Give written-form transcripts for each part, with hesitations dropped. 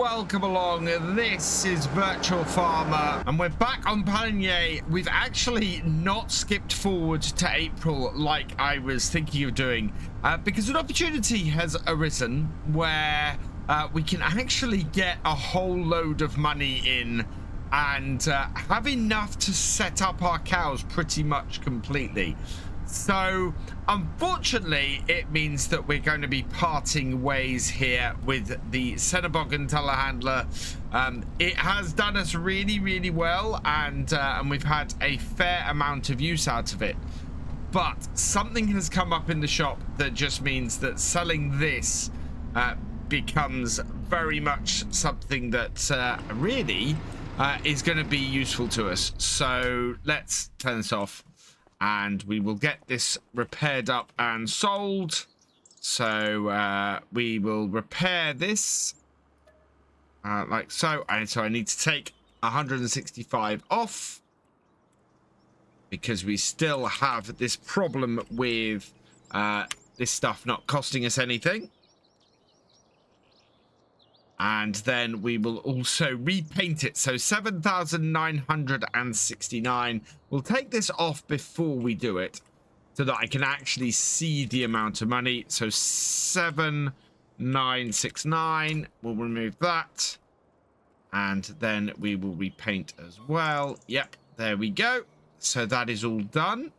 welcome along. This is Virtual Farmer, and we're back on Pallegney. We've actually not skipped forward to April like I was thinking of doing, because an opportunity has arisen where we can actually get a whole load of money in and have enough to set up our cows pretty much completely. So unfortunately it means that we're going to be parting ways here with the Senebogen telehandler. It has done us really well, and we've had a fair amount of use out of it, but something has come up in the shop that just means that selling this becomes very much something that really is going to be useful to us. So let's turn this off and we will get this repaired up and sold. So we will repair this like so. And so I need to take 165 off because we still have this problem with this stuff not costing us anything. And then we will also repaint it. So 7,969. We'll take this off before we do it so that I can actually see the amount of money. So 7,969. We'll remove that. And then we will repaint as well. Yep, there we go. So that is all done.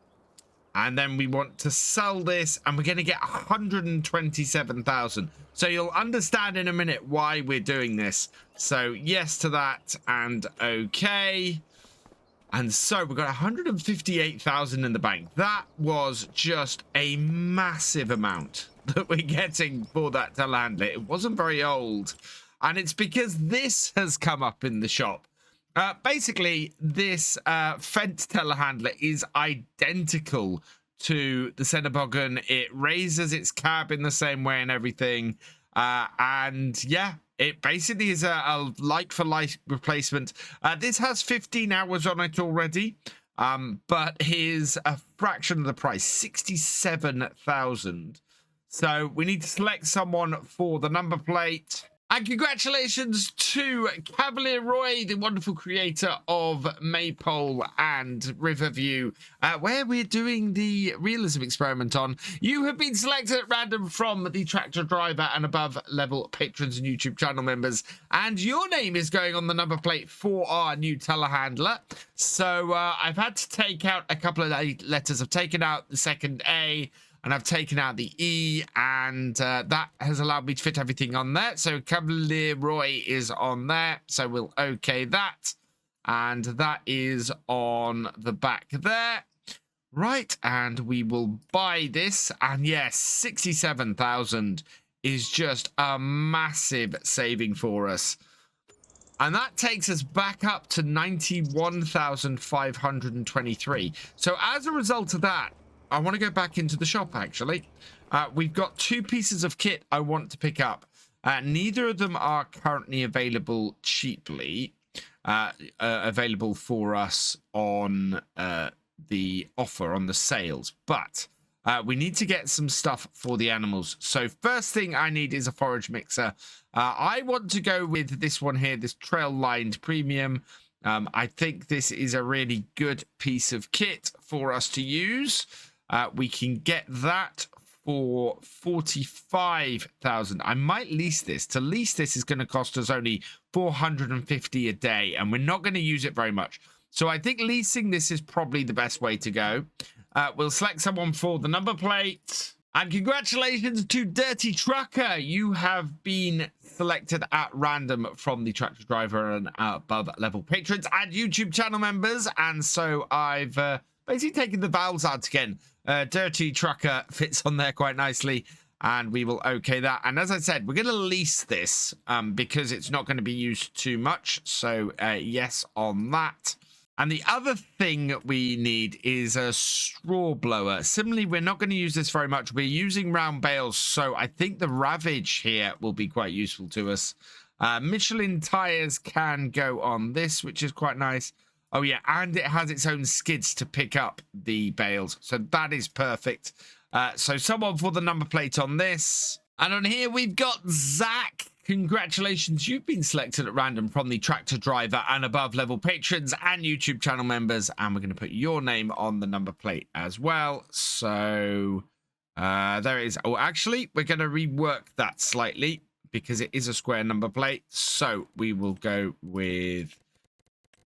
And then we want to sell this, and we're going to get 127,000. So you'll understand in a minute why we're doing this. So yes to that, and okay. And so we've got 158,000 in the bank. That was just a massive amount that we're getting for that telehandler. It wasn't very old, and it's because this has come up in the shop. Basically, this Fendt telehandler is identical to the Senebogen. It raises its cab in the same way and everything. And yeah, it basically is a like-for-like replacement. This has 15 hours on it already, but is a fraction of the price, 67,000. So we need to select someone for the number plate. And congratulations to Cavalier Roy, the wonderful creator of Maypole and Riverview, where we're doing the realism experiment on. You have been selected at random from the tractor driver and above level patrons and YouTube channel members, and your name is going on the number plate for our new telehandler. So I've had to take out a couple of letters. I've taken out the second A, and I've taken out the E, and that has allowed me to fit everything on there. So Cavalier Roy is on there. So we'll okay that. And that is on the back there. Right, and we will buy this. And yes, 67,000 is just a massive saving for us. And that takes us back up to 91,523. So as a result of that, I want to go back into the shop, actually. We've got two pieces of kit I want to pick up. Neither of them are currently available cheaply, available for us on the offer, on the sales. But we need to get some stuff for the animals. So first thing I need is a forage mixer. I want to go with this one here, this trail-lined premium. I think this is a really good piece of kit for us to use. We can get that for 45,000. I might lease this. To lease this is going to cost us only 450 a day, and we're not going to use it very much. So I think leasing this is probably the best way to go. We'll select someone for the number plate. And congratulations to Dirty Trucker. You have been selected at random from the tractor driver and above level patrons and YouTube channel members. And so I've basically taken the valves out again. Dirty Trucker fits on there quite nicely, and we will okay that. And as I said, we're going to lease this because it's not going to be used too much. So yes on that. And the other thing we need is a straw blower. Similarly, we're not going to use this very much. We're using round bales, so I think the Ravage here will be quite useful to us. Michelin tires can go on this, which is quite nice. Oh yeah, and it has its own skids to pick up the bales, so that is perfect. So someone for the number plate on this. And on here we've got Zach congratulations, you've been selected at random from the tractor driver and above level patrons and YouTube channel members, and we're going to put your name on the number plate as well. So there is, oh, actually we're going to rework that slightly because it is a square number plate. So we will go with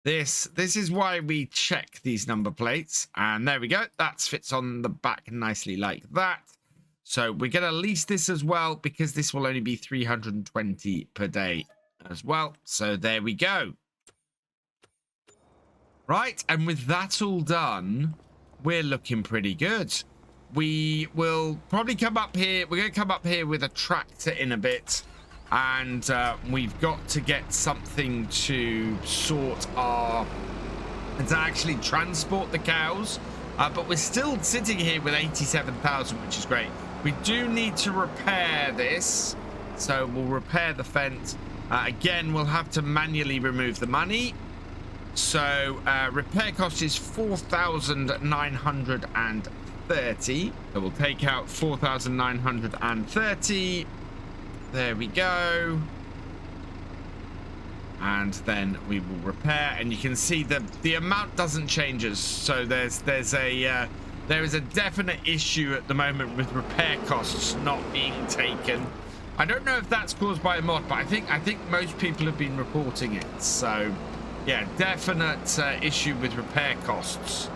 this. This is why we check these number plates, and there we go. That fits on the back nicely like that. So we're going to lease this as well because this will only be 320 per day as well. So there we go. Right, and with that all done, we're looking pretty good. We will probably come up here. We're going to come up here with a tractor in a bit. And we've got to get something to sort our... and to actually transport the cows. But we're still sitting here with 87,000, which is great. We do need to repair this. So we'll repair the fence. Again, we'll have to manually remove the money. So repair cost is 4,930. So we'll take out 4,930. There we go. And then we will repair, and you can see the amount doesn't change us. So there is a definite issue at the moment with repair costs not being taken. I don't know if that's caused by a mod, but I think most people have been reporting it. So yeah, definite issue with repair costs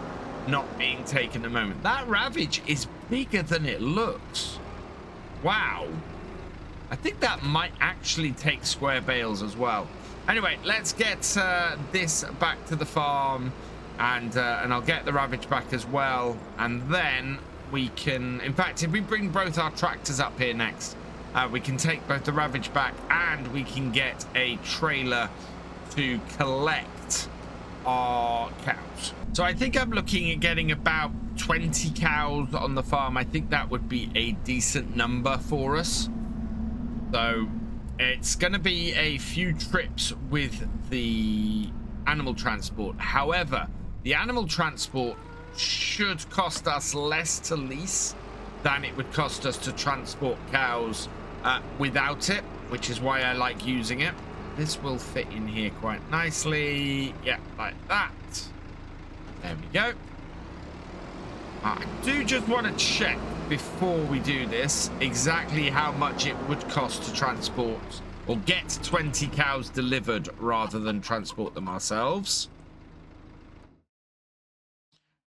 not being taken at the moment. That ravage is bigger than it looks. Wow. I think that might actually take square bales as well. Anyway, let's get this back to the farm, and I'll get the ravage back as well, and then we can, in fact, if we bring both our tractors up here next, we can take both the ravage back and we can get a trailer to collect our cows. So I think I'm looking at getting about 20 cows on the farm. I think that would be a decent number for us. So it's going to be a few trips with the animal transport. However, the animal transport should cost us less to lease than it would cost us to transport cows without it, which is why I like using it. This will fit in here quite nicely. Yeah, like that. There we go. I do just want to check before we do this exactly how much it would cost to transport or get 20 cows delivered rather than transport them ourselves.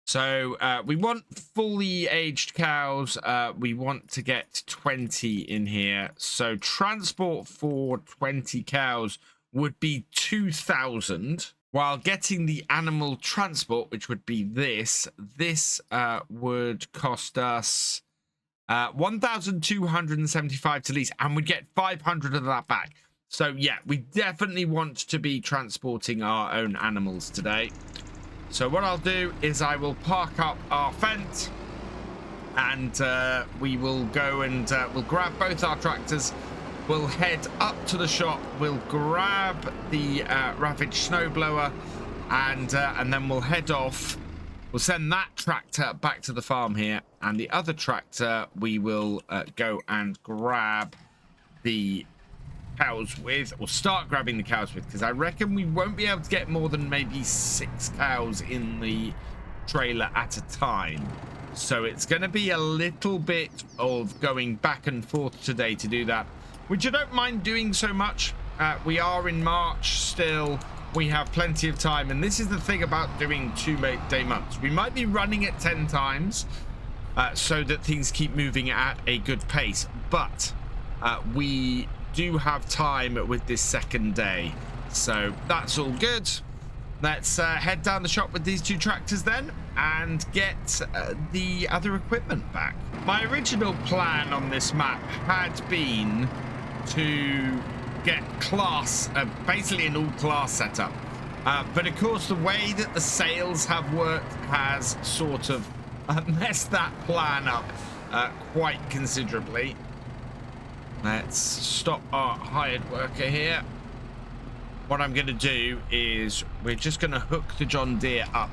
So we want fully aged cows. We want to get 20 in here. So transport for 20 cows would be 2,000. While getting the animal transport, which would be this would cost us 1,275 to lease, and we'd get 500 of that back. So yeah, we definitely want to be transporting our own animals today. So what I'll do is I will park up our fence, and we will go and we'll grab both our tractors. We'll head up to the shop. We'll grab the Ravage snowblower, and then we'll head off. We'll send that tractor back to the farm here, and the other tractor we will go and grab the cows with, or start grabbing the cows with, because I reckon we won't be able to get more than maybe 6 cows in the trailer at a time. So it's going to be a little bit of going back and forth today to do that, which I don't mind doing so much. We are in March still. We have plenty of time. And this is the thing about doing 2-day months. We might be running at 10 times so that things keep moving at a good pace. But we do have time with this second day. So that's all good. Let's head down the shop with these 2 tractors then and get the other equipment back. My original plan on this map had been to get class, basically an all-class setup. But of course, the way that the sales have worked has sort of messed that plan up quite considerably. Let's stop our hired worker here. What I'm going to do is we're just going to hook the John Deere up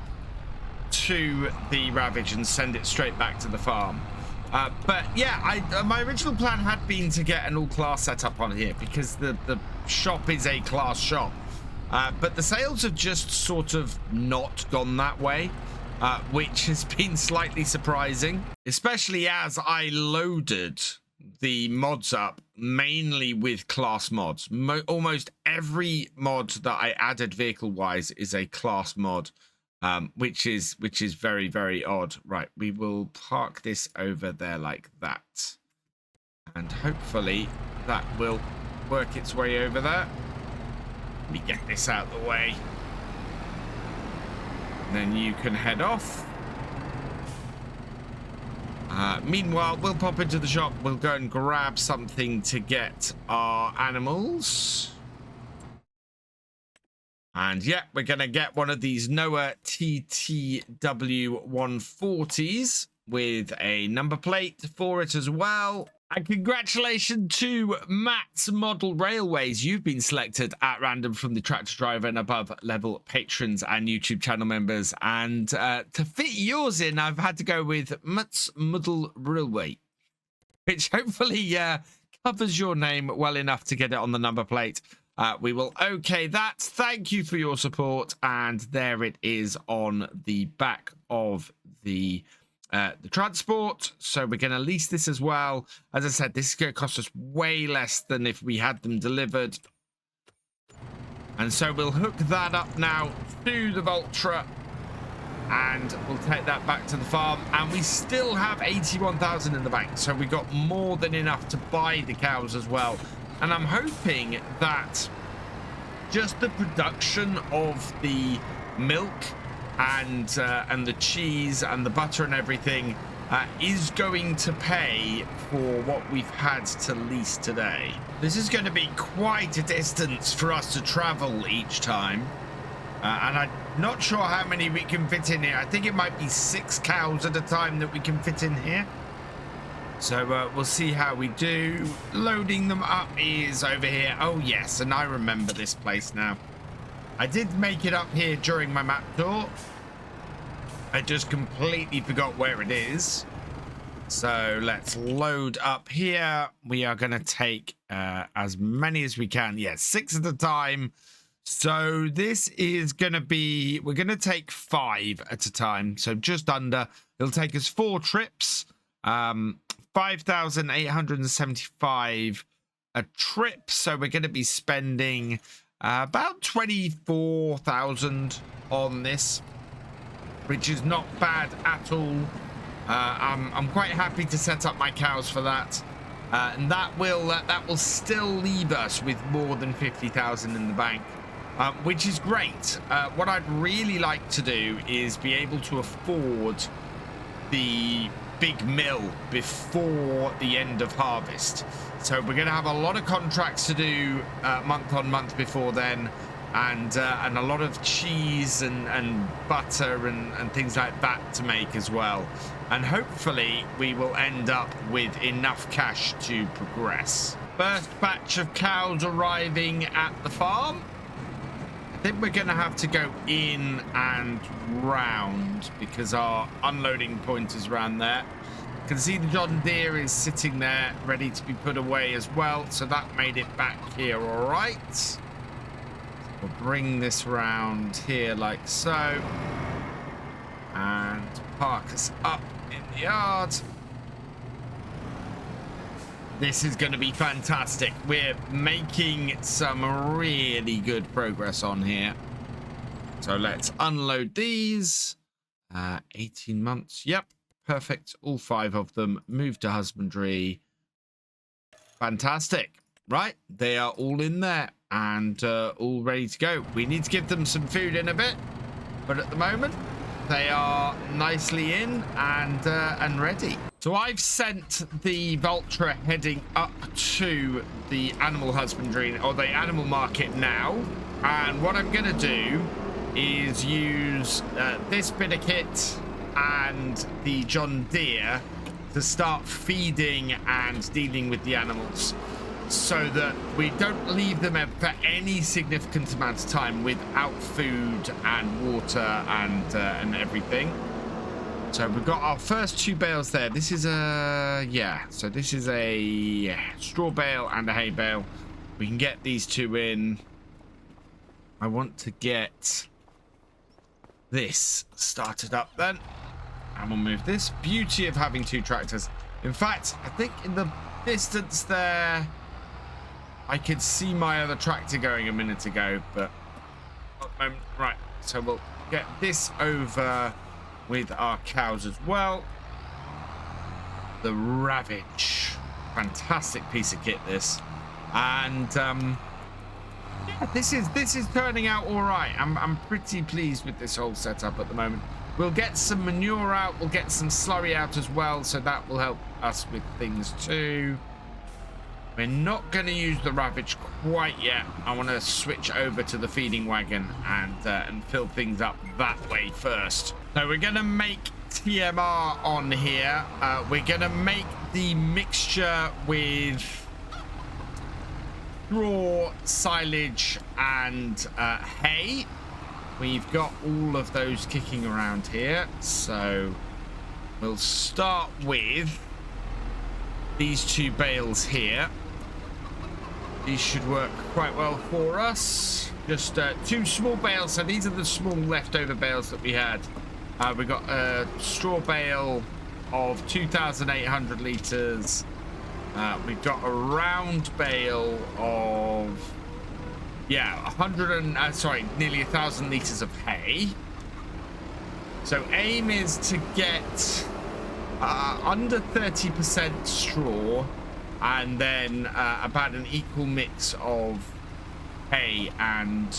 to the Ravage and send it straight back to the farm. But yeah, my original plan had been to get an all-class setup on here because the shop is a class shop. But the sales have just sort of not gone that way, which has been slightly surprising, especially as I loaded the mods up mainly with class mods. Almost every mod that I added vehicle-wise is a class mod. Which is very, very odd. Right, we will park this over there like that, and hopefully that will work its way over there. Let me get this out of the way, then you can head off. Meanwhile, we'll pop into the shop. We'll go and grab something to get our animals. And yeah, we're going to get one of these Noah TTW 140s with a number plate for it as well. And congratulations to Matt's Model Railways. You've been selected at random from the Tractor Driver and above level patrons and YouTube channel members. And to fit yours in, I've had to go with Matt's Model Railway, which hopefully covers your name well enough to get it on the number plate. We will okay that. Thank you for your support. And there it is on the back of the transport. So we're going to lease this as well. As I said, this is going to cost us way less than if we had them delivered. And so we'll hook that up now to the Valtra, and we'll take that back to the farm. And we still have 81,000 in the bank. So we got more than enough to buy the cows as well. And I'm hoping that just the production of the milk and the cheese and the butter and everything is going to pay for what we've had to lease today. This is going to be quite a distance for us to travel each time. And I'm not sure how many we can fit in here. I think it might be 6 cows at a time that we can fit in here. So we'll see how we do. Loading them up is over here. Oh, yes, and I remember this place now. I did make it up here during my map tour. I just completely forgot where it is. So let's load up here. We are going to take as many as we can. Yes, 6 at a time. So this is going to be... We're going to take 5 at a time. So just under. It'll take us 4 trips. 5,875 a trip, so we're going to be spending about 24,000 on this, which is not bad at all. I'm quite happy to set up my cows for that, and that will still leave us with more than 50,000 in the bank, which is great. What I'd really like to do is be able to afford the big mill before the end of harvest. So we're going to have a lot of contracts to do month on month before then, and a lot of cheese and butter and things like that to make as well. And hopefully we will end up with enough cash to progress. First batch of cows arriving at the farm. I think we're going to have to go in and round because our unloading point is around there. You can see the John Deere is sitting there ready to be put away as well. So that made it back here all right. We'll bring this round here like so. And park us up in the yard. This is going to be fantastic. We're making some really good progress on here. So let's unload these. 18 months. Yep, perfect. All 5 of them. Move to husbandry. Fantastic. Right, they are all in there and all ready to go. We need to give them some food in a bit, but at the moment they are nicely in and ready. So I've sent the Valtra heading up to the animal husbandry or the animal market now. And what I'm going to do is use this bit of kit and the John Deere to start feeding and dealing with the animals, so that we don't leave them for any significant amount of time without food and water and everything. So we've got our first 2 bales there. This is a, yeah, so this is a straw bale and a hay bale. We can get these 2 in. I want to get this started up then. And we'll move this. Beauty of having 2 tractors. In fact, I think in the distance there, I could see my other tractor going a minute ago, but right. So we'll get this over with our cows as well. The Ravage, fantastic piece of kit this, and yeah, this is turning out all right. I'm pretty pleased with this whole setup at the moment. We'll get some manure out, we'll get some slurry out as well, so that will help us with things too. We're not going to use the Ravage quite yet. I want to switch over to the feeding wagon and fill things up that way first. So we're going to make TMR on here. We're going to make the mixture with straw, silage, and hay. We've got all of those kicking around here. So we'll start with these 2 bales here. These should work quite well for us. Just 2 small bales. So these are the small leftover bales that we had. We got a straw bale of 2,800 litres. We've got a round bale of, yeah, nearly 1,000 litres of hay. So aim is to get under 30% straw, and then about an equal mix of hay and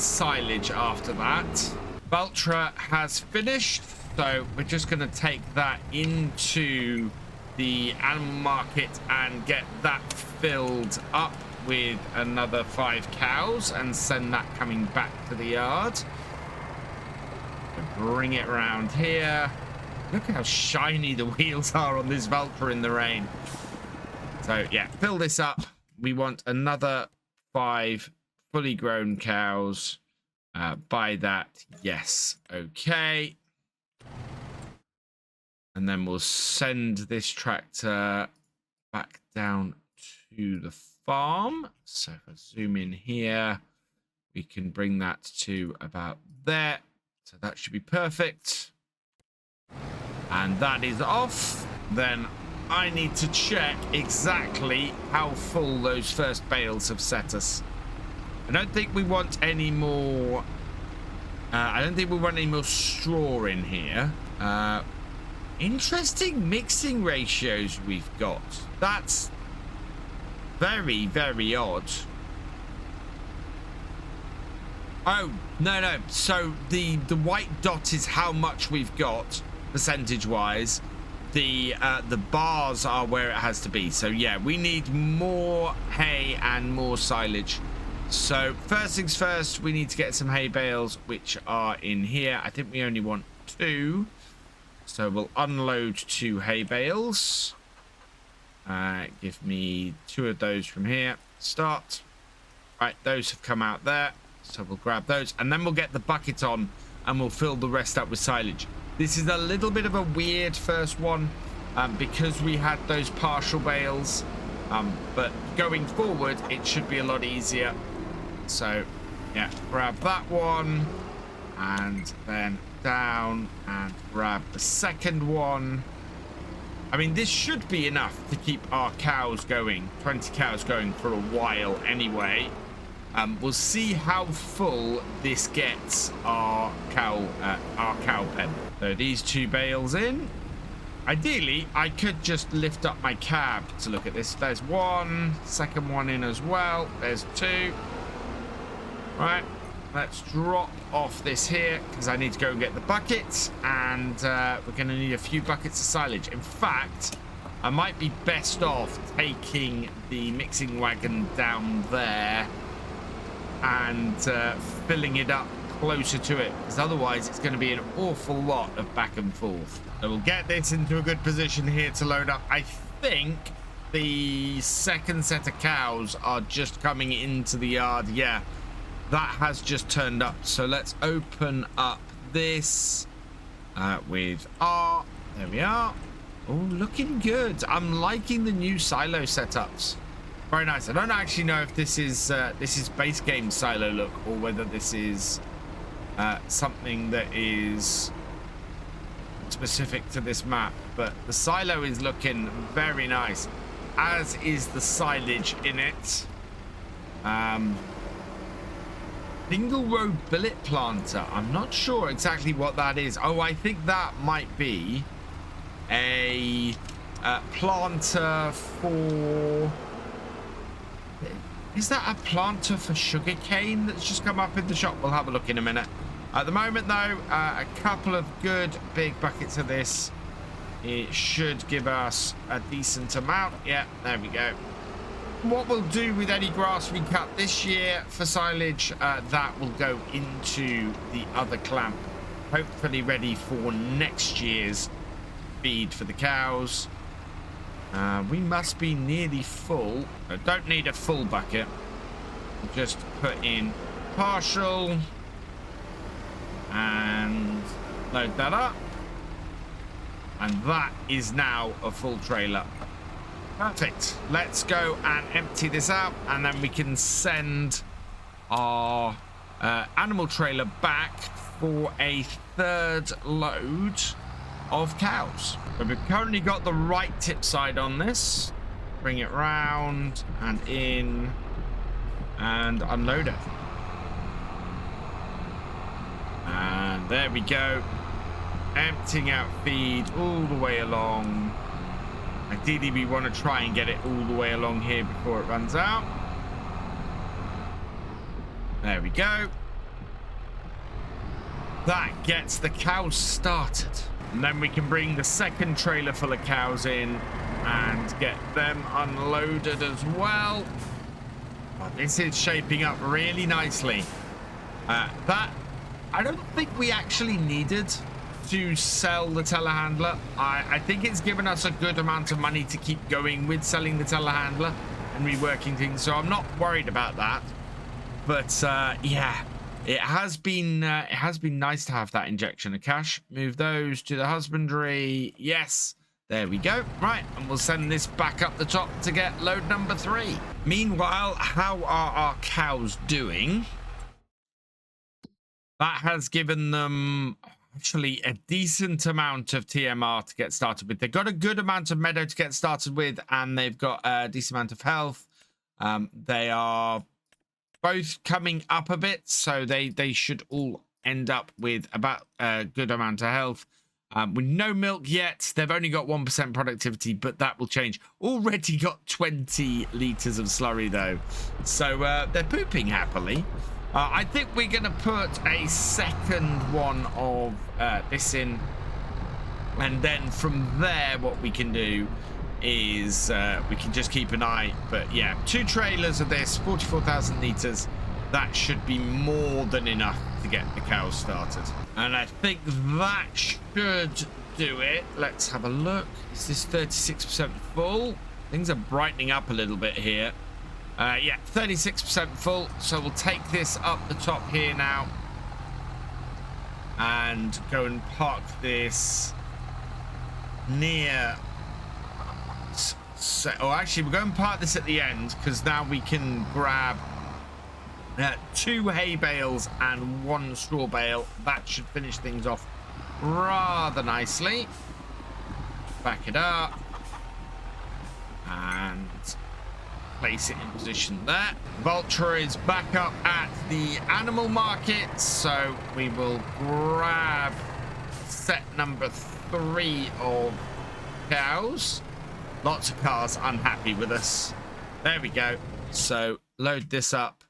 silage after that. Valtra has finished, so we're just going to take that into the animal market and get that filled up with another 5 cows and send that coming back to the yard. Bring it around here. Look how shiny the wheels are on this Valtra in the rain. So yeah, fill this up. We want another 5 fully grown cows. Buy that. Yes. Okay. And then we'll send this tractor back down to the farm. So if I zoom in here, we can bring that to about there. So that should be perfect. And that is off. Then I need to check exactly how full those first bales have set us. I don't think we want any more. I don't think we want any more straw in here. Interesting mixing ratios we've got. That's very, very odd. Oh, no. So the white dot is how much we've got percentage-wise. The bars are where it has to be. So yeah, we need more hay and more silage. So first things first, we need to get some hay bales, which are in here. I think we only want 2. So we'll unload 2 hay bales. Give me 2 of those from here. Start. Right, those have come out there. So we'll grab those. And then we'll get the bucket on and we'll fill the rest up with silage. This is a little bit of a weird first one because we had those partial bales. But going forward, it should be a lot easier. So, yeah, grab that one. And then down and grab the second one. I mean, this should be enough to keep our cows going, 20 cows going for a while anyway. We'll see how full this gets our cow pen. So these 2 bales in. Ideally, I could just lift up my cab to look at this. There's 1, second one in as well. There's 2. Right. Let's drop off this here because I need to go and get the buckets, and we're going to need a few buckets of silage. In fact, I might be best off taking the mixing wagon down there and filling it up closer to it, because otherwise it's going to be an awful lot of back and forth. So we'll get this into a good position here to load up. I think the second set of cows are just coming into the yard. Yeah. That has just turned up. So let's open up this with R. There we are. Oh, looking good. I'm liking the new silo setups. Very nice. I don't actually know if this is base game silo look or whether this is something that is specific to this map, but the silo is looking very nice, as is the silage in it. Single row billet planter. I'm not sure exactly what that is. Oh, I think that might be a planter for... Is that a planter for sugarcane that's just come up in the shop? We'll have a look in a minute. At the moment, though, a couple of good big buckets of this. It should give us a decent amount. Yeah, there we go. What we'll do with any grass we cut this year for silage, that will go into the other clamp, hopefully ready for next year's feed for the cows. We must be nearly full. I don't need a full bucket. Just put in partial and load that up. And that is now a full trailer. Perfect. Let's go and empty this out, and then we can send our animal trailer back for a third load of cows. But we've currently got the right tip side on this. Bring it round and in and unload it. And there we go. Emptying out feed all the way along. Ideally, we want to try and get it all the way along here before it runs out. There we go. That gets the cows started. And then we can bring the second trailer full of cows in and get them unloaded as well. Oh, this is shaping up really nicely. That, I don't think we actually needed to sell the telehandler. I think it's given us a good amount of money to keep going with selling the telehandler and reworking things, so I'm not worried about that. But yeah, it has been nice to have that injection of cash. Move those to the husbandry. Yes, there we go. Right, and we'll send this back up the top to get load number 3. Meanwhile, how are our cows doing? That has given them actually a decent amount of TMR to get started with. They've got a good amount of meadow to get started with, and they've got a decent amount of health. They are both coming up a bit, so they should all end up with about a good amount of health. With no milk yet, they've only got 1% productivity, but that will change. Already got 20 liters of slurry though, so they're pooping happily. I think we're going to put a second one of this in, and then from there what we can do is we can just keep an eye. But yeah, 2 trailers of this, 44,000 liters. That should be more than enough to get the cows started. And I think that should do it. Let's have a look. Is this 36% full? Things are brightening up a little bit here. Yeah, 36% full. So we'll take this up the top here now and go and park this near. So, oh, actually, we'll go and park this at the end, because now we can grab 2 hay bales and 1 straw bale. That should finish things off rather nicely. Back it up and place it in position there. Vulture is back up at the animal market, so we will grab set number 3 of cows. Lots of cars unhappy with us. There we go. So load this up.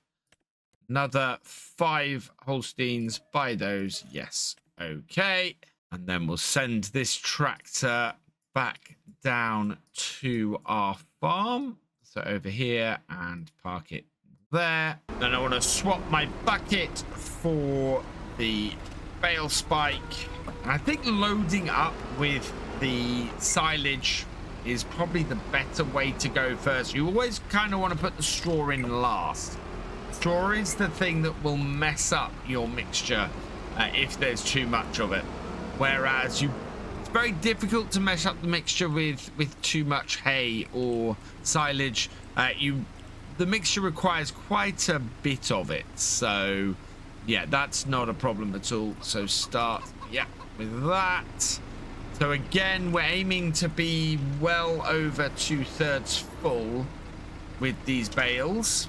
Another 5 Holsteins. Buy those. Yes. Okay. And then we'll send this tractor back down to our farm. So over here, and park it there. Then I want to swap my bucket for the bale spike. And I think loading up with the silage is probably the better way to go first. You always kind of want to put the straw in last. Straw is the thing that will mess up your mixture if there's too much of it. Whereas it's very difficult to mesh up the mixture with too much hay or silage. The mixture requires quite a bit of it, so yeah, that's not a problem at all. So start, yeah, with that. So again, we're aiming to be well over 2/3 full with these bales.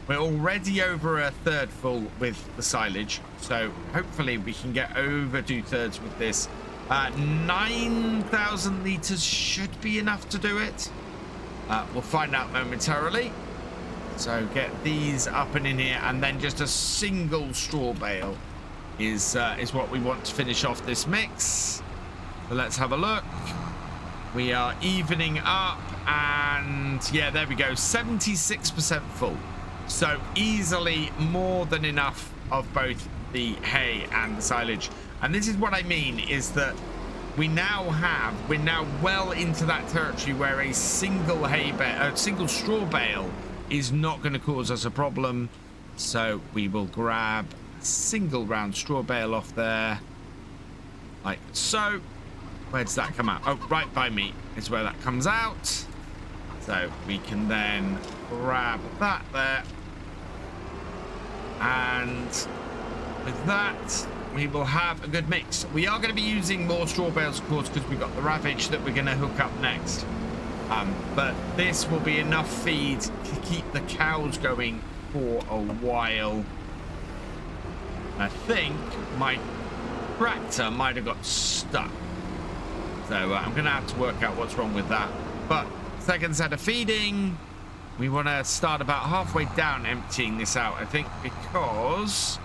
We're already over 1/3 full with the silage, so hopefully we can get over 2/3 with this. 9,000 litres should be enough to do it. We'll find out momentarily. So get these up and in here, and then just a single straw bale is what we want to finish off this mix. So let's have a look. We are evening up, and yeah, there we go, 76% full. So easily more than enough of both the hay and the silage. And this is what I mean, is that we're now well into that territory where a single single straw bale is not going to cause us a problem. So we will grab a single round straw bale off there, like so. Where does that come out? Oh, right by me is where that comes out. So we can then grab that there, and with that we will have a good mix. We are going to be using more straw bales, of course, because we've got the ravage that we're going to hook up next. But this will be enough feed to keep the cows going for a while. I think my tractor might have got stuck. So I'm going to have to work out what's wrong with that. But second set of feeding. We want to start about halfway down emptying this out, I think, because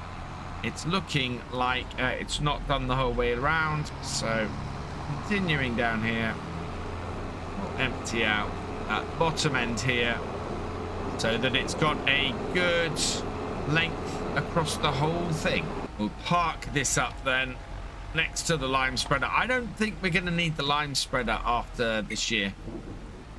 it's looking like it's not done the whole way around. So continuing down here, we'll empty out at bottom end here so that it's got a good length across the whole thing. We'll park this up then next to the lime spreader. I don't think we're going to need the lime spreader after this year.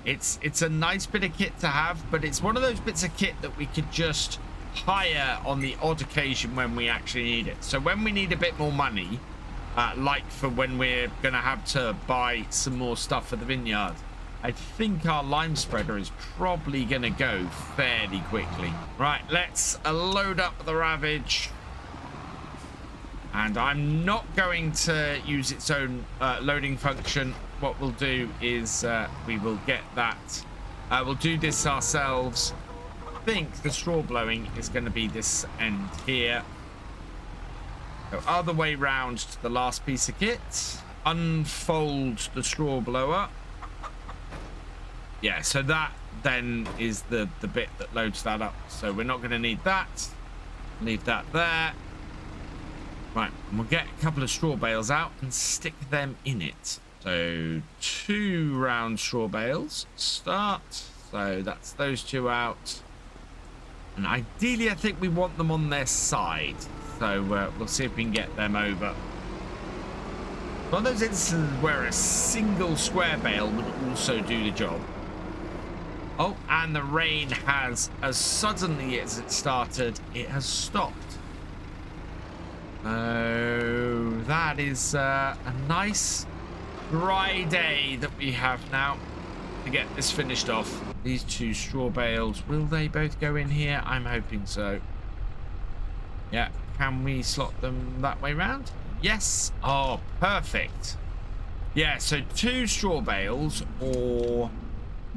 It's a nice bit of kit to have, but it's one of those bits of kit that we could just hire on the odd occasion when we actually need it. So when we need a bit more money, like for when we're going to have to buy some more stuff for the vineyard, I think our lime spreader is probably going to go fairly quickly. Right, let's load up the ravage. And I'm not going to use its own loading function. What we'll do is we will get that. We'll do this ourselves. I think the straw blowing is going to be this end here. Go other way round to the last piece of kit. Unfold the straw blower. Yeah, so that then is the bit that loads that up. So we're not going to need that. Leave that there. Right, and we'll get a couple of straw bales out and stick them in it. So 2 round straw bales start. So that's those 2 out. And ideally, I think we want them on their side. So we'll see if we can get them over. One of those instances where a single square bale would also do the job. Oh, and the rain has, as suddenly as it started, it has stopped. Oh, that is a nice dry day that we have now to get this finished off. These 2 straw bales, will they both go in here? I'm hoping so. Yeah, can we slot them that way round? Yes. Oh, perfect. Yeah, so 2 straw bales or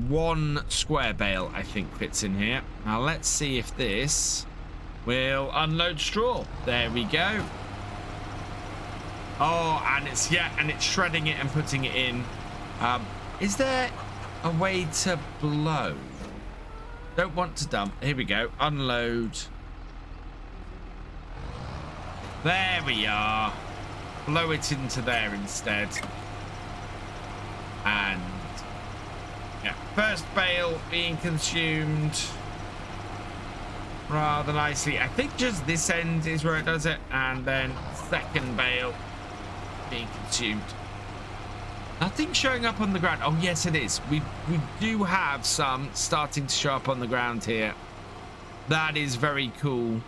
1 square bale, I think, fits in here. Now let's see if this will unload straw. There we go. Oh, and it's shredding it and putting it in. Is there a way to blow? Don't want to dump. Here we go. Unload. There we are. Blow it into there instead. And yeah, first bale being consumed rather nicely. I think just this end is where it does it, and then second bale being consumed. Nothing showing up on the ground. Oh yes, it is. We do have some starting to show up on the ground here. That is very cool.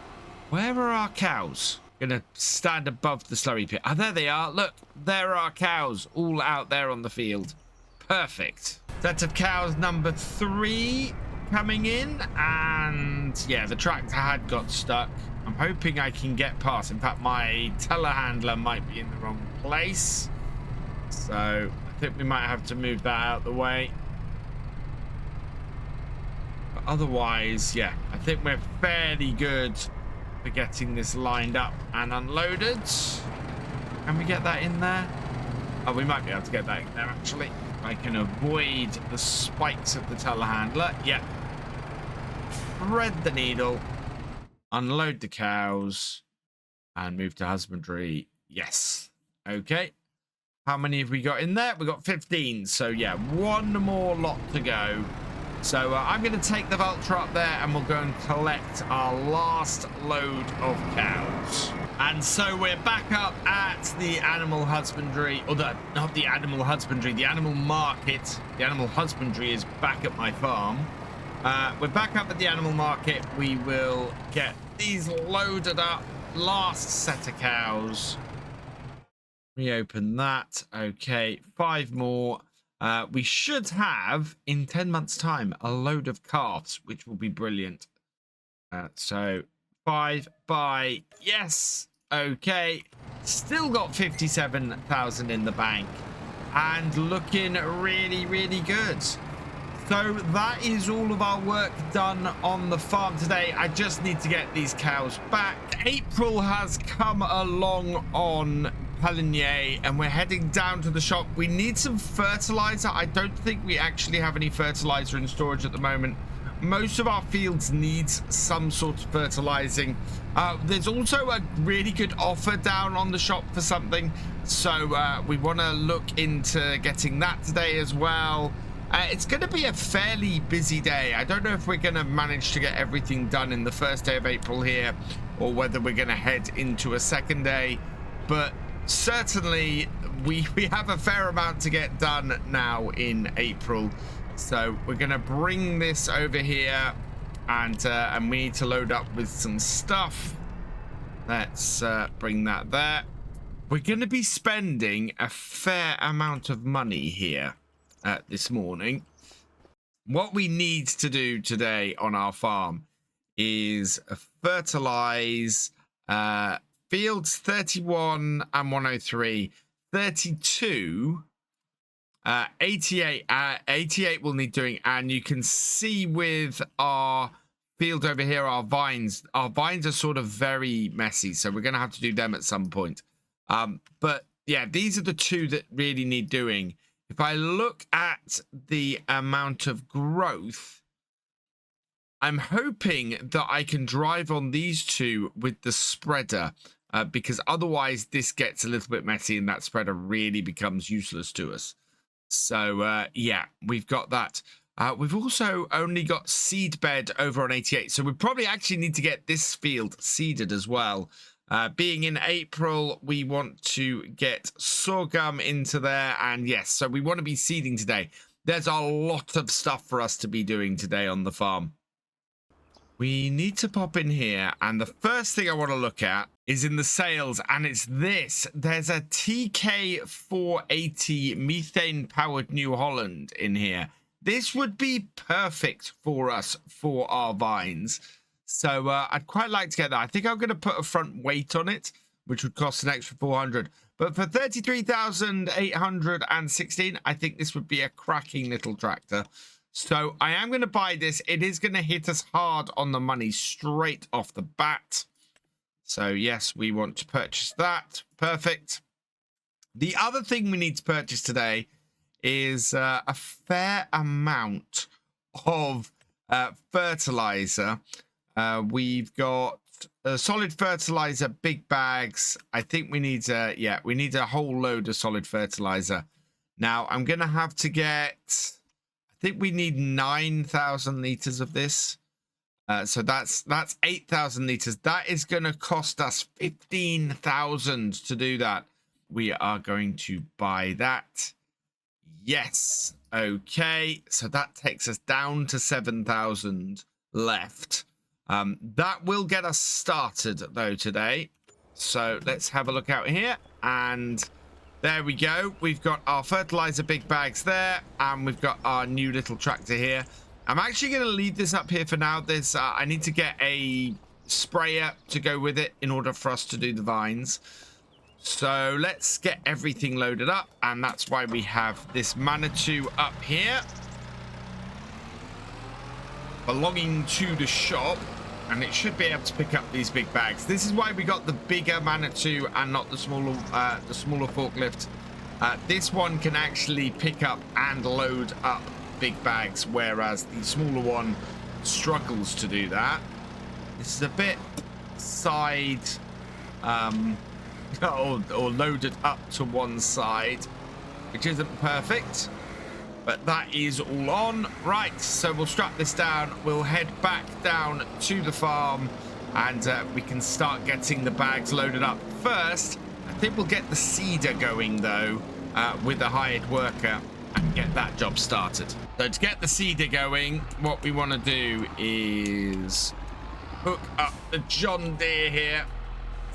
Where are our cows? Gonna stand above the slurry pit. Oh, there they are. Look, there are cows all out there on the field. Perfect. Set of cows number 3 coming in. And yeah, the tractor had got stuck. I'm hoping I can get past. In fact, my telehandler might be in the wrong place. So I think we might have to move that out of the way. But otherwise, yeah, I think we're fairly good for getting this lined up and unloaded. Can we get that in there? Oh, we might be able to get that in there, actually. I can avoid the spikes of the telehandler. Yeah. Thread the needle. Unload the cows. And move to husbandry. Yes. Okay. How many have we got in there? We got 15. So, yeah, one more lot to go. So, I'm going to take the Vulture up there and we'll go and collect our last load of cows. And so we're back up at the animal husbandry, or not the animal husbandry, the animal market. The animal husbandry is back at my farm. We're back up at the animal market. We will get these loaded up. Last set of cows. Reopen that. Okay, 5 more. We should have, in 10 months' time, a load of calves, which will be brilliant. So, 5 by... Yes! Okay. Still got 57,000 in the bank. And looking really, really good. So, that is all of our work done on the farm today. I just need to get these cows back. April has come along on Pallegney, and we're heading down to the shop. We need some fertilizer. I don't think we actually have any fertilizer in storage at the moment. Most of our fields needs some sort of fertilizing. There's also a really good offer down on the shop for something, so we want to look into getting that today as well. It's going to be a fairly busy day. I don't know if we're going to manage to get everything done in the first day of April here, or whether we're going to head into a second day, but certainly we have a fair amount to get done now in April. So we're going to bring this over here, and we need to load up with some stuff. Let's bring that there. We're going to be spending a fair amount of money here this morning. What we need to do today on our farm is fertilize fields 31 and 103, 32, 88. 88 will need doing, and you can see with our field over here, our vines are sort of very messy, so we're going to have to do them at some point. But yeah, these are the two that really need doing. If I look at the amount of growth, I'm hoping that I can drive on these two with the spreader, because otherwise this gets a little bit messy and that spreader really becomes useless to us. So, yeah, we've got that. We've also only got seed bed over on 88, so we probably actually need to get this field seeded as well. Being in April, we want to get sorghum into there, and yes, so we want to be seeding today. There's a lot of stuff for us to be doing today on the farm. We need to pop in here, and the first thing I want to look at is in the sales, and it's this. There's a TK480 methane-powered New Holland in here. This would be perfect for us for our vines. So I'd quite like to get that. I think I'm going to put a front weight on it, which would cost an extra 400. But for 33,816, I think this would be a cracking little tractor. So I am going to buy this. It is going to hit us hard on the money straight off the bat. So yes, we want to purchase that. Perfect. The other thing we need to purchase today is a fair amount of fertilizer. We've got solid fertilizer, big bags. I think we need we need a whole load of solid fertilizer. Now I'm going to have to get, I think we need 9,000 liters of this. So that's 8,000 liters. That is going to cost us 15,000 to do that. We are going to buy that. Yes. Okay. So that takes us down to 7,000 left. That will get us started though today. So let's have a look out here, and there we go. We've got our fertilizer big bags there, and we've got our new little tractor here. I'm actually going to leave this up here for now. There's I need to get a sprayer to go with it in order for us to do the vines. So let's get everything loaded up, and that's why we have this Manitou up here belonging to the shop, and it should be able to pick up these big bags. This is why we got the bigger Manitou and not the smaller forklift. This one can actually pick up and load up big bags, whereas the smaller one struggles to do that. This is a bit side or loaded up to one side, which isn't perfect, but that is all on. Right, so we'll strap this down, we'll head back down to the farm, and we can start getting the bags loaded up. First, I think we'll get the seeder going though, with a hired worker, and get that job started. So to get the seeder going, what we want to do is hook up the John Deere here.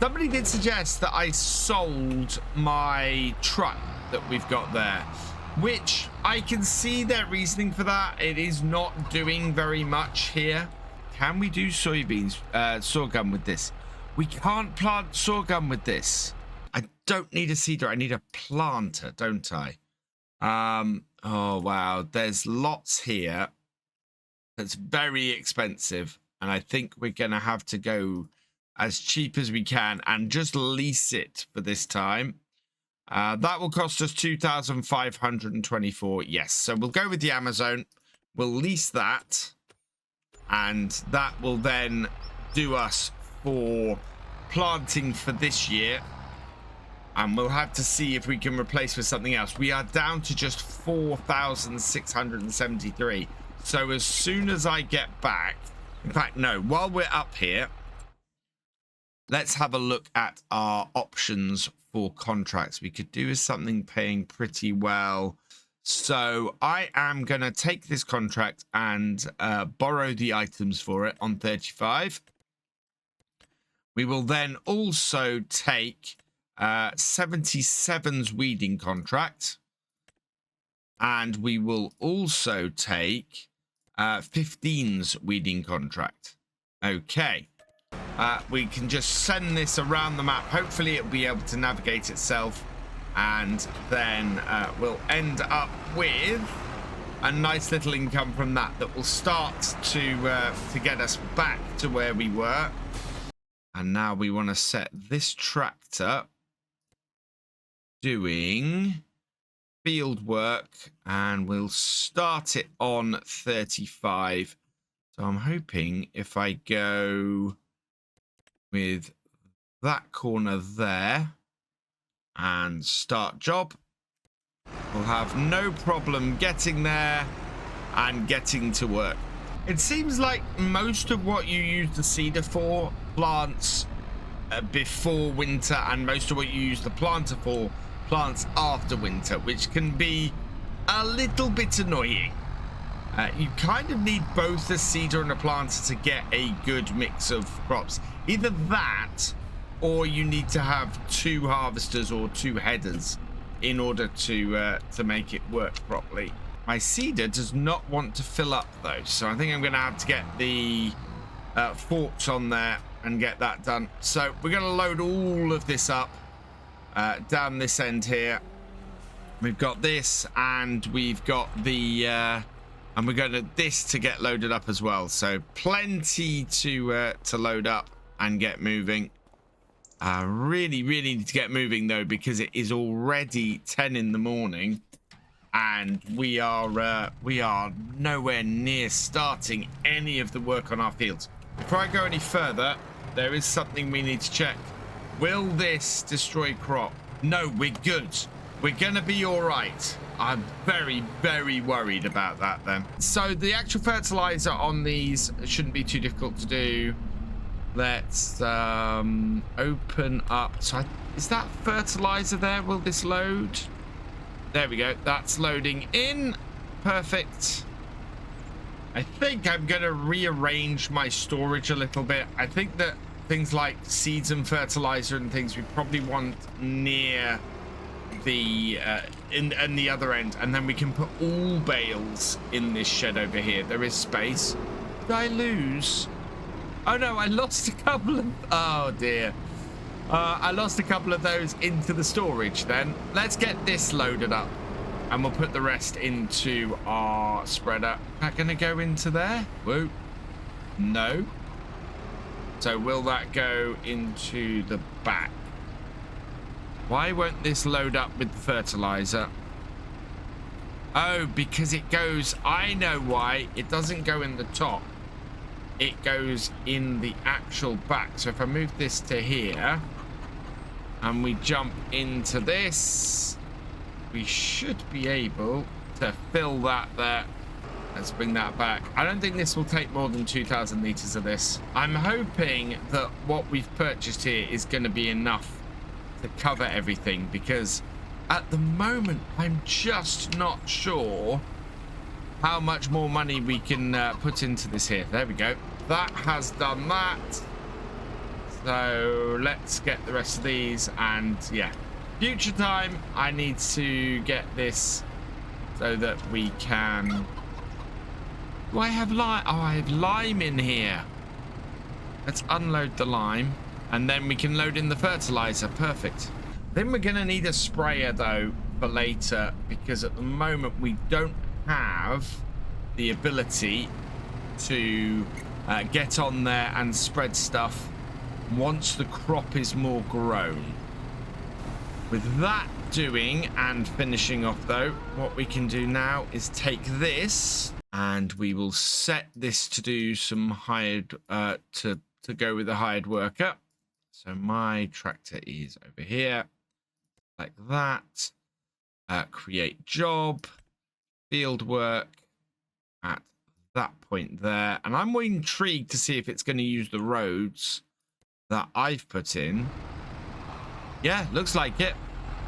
Somebody did suggest that I sold my truck that we've got there, which I can see their reasoning for that. It is not doing very much here. Can we do sorghum with this? We can't plant sorghum with this. I don't need a seeder. I need a planter, don't I? Oh wow, there's lots here. That's very expensive, and I think we're gonna have to go as cheap as we can and just lease it for this time. That will cost us 2,524. Yes, so we'll go with the Amazon. We'll lease that, and that will then do us for planting for this year. And we'll have to see if we can replace with something else. We are down to just 4,673. So as soon as I get back, in fact, no, while we're up here, let's have a look at our options for contracts. We could do with something paying pretty well. So I am going to take this contract and borrow the items for it on 35. We will then also take 77's weeding contract, and we will also take 15's weeding contract. Okay. We can just send this around the map. Hopefully it'll be able to navigate itself, and then we'll end up with a nice little income from that will start to get us back to where we were. And now we want to set this tractor doing field work, and we'll start it on 35. So I'm hoping if I go with that corner there and start job, we'll have no problem getting there and getting to work. It seems like most of what you use the seeder for plants before winter, and most of what you use the planter for plants after winter, which can be a little bit annoying. You kind of need both a seeder and a planter to get a good mix of crops. Either that, or you need to have two harvesters or two headers in order to make it work properly. My seeder does not want to fill up though, so I think I'm going to have to get the forks on there and get that done. So we're going to load all of this up down this end here. We've got this, and we've got the and we're going to this to get loaded up as well. So plenty to load up and get moving. Really need to get moving though, because it is already 10 in the morning, and we are nowhere near starting any of the work on our fields. Before I go any further, there is something we need to check. Will this destroy crop? No, we're good. We're gonna be all right. I'm very worried about that then. So the actual fertilizer on these shouldn't be too difficult to do. Let's open up. So is that fertilizer there? Will this load? There we go. That's loading in. Perfect. I think I'm going to rearrange my storage a little bit. I think that things like seeds and fertilizer and things we probably want near the in the other end, and then we can put all bales in this shed over here. There is space. Did I lose? Oh no, I lost a couple of, oh dear. I lost a couple of those into the storage. Then let's get this loaded up and we'll put the rest into our spreader. That gonna go into there? Whoa. No. So will that go into the back? Why won't this load up with the fertilizer? Oh, because it goes, I know why. It doesn't go in the top. It goes in the actual back. So if I move this to here and we jump into this, we should be able to fill that there. Let's bring that back. I don't think this will take more than 2,000 litres of this. I'm hoping that what we've purchased here is going to be enough to cover everything, because at the moment I'm just not sure how much more money we can put into this here. There we go. That has done that. So let's get the rest of these, and yeah, future time I need to get this so that we can. Do I have lime? Oh, I have lime in here. Let's unload the lime and then we can load in the fertilizer. Perfect. Then we're gonna need a sprayer though for later, because at the moment we don't have the ability to get on there and spread stuff once the crop is more grown. With that doing and finishing off though, what we can do now is take this and we will set this to do some hired to go with the hired worker. So my tractor is over here like that. Create job, field work at that point there, and I'm intrigued to see if it's going to use the roads that I've put in. Yeah, looks like it.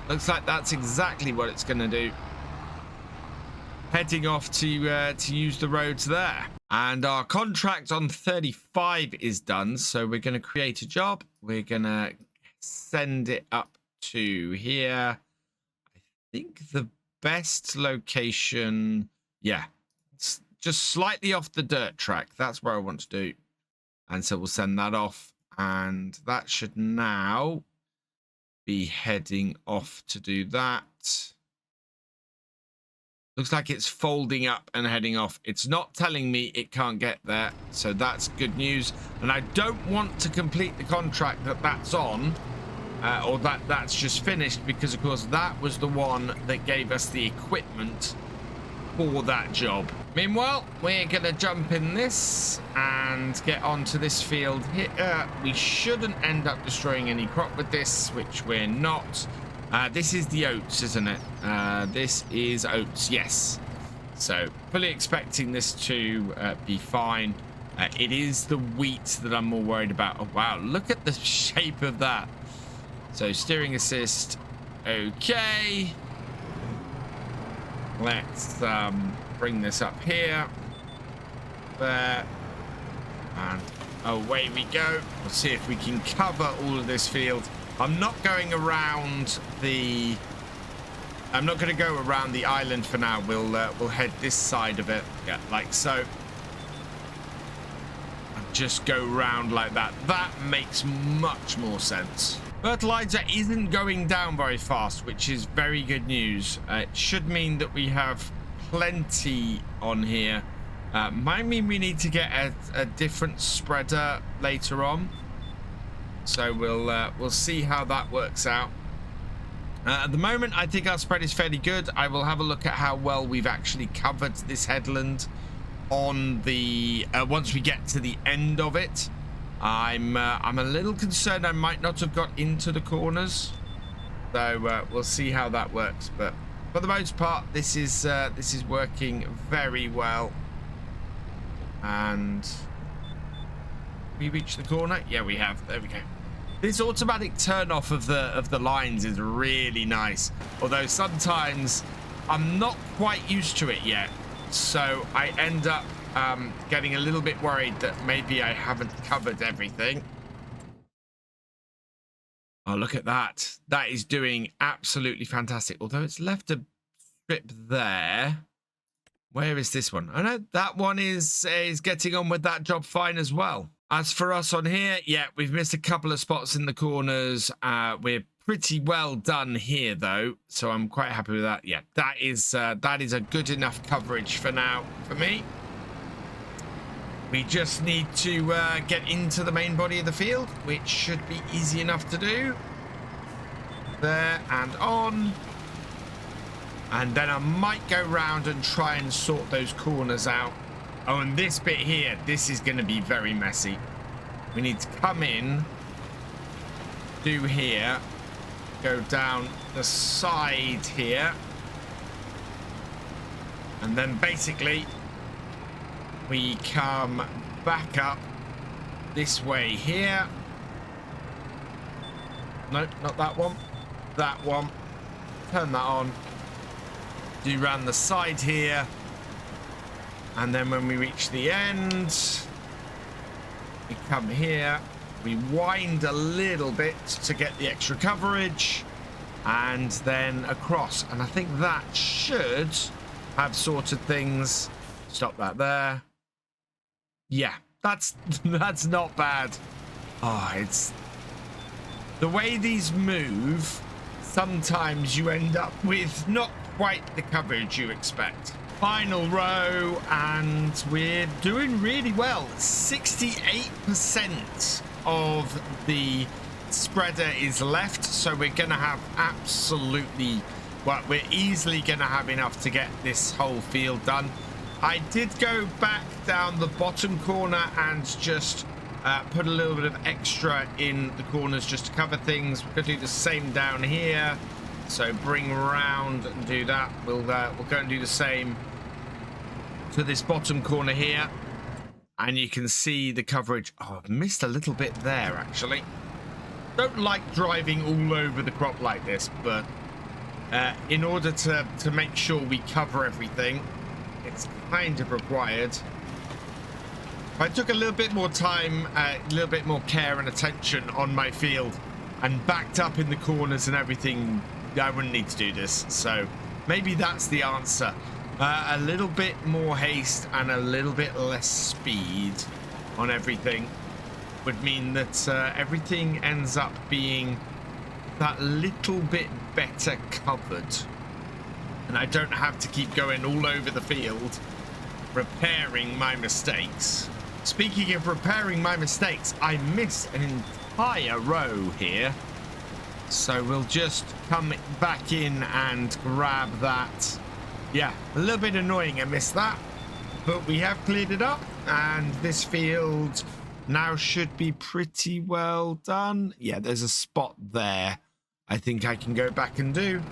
Looks like that's exactly what it's going to do. Heading off to use the roads there. And our contract on 35 is done, so we're going to create a job. We're going to send it up to here. I think the best location, yeah, it's just slightly off the dirt track. That's where I want to do. And so we'll send that off, and that should now be heading off to do that. Looks like it's folding up and heading off. It's not telling me it can't get there, so that's good news. And I don't want to complete the contract that's on, or that's just finished, because of course that was the one that gave us the equipment for that job. Meanwhile, we're gonna jump in this and get onto this field here. We shouldn't end up destroying any crop with this, which we're not. This is the oats, isn't it? This is oats, yes. So fully expecting this to be fine. It is the wheat that I'm more worried about. Oh wow, look at the shape of that. So steering assist, okay. Let's bring this up here, there, and away we go. We'll see if we can cover all of this field. I'm not going around the. I'm not going to go around the island for now. We'll head this side of it, yeah, like so. And just go round like that. That makes much more sense. Fertilizer isn't going down very fast, which is very good news. It should mean that we have plenty on here. Might mean we need to get a different spreader later on. So we'll see how that works out. At the moment, I think our spread is fairly good. I will have a look at how well we've actually covered this headland on the once we get to the end of it. I'm a little concerned I might not have got into the corners, so we'll see how that works. But for the most part, this is working very well. And we reached the corner. Yeah, we have. There we go. This automatic turn off of the lines is really nice, although sometimes I'm not quite used to it yet, so I end up getting a little bit worried that maybe I haven't covered everything. Oh, look at that. That is doing absolutely fantastic. Although it's left a strip there. Where is this one? I know that one is getting on with that job fine as well. As for us on here, yeah, we've missed a couple of spots in the corners. We're pretty well done here, though. So I'm quite happy with that. Yeah, that is a good enough coverage for now for me. We just need to get into the main body of the field, which should be easy enough to do. There and on. And then I might go round and try and sort those corners out. Oh, and this bit here, this is going to be very messy. We need to come in, do here, go down the side here. And then basically we come back up this way here. Nope, not that one. That one. Turn that on. Do round the side here. And then when we reach the end, we come here. We wind a little bit to get the extra coverage. And then across. And I think that should have sorted things. Stop that there. Yeah, that's not bad. Oh, it's the way these move. Sometimes you end up with not quite the coverage you expect. Final row, and we're doing really well. 68% of the spreader is left, so we're gonna have absolutely, well, we're easily gonna have enough to get this whole field done. I did go back down the bottom corner and just put a little bit of extra in the corners just to cover things. We're going to do the same down here. So bring round and do that. We'll go and do the same to this bottom corner here. And you can see the coverage. Oh, I've missed a little bit there, actually. Don't like driving all over the crop like this, but in order to make sure we cover everything, it's kind of required. If I took a little bit more time, a little bit more care and attention on my field and backed up in the corners and everything, I wouldn't need to do this. So maybe that's the answer. A little bit more haste and a little bit less speed on everything would mean that everything ends up being that little bit better covered. And I don't have to keep going all over the field repairing my mistakes. Speaking of repairing my mistakes, I missed an entire row here. So we'll just come back in and grab that. Yeah, a little bit annoying I missed that. But we have cleared it up. And this field now should be pretty well done. Yeah, there's a spot there I think I can go back and do.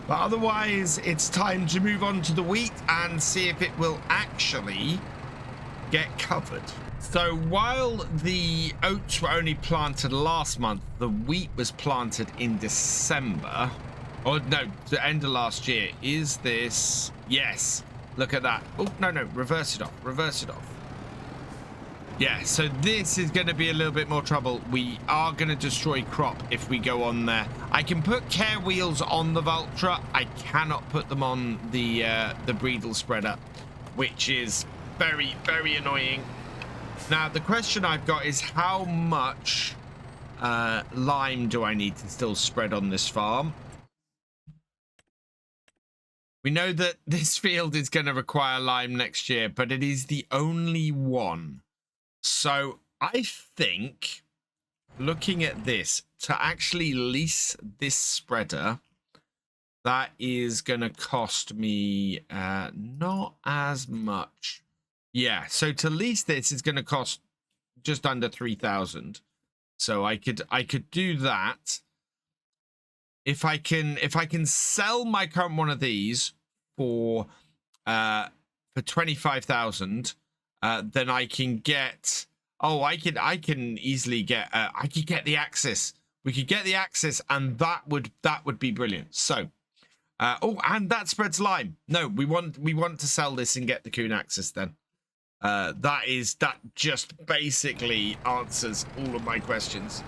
But otherwise, it's time to move on to the wheat and see if it will actually get covered. So while the oats were only planted last month, the wheat was planted in December. Oh, no, the end of last year. Is this? Yes. Look at that. Oh, no, reverse it off. Reverse it off. Yeah, so this is going to be a little bit more trouble. We are going to destroy crop if we go on there. I can put care wheels on the Valtra. I cannot put them on the Breedle spreader, which is very, very annoying. Now, the question I've got is how much lime do I need to still spread on this farm? We know that this field is going to require lime next year, but it is the only one. So I think, looking at this, to actually lease this spreader, that is going to cost me not as much. Yeah, so to lease this is going to cost just under 3,000. So I could do that. If I can sell my current one of these for 25,000. Then I can get. Oh, I can easily get. I could get the axis. We could get the axis, and that would be brilliant. So, oh, and that spreads lime. No, we want to sell this and get the Kuhn axis. Then, that just basically answers all of my questions.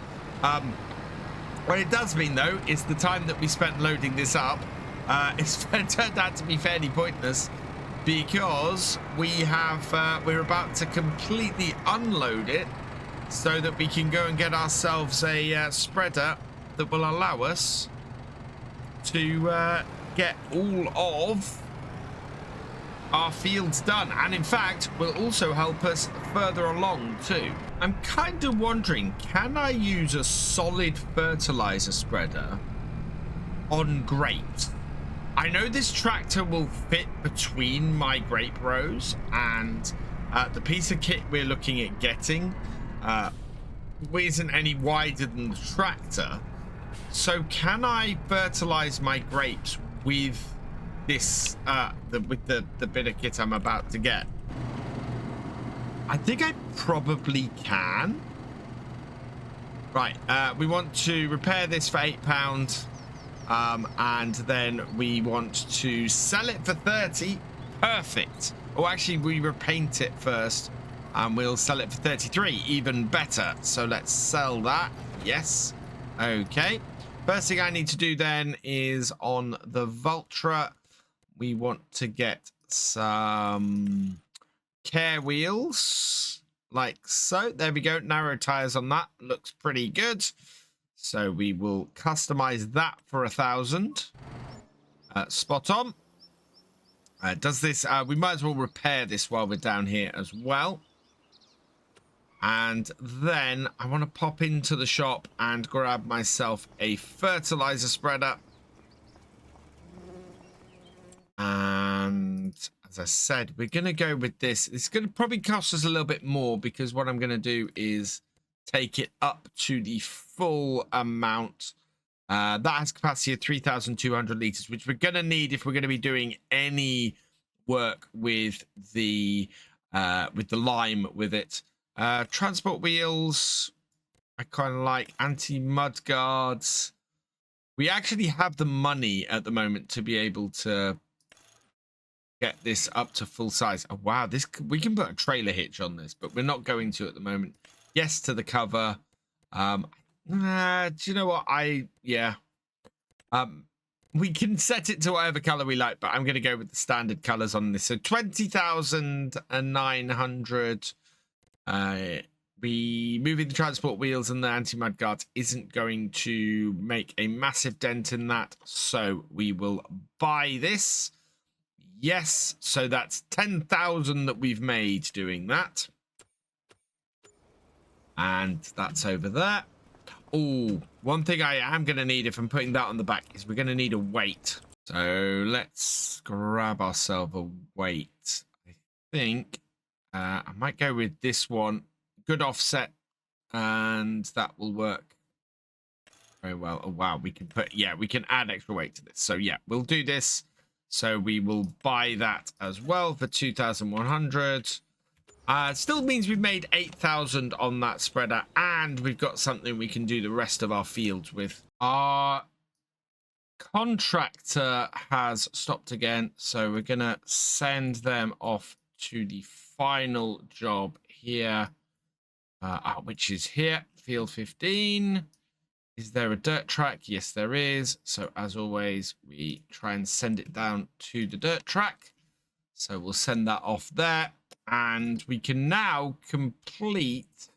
What it does mean, though, is the time that we spent loading this up, it's turned out to be fairly pointless, because we're about to completely unload it so that we can go and get ourselves a spreader that will allow us to get all of our fields done, and in fact will also help us further along too. I'm kind of wondering, can I use a solid fertilizer spreader on grapes? I know this tractor will fit between my grape rows, and the piece of kit we're looking at getting isn't any wider than the tractor. So can I fertilize my grapes with this with the bit of kit I'm about to get? I think I probably can. Right, we want to repair this for £8, and then we want to sell it for 30. Perfect. Oh, actually, we repaint it first, and we'll sell it for 33. Even better. So let's sell that. Yes. Okay. First thing I need to do then is on the Vultra, we want to get some care wheels like so. There we go. Narrow tires on that. Looks pretty good. So we will customize that for 1,000. Spot on. Does this, we might as well repair this while we're down here as well. And then I want to pop into the shop and grab myself a fertilizer spreader. And as I said, we're going to go with this. It's going to probably cost us a little bit more, because what I'm going to do is take it up to the full amount. That has capacity of 3,200 litres, which we're going to need if we're going to be doing any work with the lime with it. Transport wheels, I kind of like. Anti-mud guards. We actually have the money at the moment to be able to get this up to full size. Oh, wow, this, we can put a trailer hitch on this, but we're not going to at the moment. Yes to the cover. Do you know what? We can set it to whatever color we like, but I'm going to go with the standard colors on this. So 20,900. Removing the transport wheels and the anti-mud guards isn't going to make a massive dent in that, so we will buy this. Yes, so that's 10,000 that we've made doing that. And that's over there. Oh, one thing I am going to need if I'm putting that on the back is we're going to need a weight. So let's grab ourselves a weight. I think I might go with this one. Good offset, and that will work very well. Oh, wow, we can put, yeah, we can add extra weight to this. So yeah, we'll do this. So we will buy that as well for 2,100. Still means we've made 8,000 on that spreader, and we've got something we can do the rest of our fields with. Our contractor has stopped again, so we're gonna send them off to the final job here, which is here, field 15. Is there a dirt track? Yes, there is. So as always, we try and send it down to the dirt track. So we'll send that off there, and we can now complete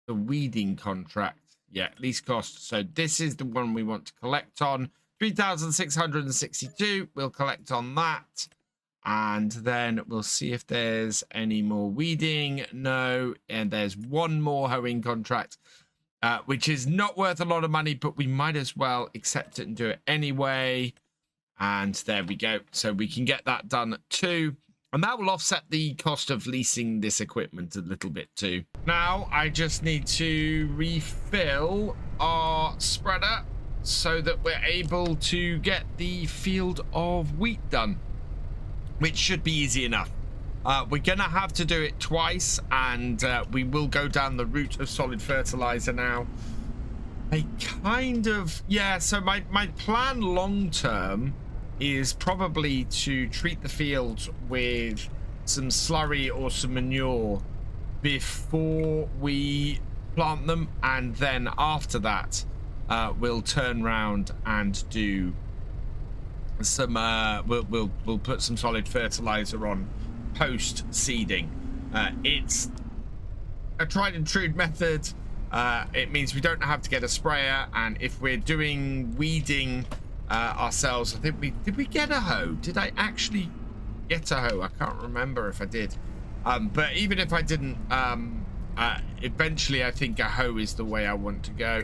the weeding contract. Yeah, least cost. So this is the one we want to collect on. 3,662. We'll collect on that. And then we'll see if there's any more weeding. No. And there's one more hoeing contract, which is not worth a lot of money, but we might as well accept it and do it anyway. And there we go. So we can get that done too. And that will offset the cost of leasing this equipment a little bit too. Now I just need to refill our spreader so that we're able to get the field of wheat done, which should be easy enough. We're going to have to do it twice, and we will go down the route of solid fertilizer now. So my plan long term is probably to treat the fields with some slurry or some manure before we plant them, and then after that we'll turn round and do some we'll put some solid fertilizer on post seeding. It's a tried and true method. It means we don't have to get a sprayer, and if we're doing weeding ourselves, I think did we get a hoe? Did I actually get a hoe? I can't remember if I did. But even if I didn't, eventually I think a hoe is the way I want to go.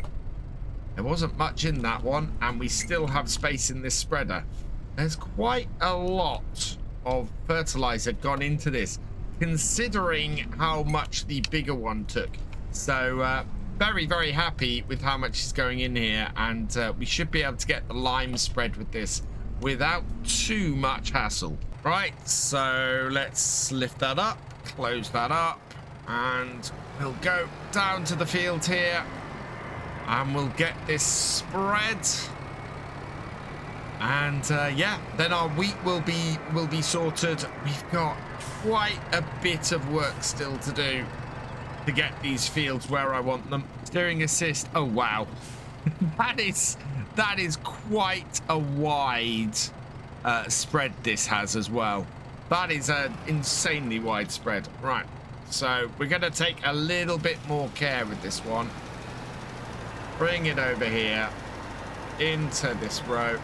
There wasn't much in that one, and we still have space in this spreader. There's quite a lot of fertilizer gone into this, considering how much the bigger one took. So very, very happy with how much is going in here, and we should be able to get the lime spread with this without too much hassle. Right, so let's lift that up, close that up, and we'll go down to the field here, and we'll get this spread. And yeah, then our wheat will be sorted. We've got quite a bit of work still to do to get these fields where I want them. Steering assist. Oh wow, that is quite a wide spread this has as well. That is an insanely wide spread. Right, so we're going to take a little bit more care with this one. Bring it over here into this row.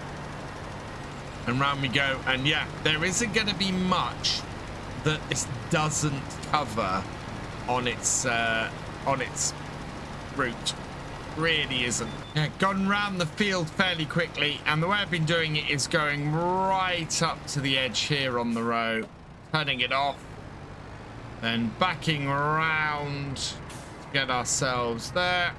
And round we go, and yeah, there isn't going to be much that this doesn't cover on its route. Really isn't. Yeah, gone round the field fairly quickly, and the way I've been doing it is going right up to the edge here on the row, turning it off, then backing around to get ourselves there,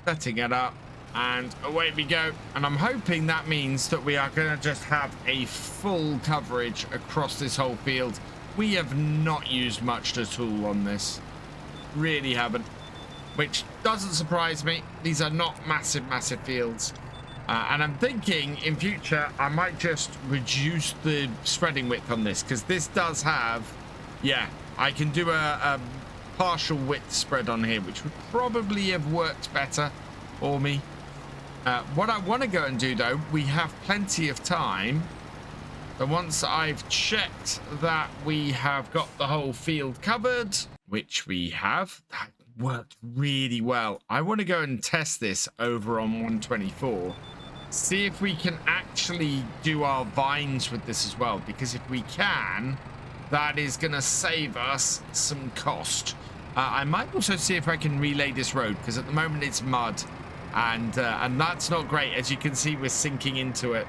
setting it up. And away we go. And I'm hoping that means that we are going to just have a full coverage across this whole field. We have not used much at all on this. Really haven't. Which doesn't surprise me. These are not massive fields. And I'm thinking in future, I might just reduce the spreading width on this. Because this does have... Yeah, I can do a partial width spread on here, which would probably have worked better for me. What I want to go and do, though, we have plenty of time. So once I've checked that we have got the whole field covered, which we have, that worked really well. I want to go and test this over on 124. See if we can actually do our vines with this as well. Because if we can, that is going to save us some cost. I might also see if I can relay this road, because at the moment it's mud. And that's not great. As you can see, we're sinking into it.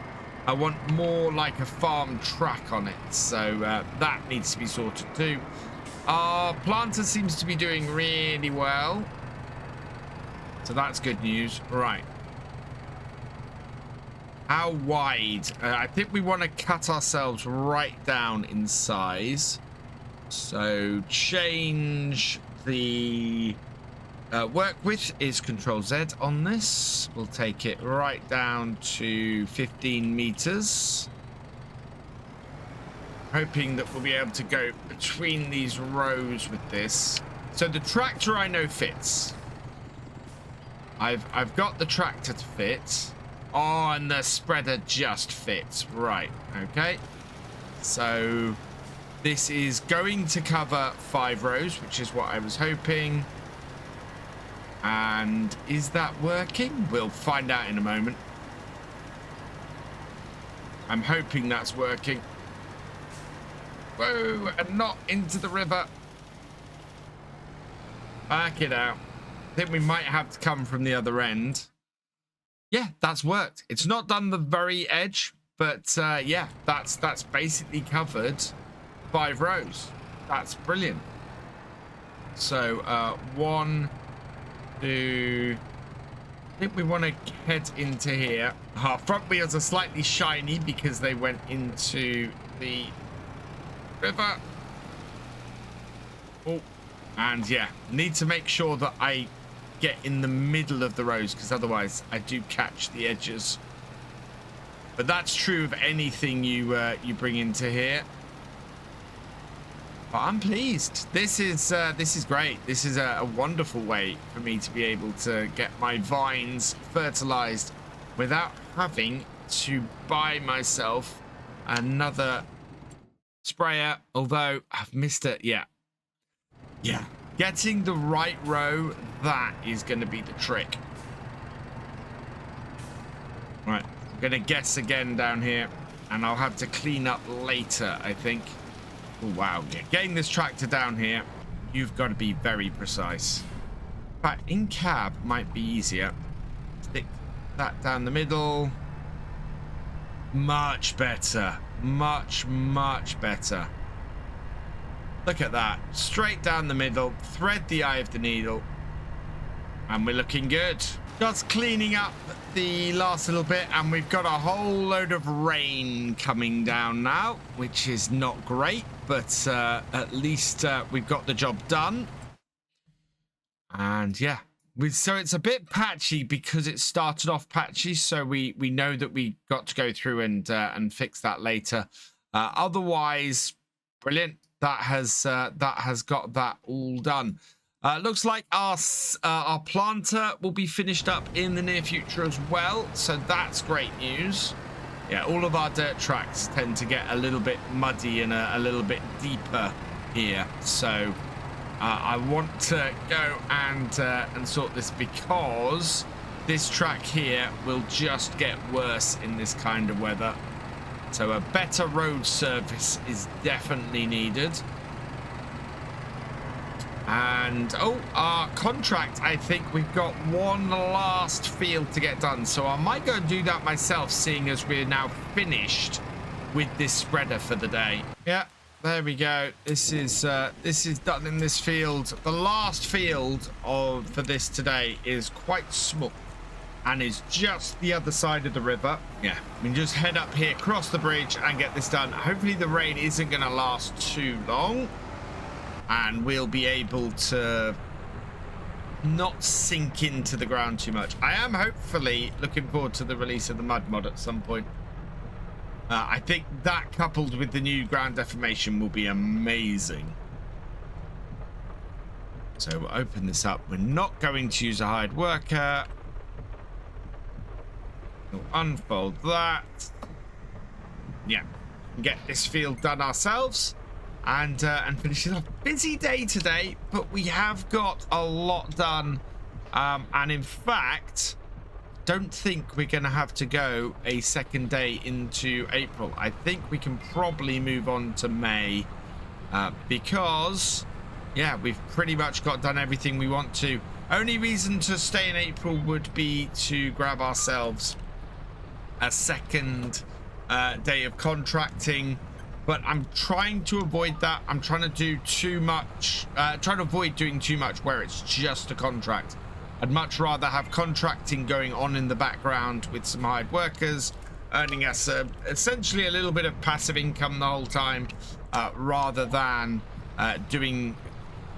I want more like a farm track on it. So that needs to be sorted too. Our planter seems to be doing really well. So that's good news. Right. How wide? I think we want to cut ourselves right down in size. So change the... work width is Control Z on this. We'll take it right down to 15 meters. Hoping that we'll be able to go between these rows with this. So the tractor I know fits. I've got the tractor to fit. Oh, and the spreader just fits. Right, okay. So this is going to cover 5 rows, which is what I was hoping. And is that working? We'll find out in a moment. I'm hoping that's working. Whoa, and not into the river. Back it out. I think we might have to come from the other end. Yeah, that's worked. It's not done the very edge, but yeah, that's basically covered 5 rows. That's brilliant. So 1, 2, I think we want to head into here. Our front wheels are slightly shiny because they went into the river. Oh, and yeah, need to make sure that I get in the middle of the rows, because otherwise I do catch the edges. But that's true of anything you bring into here. But I'm pleased. This is great. This is a wonderful way for me to be able to get my vines fertilized without having to buy myself another sprayer, although I've missed it. Yeah, getting the right row, that is going to be the trick. Right, I'm going to guess again down here, and I'll have to clean up later, I think. Oh, wow, yeah. Getting this tractor down here, you've got to be very precise. In fact, in cab might be easier. Stick that down the middle. Much better. Much better. Look at that. Straight down the middle. Thread the eye of the needle. And we're looking good. Just cleaning up the last little bit, and we've got a whole load of rain coming down now, which is not great, but at least we've got the job done. And yeah, so it's a bit patchy because it started off patchy, so we know that we got to go through and fix that later. Otherwise, brilliant. That has got that all done. Looks like our planter will be finished up in the near future as well, so that's great news. Yeah, all of our dirt tracks tend to get a little bit muddy and a little bit deeper here, so I want to go and sort this, because this track here will just get worse in this kind of weather. So a better road surface is definitely needed. And our contract, I think we've got one last field to get done, so I might go and do that myself, seeing as we're now finished with this spreader for the day. Yeah, there we go. This is done in this field. The last field for this today is quite small and is just the other side of the river. Yeah, we can just head up here, cross the bridge, and get this done. Hopefully the rain isn't going to last too long, and we'll be able to not sink into the ground too much. I am hopefully looking forward to the release of the mud mod at some point. I think that, coupled with the new ground deformation, will be amazing. So we'll open this up. We're not going to use a hired worker. We'll unfold that. Yeah, get this field done ourselves. And finish it off. Busy day today, but we have got a lot done. And in fact, don't think we're going to have to go a second day into April. I think we can probably move on to May, because, yeah, we've pretty much got done everything we want to. Only reason to stay in April would be to grab ourselves a second day of contracting. But I'm trying to avoid that. I'm trying to do too much, trying to avoid doing too much where it's just a contract. I'd much rather have contracting going on in the background with some hired workers, earning us essentially a little bit of passive income the whole time, rather than doing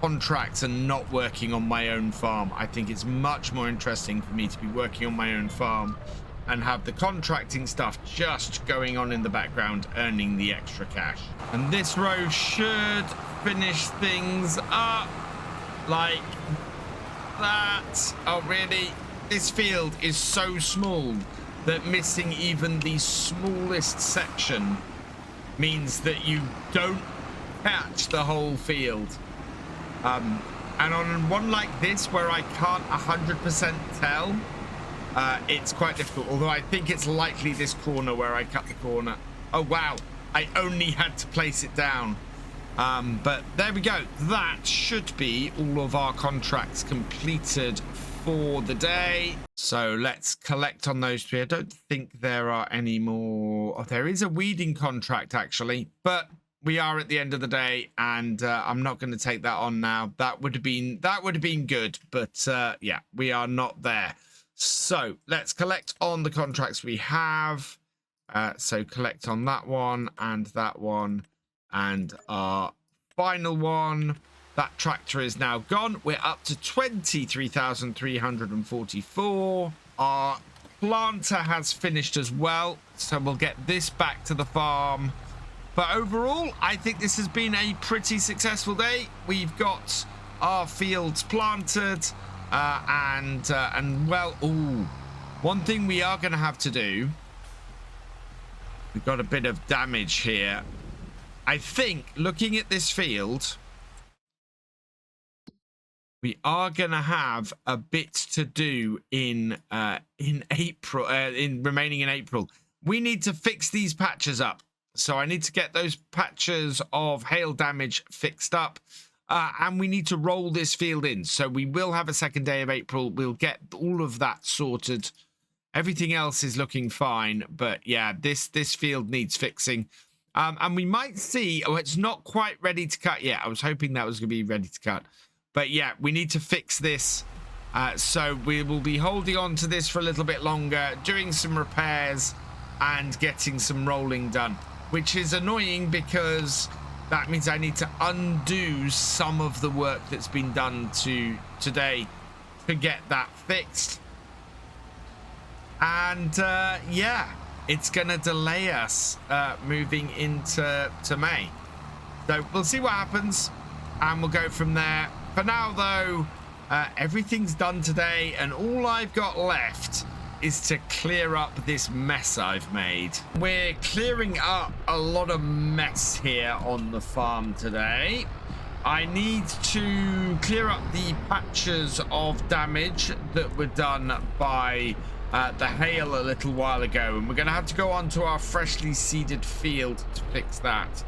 contracts and not working on my own farm. I think it's much more interesting for me to be working on my own farm and have the contracting stuff just going on in the background, earning the extra cash. And this row should finish things up like that. Oh, really? This field is so small that missing even the smallest section means that you don't catch the whole field. And on one like this, where I can't 100% tell, it's quite difficult, although I think it's likely this corner where I cut the corner. Oh, wow. I only had to place it down. But there we go. That should be all of our contracts completed for the day. So let's collect on those three. I don't think there are any more. Oh, there is a weeding contract, actually. But we are at the end of the day, and I'm not going to take that on now. That would have been good. But yeah, we are not there. So let's collect on the contracts we have. So collect on that one and our final one. That tractor is now gone. We're up to 23,344. Our planter has finished as well, so we'll get this back to the farm But overall, I think this has been a pretty successful day. We've got our fields planted, and well, ooh, one thing we are going to have to do. We've got a bit of damage here. I think looking at this field, we are going to have a bit to do in April, remaining in April. We need to fix these patches up. So I need to get those patches of hail damage fixed up, and we need to roll this field in. So we will have a second day of April. We'll get all of that sorted. Everything else is looking fine, but yeah, this field needs fixing. And we might see, oh, it's not quite ready to cut yet. I was hoping that was going to be ready to cut. But yeah, we need to fix this. So we will be holding on to this for a little bit longer, doing some repairs and getting some rolling done, which is annoying because that means I need to undo some of the work that's been done today to get that fixed. And yeah, it's going to delay us moving into May. So we'll see what happens and we'll go from there. For now, though, everything's done today, and all I've got left is to clear up this mess I've made. We're clearing up a lot of mess here on the farm today. I need to clear up the patches of damage that were done by the hail a little while ago, and we're going to have to go onto our freshly seeded field to fix that.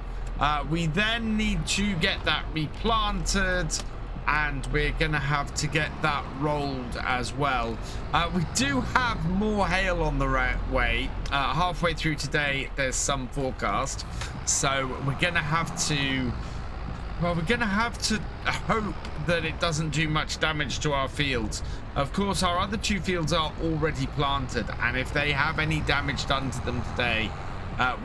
We then need to get that replanted, and we're going to have to get that rolled as well. We do have more hail on the way. Halfway through today, there's some forecast. So we're going to have to... Well, we're going to have to hope that it doesn't do much damage to our fields. Of course, our other two fields are already planted, and if they have any damage done to them today,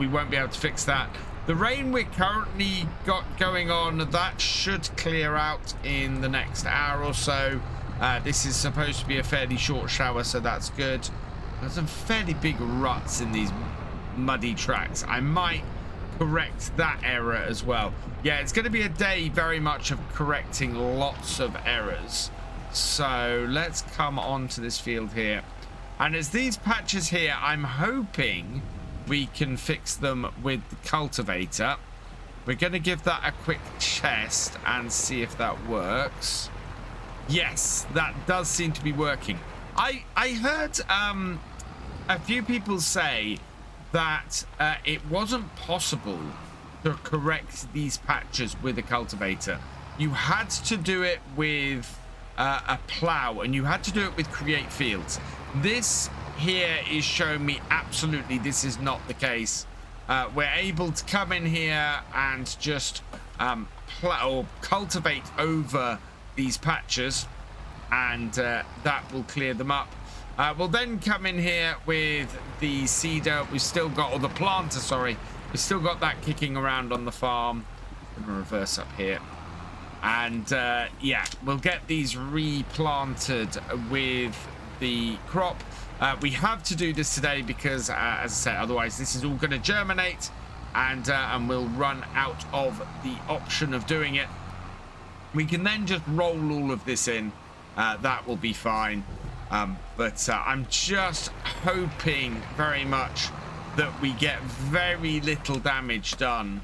we won't be able to fix that. The rain we're currently got going on, that should clear out in the next hour or so. This is supposed to be a fairly short shower, so that's good. There's some fairly big ruts in these muddy tracks. I might correct that error as well. Yeah, it's going to be a day very much of correcting lots of errors. So let's come on to this field here. And as these patches here, I'm hoping we can fix them with the cultivator. We're going to give that a quick test and see if that works. Yes, that does seem to be working. I heard a few people say that it wasn't possible to correct these patches with a cultivator. You had to do it with a plow, and you had to do it with create fields. This here is showing me absolutely this is not the case. We're able to come in here and just plow or cultivate over these patches, and that will clear them up. We'll then come in here with the seeder. We've still got, or the planter, sorry. We've still got that kicking around on the farm. I'm going to reverse up here. And yeah, we'll get these replanted with the crop. We have to do this today because, as I said, otherwise this is all going to germinate, and we'll run out of the option of doing it. We can then just roll all of this in. That will be fine. But I'm just hoping very much that we get very little damage done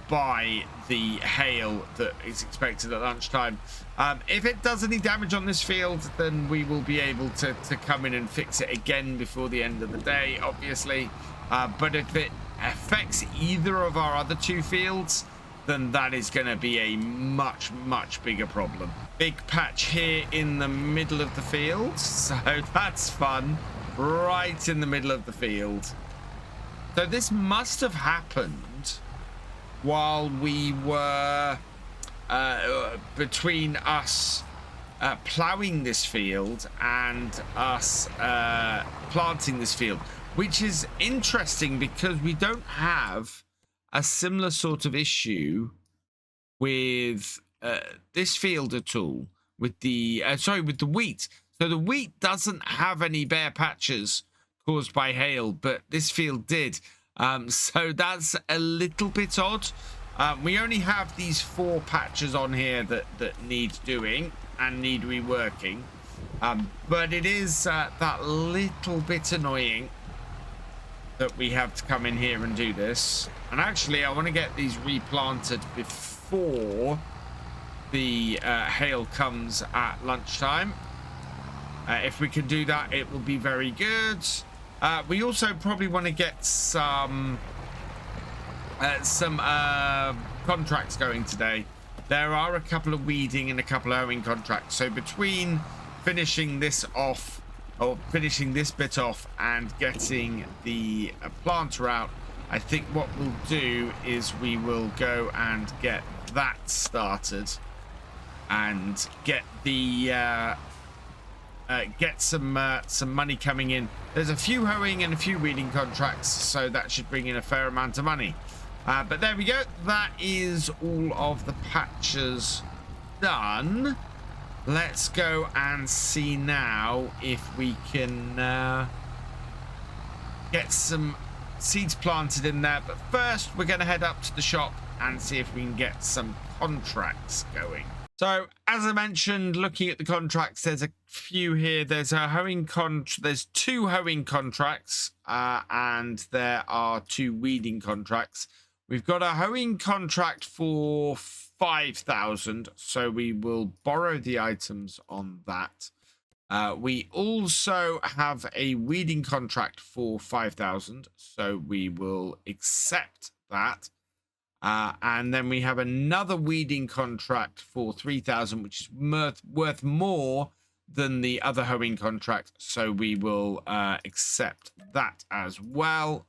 by the hail that is expected at lunchtime. If it does any damage on this field, then we will be able to come in and fix it again before the end of the day, obviously. But if it affects either of our other two fields, then that is going to be a much, much bigger problem. Big patch here in the middle of the field, so that's fun. Right in the middle of the field. So this must have happened while we were between us ploughing this field and us planting this field, which is interesting because we don't have a similar sort of issue with this field at all, with the with the wheat. So the wheat doesn't have any bare patches caused by hail, but this field did. So that's a little bit odd. We only have these 4 patches on here that need doing and need reworking. But it is that little bit annoying that we have to come in here and do this. And actually, I want to get these replanted before the hail comes at lunchtime. If we can do that, it will be very good. We also probably want to get some contracts going today. There are a couple of weeding and a couple of hoeing contracts. So between finishing this off, or finishing this bit off, and getting the planter out, I think what we'll do is we will go and get that started and get the get some money coming in. There's a few hoeing and a few weeding contracts, so that should bring in a fair amount of money. But there we go. That is all of the patches done. Let's go and see now if we can get some seeds planted in there. But first, we're going to head up to the shop and see if we can get some contracts going. So, as I mentioned, looking at the contracts, there's a few here. There's a hoeing there's 2 hoeing contracts, and there are 2 weeding contracts. We've got a hoeing contract for 5,000, so we will borrow the items on that. We also have a weeding contract for 5,000, so we will accept that. And then we have another weeding contract for 3,000, which is worth more than the other hoeing contract, so we will accept that as well.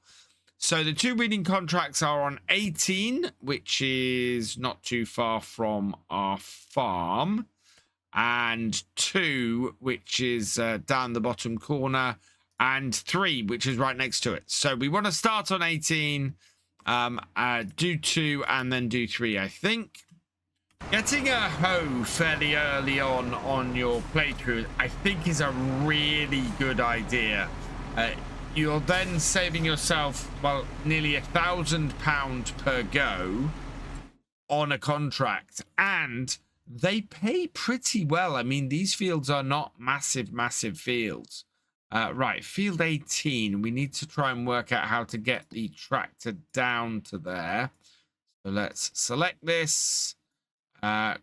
So the 2 weeding contracts are on 18, which is not too far from our farm, and 2, which is down the bottom corner, and 3, which is right next to it. So we want to start on 18, do 2, and then do 3, I think. Getting a hoe fairly early on your playthrough, I think, is a really good idea. You're then saving yourself, well, nearly £1,000 per go on a contract, and they pay pretty well. I mean, these fields are not massive fields. Right, field 18. We need to try and work out how to get the tractor down to there. So let's select this,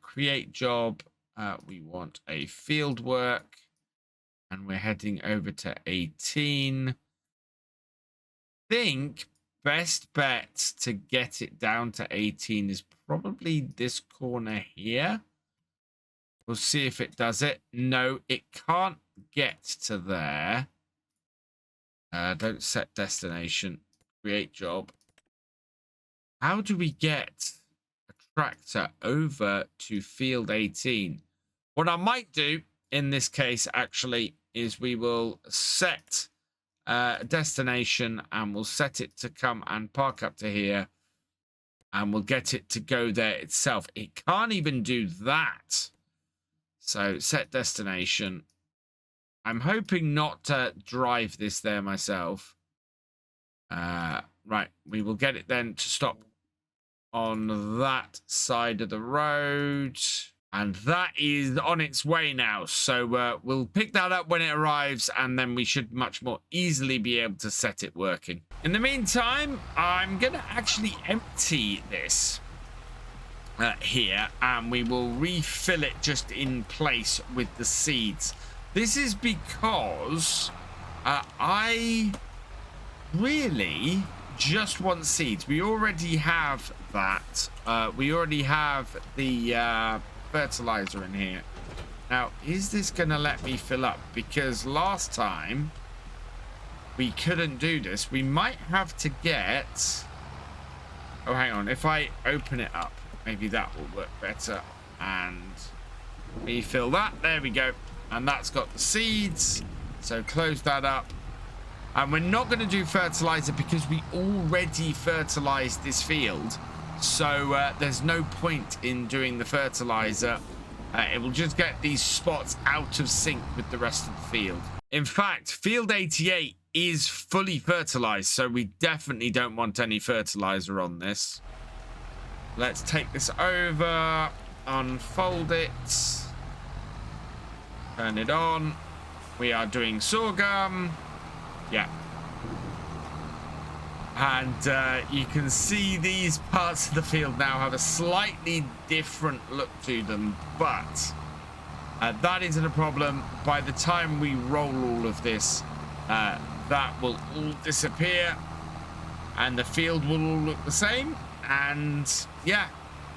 create job. We want a field work, and we're heading over to 18. Think best bet to get it down to 18 is probably this corner here. We'll see if it does it. No, it can't get to there. Don't set destination. Create job. How do we get a tractor over to field 18? What I might do in this case actually is we will set destination, and we'll set it to come and park up to here, and we'll get it to go there itself. It can't even do that. So set destination. I'm hoping not to drive this there myself. Right, we will get it then to stop on that side of the road. And that is on its way now. So we'll pick that up when it arrives, and then we should much more easily be able to set it working. In the meantime, I'm going to actually empty this here, and we will refill it just in place with the seeds. This is because I really just want seeds. We already have that. We already have the fertilizer in here. Now, is this gonna let me fill up? Because last time we couldn't do this. We might have to get, oh, hang on, if I open it up, maybe that will work better. And refill that. There we go. And that's got the seeds, so close that up. And we're not going to do fertilizer because we already fertilized this field. So there's no point in doing the fertilizer. It will just get these spots out of sync with the rest of the field. In fact, field 88 is fully fertilized, so we definitely don't want any fertilizer on this. Let's take this over, unfold it, turn it on. We are doing sorghum. Yeah. And you can see these parts of the field now have a slightly different look to them, but that isn't a problem. By the time we roll all of this, that will all disappear and the field will all look the same. And yeah,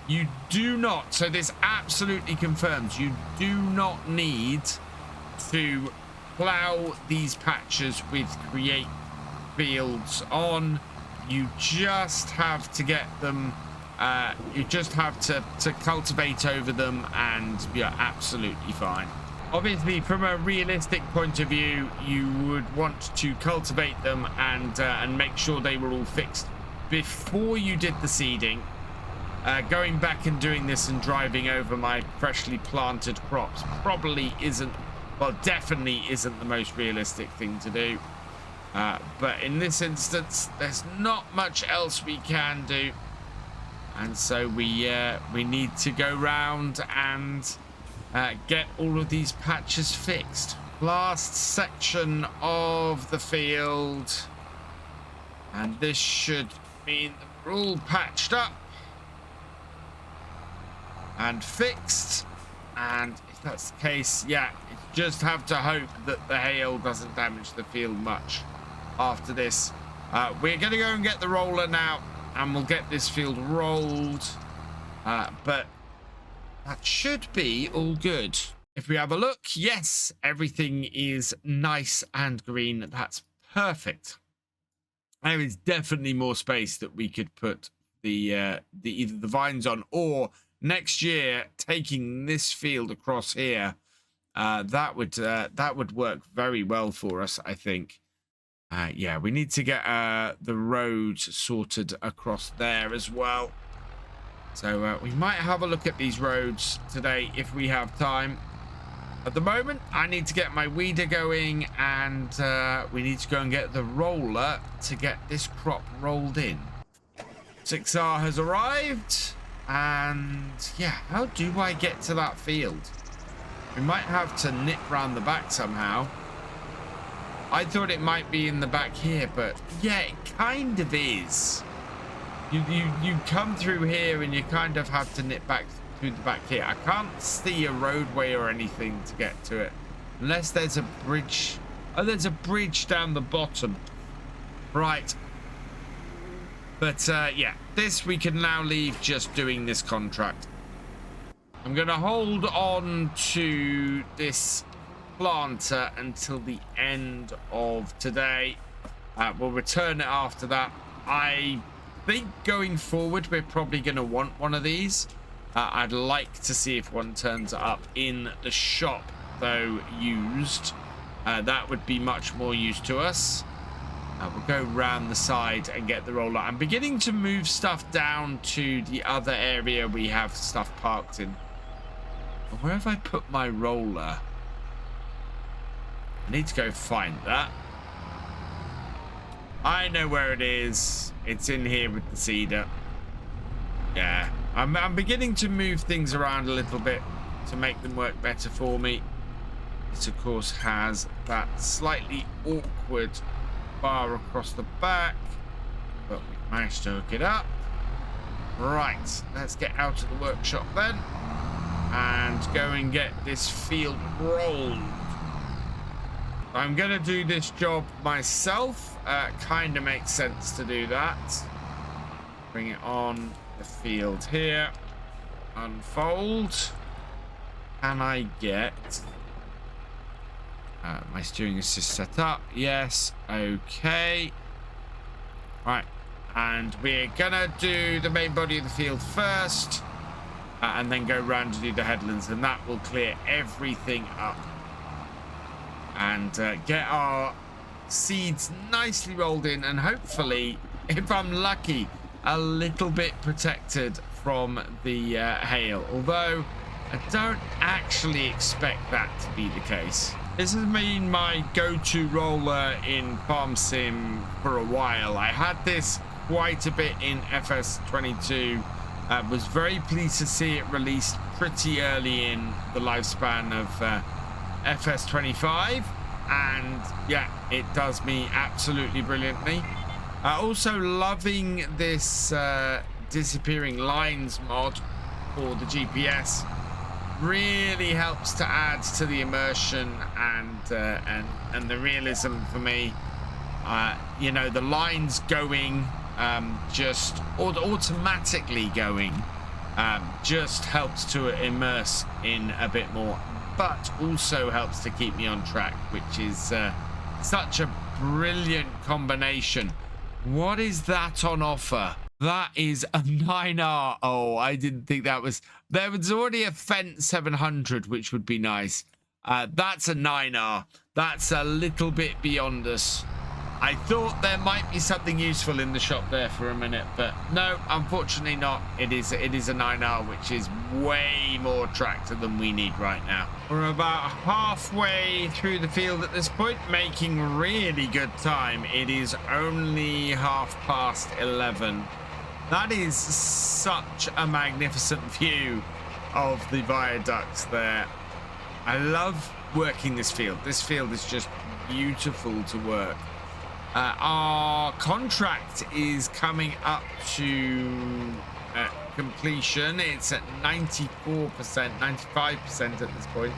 you do not, so this absolutely confirms you do not need to plow these patches with create fields on. You just have to get them, you just have to cultivate over them, and you're absolutely fine. Obviously, from a realistic point of view, you would want to cultivate them and make sure they were all fixed before you did the seeding. Going back and doing this and driving over my freshly planted crops probably isn't, well, definitely isn't the most realistic thing to do. But in this instance, there's not much else we can do, and so we need to go round and get all of these patches fixed. Last section of the field, and this should mean that we're all patched up and fixed. And if that's the case, yeah, you just have to hope that the hail doesn't damage the field much. After this, we're going to go and get the roller now, and we'll get this field rolled, but that should be all good. If we have a look, yes, everything is nice and green. That's perfect. There is definitely more space that we could put the either the vines on, or next year taking this field across here. That would work very well for us, I think. Yeah, we need to get the road sorted across there as well. So we might have a look at these roads today if we have time. At the moment, I need to get my weeder going, and we need to go and get the roller to get this crop rolled in. 6R has arrived, and yeah, how do I get to that field? We might have to nip round the back somehow. I thought it might be in the back here, but yeah, it kind of is. You come through here and you kind of have to nip back through the back here. I can't see a roadway or anything to get to it, unless there's a bridge. Oh, there's a bridge down the bottom. Right. But yeah, this we can now leave just doing this contract. I'm going to hold on to this planter until the end of today. We'll return it after that. I think going forward we're probably going to want one of these. I'd like to see if one turns up in the shop, though used. That would be much more use to us. We'll go round the side and get the roller. I'm beginning to move stuff down to the other area we have stuff parked in. Where have I put my roller? I need to go find that. I know where it is. It's in here with the cedar. Yeah, I'm beginning to move things around a little bit to make them work better for me. This, of course, has that slightly awkward bar across the back, but we managed to hook it up. Right, let's get out of the workshop then and go and get this field rolled. I'm going to do this job myself. Kind of makes sense to do that. Bring it on the field here. Unfold. Can I get my steering assist set up? Yes. Okay. Right. And we're going to do the main body of the field first. And then go round to do the headlands. And that will clear everything up. And get our seeds nicely rolled in, and hopefully, if I'm lucky, a little bit protected from the hail, although I don't actually expect that to be the case. This has been my go-to roller in Farm Sim for a while. I had this quite a bit in FS22. Was very pleased to see it released pretty early in the lifespan of FS25, and yeah, it does me absolutely brilliantly. Also loving this disappearing lines mod for the GPS. Really helps to add to the immersion and the realism for me. You know, the lines going just automatically going just helps to immerse in a bit more, but also helps to keep me on track, which is such a brilliant combination. What is that on offer? That is a 9R. Oh, I didn't think that was... There was already a Fendt 700, which would be nice. That's a 9R. That's a little bit beyond us. I thought there might be something useful in the shop there for a minute, but no, unfortunately not. It is a 9R, which is way more tractor than we need right now. We're about halfway through the field at this point, making really good time. It is only 11:30. That is such a magnificent view of the viaducts there. I love working this field. This field is just beautiful to work. Our contract is coming up to completion. It's at 94%, 95% at this point.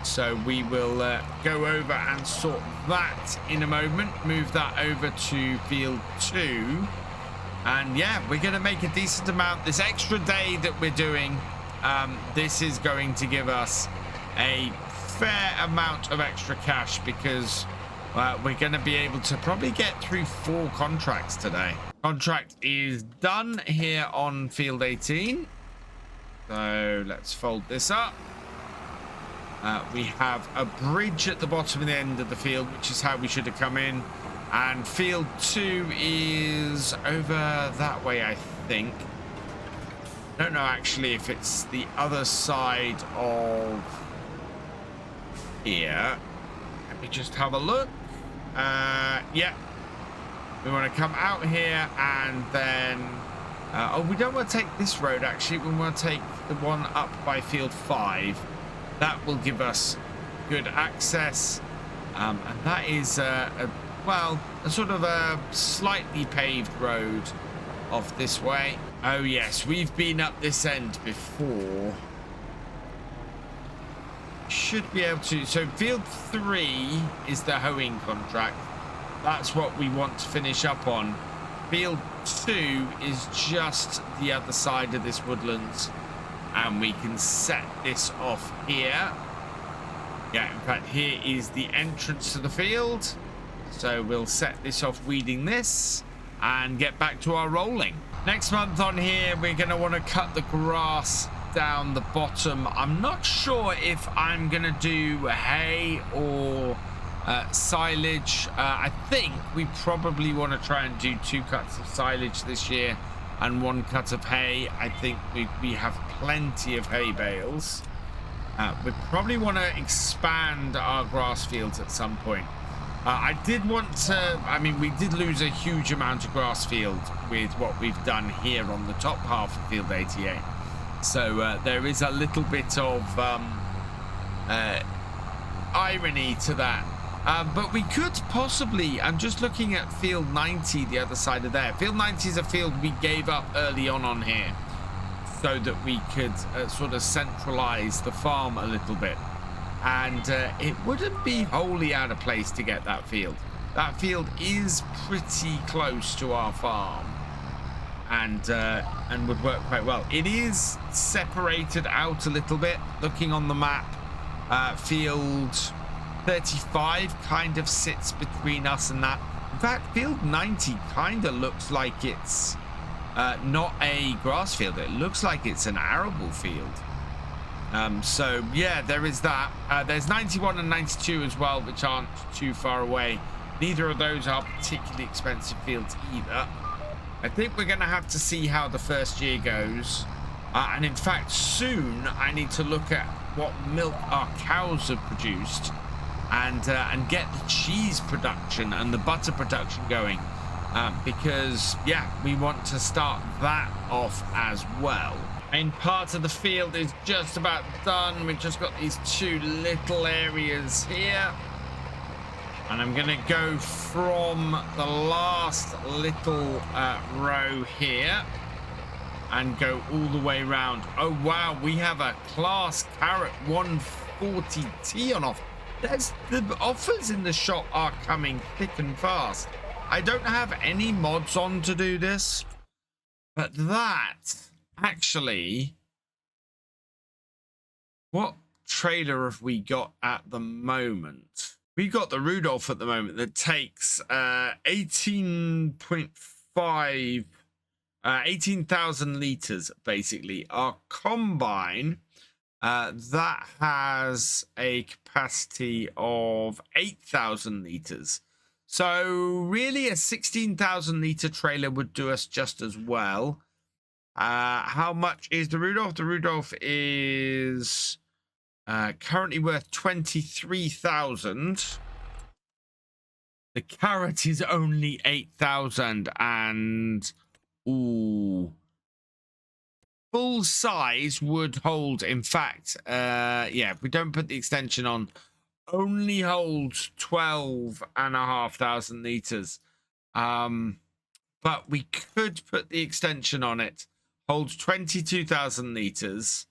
So we will go over and sort that in a moment. Move that over to field 2. And yeah, we're going to make a decent amount. This extra day that we're doing, this is going to give us a fair amount of extra cash, because we're going to be able to probably get through 4 contracts today. Contract is done here on field 18. So let's fold this up. We have a bridge at the bottom of the end of the field, which is how we should have come in. And field 2 is over that way, I think. I don't know actually if it's the other side of here. Let me just have a look. Yeah, we want to come out here and then oh, we don't want to take this road actually. We want to take the one up by field 5. That will give us good access, and that is well, a sort of a slightly paved road off this way. Oh yes, we've been up this end before. Should be able to. So field 3 is the hoeing contract. That's what we want to finish up on. Field 2 is just the other side of this woodlands, and we can set this off here. Yeah, in fact, here is the entrance to the field. So we'll set this off weeding this and get back to our rolling. Next month on here, we're going to want to cut the grass down the bottom. I'm not sure if I'm going to do hay or silage. I think we probably want to try and do 2 cuts of silage this year and 1 cut of hay. I think we have plenty of hay bales. We probably want to expand our grass fields at some point. I did want to, I mean, we did lose a huge amount of grass field with what we've done here on the top half of field 88. So there is a little bit of irony to that. But we could possibly, I'm just looking at field 90, the other side of there. Field 90 is a field we gave up early on here, so that we could sort of centralize the farm a little bit. And it wouldn't be wholly out of place to get that field. That field is pretty close to our farm, and would work quite well. It is separated out a little bit. Looking on the map, field 35 kind of sits between us and that. In fact, field 90 kind of looks like it's not a grass field. It looks like it's an arable field. So yeah, there is that. There's 91 and 92 as well, which aren't too far away. Neither of those are particularly expensive fields either. I think we're going to have to see how the first year goes. And in fact, soon I need to look at what milk our cows have produced, and get the cheese production and the butter production going, because yeah, we want to start that off as well. Main part of the field is just about done. We've just got these two little areas here, and I'm gonna go from the last little row here and go all the way around. Oh wow, we have a class carrot 140T on offer. The offers in the shop are coming thick and fast. I don't have any mods on to do this, but that actually, what trailer have we got at the moment? We got the Rudolph at the moment that takes 18,000 liters basically. Our combine that has a capacity of 8,000 liters. So really a 16,000 liter trailer would do us just as well. How much is the Rudolph? The Rudolph is currently worth 23,000. The carrot is only 8,000, and ooh, full size would hold. In fact, yeah, if we don't put the extension on, only holds 12,500 liters. But we could put the extension on it, holds 22,000 liters,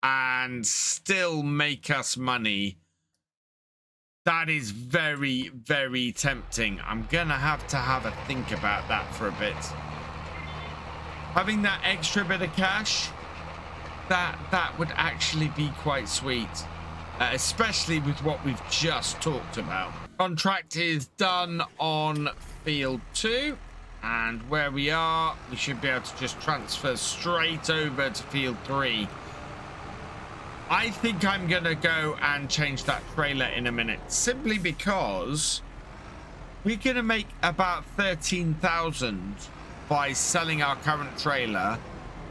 and still make us money. That is very, very tempting. I'm gonna have a think about that for a bit. Having that extra bit of cash, that would actually be quite sweet, especially with what we've just talked about. Contract is done on field 2. And where we are, we should be able to just transfer straight over to field 3. I think I'm gonna go and change that trailer in a minute, simply because we're gonna make about 13,000 by selling our current trailer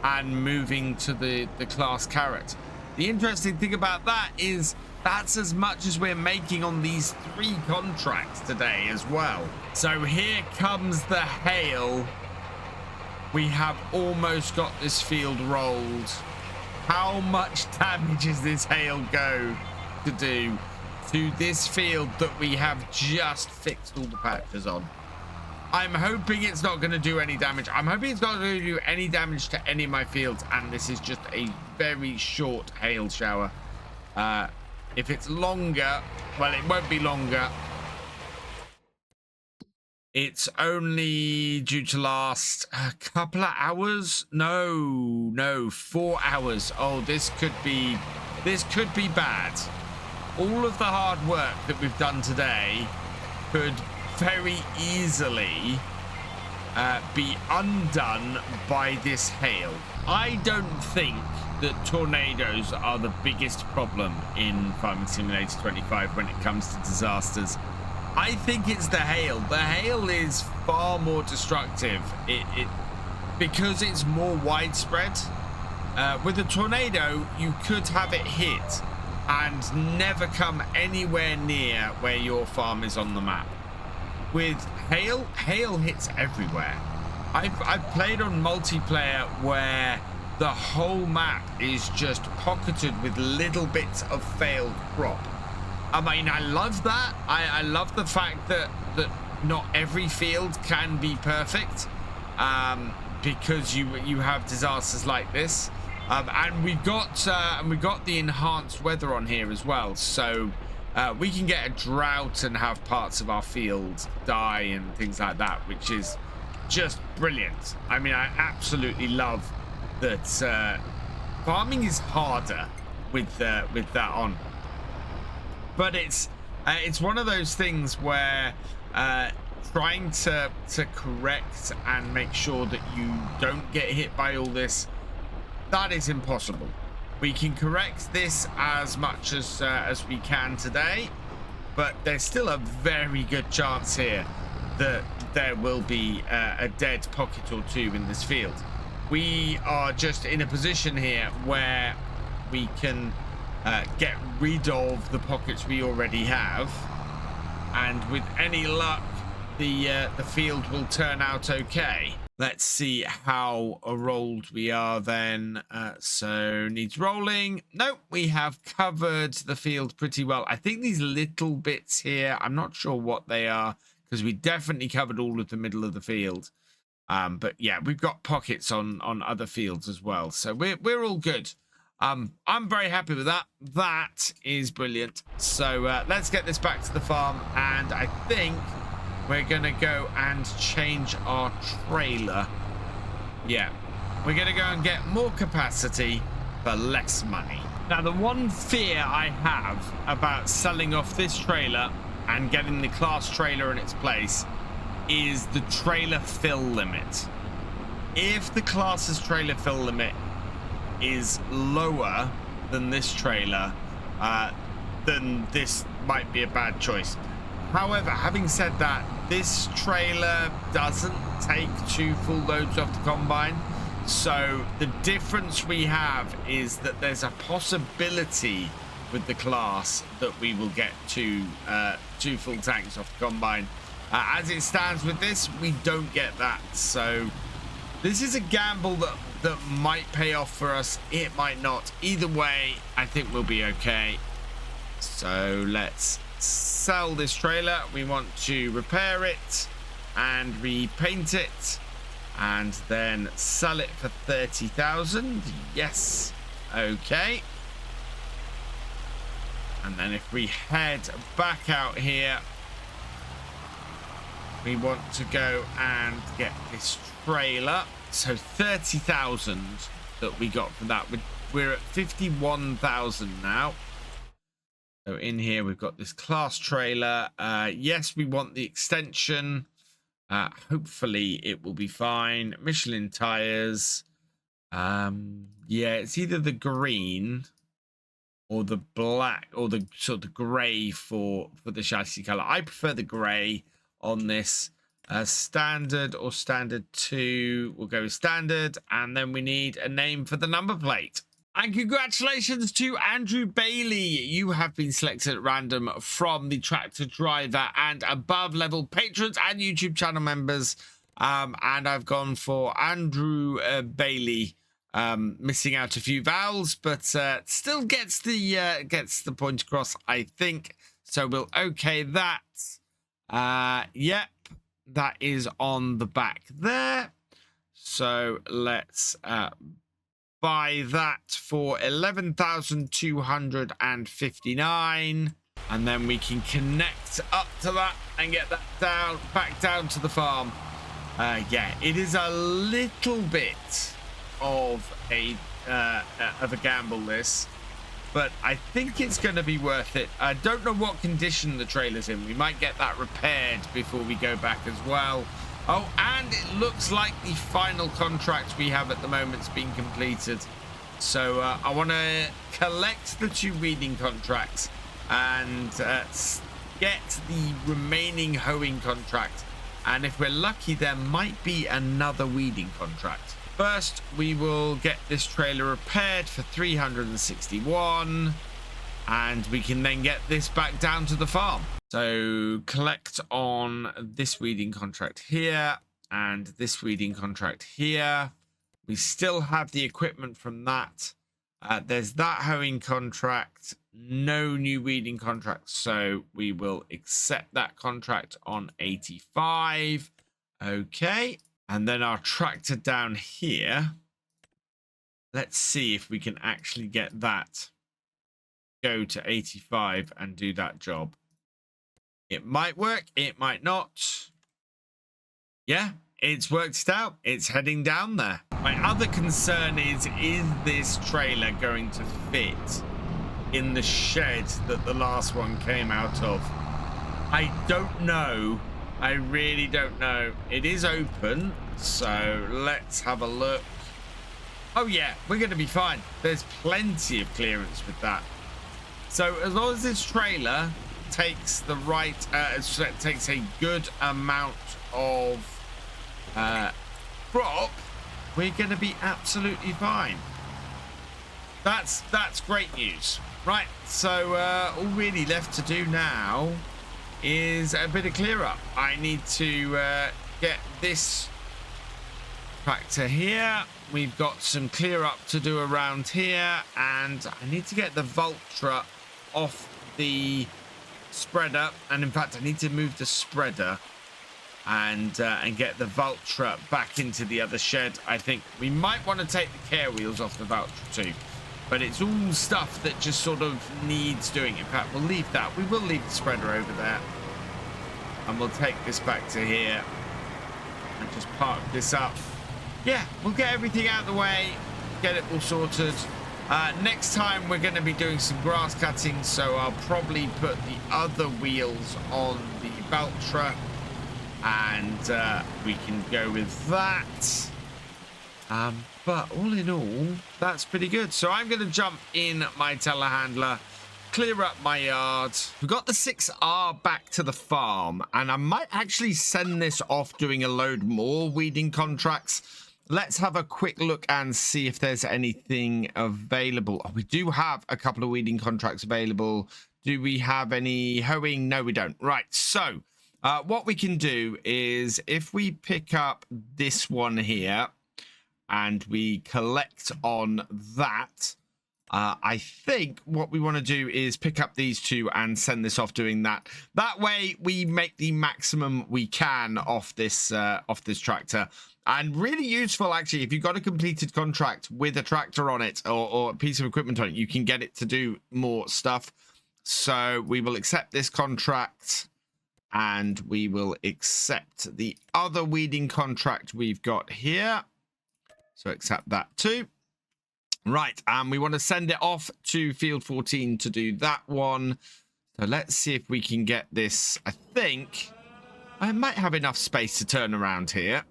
and moving to the class carrot. The interesting thing about that is that's as much as we're making on these 3 contracts today as well. So here comes the hail. We have almost got this field rolled. How much damage is this hail go to do to this field that we have just fixed all the patches on? I'm hoping it's not going to do any damage. I'm hoping it's not going to do any damage to any of my fields, and this is just a very short hail shower. If it's longer, well, it won't be longer. It's only due to last a couple of hours. No, 4 hours. Oh, this could be bad. All of the hard work that we've done today could very easily be undone by this hail. I don't think that tornadoes are the biggest problem in Farming Simulator 25 when it comes to disasters. I think it's the hail. The hail is far more destructive. Because it's more widespread. With a tornado, you could have it hit and never come anywhere near where your farm is on the map. With hail hits everywhere. I've played on multiplayer where the whole map is just pocketed with little bits of failed crop. I mean, I love that. I love the fact that not every field can be perfect, because you have disasters like this, and we've got the enhanced weather on here as well, so we can get a drought and have parts of our fields die and things like that, which is just brilliant. I mean, I absolutely love that. Farming is harder with that on, but it's one of those things where trying to correct and make sure that you don't get hit by all this, that is impossible. We can correct this as much as we can today, but there's still a very good chance here that there will be a dead pocket or two in this field. We are just in a position here where we can get rid of the pockets we already have, and with any luck the field will turn out okay. Let's see how rolled we are then. So needs rolling. Nope, we have covered the field pretty well. I think these little bits here, I'm not sure what they are, because we definitely covered all of the middle of the field. But yeah, we've got pockets on other fields as well. So we're all good. I'm very happy with that. That is brilliant. So let's get this back to the farm, and I think we're gonna go and change our trailer. Yeah, we're gonna go and get more capacity for less money. Now, the one fear I have about selling off this trailer and getting the class trailer in its place is the trailer fill limit. If the class's trailer fill limit is lower than this trailer, then this might be a bad choice. However, having said that, this trailer doesn't take 2 full loads off the combine. So the difference we have is that there's a possibility with the class that we will get 2 full tanks off the combine. As it stands with this, we don't get that. So this is a gamble that might pay off for us. It might not. Either way, I think we'll be okay. So let's sell this trailer. We want to repair it and repaint it, and then sell it for 30,000. Yes, okay. And then if we head back out here, we want to go and get this trailer. So 30,000 that we got from that. We're at 51,000 now. So in here, we've got this class trailer. Yes, we want the extension. Hopefully it will be fine. Michelin tires. Yeah, it's either the green or the black, or the sort of grey for the chassis color. I prefer the grey on this. Standard or standard 2. We'll go with standard, and then we need a name for the number plate. And congratulations to Andrew Bailey. You have been selected at random from the Tractor Driver and above level patrons and YouTube channel members. And I've gone for Andrew Bailey, missing out a few vowels, but still gets the point across, I think. So we'll okay that. Yep, that is on the back there. So let's buy that for 11,259, and then we can connect up to that and get that back down to the farm. Yeah, it is a little bit of a gamble, this, but I think it's going to be worth it. I don't know what condition the trailer's in. We might get that repaired before we go back as well. Oh, and it looks like the final contract we have at the moment's been completed. So I want to collect the 2 weeding contracts and get the remaining hoeing contract. And if we're lucky, there might be another weeding contract. First, we will get this trailer repaired for 361. And we can then get this back down to the farm. So collect on this weeding contract here and this weeding contract here. We still have the equipment from that. There's that hoeing contract, no new weeding contract. So we will accept that contract on 85. Okay. And then our tractor down here. Let's see if we can actually get that. Go to 85 and do that job. It might work, it might not. Yeah, it's worked out. It's heading down there. My other concern is this trailer going to fit in the shed that the last one came out of? I don't know. I really don't know. It is open, so let's have a look. Oh yeah, we're going to be fine. There's plenty of clearance with that. So as long as this trailer takes the right, takes a good amount of crop, we're going to be absolutely fine. That's great news. Right, so all really left to do now is a bit of clear up. I need to get this tractor here. We've got some clear up to do around here, and I need to get the Vultra off the spreader. And in fact, I need to move the spreader and get the Vultra back into the other shed. I think we might want to take the care wheels off the Vultra too, but it's all stuff that just sort of needs doing. In fact, we'll leave that. We will leave the spreader over there, and we'll take this back to here and just park this up. Yeah, we'll get everything out of the way, get it all sorted. Next time we're going to be doing some grass cutting, so I'll probably put the other wheels on the Vultra, and we can go with that. But all in all, that's pretty good. So I'm going to jump in my telehandler, clear up my yard. We've got the 6R back to the farm, and I might actually send this off doing a load more weeding contracts. Let's have a quick look and see if there's anything available. Oh, we do have a couple of weeding contracts available. Do we have any hoeing? No, we don't. Right, so what we can do is if we pick up this one here and we collect on that, I think what we want to do is pick up these two and send this off doing that. That way we make the maximum we can off this tractor. And really useful, actually, if you've got a completed contract with a tractor on it or a piece of equipment on it, you can get it to do more stuff. So we will accept this contract, and we will accept the other weeding contract we've got here. So accept that too. Right, and we want to send it off to field 14 to do that one. So let's see if we can get this. I think I might have enough space to turn around here.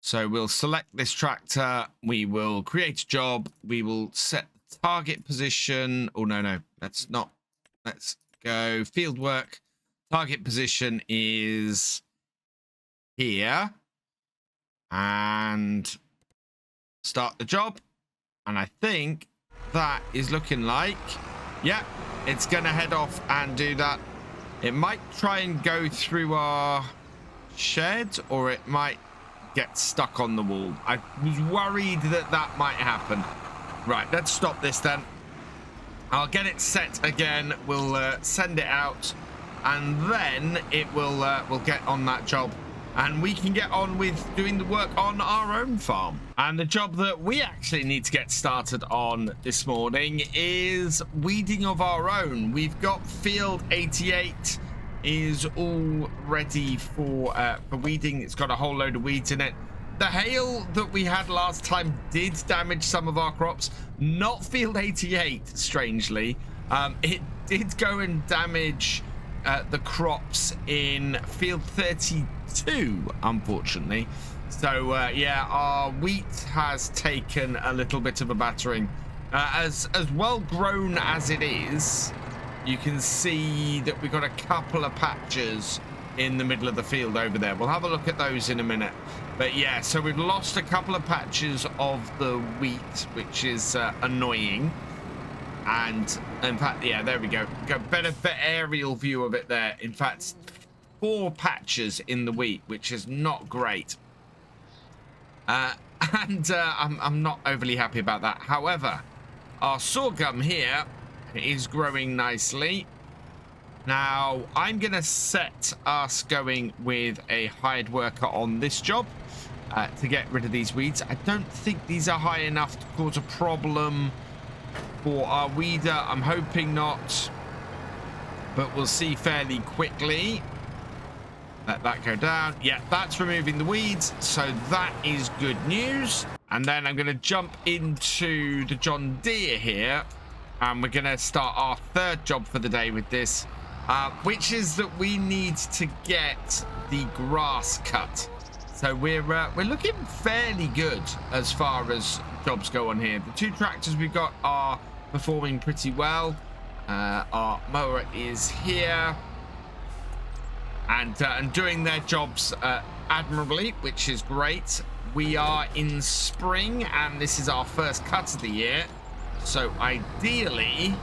So we'll select this tractor. We will create a job. We will set the target position. Oh, no, that's not. Let's go Fieldwork. Target position is here. And start the job. And I think that is looking like, yeah, it's going to head off and do that. It might try and go through our shed, or it might get stuck on the wall. I was worried that might happen. Right, let's stop this then. I'll get it set again. We'll send it out, and then it will get on that job, and we can get on with doing the work on our own farm. And the job that we actually need to get started on this morning is weeding of our own. We've got field 88 is all ready for weeding. It's got a whole load of weeds in it. The hail that we had last time did damage some of our crops, not field 88, strangely. It did go and damage the crops in field 32, unfortunately. So yeah, our wheat has taken a little bit of a battering. As well grown as it is, you can see that we've got a couple of patches in the middle of the field over there. We'll have a look at those in a minute. But yeah, so we've lost a couple of patches of the wheat, which is annoying. And in fact, yeah, there we go. Better aerial view of it there. In fact, 4 patches in the wheat, which is not great. I'm not overly happy about that. However, our sorghum here is growing nicely. Now, I'm going to set us going with a hired worker on this job to get rid of these weeds. I don't think these are high enough to cause a problem for our weeder. I'm hoping not, but we'll see fairly quickly. Let that go down. Yeah, that's removing the weeds, so that is good news. And then I'm going to jump into the John Deere here, and we're going to start our third job for the day with this, which is that we need to get the grass cut. So we're looking fairly good as far as jobs go on here. The 2 tractors we've got are performing pretty well. Our mower is here and doing their jobs admirably, which is great. We are in spring, and this is our first cut of the year. So ideally,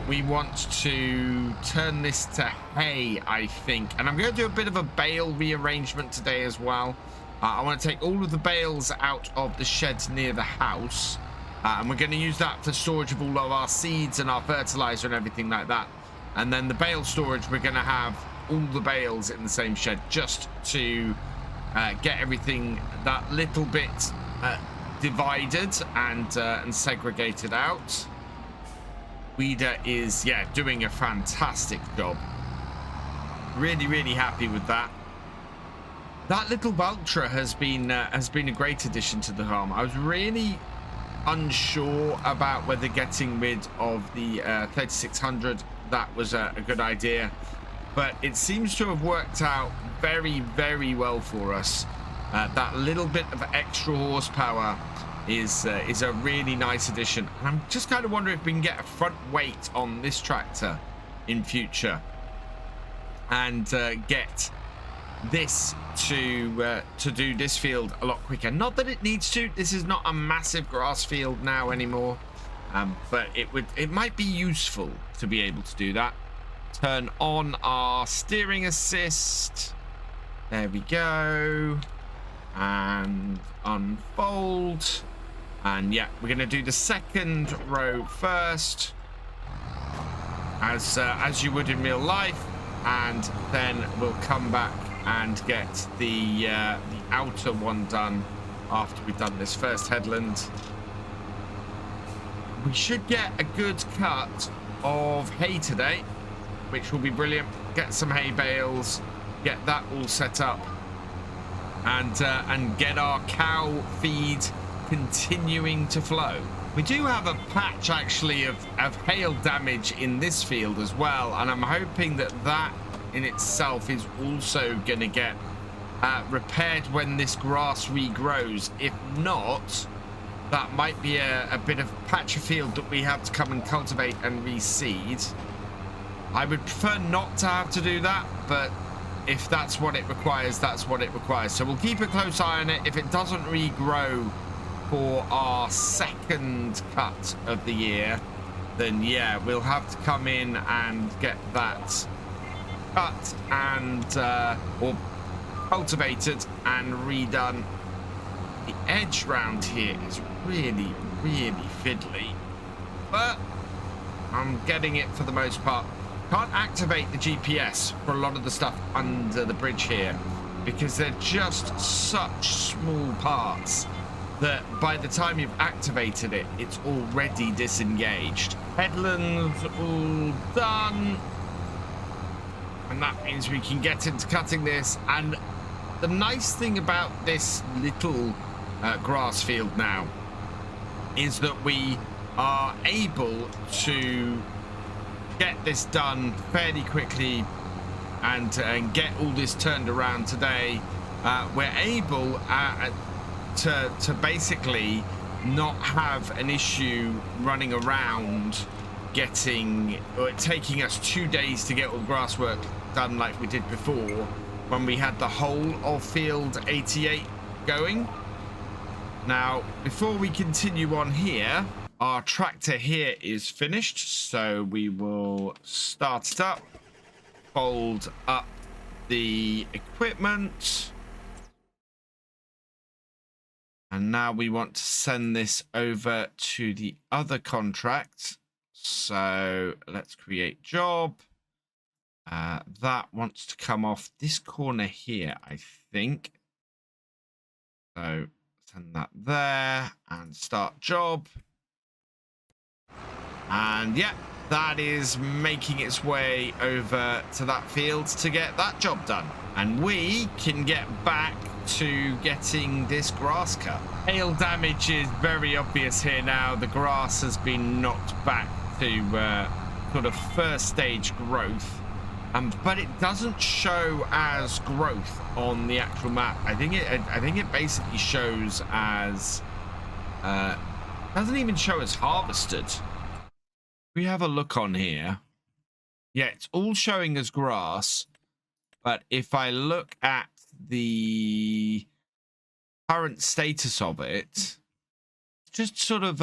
we want to turn this to hay, I think. And I'm going to do a bit of a bale rearrangement today as well. I want to take all of the bales out of the sheds near the house. And we're going to use that for storage of all of our seeds and our fertilizer and everything like that. And then the bale storage, we're going to have all the bales in the same shed just to get everything that little bit divided and segregated out. Weeder is, yeah, doing a fantastic job. Really, really happy with that. That little Valtra has been a great addition to the farm. I was really unsure about whether getting rid of the 3600 that was a good idea, but it seems to have worked out very, very well for us. That little bit of extra horsepower is a really nice addition. And I'm just kind of wondering if we can get a front weight on this tractor in future and get this to do this field a lot quicker. Not that it needs to. This is not a massive grass field now anymore, but it might be useful to be able to do that. Turn on our steering assist. There we go. And unfold. And yeah, we're going to do the second row first, as you would in real life, and then we'll come back and get the outer one done after we've done this first headland. We should get a good cut of hay today, which will be brilliant. Get some hay bales, get that all set up, and get our cow feed continuing to flow. We do have a patch actually of hail damage in this field as well, and I'm hoping that in itself is also going to get repaired when this grass regrows. If not, that might be a bit of a patch of field that we have to come and cultivate and reseed. I would prefer not to have to do that, but if that's what it requires, that's what it requires. So we'll keep a close eye on it. If it doesn't regrow for our second cut of the year, then yeah, we'll have to come in and get that cut and or cultivated and redone. The edge round here is really, really fiddly, but I'm getting it for the most part. Can't activate the GPS for a lot of the stuff under the bridge here because they're just such small parts that by the time you've activated it, it's already disengaged. Headlands all done, and that means we can get into cutting this. And the nice thing about this little grass field now is that we are able to get this done fairly quickly and get all this turned around today. We're able to basically not have an issue running around taking us 2 days to get all the grass work done like we did before when we had the whole of field 88 going. Now, before we continue on here, our tractor here is finished, so we will start it up, fold up the equipment, and now we want to send this over to the other contract. So let's create job. That wants to come off this corner here, I think. So send that there and start job. And yeah, that is making its way over to that field to get that job done. And we can get back to getting this grass cut. Hail damage is very obvious here now. The grass has been knocked back to sort of first stage growth. But it doesn't show as growth on the actual map. I think it basically shows as doesn't even show as harvested. We have a look on here. Yeah, it's all showing as grass. But if I look at the current status of it, just sort of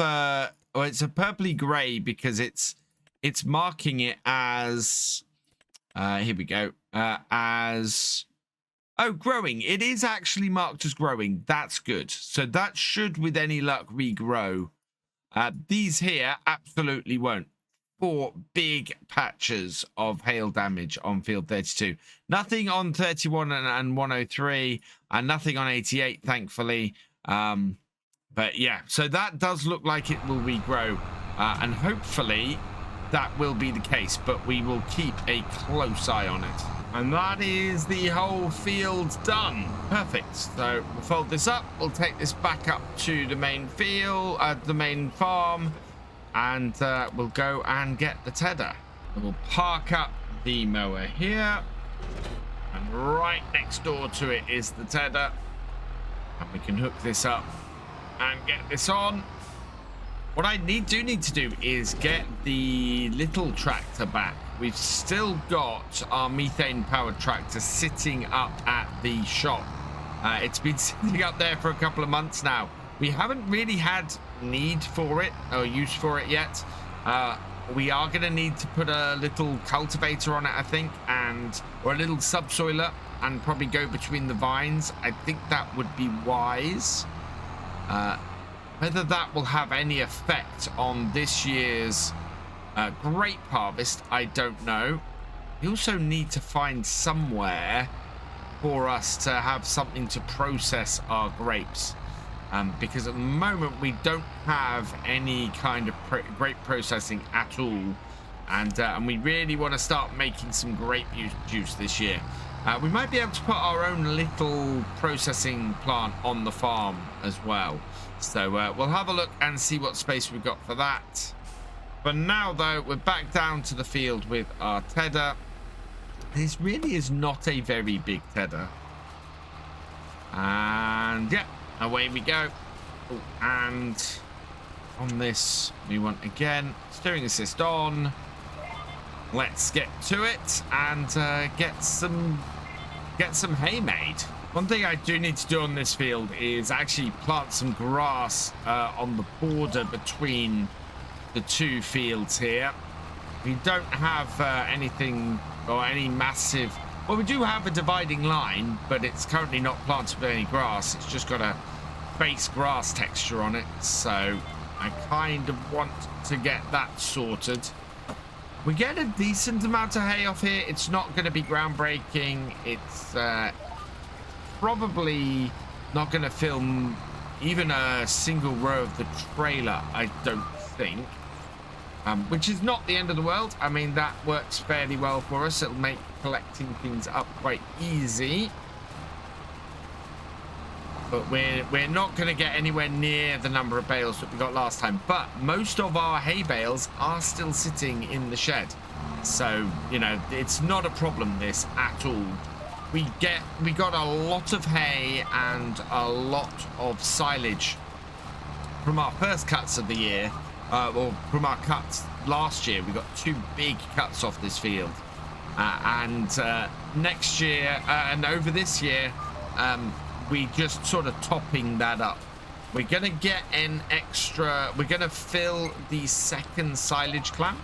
or it's a purpley gray because it's marking it as here we go, as growing. It is actually marked as growing. That's good. So that should, with any luck, regrow. These here absolutely won't. 4 big patches of hail damage on field 32. Nothing on 31 and 103, and nothing on 88, thankfully. But yeah, so that does look like it will regrow, and hopefully that will be the case, but we will keep a close eye on it. And that is the whole field done. Perfect. So we'll fold this up. We'll take this back up to the main field, the main farm, and we'll go and get the tedder. And we'll park up the mower here, and right next door to it is the tedder, and we can hook this up and get this on. What I do need to do is get the little tractor back. We've still got our methane powered tractor sitting up at the shop. It's been sitting up there for a couple of months now. We haven't really had need for it or use for it yet. We are going to need to put a little cultivator on it, I think, or a little subsoiler, and probably go between the vines. I think that would be wise. Whether that will have any effect on this year's grape harvest, I don't know. We also need to find somewhere for us to have something to process our grapes, because at the moment we don't have any kind of grape processing at all, and we really want to start making some grape juice this year. We might be able to put our own little processing plant on the farm as well. So we'll have a look and see what space we've got for that. For now, though, we're back down to the field with our tedder. This really is not a very big tedder. And yeah, away we go. Oh, and on this, we want, again, steering assist on. Let's get to it and get some hay made. One thing I do need to do on this field is actually plant some grass on the border between the 2 fields here. We don't have anything or any massive... Well, we do have a dividing line, but it's currently not planted with any grass. It's just got a base grass texture on it, so I kind of want to get that sorted. We get a decent amount of hay off here. It's not going to be groundbreaking. It's probably not going to film even a single row of the trailer, I don't think, which is not the end of the world. I mean, that works fairly well for us. It'll make collecting things up quite easy, but we're not going to get anywhere near the number of bales that we got last time. But most of our hay bales are still sitting in the shed, so you know, it's not a problem this at all. We got a lot of hay and a lot of silage from our first cuts of the year, or from our cuts last year. We got 2 big cuts off this field, and next year and over this year, we just sort of topping that up. We're gonna get an extra. We're gonna fill the second silage clamp.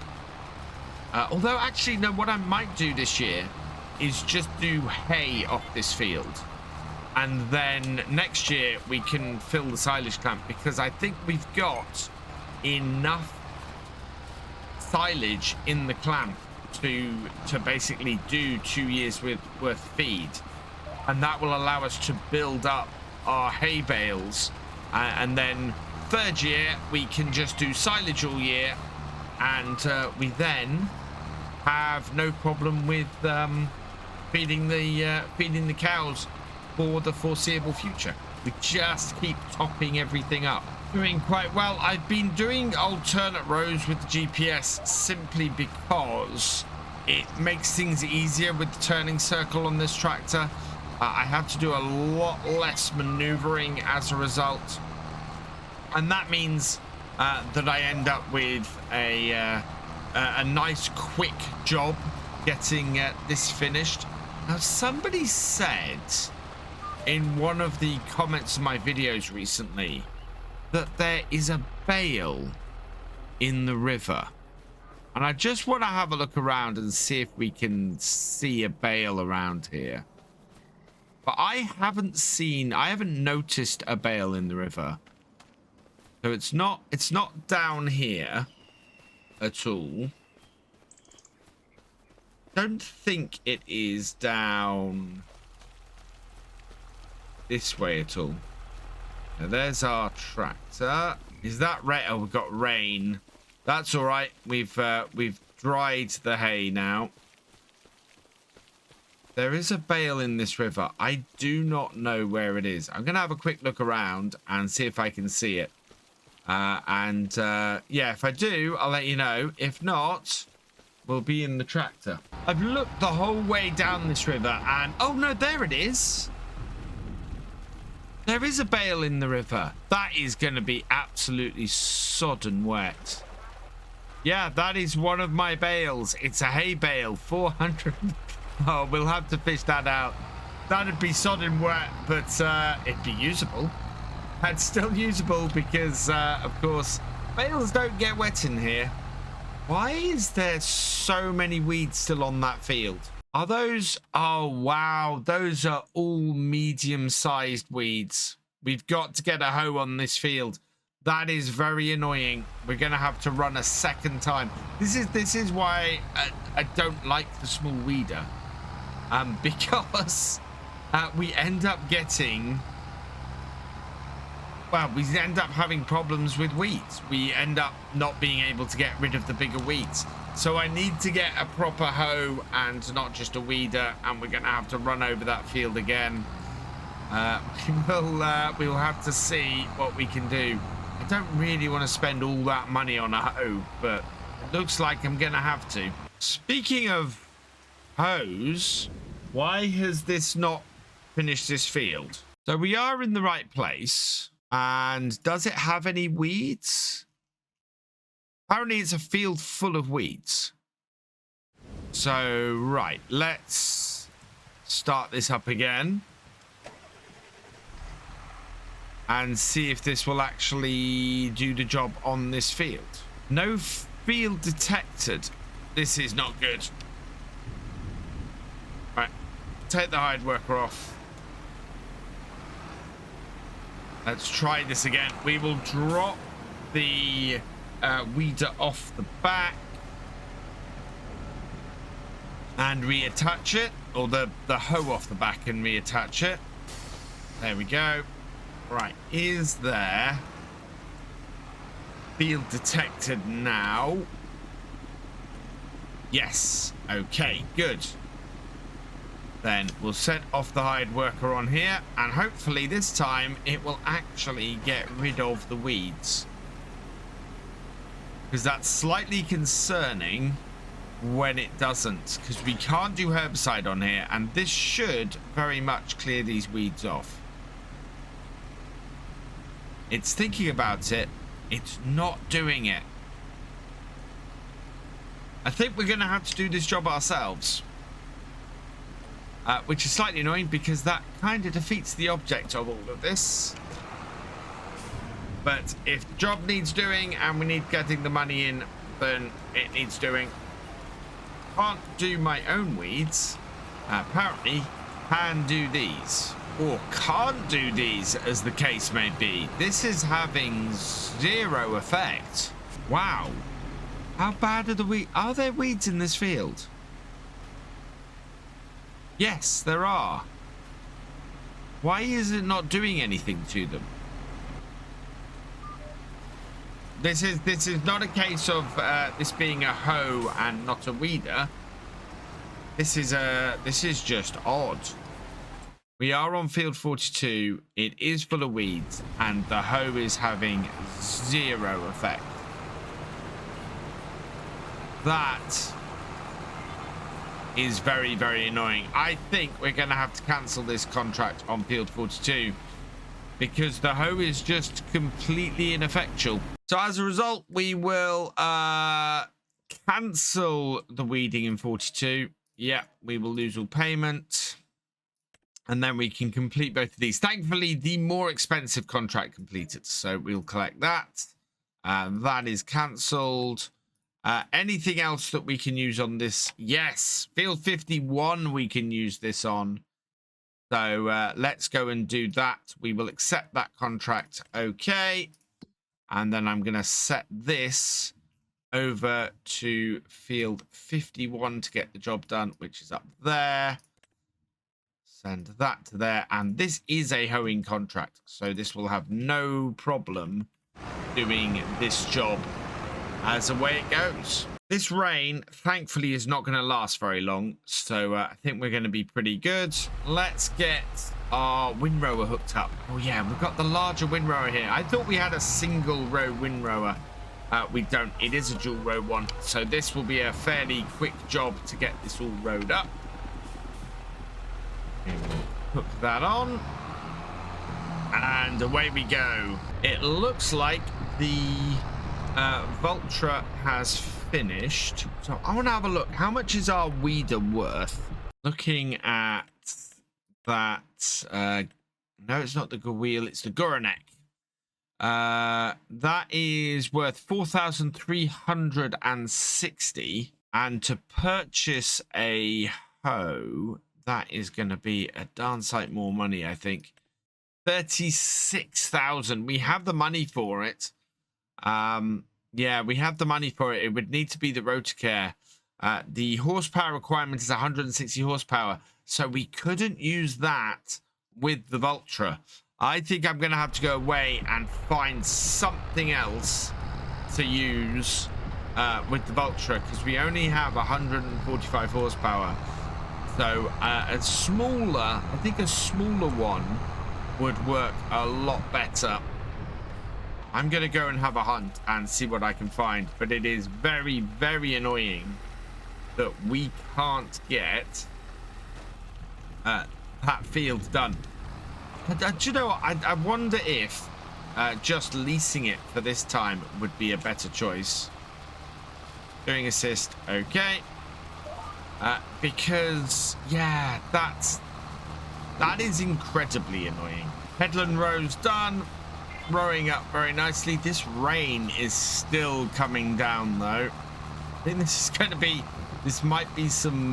Although actually, no. What I might do this year is just do hay off this field, and then next year we can fill the silage clamp, because I think we've got enough silage in the clamp to basically do 2 years worth feed, and that will allow us to build up our hay bales, and then 3rd year we can just do silage all year, and we then have no problem with feeding the cows for the foreseeable future. We just keep topping everything up. Doing quite well. I've been doing alternate rows with the GPS simply because it makes things easier with the turning circle on this tractor. I have to do a lot less maneuvering as a result, and that means that I end up with a nice quick job getting this finished. Now, somebody said in one of the comments of my videos recently that there is a bale in the river. And I just want to have a look around and see if we can see a bale around here. But I haven't noticed a bale in the river. So it's not down here at all. Don't think it is down this way at all. Now there's our tractor. Is that rain? Oh, we've got rain. That's all right. We've dried the hay now. There is a bale in this river. I do not know where it is. I'm gonna have a quick look around and see if I can see it. Yeah, if I do, I'll let you know. If not, we'll be in the tractor. I've looked the whole way down this river and... oh, no, there it is. There is a bale in the river. That is going to be absolutely sodden wet. Yeah, that is one of my bales. It's a hay bale. 400. Oh, we'll have to fish that out. That'd be sodden wet, but it'd be usable. That's still usable because, of course, bales don't get wet in here. Why is there so many weeds still on that field? Are those... oh, wow. Those are all medium-sized weeds. We've got to get a hoe on this field. That is very annoying. We're going to have to run a second time. This is why I don't like the small weeder. Because we end up getting... well, we end up having problems with weeds. We end up not being able to get rid of the bigger weeds. So I need to get a proper hoe and not just a weeder, and we're going to have to run over that field again. We'll have to see what we can do. I don't really want to spend all that money on a hoe, but it looks like I'm going to have to. Speaking of hoes, why has this not finished this field? So we are in the right place. And does it have any weeds? Apparently it's a field full of weeds. So, right, let's start this up again. And see if this will actually do the job on this field. No field detected. This is not good. Right, take the hide worker off. Let's try this again. We will drop the weeder off the back and reattach it, or the hoe off the back and reattach it. There we go. Right, is there field detected now? Yes. Okay, good. Then we'll set off the hide worker on here, and hopefully this time it will actually get rid of the weeds, because that's slightly concerning when it doesn't, because we can't do herbicide on here, and this should very much clear these weeds off. It's thinking about it, it's not doing it. I think we're going to have to do this job ourselves. Which is slightly annoying because that kind of defeats the object of all of this. But if the job needs doing and we need getting the money in, then it needs doing. Can't do my own weeds. Apparently can do these. Or can't do these, as the case may be. This is having zero effect. Wow. How bad are the weeds? Are there weeds in this field? Yes, there are. Why is it not doing anything to them? This is not a case of this being a hoe and not a weeder. This is just odd. We are on field 42. It is full of weeds, and the hoe is having zero effect. That is very, very annoying. I think we're going to have to cancel this contract on field 42 because the hoe is just completely ineffectual. So as a result, we will cancel the weeding in 42. Yeah, we will lose all payment. And then we can complete both of these. Thankfully, the more expensive contract completed. So we'll collect that. That is cancelled. Anything else that we can use on this? Yes, field 51 we can use this on. So let's go and do that. We will accept that contract. Okay. And then I'm going to set this over to field 51 to get the job done, which is up there. Send that to there. And this is a hoeing contract, so this will have no problem doing this job as away it goes. This rain, thankfully, is not going to last very long, so I think we're going to be pretty good. Let's get our windrower hooked up. Oh, yeah, we've got the larger windrower here. I thought we had a single row windrower. We don't. It is a dual row one, so this will be a fairly quick job to get this all rowed up. Hook that on, and away we go. It looks like the Vulture has finished, so I want to have a look. How much is our weeder worth? Looking at that, no, it's not the Gwheel, it's the Guranek. That is worth 4,360, and to purchase a hoe, that is going to be a darn sight more money, I think. 36,000. We have the money for it. Yeah, we have the money for it. It would need to be the Rotocare. The horsepower requirement is 160 horsepower, so we couldn't use that with the Vulture. I think I'm going to have to go away and find something else to use with the Vulture, because we only have 145 horsepower. So a smaller, I think a smaller one would work a lot better. I'm going to go and have a hunt and see what I can find. But it is very, very annoying that we can't get that field done. Do you know what? I wonder if just leasing it for this time would be a better choice. Doing assist, okay. Because, yeah, that is incredibly annoying. Headland row's done. Rowing up very nicely. This rain is still coming down, though. I think this is going to be... This might be some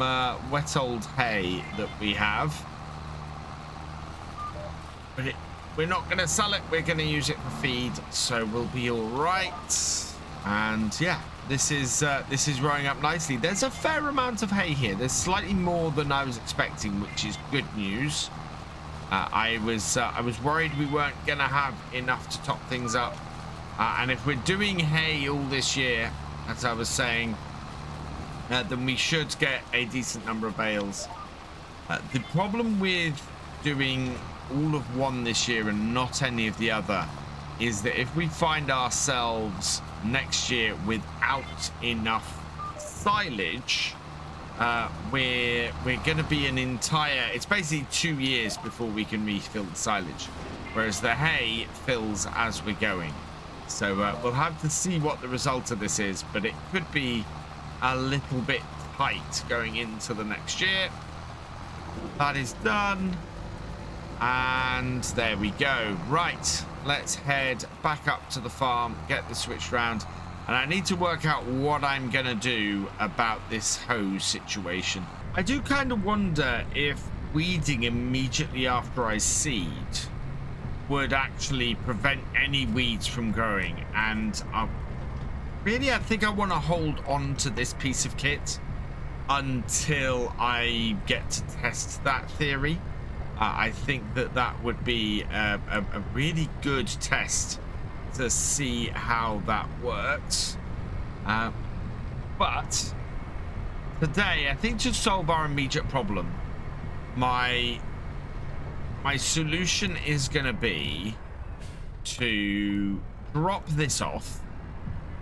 wet old hay that we have. But we're not going to sell it. We're going to use it for feed, so we'll be all right. And, yeah, this is rowing up nicely. There's a fair amount of hay here. There's slightly more than I was expecting, which is good news. I was worried we weren't going to have enough to top things up. And if we're doing hay all this year, as I was saying, then we should get a decent number of bales. The problem with doing all of one this year and not any of the other is that if we find ourselves next year without enough silage, we're going to be an entire... It's basically 2 years before we can refill the silage, whereas the hay fills as we're going. So we'll have to see what the result of this is, but it could be a little bit tight going into the next year. That is done, and there we go. Right, let's head back up to the farm, get this switched around. And I need to work out what I'm going to do about this hoe situation. I do kind of wonder if weeding immediately after I seed would actually prevent any weeds from growing. And really, I think I want to hold on to this piece of kit until I get to test that theory. I think that would be a really good test to see how that works. But today, I think to solve our immediate problem, my solution is going to be to drop this off.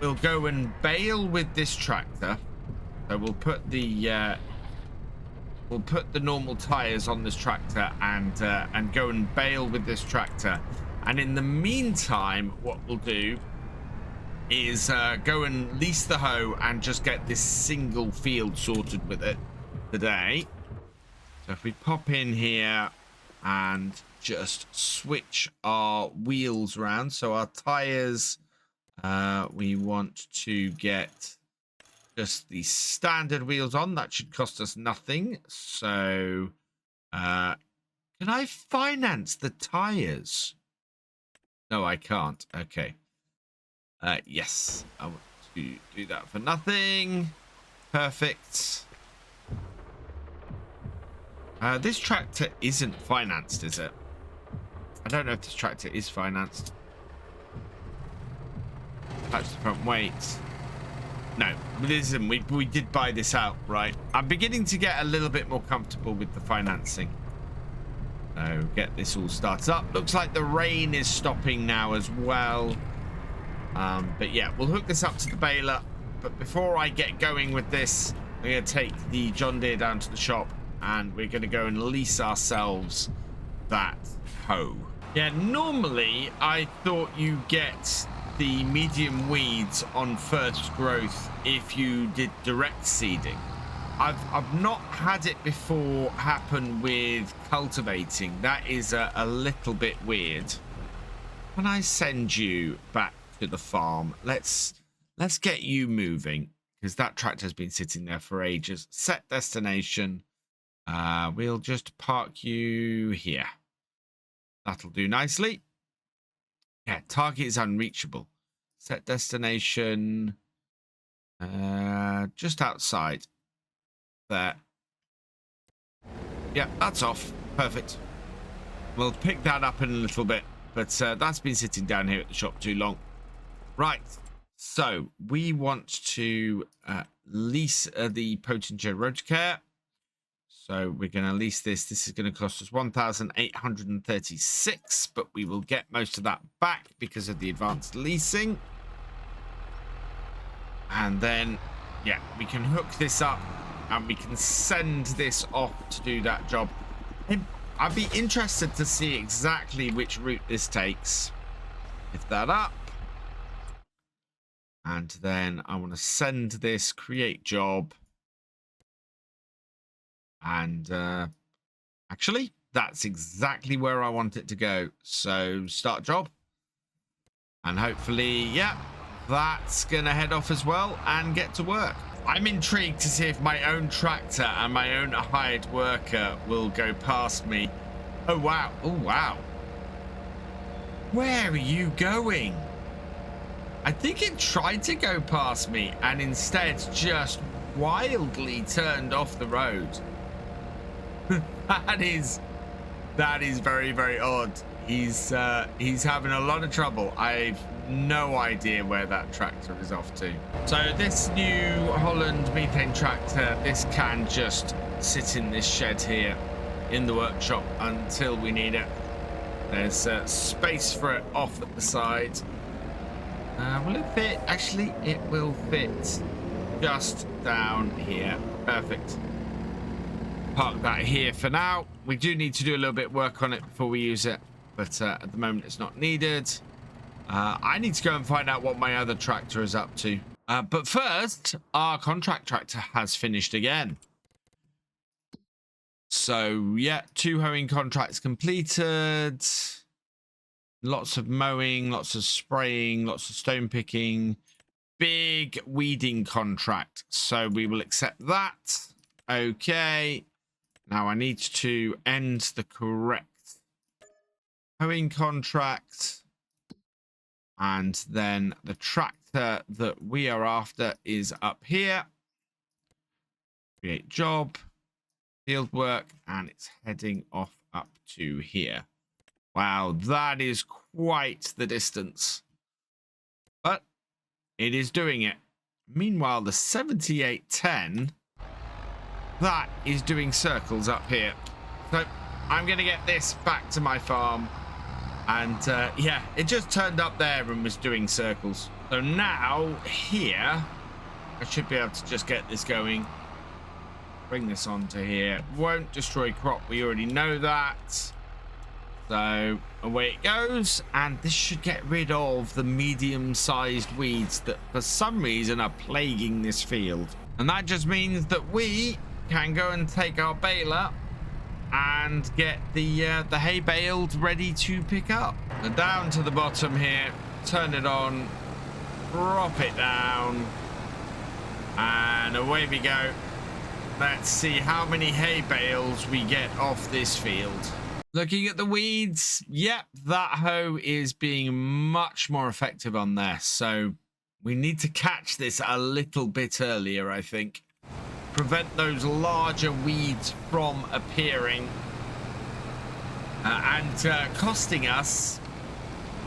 We'll go and bale with this tractor. So we'll put the normal tires on this tractor and go and bale with this tractor. And in the meantime, what we'll do is go and lease the hoe and just get this single field sorted with it today. So if we pop in here and just switch our wheels around, so our tires We want to get just the standard wheels on. That should cost us nothing. So can I finance the tires? No, I can't. Okay. Yes, I want to do that for nothing. Perfect. This tractor isn't financed, is it? I don't know if this tractor is financed. Attach the front weight. No, it isn't. We did buy this out, right? I'm beginning to get a little bit more comfortable with the financing. So get this all started up. Looks like the rain is stopping now as well. But yeah, we'll hook this up to the baler. But before I get going with this, I'm going to take the John Deere down to the shop and we're going to go and lease ourselves that hoe. Yeah, normally I thought you get the medium weeds on first growth if you did direct seeding. I've not had it before happen with cultivating. That is a little bit weird. When I send you back to the farm, let's get you moving, because that tractor's been sitting there for ages. Set destination. We'll just park you here. That'll do nicely. Yeah, target is unreachable. Set destination just outside there. Yeah, that's off. Perfect. We'll pick that up in a little bit, but that's been sitting down here at the shop too long. Right, so we want to lease the Potential Road Care. So we're going to lease this. This is going to cost us 1,836, but we will get most of that back because of the advanced leasing. And then, yeah, we can hook this up and we can send this off to do that job. I'd be interested to see exactly which route this takes. Lift that up. And then I want to send this, create job. And actually, that's exactly where I want it to go. So start job. And hopefully, yeah, that's going to head off as well and get to work. I'm intrigued to see if my own tractor and my own hired worker will go past me. Oh, wow. Oh, wow. Where are you going? I think it tried to go past me and instead just wildly turned off the road. That is very, very odd. He's having a lot of trouble. I've no idea where that tractor is off to. So this New Holland methane tractor, this can just sit in this shed here in the workshop until we need it. There's space for it off at the side. Will it fit? Actually, it will fit just down here. Perfect. Park that here for now. We do need to do a little bit of work on it before we use it, but at the moment it's not needed. I need to go and find out what my other tractor is up to. But first, our contract tractor has finished again. So yeah, 2 hoeing contracts completed. Lots of mowing, lots of spraying, lots of stone picking. Big weeding contract. So we will accept that. Okay. Now I need to end the correct hoeing contract. And then the tractor that we are after is up here. Create job, Fieldwork, and it's heading off up to here. Wow, that is quite the distance. But it is doing it. Meanwhile, the 7810, that is doing circles up here. So I'm going to get this back to my farm. And yeah, it just turned up there and was doing circles. So now here, I should be able to just get this going. Bring this onto here. Won't destroy crop. We already know that. So away it goes. And this should get rid of the medium-sized weeds that for some reason are plaguing this field. And that just means that we can go and take our baler and get the hay baled ready to pick up. So down to the bottom here, turn it on, drop it down, and away we go. Let's see how many hay bales we get off this field. Looking at the weeds, yep, that hoe is being much more effective on there. So we need to catch this a little bit earlier, I think. Prevent those larger weeds from appearing and costing us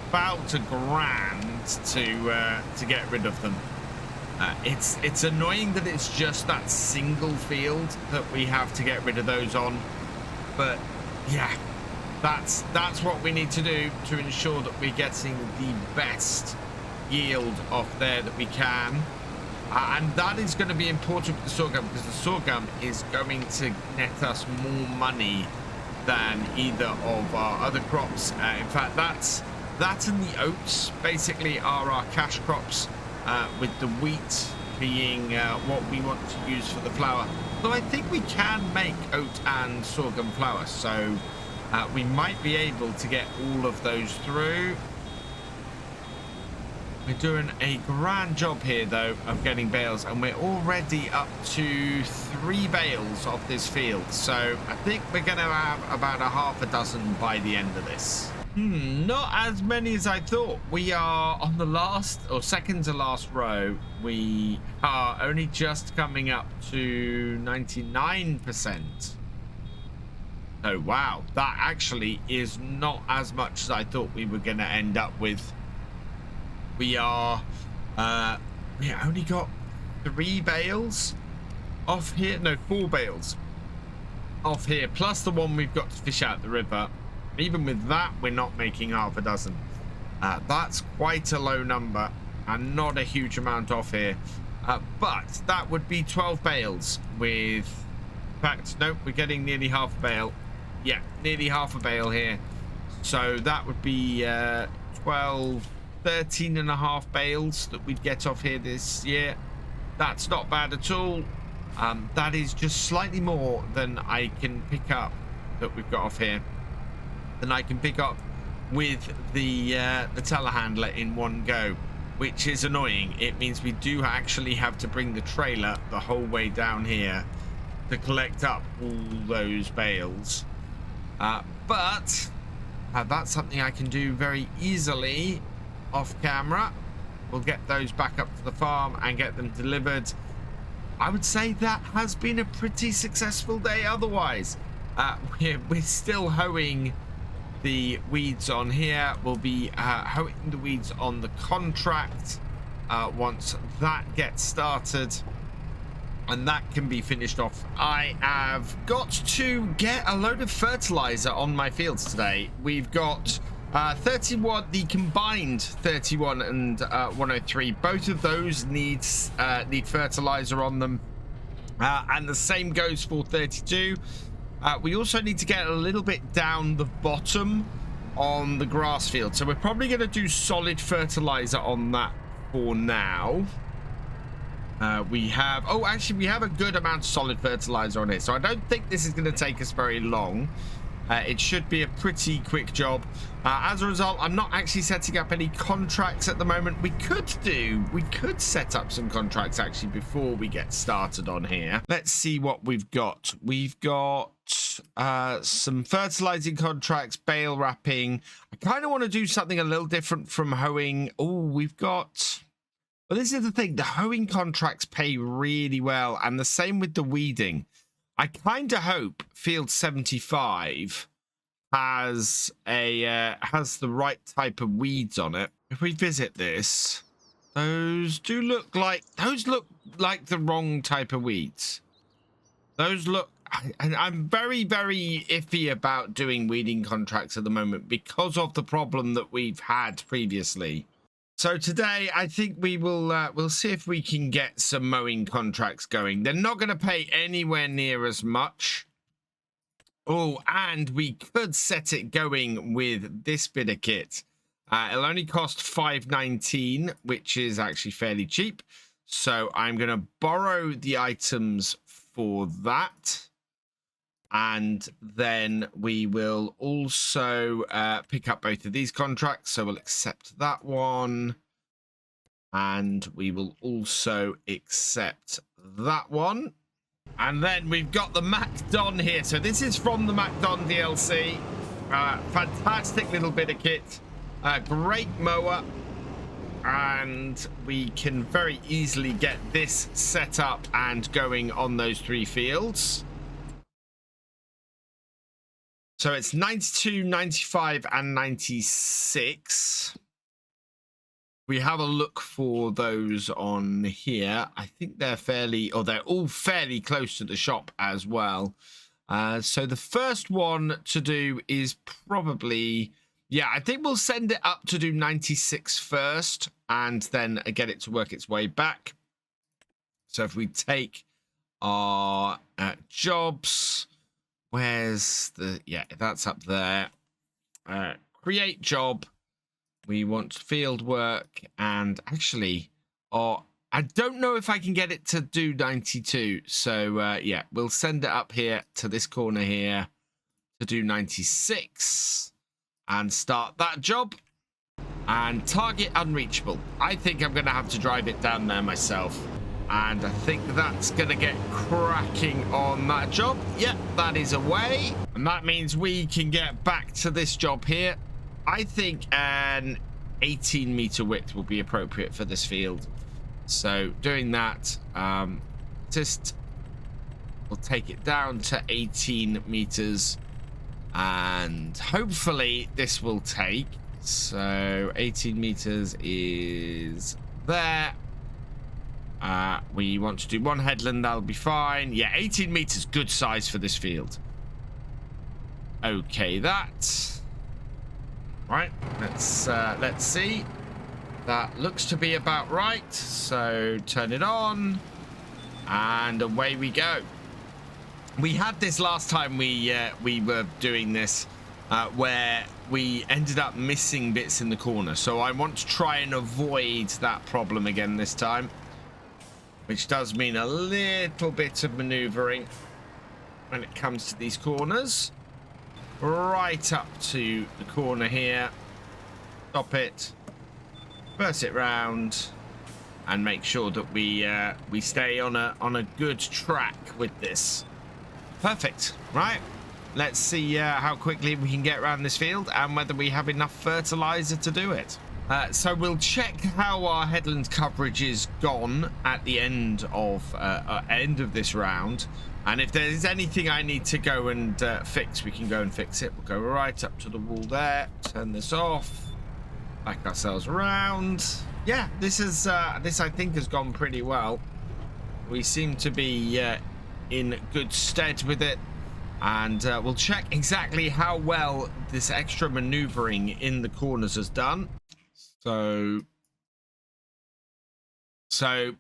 about $1,000 to get rid of them. It's annoying that it's just that single field that we have to get rid of those on, but yeah, that's what we need to do to ensure that we're getting the best yield off there that we can. And that is going to be important with the sorghum, because the sorghum is going to net us more money than either of our other crops. In fact, that and the oats basically are our cash crops, with the wheat being what we want to use for the flour. So I think we can make oat and sorghum flour, so we might be able to get all of those through. We're doing a grand job here, though, of getting bales, and we're already up to 3 bales off this field. So I think we're going to have about a half a dozen by the end of this. Not as many as I thought. We are on the last or second to last row. We are only just coming up to 99%. Oh, wow. That actually is not as much as I thought we were going to end up with. We only got 3 bales off here. No, 4 bales off here, plus the one we've got to fish out the river. Even with that, we're not making half a dozen. That's quite a low number and not a huge amount off here. But that would be 12 bales with... In fact, nope, we're getting nearly half a bale. Yeah, nearly half a bale here. So that would be 13 and a half bales that we'd get off here this year. That's not bad at all. That is just slightly more than I can pick up that we've got off here, than I can pick up with the telehandler in one go, which is annoying. It means we do actually have to bring the trailer the whole way down here to collect up all those bales. But that's something I can do very easily off camera. We'll get those back up to the farm and get them delivered. I would say that has been a pretty successful day otherwise. We're still hoeing the weeds on here. We'll be hoeing the weeds on the contract once that gets started, and that can be finished off. I have got to get a load of fertilizer on my fields today. We've got 31, the combined 31 and 103. Both of those need fertilizer on them, and the same goes for 32. We also need to get a little bit down the bottom on the grass field, so we're probably going to do solid fertilizer on that for now. We have we have a good amount of solid fertilizer on it, so I don't think this is going to take us very long. It should be a pretty quick job. As a result, I'm not actually setting up any contracts at the moment. We could set up some contracts actually before we get started on here. Let's see what we've got. We've got some fertilizing contracts, bale wrapping. I kind of want to do something a little different from hoeing. Oh, we've got... Well, this is the thing. The hoeing contracts pay really well, and the same with the weeding. I kind of hope Field 75 has the right type of weeds on it. If we visit this, those look like the wrong type of weeds. Those look... I'm very, very iffy about doing weeding contracts at the moment because of the problem that we've had previously. So today, I think we will we'll see if we can get some mowing contracts going. They're not going to pay anywhere near as much. Oh, and we could set it going with this bit of kit. It'll only cost $5.19, which is actually fairly cheap. So I'm going to borrow the items for that. And then we will also pick up both of these contracts. So we'll accept that one. And we will also accept that one. And then we've got the MacDon here. So this is from the MacDon DLC. Fantastic little bit of kit. Great mower. And we can very easily get this set up and going on those 3 fields. So it's 92, 95, and 96. We have a look for those on here. I think they're fairly, or they're all fairly close to the shop as well. So the first one to do is probably, yeah, I think we'll send it up to do 96 first and then get it to work its way back. So if we take our jobs, where's the, yeah, that's up there. Create job. We want field work, and actually, I don't know if I can get it to do 92. So yeah, we'll send it up here to this corner here to do 96 and start that job. And target unreachable. I think I'm going to have to drive it down there myself. And I think that's going to get cracking on that job. Yep, that is away. And that means we can get back to this job here. I think an 18-meter width will be appropriate for this field. So doing that, just we'll take it down to 18 meters. And hopefully this will take. So 18 meters is there. We want to do 1 headland, that'll be fine. Yeah, 18 meters, good size for this field. Okay, that. Right, let's see. That looks to be about right. So turn it on, and away we go. We had this last time we were doing this, where we ended up missing bits in the corner. So I want to try and avoid that problem again this time, which does mean a little bit of maneuvering when it comes to these corners. Right up to the corner here. Stop it. Reverse it round, and make sure that we stay on a good track with this. Perfect. Right. Let's see how quickly we can get around this field and whether we have enough fertilizer to do it. So we'll check how our headland coverage is gone at the end of this round. And if there's anything I need to go and fix, we can go and fix it. We'll go right up to the wall there. Turn this off. Back ourselves around. Yeah, this I think has gone pretty well. We seem to be in good stead with it. And we'll check exactly how well this extra maneuvering in the corners has done. So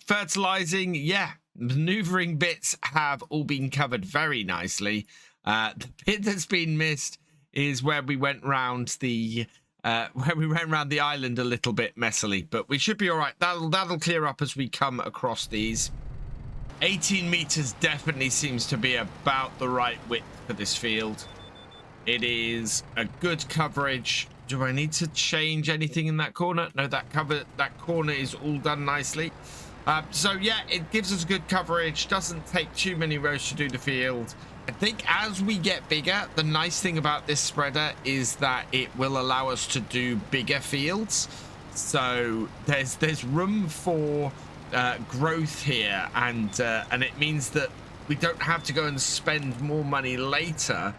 fertilizing, yeah, maneuvering bits have all been covered very nicely. The bit that's been missed is where we went round the island a little bit messily, but we should be all right. That'll clear up as we come across these. 18 meters definitely seems to be about the right width for this field. It is a good coverage. Do I need to change anything in that corner? No, that corner is all done nicely. So yeah, it gives us good coverage. Doesn't take too many rows to do the field. I think as we get bigger, the nice thing about this spreader is that it will allow us to do bigger fields. So there's room for growth here, and it means that we don't have to go and spend more money later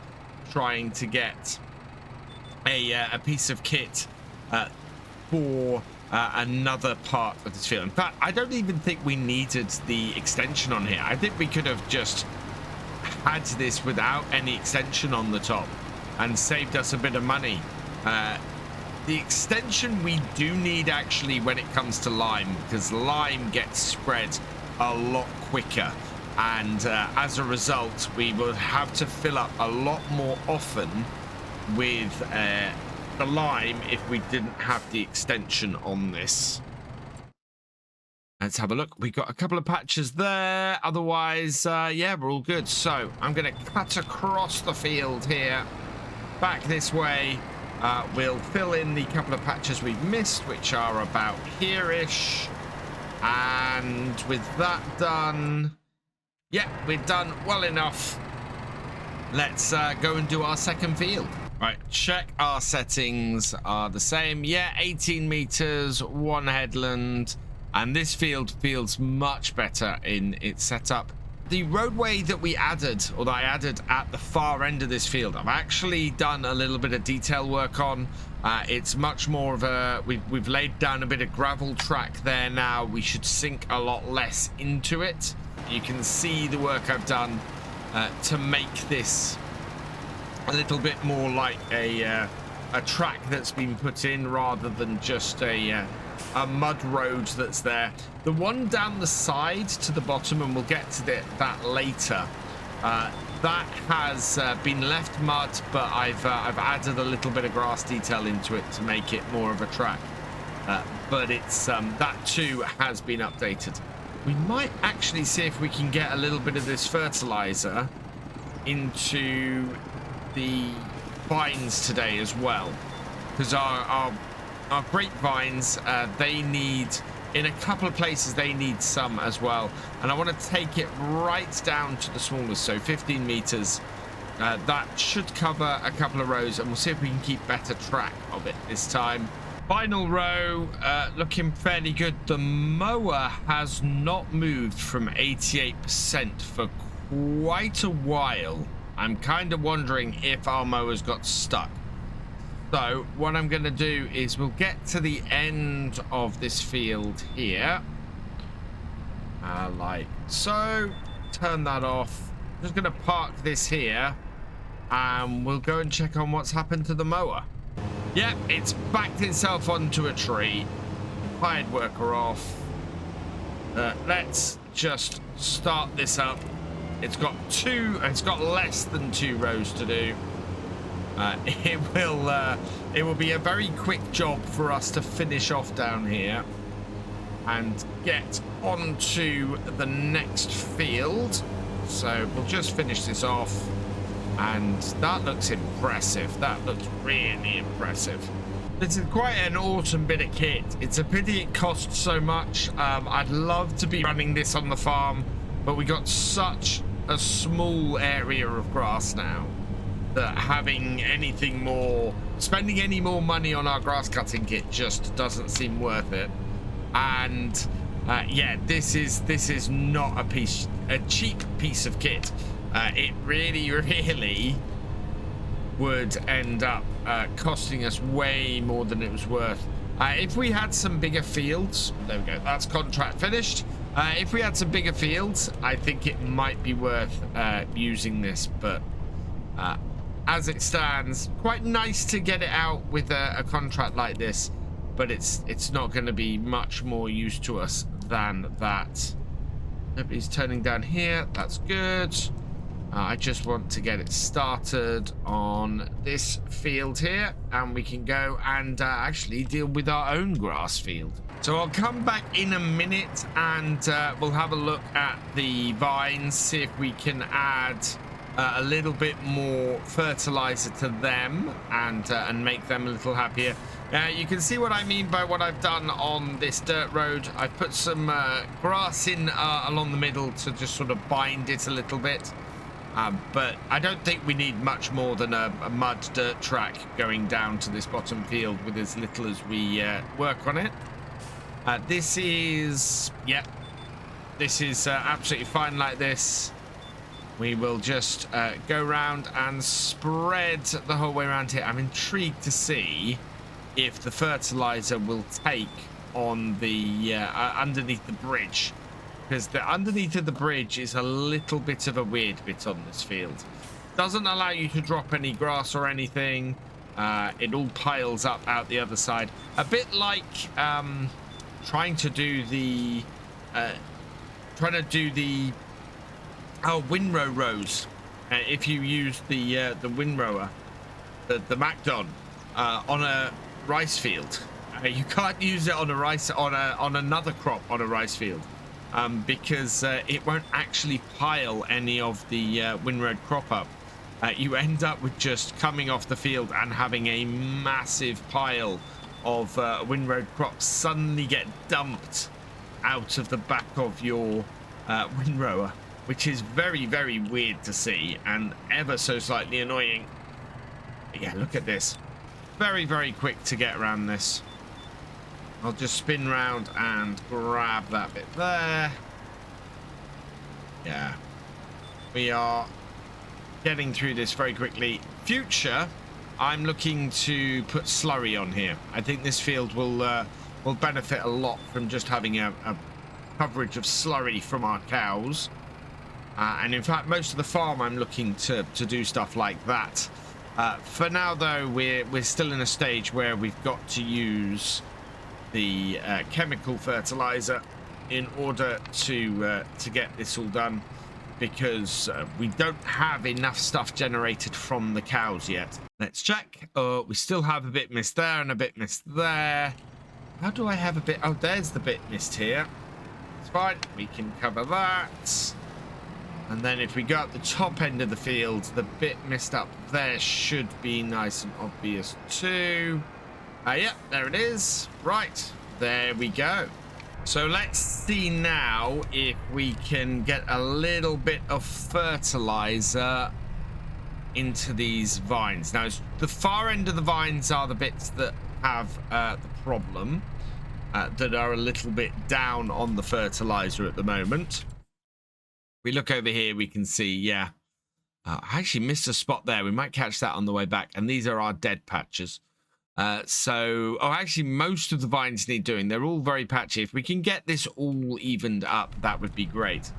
trying to get a piece of kit for another part of this field. In fact, I don't even think we needed the extension on here. I think we could have just had this without any extension on the top and saved us a bit of money. The extension we do need actually when it comes to lime, because lime gets spread a lot quicker, and as a result we will have to fill up a lot more often with the lime if we didn't have the extension on this. Let's have a look. We got a couple of patches there. Otherwise, yeah, we're all good. So I'm going to cut across the field here, back this way. We'll fill in the couple of patches we've missed, which are about here-ish. And with that done, yeah, we're done well enough. Let's go and do our second field. Right, check our settings are the same. Yeah, 18 meters, one headland, and this field feels much better in its setup. The roadway that we added, or that I added at the far end of this field, I've actually done a little bit of detail work on. It's much more of a, we've laid down a bit of gravel track there now. We should sink a lot less into it. You can see the work I've done to make this a little bit more like a track that's been put in rather than just a mud road that's there. The one down the side to the bottom, and we'll get to that later, that has been left mud, but I've added a little bit of grass detail into it to make it more of a track. But it's that too has been updated. We might actually see if we can get a little bit of this fertilizer into the vines today as well, because our grapevines, they need, in a couple of places they need some as well, and I want to take it right down to the smallest, so 15 meters. That should cover a couple of rows, and we'll see if we can keep better track of it this time. Final row, looking fairly good. The mower has not moved from 88% for quite a while. I'm kind of wondering if our mower's got stuck. So what I'm going to do is we'll get to the end of this field here, like so. Turn that off. I'm just going to park this here, and we'll go and check on what's happened to the mower. Yep, it's backed itself onto a tree. Hired worker off. Let's just start this up. It's got less than 2 rows to do. It will be a very quick job for us to finish off down here and get onto the next field. So we'll just finish this off, and that looks impressive. That looks really impressive. This is quite an awesome bit of kit. It's a pity it costs so much. I'd love to be running this on the farm, but we got such a small area of grass now that having anything more, spending any more money on our grass cutting kit just doesn't seem worth it. And yeah, this is not a cheap piece of kit. It really would end up costing us way more than it was worth. If we had some bigger fields, there we go, that's contract finished. If we had some bigger fields, I think it might be worth using this, but as it stands, quite nice to get it out with a contract like this, but it's not going to be much more use to us than that. Nobody's turning down here, that's good. I just want to get it started on this field here, and we can go and actually deal with our own grass field. So I'll come back in a minute, and we'll have a look at the vines, see if we can add a little bit more fertilizer to them and make them a little happier. You can see what I mean by what I've done on this dirt road. I've put some grass in along the middle to just sort of bind it a little bit. But I don't think we need much more than a mud dirt track going down to this bottom field with as little as we work on it. This is absolutely fine like this. We will just go around and spread the whole way around here. I'm intrigued to see if the fertilizer will take on the underneath the bridge, because the underneath of the bridge is a little bit of a weird bit on this field. Doesn't allow you to drop any grass or anything. It all piles up out the other side, a bit like trying to do the windrow rows. If you use the windrower, the Macdon on a rice field, you can't use it on on another crop on a rice field, because it won't actually pile any of the windrow crop up. You end up with just coming off the field and having a massive pile of windrow crops suddenly get dumped out of the back of your windrower, which is very, very weird to see and ever so slightly annoying. But yeah, look at this. Very, very quick to get around this. I'll just spin round and grab that bit there. Yeah. We are getting through this very quickly. Future, I'm looking to put slurry on here. I think this field will benefit a lot from just having a coverage of slurry from our cows. And in fact, most of the farm I'm looking to do stuff like that. For now, though, we're still in a stage where we've got to use the chemical fertilizer in order to get this all done, because we don't have enough stuff generated from the cows yet. Let's check. Oh, we still have a bit missed there and a bit missed there. How do I have a bit? Oh, there's the bit missed here. It's fine. We can cover that. And then if we go up the top end of the field, the bit missed up there should be nice and obvious too. Yep, there it is. Right, there we go. So let's see now if we can get a little bit of fertilizer into these vines. Now, the far end of the vines are the bits that have the problem, that are a little bit down on the fertilizer at the moment. We look over here, we can see, yeah, I actually missed a spot there. We might catch that on the way back. And these are our dead patches. Actually, most of the vines need doing. They're all very patchy. If we can get this all evened up, that would be great.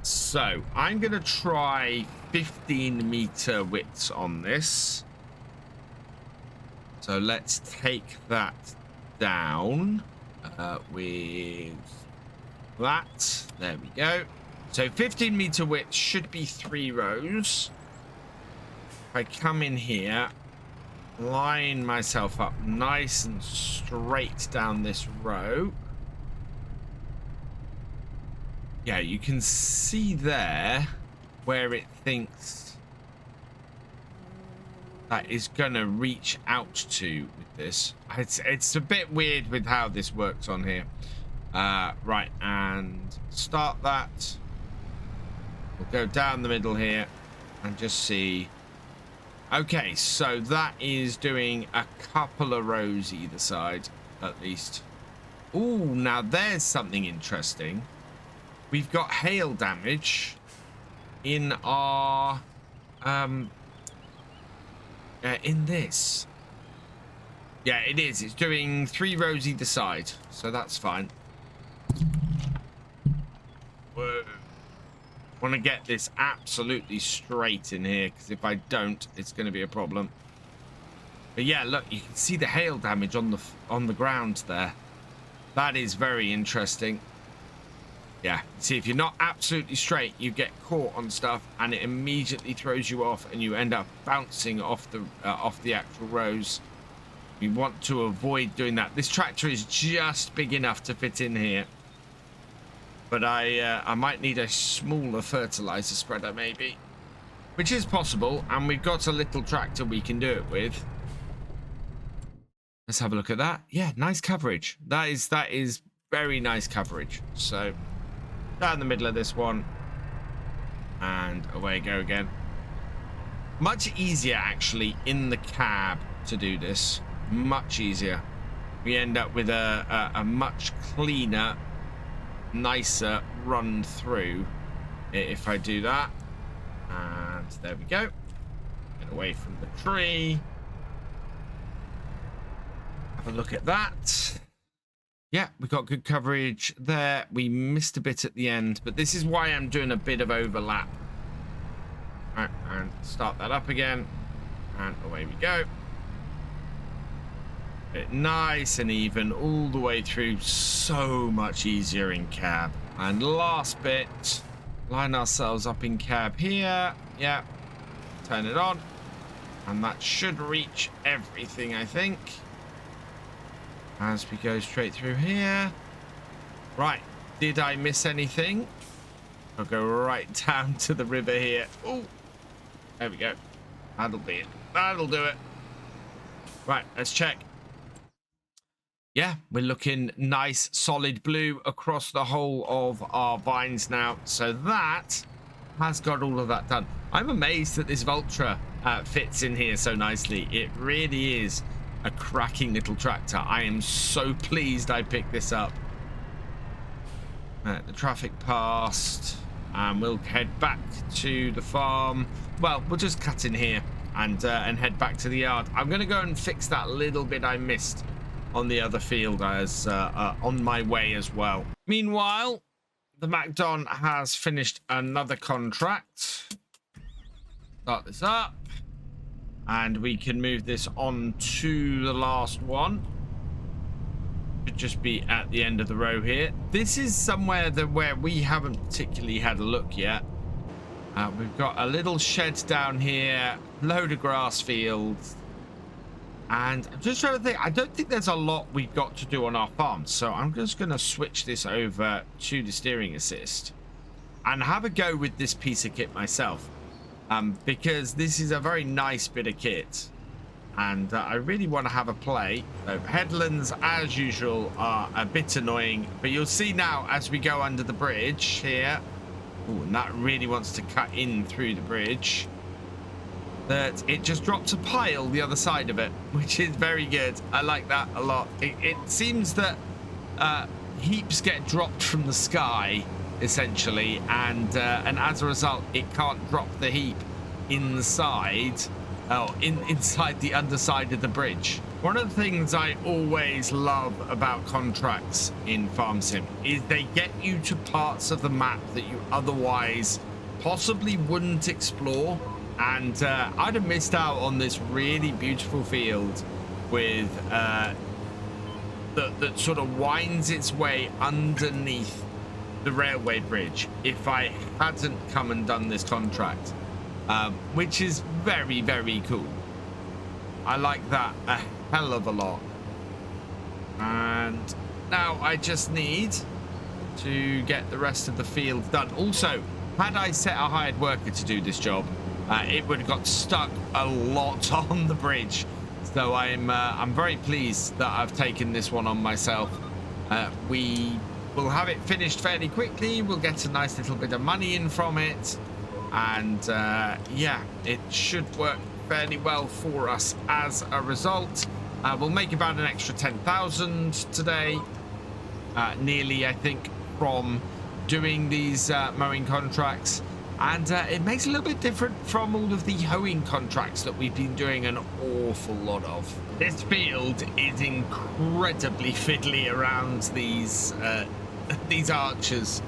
So I'm going to try 15-meter widths on this. So let's take that down with that. There we go. So 15-meter width should be 3 rows. If I come in here, line myself up nice and straight down this row. Yeah, you can see there where it thinks that is going to reach out to with this. It's a bit weird with how this works on here. Right, and start that. We'll go down the middle here and just see. Okay, so that is doing a couple of rows either side, at least. Ooh, now there's something interesting. We've got hail damage in our in this. Yeah, it is. It's doing 3 rows either side, so that's fine. Whoa. Want to get this absolutely straight in here, because if I don't, it's going to be a problem. But yeah, look, you can see the hail damage on the ground there. That is very interesting. Yeah, see, if you're not absolutely straight, you get caught on stuff and it immediately throws you off and you end up bouncing off the actual rows. We want to avoid doing that. This tractor is just big enough to fit in here. But I might need a smaller fertilizer spreader maybe, which is possible, and we've got a little tractor we can do it with. Let's have a look at that. Yeah, nice coverage. That is very nice coverage. So down the middle of this one, and away I go again. Much easier actually in the cab to do this. Much easier. We end up with a much cleaner, nicer run through if I do that. And there we go. Get away from the tree. Have a look at that. Yeah, we got good coverage there. We missed a bit at the end, but this is why I'm doing a bit of overlap. All right, and start that up again, and away we go. Nice and even all the way through. So much easier in cab. And last bit, line ourselves up in cab here. Yeah, turn it on, and that should reach everything, I think, as we go straight through here. Right, did I miss anything? I'll go right down to the river here. Oh, there we go. That'll be it. That'll do it. Right, let's check. yeah, we're looking nice, solid blue across the whole of our vines now. So that has got all of that done. I'm amazed that this Vultra fits in here so nicely. It really is a cracking little tractor. I am so pleased I picked this up. The traffic passed, and we'll head back to the farm. Well, we'll just cut in here and head back to the yard. I'm going to go and fix that little bit I missed on the other field as on my way as well. Meanwhile, the MacDon has finished another contract. Start this up, and we can move this on to the last one. Should just be at the end of the row here. This is somewhere where we haven't particularly had a look yet. We've got a little shed down here, load of grass fields, and I'm just trying to think. I don't think there's a lot we've got to do on our farm, so I'm just going to switch this over to the steering assist and have a go with this piece of kit myself, because this is a very nice bit of kit. And I really want to have a play. So headlands, as usual, are a bit annoying. But you'll see now as we go under the bridge here. Oh, and that really wants to cut in through the bridge. That it just drops a pile the other side of it, which is very good. I like that a lot. It seems that heaps get dropped from the sky, essentially. And as a result, it can't drop the heap inside. Inside the underside of the bridge. One of the things I always love about contracts in Farm Sim is they get you to parts of the map that you otherwise possibly wouldn't explore. And I'd have missed out on this really beautiful field with that sort of winds its way underneath the railway bridge if I hadn't come and done this contract. Which is very, very cool. I like that a hell of a lot. And now I just need to get the rest of the field done. Also, had I set a hired worker to do this job, it would have got stuck a lot on the bridge. So I'm very pleased that I've taken this one on myself. We will have it finished fairly quickly. We'll get a nice little bit of money in from it. And yeah, it should work fairly well for us as a result. We'll make about an extra 10,000 today, nearly, I think, from doing these mowing contracts. And it makes it a little bit different from all of the hoeing contracts that we've been doing an awful lot of. This field is incredibly fiddly around these archers.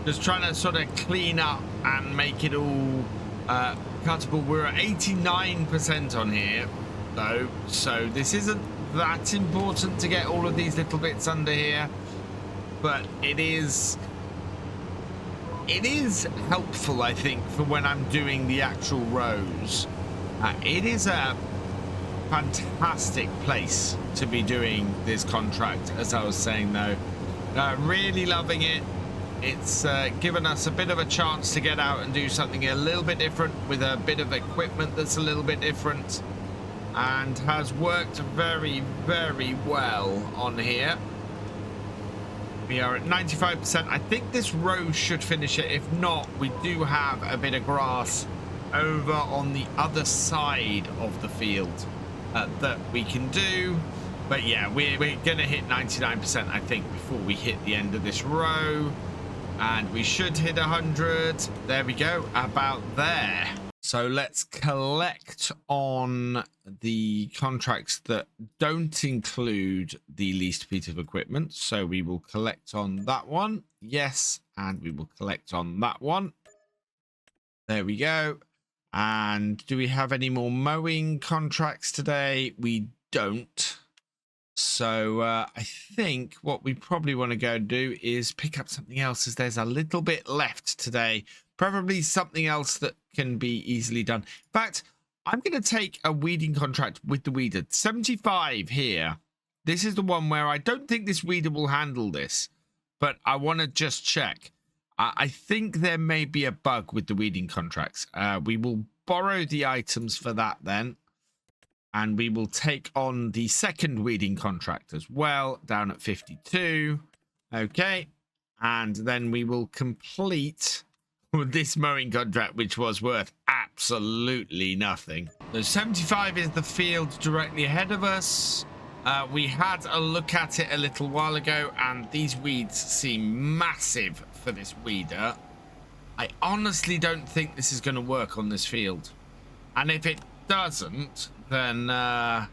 Just trying to sort of clean up and make it all cuttable. We're at 89% on here, though, so this isn't that important to get all of these little bits under here, but it is helpful, I think, for when I'm doing the actual rows. It is a fantastic place to be doing this contract, as I was saying, though. Really loving it. It's given us a bit of a chance to get out and do something a little bit different with a bit of equipment that's a little bit different, and has worked very, very well on here. We are at 95%. I think this row should finish it. If not, we do have a bit of grass over on the other side of the field that we can do. But yeah, we're going to hit 99%, I think, before we hit the end of this row. And we should hit 100. There we go, about there. So let's collect on the contracts that don't include the leased piece of equipment. So we will collect on that one. Yes, and we will collect on that one. There we go. And do we have any more mowing contracts today? We don't. So I think what we probably want to go do is pick up something else, as there's a little bit left today. Probably something else that can be easily done. In fact, I'm going to take a weeding contract with the weeder. 75 here. This is the one where I don't think this weeder will handle this, but I want to just check. I think there may be a bug with the weeding contracts. We will borrow the items for that then. And we will take on the second weeding contract as well, down at 52. Okay. And then we will complete with this mowing contract, which was worth absolutely nothing. So 75 is the field directly ahead of us. We had a look at it a little while ago, and these weeds seem massive for this weeder. I honestly don't think this is going to work on this field. And if it doesn't, then I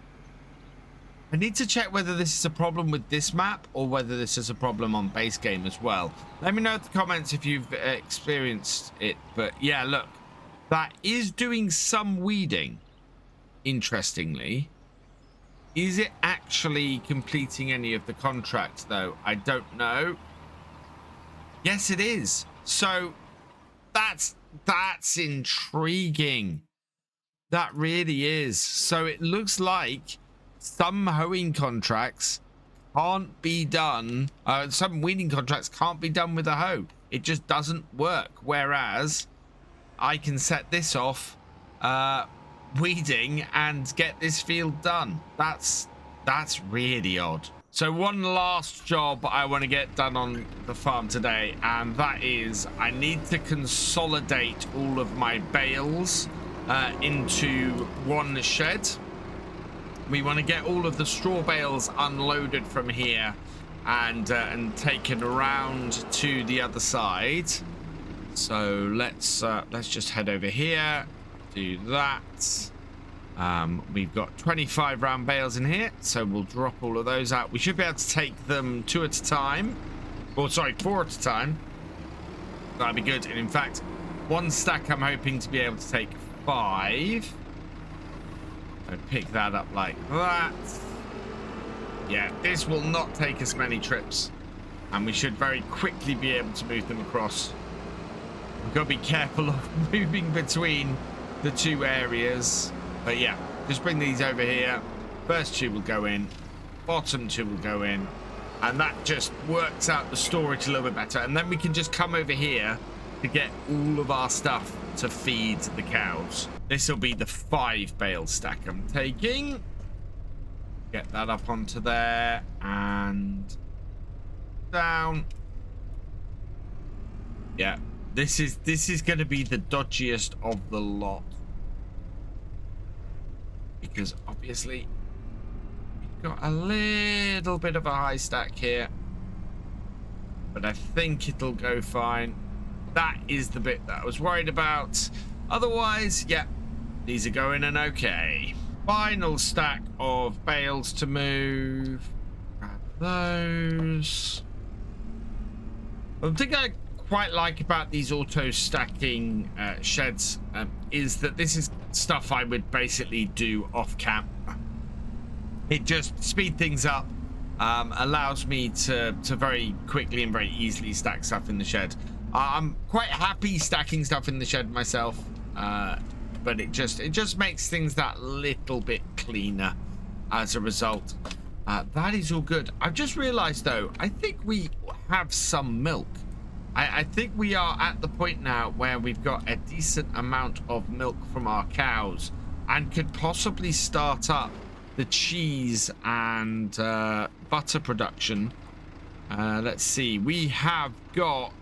need to check whether this is a problem with this map or whether this is a problem on base game as well. Let me know in the comments if you've experienced it. But yeah, look, that is doing some weeding, interestingly. Is it actually completing any of the contracts, though? I don't know. Yes, it is. So that's intriguing. That really is. So it looks like some hoeing contracts can't be done. Some weeding contracts can't be done with a hoe. It just doesn't work. Whereas I can set this off weeding and get this field done. That's really odd. So one last job I want to get done on the farm today, and that is I need to consolidate all of my bales into one shed. We want to get all of the straw bales unloaded from here and taken around to the other side. So let's just head over here, do that. We've got 25 round bales in here, so we'll drop all of those out. We should be able to take them 2 at a time, or sorry, 4 at a time. That'd be good. And in fact, one stack I'm hoping to be able to take 5. I'd pick that up like that. Yeah, this will not take us many trips, and we should very quickly be able to move them across. We've got to be careful of moving between the 2 areas. But yeah, just bring these over here. First 2 will go in, bottom 2 will go in, and that just works out the storage a little bit better. And then we can just come over here to get all of our stuff to feed the cows. This will be the 5 bale stack I'm taking. Get that up onto there and down. Yeah, this is going to be the dodgiest of the lot, because obviously we've got a little bit of a high stack here, but I think it'll go fine. That is the bit that I was worried about. Otherwise, yeah, these are going in okay. Final stack of bales to move. Grab those. The thing I quite like about these auto stacking sheds is that this is stuff I would basically do off camp. It just speed things up, allows me to very quickly and very easily stack stuff in the shed. I'm quite happy stacking stuff in the shed myself, but it just makes things that little bit cleaner as a result. That is all good. I've just realized though, I think we have some milk. I think we are at the point now where we've got a decent amount of milk from our cows and could possibly start up the cheese and butter production. Let's see, we have got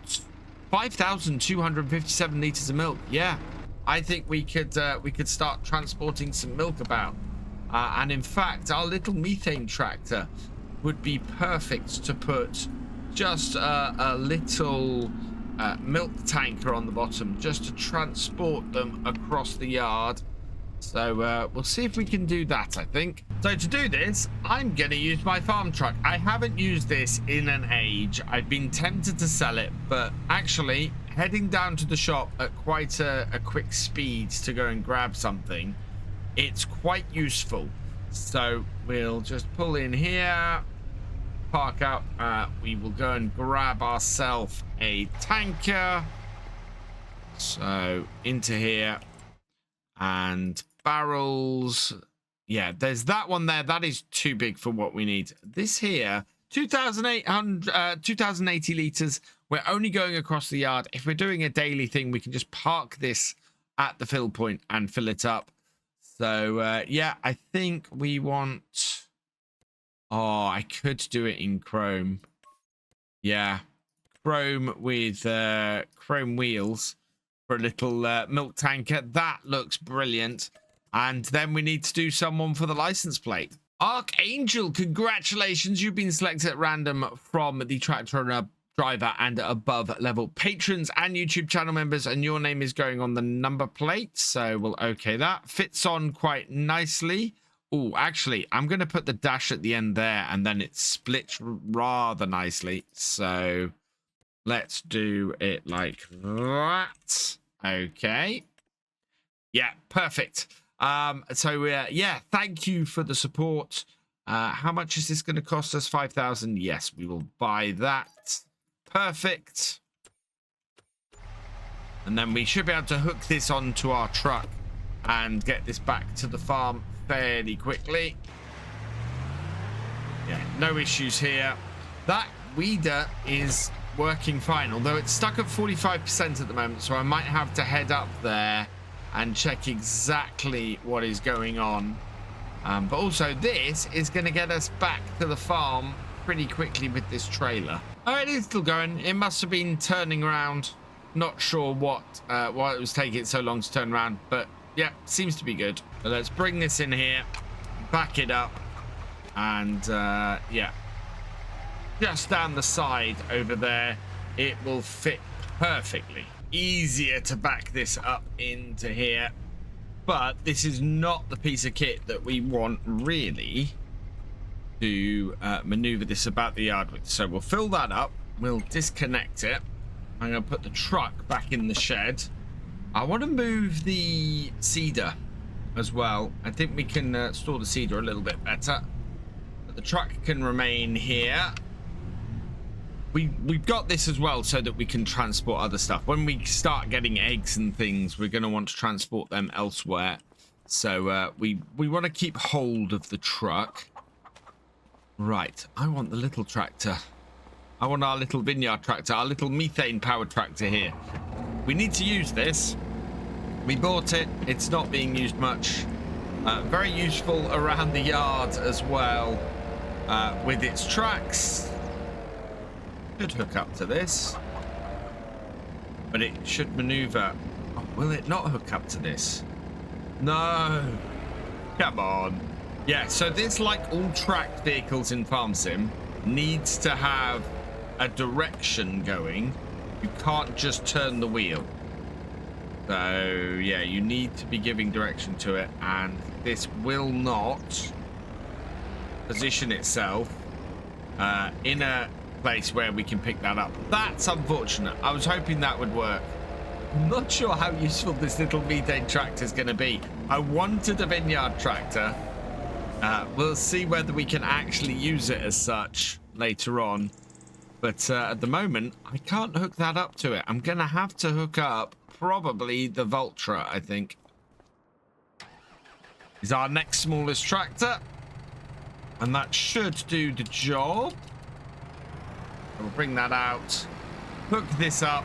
5,257 liters of milk. Yeah, I think we could start transporting some milk about. And in fact, our little methane tractor would be perfect to put just a little milk tanker on the bottom, just to transport them across the yard. So we'll see if we can do that, I think. So to do this, I'm going to use my farm truck. I haven't used this in an age. I've been tempted to sell it, but actually heading down to the shop at quite a quick speed to go and grab something, it's quite useful. So we'll just pull in here, park up. We will go and grab ourselves a tanker. So into here, and barrels. Yeah, there's that one there. That is too big for what we need. This here, 2,080 liters. We're only going across the yard. If we're doing a daily thing, we can just park this at the fill point and fill it up. So yeah, I think we want, oh, I could do it in chrome. Yeah, chrome with chrome wheels for a little milk tanker. That looks brilliant. And then we need to do someone for the license plate. Archangel, congratulations. You've been selected at random from the tractor owner, driver, and above level patrons and YouTube channel members. And your name is going on the number plate. So we'll okay that. Fits on quite nicely. Oh, actually, I'm going to put the dash at the end there. And then it splits rather nicely. So let's do it like that. Okay. Yeah, perfect. So yeah, thank you for the support. How much is this going to cost us? 5,000. Yes, we will buy that. Perfect. And then we should be able to hook this onto our truck and get this back to the farm fairly quickly. Yeah, no issues here. That weeder is working fine, although it's stuck at 45% at the moment, so I might have to head up there and check exactly what is going on. But also this is going to get us back to the farm pretty quickly with this trailer. Oh, it is still going. It must have been turning around. Not sure why it was taking it so long to turn around, but yeah, seems to be good. So let's bring this in here, back it up, and yeah, just down the side over there, it will fit perfectly. Easier to back this up into here, but this is not the piece of kit that we want really to maneuver this about the yard with. So we'll fill that up, we'll disconnect it. I'm going to put the truck back in the shed. I want to move the seeder as well. I think we can store the seeder a little bit better, but the truck can remain here. We've got this as well so that we can transport other stuff. When we start getting eggs and things, we're going to want to transport them elsewhere. So we want to keep hold of the truck. Right, I want the little tractor. I want our little vineyard tractor, our little methane powered tractor here. We need to use this. We bought it. It's not being used much. Very useful around the yard as well with its tracks. Should hook up to this, but it should maneuver. Oh, will it not hook up to this? No, come on. Yeah, so this, like all tracked vehicles in Farm Sim, needs to have a direction going. You can't just turn the wheel. So yeah, you need to be giving direction to it, and this will not position itself in a place where we can pick that up. That's unfortunate. I was hoping that would work. I'm not sure how useful this little methane tractor is going to be. I wanted a vineyard tractor. We'll see whether we can actually use it as such later on. But at the moment, I can't hook that up to it. I'm going to have to hook up probably the Vultra, I think. Is our next smallest tractor. And that should do the job. We'll bring that out, hook this up,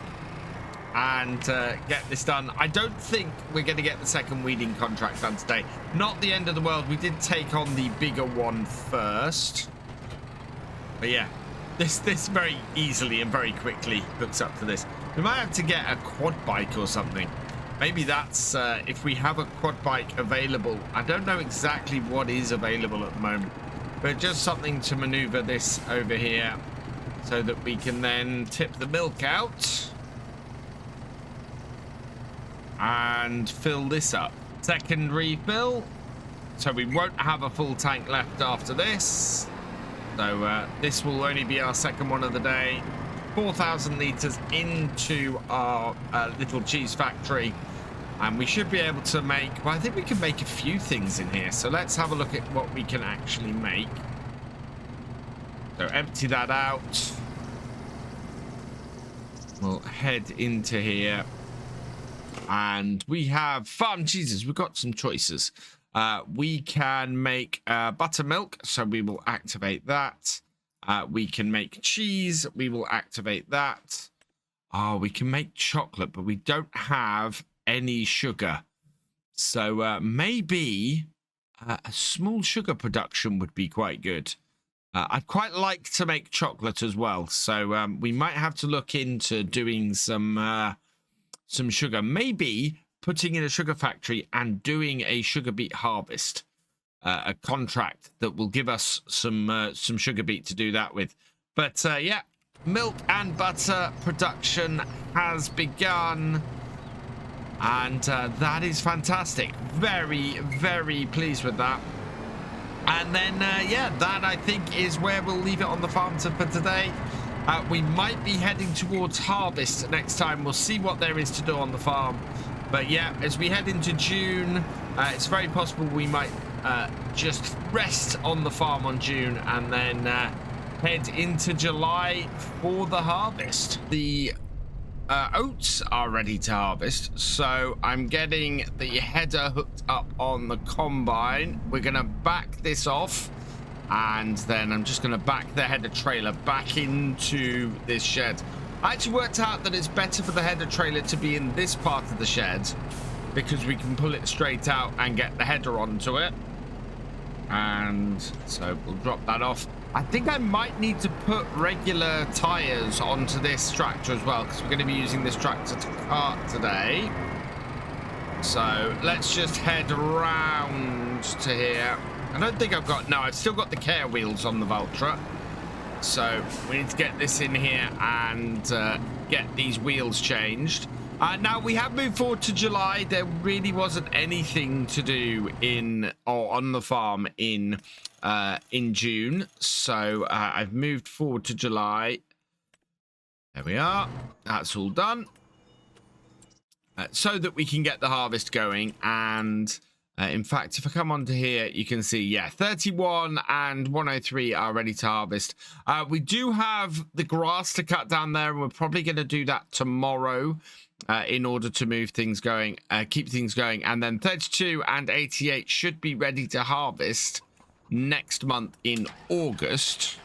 and get this done. I don't think we're going to get the second weeding contract done today. Not the end of the world. We did take on the bigger one first. But yeah, this very easily and very quickly hooks up to this. We might have to get a quad bike or something. Maybe that's if we have a quad bike available. I don't know exactly what is available at the moment, but just something to maneuver this over here, so that we can then tip the milk out and fill this up. Second refill. So we won't have a full tank left after this. So this will only be our second one of the day. 4,000 litres into our little cheese factory. And we should be able to make, well, I think we can make a few things in here. So let's have a look at what we can actually make. So empty that out. We'll head into here. And we have farm cheeses. We've got some choices. We can make buttermilk. So we will activate that. We can make cheese. We will activate that. Oh, we can make chocolate, but we don't have any sugar. So maybe a small sugar production would be quite good. I'd quite like to make chocolate as well, so we might have to look into doing some sugar. Maybe putting in a sugar factory and doing a sugar beet harvest, a contract that will give us some sugar beet to do that with. But yeah, milk and butter production has begun. And that is fantastic. Very, very pleased with that. And then, yeah, that I think is where we'll leave it on the farm for today. We might be heading towards harvest next time. We'll see what there is to do on the farm. But yeah, as we head into June, it's very possible we might just rest on the farm on June and then head into July for the harvest. The oats are ready to harvest, so I'm getting the header hooked up on the combine. We're gonna back this off, and then I'm just gonna back the header trailer back into this shed. I actually worked out that it's better for the header trailer to be in this part of the shed because we can pull it straight out and get the header onto it. And so we'll drop that off. I think I might need to put regular tires onto this tractor as well, because we're going to be using this tractor to cart today. So let's just head around to here. I don't think I've got... No, I've still got the care wheels on the Valtra. So we need to get this in here and get these wheels changed. Now we have moved forward to July. There really wasn't anything to do on the farm in June, so I've moved forward to July. There we are. That's all done, so that we can get the harvest going. And in fact, if I come onto here, you can see, yeah, 31 and 103 are ready to harvest. We do have the grass to cut down there, and we're probably going to do that tomorrow. In order to move things going, keep things going. And then 32 and 88 should be ready to harvest next month in August.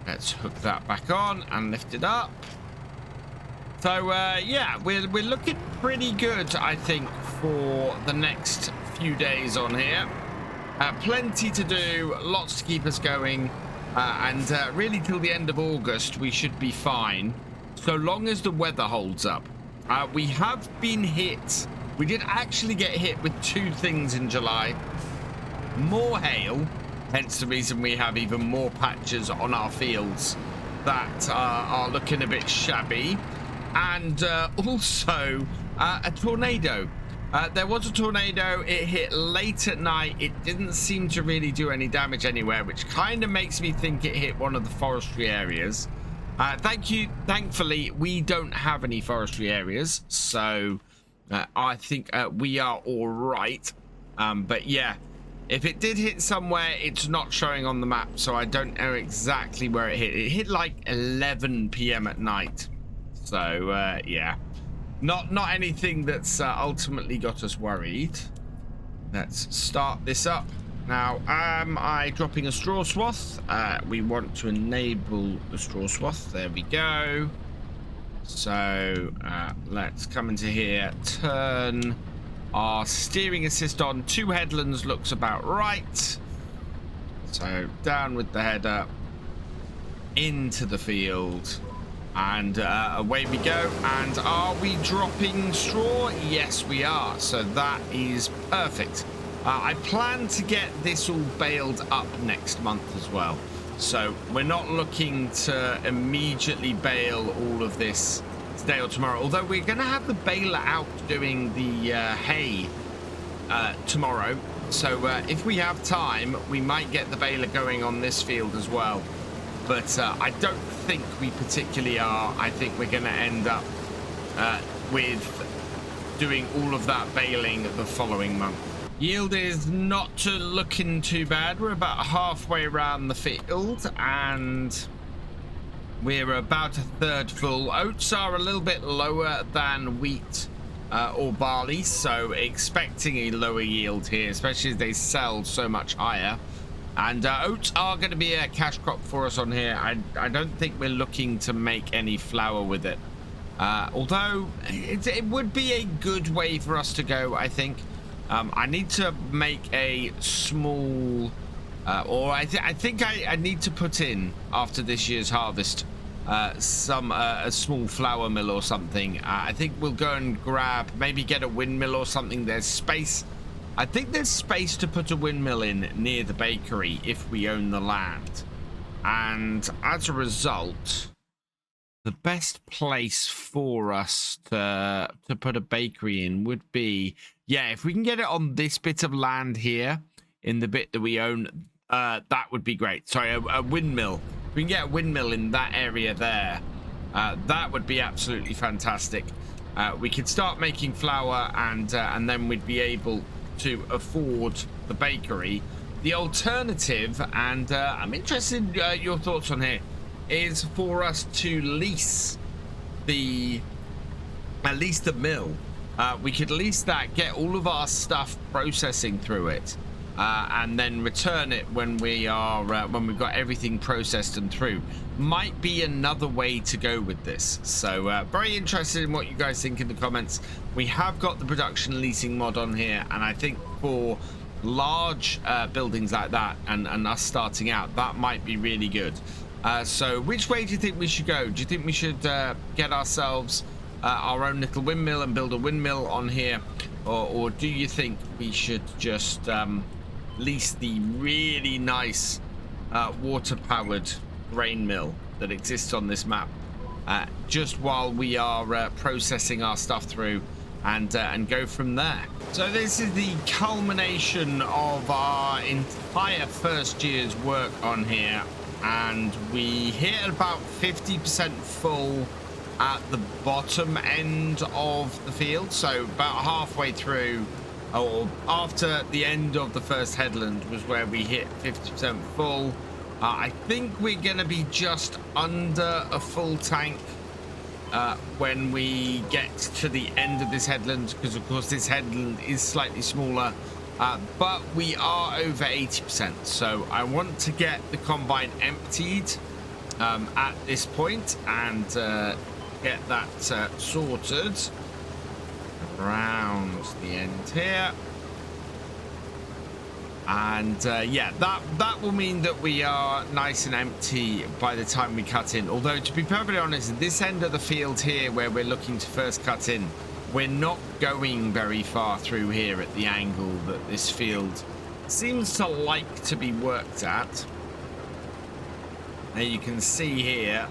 Let's hook that back on and lift it up. So yeah, we're looking pretty good, I think, for the next few days on here. Plenty to do, lots to keep us going, and really till the end of August we should be fine, so long as the weather holds up. We have been hit. We did actually get hit with two things in July. More hail, hence the reason we have even more patches on our fields that are looking a bit shabby. And also a tornado. There was a tornado. It hit late at night. It didn't seem to really do any damage anywhere, which kind of makes me think it hit one of the forestry areas. Thankfully, we don't have any forestry areas, so I think we are all right. But yeah, if it did hit somewhere, it's not showing on the map, so I don't know exactly where it hit. It hit like 11 p.m. at night, so yeah, not anything that's ultimately got us worried. Let's start this up. Now, am I dropping a straw swath? We want to enable the straw swath. There we go. So let's come into here, turn our steering assist on. 2 headlands looks about right. So down with the header, into the field, and away we go. And are we dropping straw? Yes, we are. So that is perfect. I plan to get this all baled up next month as well. So we're not looking to immediately bale all of this today or tomorrow. Although we're going to have the baler out doing the hay tomorrow. So if we have time, we might get the baler going on this field as well. But I don't think we particularly are. I think we're going to end up with doing all of that baling the following month. Yield is not looking too bad. We're about halfway around the field and we're about a third full. Oats are a little bit lower than wheat or barley, so expecting a lower yield here, especially as they sell so much higher. And oats are going to be a cash crop for us on here. I don't think we're looking to make any flour with it. Although it would be a good way for us to go, I think. I need to make a small, I think I need to put in, after this year's harvest, a small flour mill or something. I think we'll go and grab, maybe get a windmill or something. There's space. I think there's space to put a windmill in near the bakery if we own the land. And as a result, the best place for us to put a bakery in would be, yeah, if we can get it on this bit of land here, in the bit that we own, that would be great. Sorry, a windmill. If we can get a windmill in that area there, that would be absolutely fantastic. We could start making flour, and then we'd be able to afford the bakery. The alternative, and I'm interested in your thoughts on here, is for us to lease the mill. We could lease that, get all of our stuff processing through it, and then return it when we are when we've got everything processed and through. Might be another way to go with this. So very interested in what you guys think in the comments. We have got the production leasing mod on here, and I think for large buildings like that, and us starting out, that might be really good. So which way do you think we should go? Do you think we should get ourselves our own little windmill and build a windmill on here, or do you think we should just lease the really nice water-powered grain mill that exists on this map, just while we are processing our stuff through, and go from there? So this is the culmination of our entire first year's work on here, and we hit about 50% full at the bottom end of the field. So about halfway through, or after the end of the first headland, was where we hit 50% full. I think we're going to be just under a full tank when we get to the end of this headland, because of course this headland is slightly smaller, but we are over 80%. So I want to get the combine emptied at this point, and get that sorted around the end here. And yeah, that will mean that we are nice and empty by the time we cut in. Although, to be perfectly honest, this end of the field here where we're looking to first cut in, we're not going very far through here at the angle that this field seems to like to be worked at. Now you can see here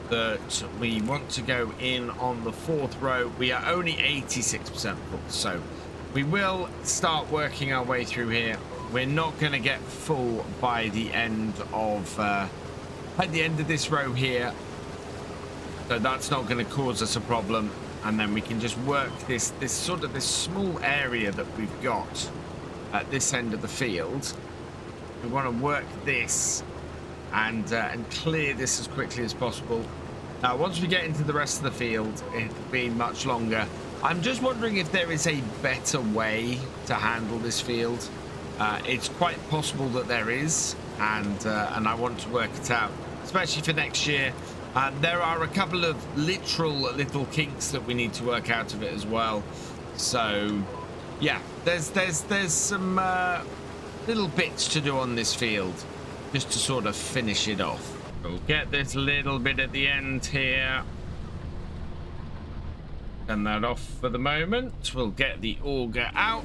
that we want to go in on the fourth row. We are only 86% full, so we will start working our way through here. We're not going to get full by the end of this row here, so that's not going to cause us a problem. And then we can just work this small area that we've got at this end of the field. We want to work this and clear this as quickly as possible. Now, once we get into the rest of the field, it'll be much longer. I'm just wondering if there is a better way to handle this field. It's quite possible that there is, and I want to work it out, especially for next year. There are a couple of literal little kinks that we need to work out of it as well. So yeah, there's some little bits to do on this field just to sort of finish it off. We'll get this little bit at the end here. Turn that off for the moment. We'll get the auger out,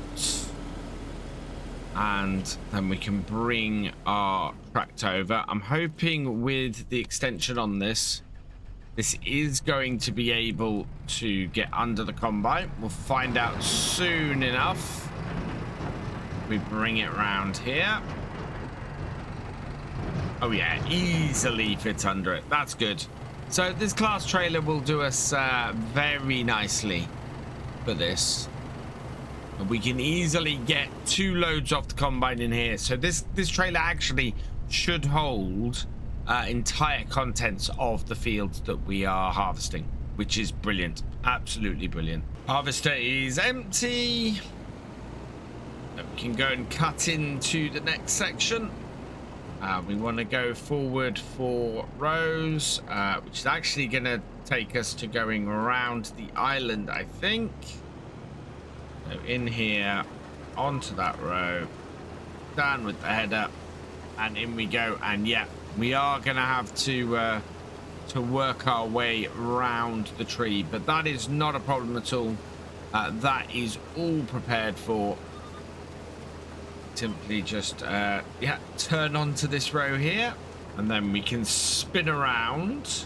and then we can bring our tractor over. I'm hoping with the extension on this is going to be able to get under the combine. We'll find out soon enough. We bring it round here. Oh yeah, easily fits under it. That's good. So this class trailer will do us very nicely for this. We can easily get 2 loads off the combine in here. So this trailer actually should hold entire contents of the fields that we are harvesting, which is brilliant. Absolutely brilliant. Harvester is empty. We can go and cut into the next section. We want to go forward 4 rows, which is actually going to take us to going around the island, I think. So in here, onto that row, down with the header, and in we go. And yeah, we are going to have to work our way around the tree, but that is not a problem at all. That is all prepared for. Simply just yeah, turn onto this row here, and then we can spin around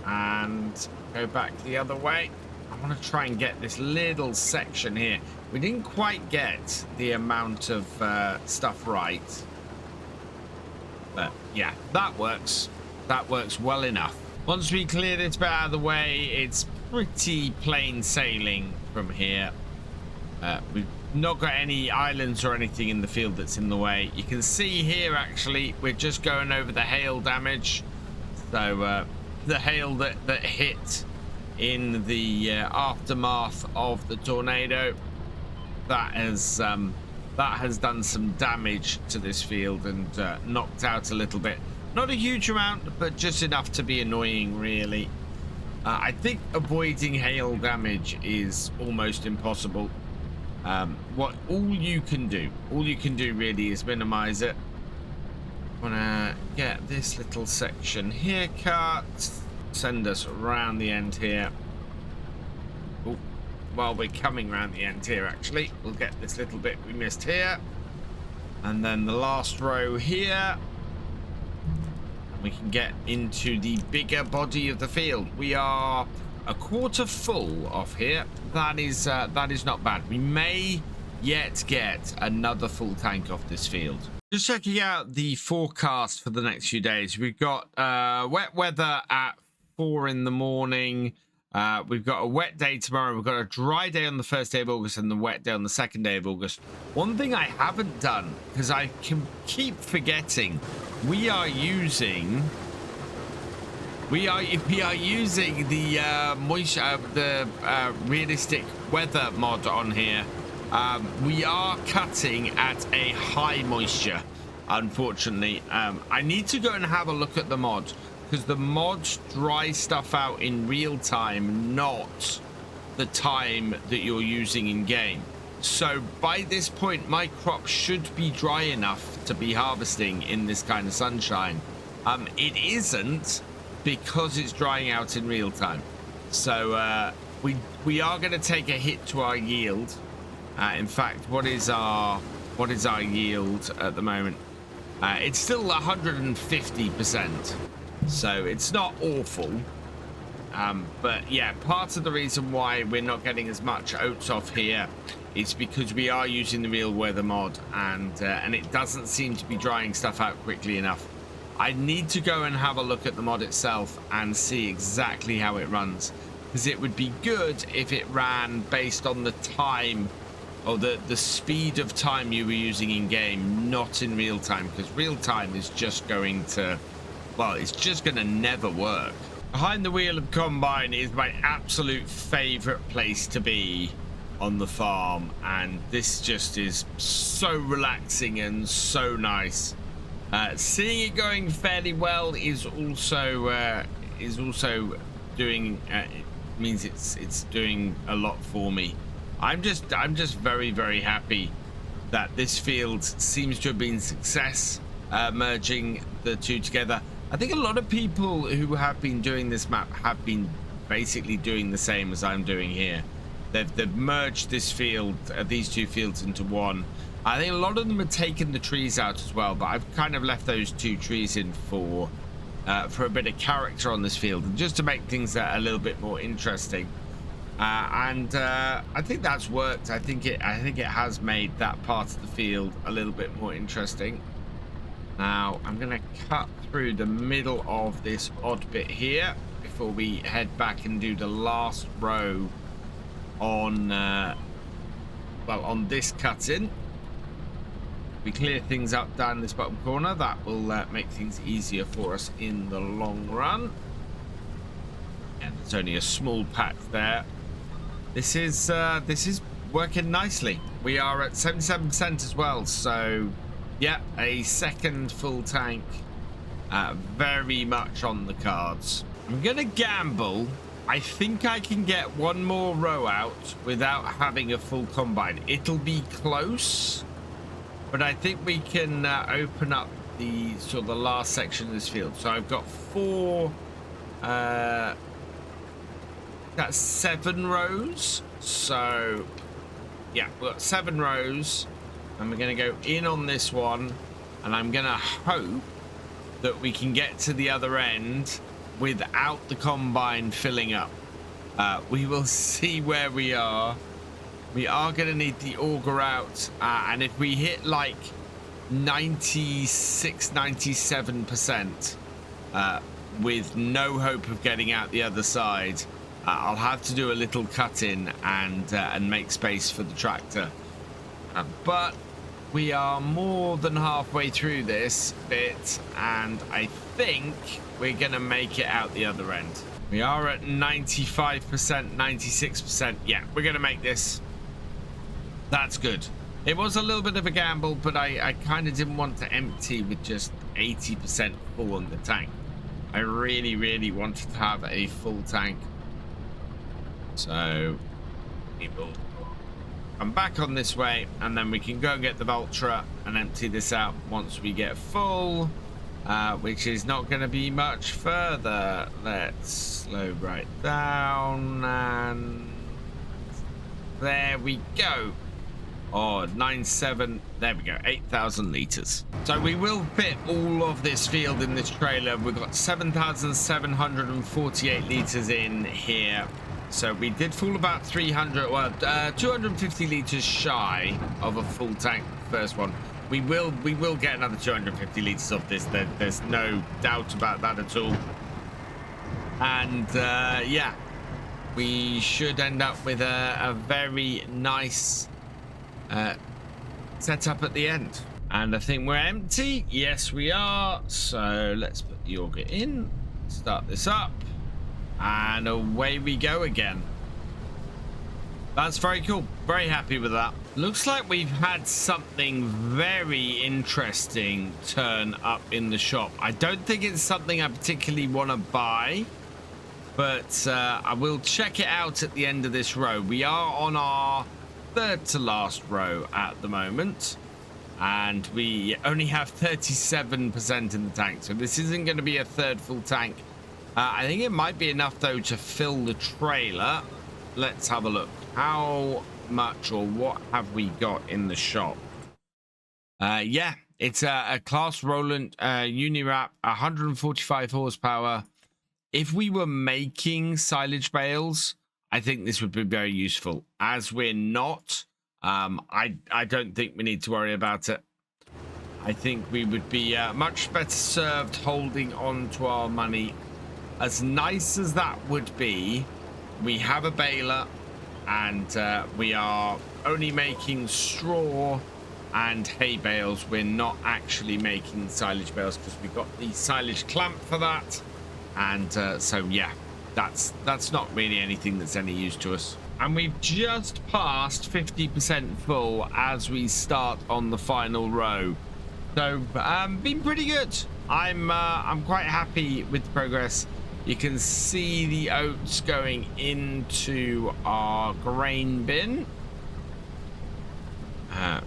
and go back the other way. I want to try and get this little section here. We didn't quite get the amount of stuff right, but yeah, that works well enough. Once we clear this bit out of the way, it's pretty plain sailing from here. We've not got any islands or anything in the field that's in the way. You can see here, actually, we're just going over the hail damage. So the hail that hit in the aftermath of the tornado, that has done some damage to this field and knocked out a little bit. Not a huge amount, but just enough to be annoying, really. I think avoiding hail damage is almost impossible. What all you can do really is minimize it. I want to get this little section here cut, send us around the end here. Oh, while we're coming around the end here, actually, we'll get this little bit we missed here, and then the last row here. We can get into the bigger body of the field. We are a quarter full off here. That is not bad. We may yet get another full tank off this field. Just checking out the forecast for the next few days. We've got wet weather at 4 in the morning. We've got a wet day tomorrow. We've got a dry day on the 1st day of August and the wet day on the 2nd day of August. One thing I haven't done, because I can keep forgetting, we are using the moisture, the realistic weather mod on here. We are cutting at a high moisture, unfortunately. I need to go and have a look at the mod, because the mod dries stuff out in real time, not the time that you're using in game. So by this point, my crop should be dry enough to be harvesting in this kind of sunshine. It isn't, because it's drying out in real time. So we are going to take a hit to our yield. In fact, what is our yield at the moment? It's still 150%. So it's not awful. But yeah, part of the reason why we're not getting as much oats off here is because we are using the real weather mod, and it doesn't seem to be drying stuff out quickly enough. I need to go and have a look at the mod itself and see exactly how it runs, because it would be good if it ran based on the time or the speed of time you were using in game, not in real time, because real time is just going to, well, it's just going to never work. Behind the wheel of combine is my absolute favorite place to be on the farm, and this just is so relaxing and so nice. Seeing it going fairly well is also doing it means it's doing a lot for me. I'm just very, very happy that this field seems to have been success, merging the two together. I think a lot of people who have been doing this map have been basically doing the same as I'm doing here. They've merged this field, these two fields, into one. I think a lot of them have taken the trees out as well, but I've kind of left those 2 trees in for a bit of character on this field, and just to make things a little bit more interesting. I think that's worked. I think it has made that part of the field a little bit more interesting. Now I'm gonna cut through the middle of this odd bit here before we head back and do the last row on on this cut-in. We clear things up down this bottom corner. That will make things easier for us in the long run. And it's only a small patch there. This is working nicely. We are at 77% as well, so Yeah, a second full tank, very much on the cards. I'm gonna gamble. I think I can get one more row out without having a full combine. It'll be close, but I think we can open up the sort of the last section of this field. So I've got four, that's 7 rows. So yeah, we've got 7 rows, and we're going to go in on this one, and I'm going to hope that we can get to the other end without the combine filling up. We will see where we are. We are going to need the auger out, and if we hit like 96-97% with no hope of getting out the other side, I'll have to do a little cut in and make space for the tractor, but we are more than halfway through this bit, and I think we're gonna make it out the other end. We are at 95%, 96%. Yeah, we're gonna make this. That's good. It was a little bit of a gamble, but I kind of didn't want to empty with just 80% full on the tank. I really wanted to have a full tank. So we will come back on this way, and then we can go and get the Vulture and empty this out once we get full, which is not going to be much further. Let's slow right down, and there we go. Oh, 9.7, there we go, 8,000 litres. So we will fit all of this field in this trailer. We've got 7,748 litres in here. So we did fall about 250 litres shy of a full tank, first one. We will get another 250 litres of this. There's no doubt about that at all. And yeah, we should end up with a very nice setup at the end. And I think we're empty. Yes, we are. So let's put the auger in, start this up, and away we go again. That's very cool. Very happy with that. Looks like we've had something very interesting turn up in the shop. I don't think it's something I particularly want to buy, but I will check it out at the end of this row. We are on our third to last row at the moment, and we only have 37% in the tank, so this isn't going to be a third full tank. I think it might be enough though to fill the trailer. Let's have a look. How much or what have we got in the shop? Yeah, it's a Class Roland Unirap, 145 horsepower. If we were making silage bales, I think this would be very useful. As we're not, I don't think we need to worry about it. I think we would be much better served holding on to our money. As nice as that would be, we have a baler, and we are only making straw and hay bales. We're not actually making silage bales because we've got the silage clamp for that, and so yeah, that's not really anything that's any use to us. And we've just passed 50% full as we start on the final row, so been pretty good. I'm quite happy with the progress. You can see the oats going into our grain bin.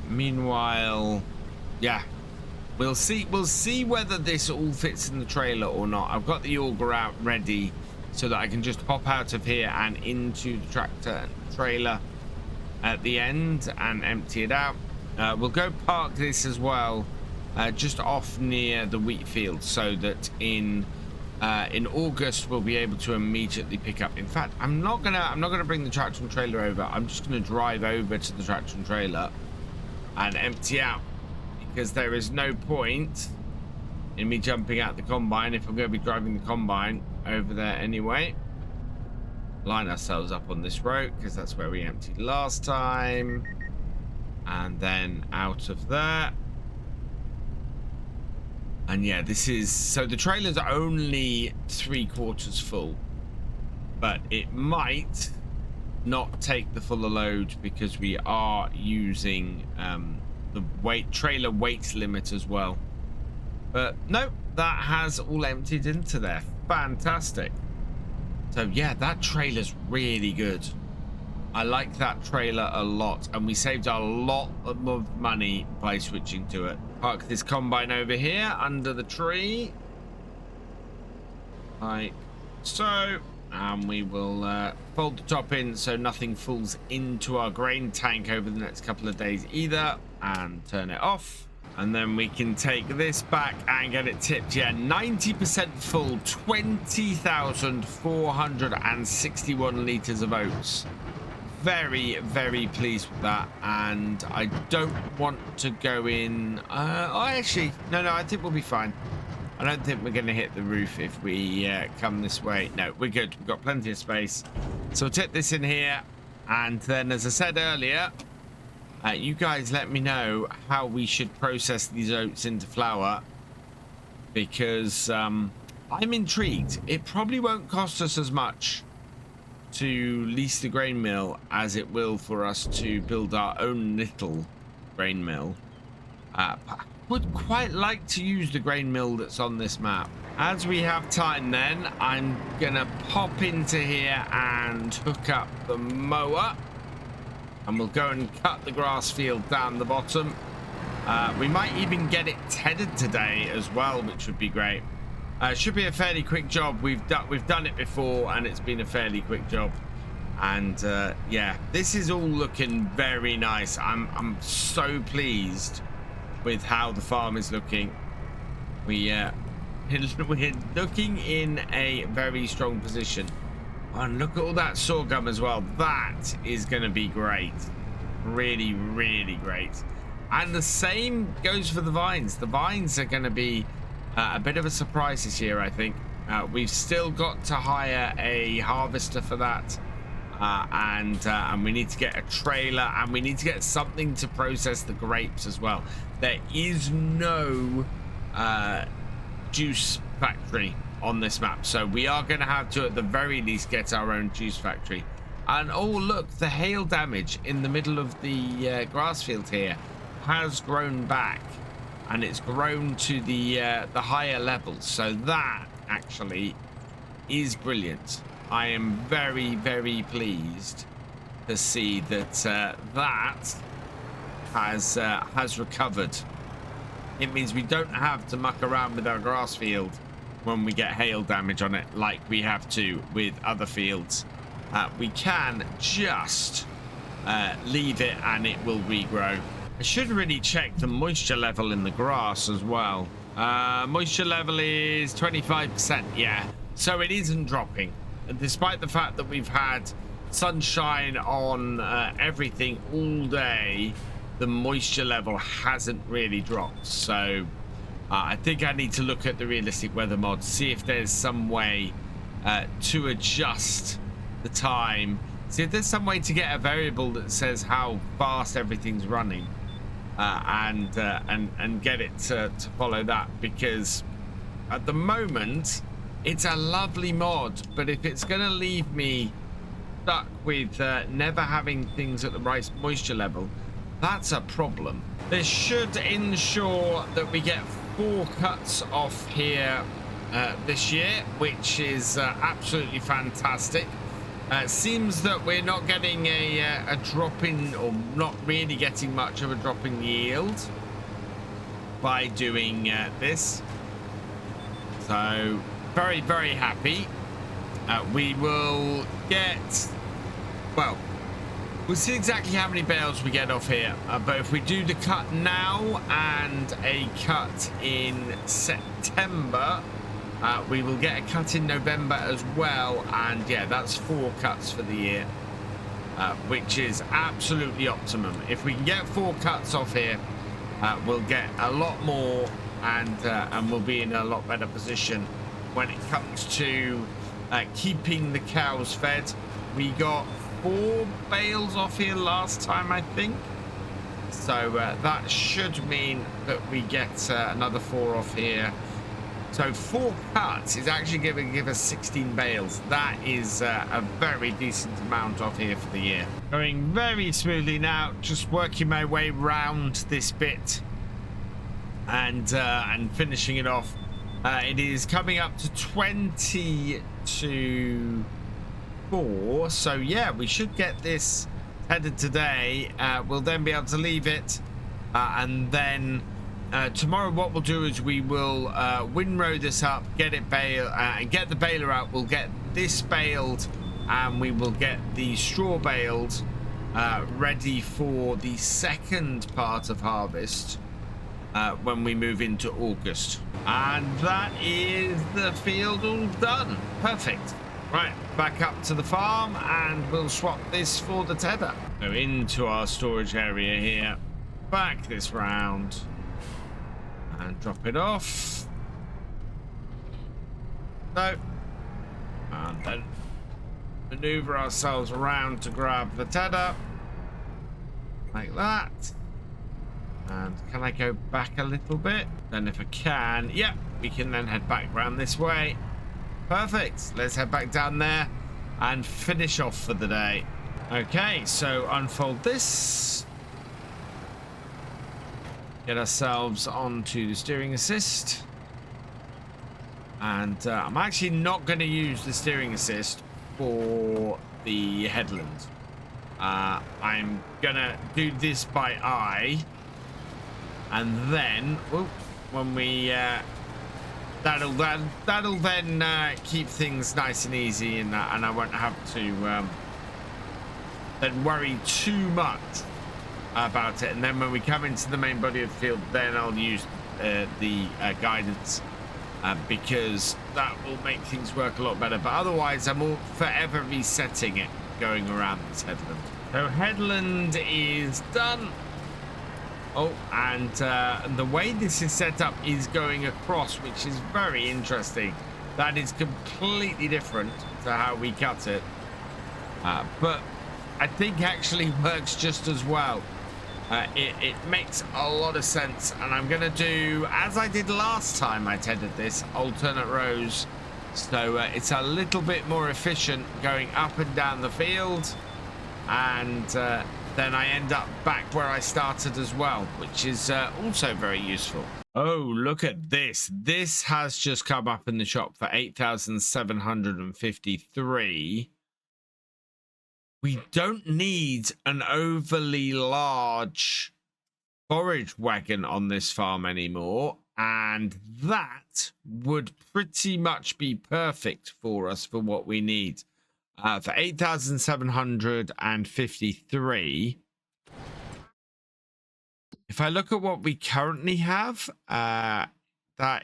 Meanwhile, yeah, we'll see whether this all fits in the trailer or not. I've got the auger out ready so that I can just hop out of here and into the tractor and trailer at the end and empty it out. We'll go park this as well, just off near the wheat field, so that in August we'll be able to immediately pick up. In fact, I'm not gonna bring the tractor and trailer over. I'm just gonna drive over to the tractor and trailer and empty out, because there is no point in me jumping out the combine if I'm going to be driving the combine over there anyway. Line ourselves up on this road because that's where we emptied last time, and then out of there. And yeah, this is, so the trailer's only 3/4 full, but it might not take the full load because we are using the the trailer weight limit as well. But no, that has all emptied into there. Fantastic. So yeah, that trailer's really good. I like that trailer a lot, and we saved a lot of money by switching to it. Park this combine over here under the tree, like so, and we will fold the top in so nothing falls into our grain tank over the next couple of days either, and turn it off. And then we can take this back and get it tipped. Yeah, 90% full, 20,461 litres of oats. Very, very pleased with that. And I don't want to go in... actually, no, I think we'll be fine. I don't think we're going to hit the roof if we come this way. No, we're good. We've got plenty of space. So we'll tip this in here. And then, as I said earlier... you guys let me know how we should process these oats into flour, because I'm intrigued. It probably won't cost us as much to lease the grain mill as it will for us to build our own little grain mill. I would quite like to use the grain mill that's on this map. As we have time then, I'm gonna pop into here and hook up the mower. And we'll go and cut the grass field down the bottom. We might even get it tedded today as well, which would be great. Should be a fairly quick job. We've done it before, and it's been a fairly quick job. And yeah, this is all looking very nice. I'm so pleased with how the farm is looking. We're looking in a very strong position. And look at all that sorghum as well. That is going to be great. Really, really great. And the same goes for the vines. The vines are going to be a bit of a surprise this year, I think. We've still got to hire a harvester for that. And we need to get a trailer, and we need to get something to process the grapes as well. There is no juice factory on this map, so we are going to have to at the very least get our own juice factory. And oh look, the hail damage in the middle of the grass field here has grown back, and it's grown to the higher levels, so that actually is brilliant. I am very, very pleased to see that that has recovered. It means we don't have to muck around with our grass field when we get hail damage on it like we have to with other fields. We can just leave it and it will regrow. I should really check the moisture level in the grass as well. Moisture level is 25%, yeah, so it isn't dropping. And despite the fact that we've had sunshine on everything all day, the moisture level hasn't really dropped. So I think I need to look at the realistic weather mod, see if there's some way to adjust the time, see if there's some way to get a variable that says how fast everything's running, and get it to follow that, because at the moment it's a lovely mod, but if it's going to leave me stuck with never having things at the right moisture level, that's a problem. This should ensure that we get 4 cuts off here this year, which is absolutely fantastic. Seems that we're not getting a drop in, or not really getting much of a drop in yield by doing this. So very, very happy. We will get, well, we'll see exactly how many bales we get off here, but if we do the cut now and a cut in September, we will get a cut in November as well, and yeah, that's 4 cuts for the year, which is absolutely optimum. If we can get 4 cuts off here, we'll get a lot more, and we'll be in a lot better position when it comes to keeping the cows fed. We got 4 bales off here last time, I think, so that should mean that we get another 4 off here So 4 cuts is actually going to give us 16 bales. That is a very decent amount off here for the year. Going very smoothly now, just working my way round this bit and finishing it off. It is coming up to 20 to 4. So yeah, we should get this headed today. We'll then be able to leave it and then tomorrow what we'll do is we will windrow this up, get it baled, and get the baler out. We'll get this baled and we will get the straw baled ready for the second part of harvest when we move into August. And that is the field all done. Perfect. Right, back up to the farm and we'll swap this for the tether. So into our storage area here, back this round and drop it off. So, and then maneuver ourselves around to grab the tether like that. And can I go back a little bit? Then if I can, yeah, we can then head back around this way. Perfect. Let's head back down there and finish off for the day. Okay, so unfold this. Get ourselves onto the steering assist. And I'm actually not going to use the steering assist for the headland. I'm going to do this by eye. And then, when we, that'll then keep things nice and easy, and I won't have to then worry too much about it. And then when we come into the main body of the field, then I'll use the guidance because that will make things work a lot better. But otherwise, I'm all forever resetting it going around this headland. So headland is done. Oh, and the way this is set up is going across, which is very interesting. That is completely different to how we cut it. But I think actually works just as well. It makes a lot of sense. And I'm going to do, as I did last time I tethered this, alternate rows. So it's a little bit more efficient going up and down the field. And then I end up back where I started as well, which is also very useful. Oh, look at this. This has just come up in the shop for 8,753. We don't need an overly large forage wagon on this farm anymore. And that would pretty much be perfect for us for what we need. For 8,753. If I look at what we currently have, that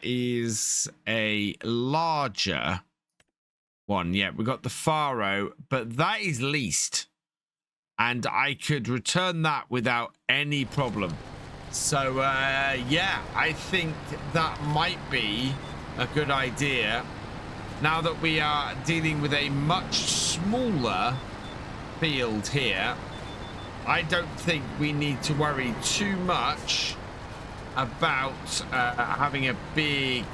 is a larger one. Yeah, we got the Faro, but that is leased. And I could return that without any problem. So, yeah, I think that might be a good idea. Now that we are dealing with a much smaller field here, I don't think we need to worry too much about having a big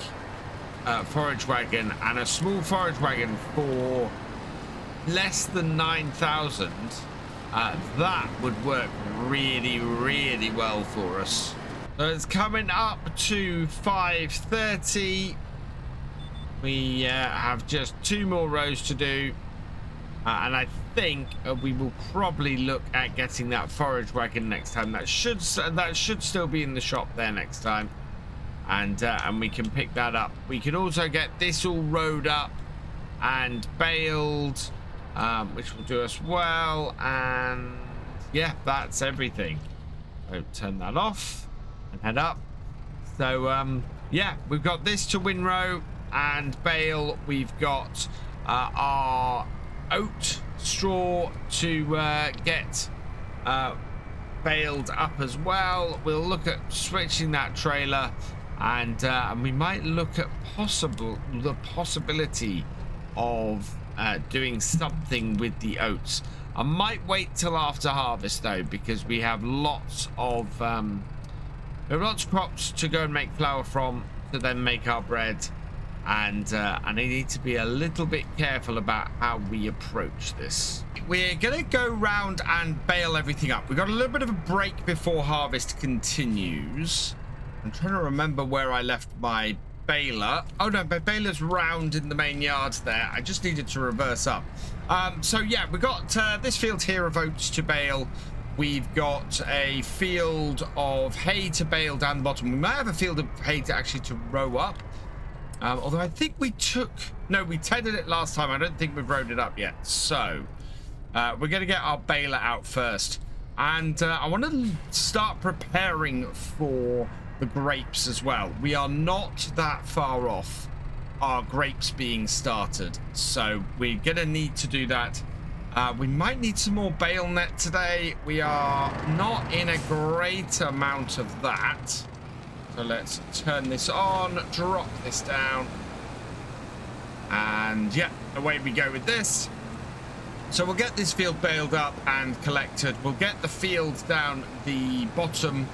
forage wagon, and a small forage wagon for less than 9,000. That would work really, really well for us. So it's coming up to 5:30. We have just 2 more rows to do, and I think we will probably look at getting that forage wagon next time. That should still be in the shop there next time, and we can pick that up. We can also get this all rowed up and baled, which will do us well. And yeah, that's everything. So turn that off and head up. So yeah, we've got this to windrow and bale. We've got our oat straw to get baled up as well. We'll look at switching that trailer, and we might look at the possibility of doing something with the oats. I might wait till after harvest though, because we have lots of crops to go and make flour from, to then make our bread. And I need to be a little bit careful about how we approach this. We're gonna go round and bale everything up. We've got a little bit of a break before harvest continues. I'm trying to remember where I left my baler. Oh no, my baler's round in the main yard there. I just needed to reverse up. So yeah, we've got this field here of oats to bale. We've got a field of hay to bale down the bottom. We might have a field of hay to actually to row up. Although I think we tedded it last time. I don't think we've rowed it up yet. So we're going to get our baler out first. And I want to start preparing for the grapes as well. We are not that far off our grapes being started. So we're going to need to do that. We might need some more bale net today. We are not in a great amount of that. So let's turn this on, drop this down, and yeah, away we go with this. So we'll get this field baled up and collected. We'll get the field down the bottom.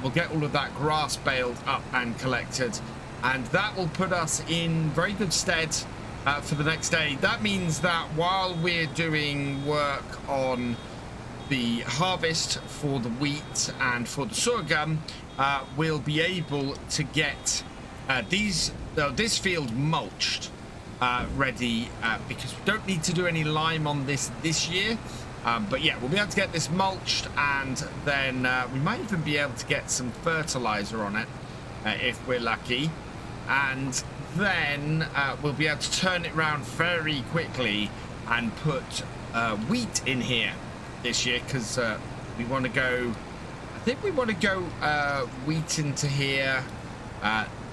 We'll get all of that grass baled up and collected, and that will put us in very good stead for the next day. That means that while we're doing work on the harvest for the wheat and for the sorghum, we'll be able to get this field mulched ready, because we don't need to do any lime on this year. But yeah, we'll be able to get this mulched, and then we might even be able to get some fertilizer on it if we're lucky. And then we'll be able to turn it around very quickly and put wheat in here this year, because we want to go, I think we want to go wheat into here,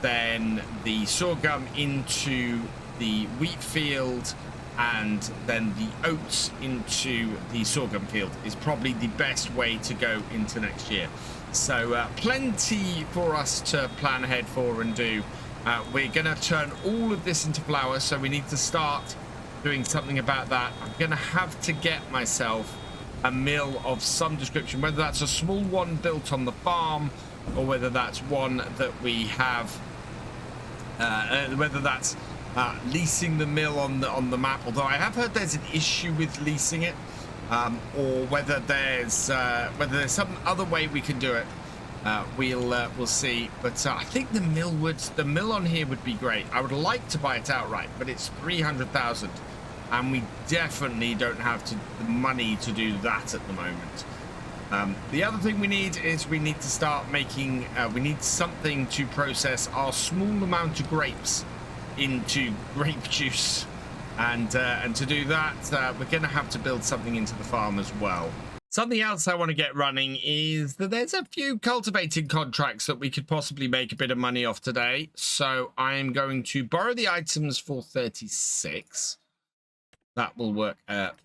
then the sorghum into the wheat field, and then the oats into the sorghum field is probably the best way to go into next year. So plenty for us to plan ahead for and do. We're going to turn all of this into flour, so we need to start doing something about that. I'm going to have to get myself a mill of some description, whether that's a small one built on the farm, or whether that's one that we have, whether that's leasing the mill on the map. Although I have heard there's an issue with leasing it, or whether there's some other way we can do it. We'll see. But I think the mill on here would be great. I would like to buy it outright, but it's 300,000. And we definitely don't have the money to do that at the moment. The other thing we need is we need to start making, we need something to process our small amount of grapes into grape juice. And to do that, we're going to have to build something into the farm as well. Something else I want to get running is that there's a few cultivating contracts that we could possibly make a bit of money off today. So I'm going to borrow the items for 36. That will work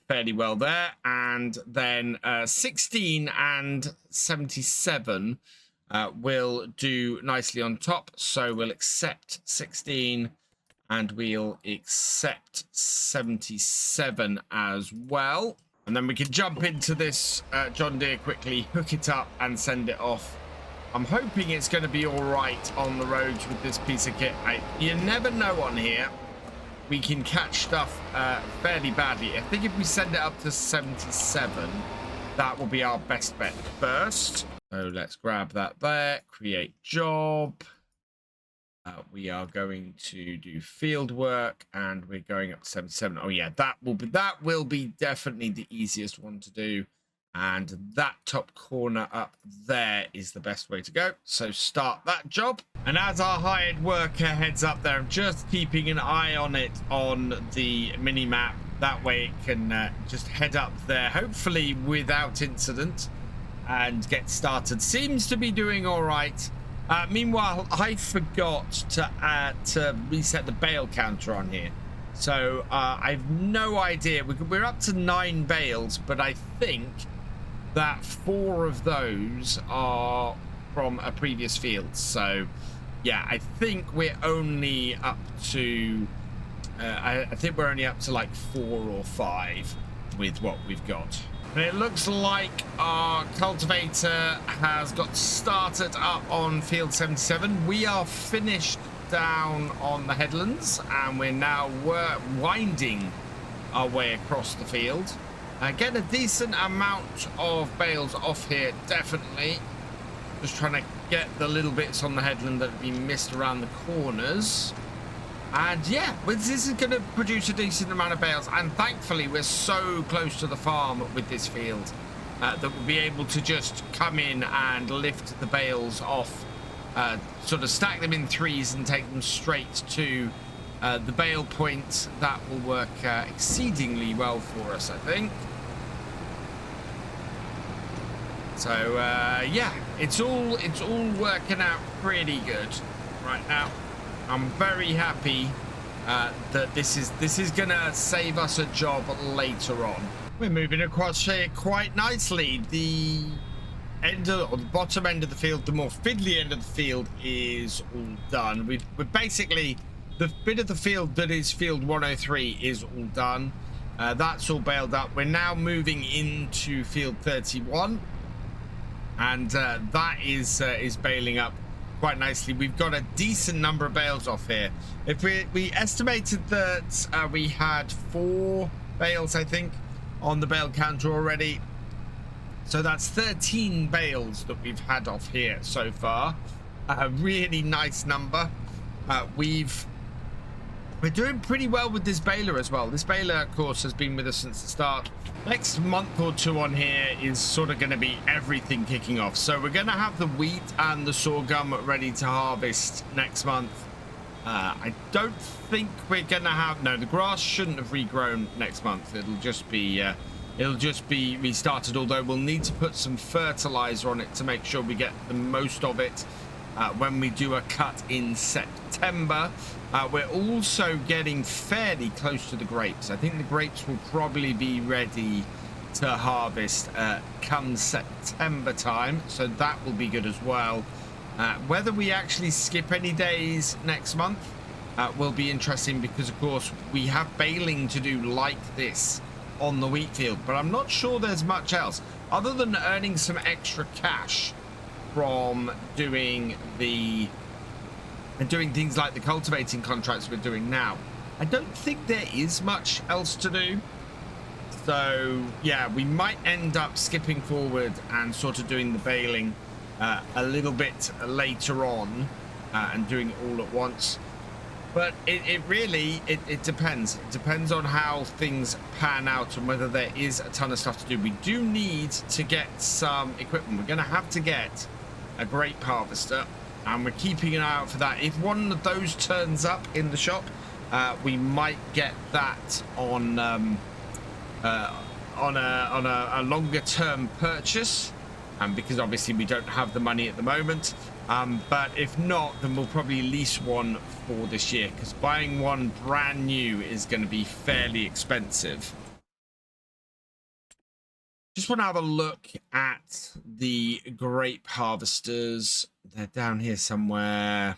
fairly well there. And then 16 and 77 will do nicely on top. So we'll accept 16 and we'll accept 77 as well. And then we can jump into this John Deere quickly, hook it up and send it off. I'm hoping it's going to be all right on the roads with this piece of kit. You never know on here. We can catch stuff fairly badly. I think if we send it up to 77, that will be our best bet first. So let's grab that there, create job. We are going to do field work, and we're going up to 77. Oh yeah, that will be definitely the easiest one to do. And that top corner up there is the best way to go. So start that job. And as our hired worker heads up there, I'm just keeping an eye on it on the mini map. That way it can just head up there, hopefully without incident, and get started. Seems to be doing all right. Meanwhile, I forgot to reset the bale counter on here. So I've no idea. We're up to 9 bales, but I think that 4 of those are from a previous field. So yeah, I think we're only up to I think we're only up to like 4 or 5 with what we've got. And it looks like our cultivator has got started up on field 77. We are finished down on the headlands, and we're now winding our way across the field. Getting a decent amount of bales off here, definitely. Just trying to get the little bits on the headland that have been missed around the corners. And yeah, this is going to produce a decent amount of bales, and thankfully we're so close to the farm with this field that we'll be able to just come in and lift the bales off, sort of stack them in threes and take them straight to the bale point. That will work exceedingly well for us, I think. So yeah, it's all working out pretty good right now. I'm very happy that this is gonna save us a job later on. We're moving across here quite nicely. The bottom end of the field, the more fiddly end of the field, is all done. We're basically, the bit of the field that is field 103 is all done. That's all baled up. We're now moving into field 31, and that is baling up quite nicely. We've got a decent number of bales off here. If we estimated that we had 4 bales, I think, on the bale counter already. So that's 13 bales that we've had off here so far. A really nice number. We're doing pretty well with this baler as well. This baler, of course, has been with us since the start. Next month or two on here is sort of going to be everything kicking off. So we're going to have the wheat and the sorghum ready to harvest next month. I don't think we're going to have... No, the grass shouldn't have regrown next month. It'll just be restarted, although we'll need to put some fertilizer on it to make sure we get the most of it when we do a cut in September. We're also getting fairly close to the grapes. I think the grapes will probably be ready to harvest come September time, so that will be good as well. Whether we actually skip any days next month will be interesting, because of course we have baling to do like this on the wheat field, but I'm not sure there's much else other than earning some extra cash from doing things like the cultivating contracts we're doing now. I don't think there is much else to do. So yeah, we might end up skipping forward and sort of doing the baling a little bit later on and doing it all at once. But it really depends. It depends on how things pan out and whether there is a ton of stuff to do. We do need to get some equipment. We're going to have to get a grape harvester, and we're keeping an eye out for that. If one of those turns up in the shop, we might get that on a longer term purchase, because obviously we don't have the money at the moment. But if not, then we'll probably lease one for this year, because buying one brand new is going to be fairly expensive. Just want to have a look at the grape harvesters. They're down here somewhere.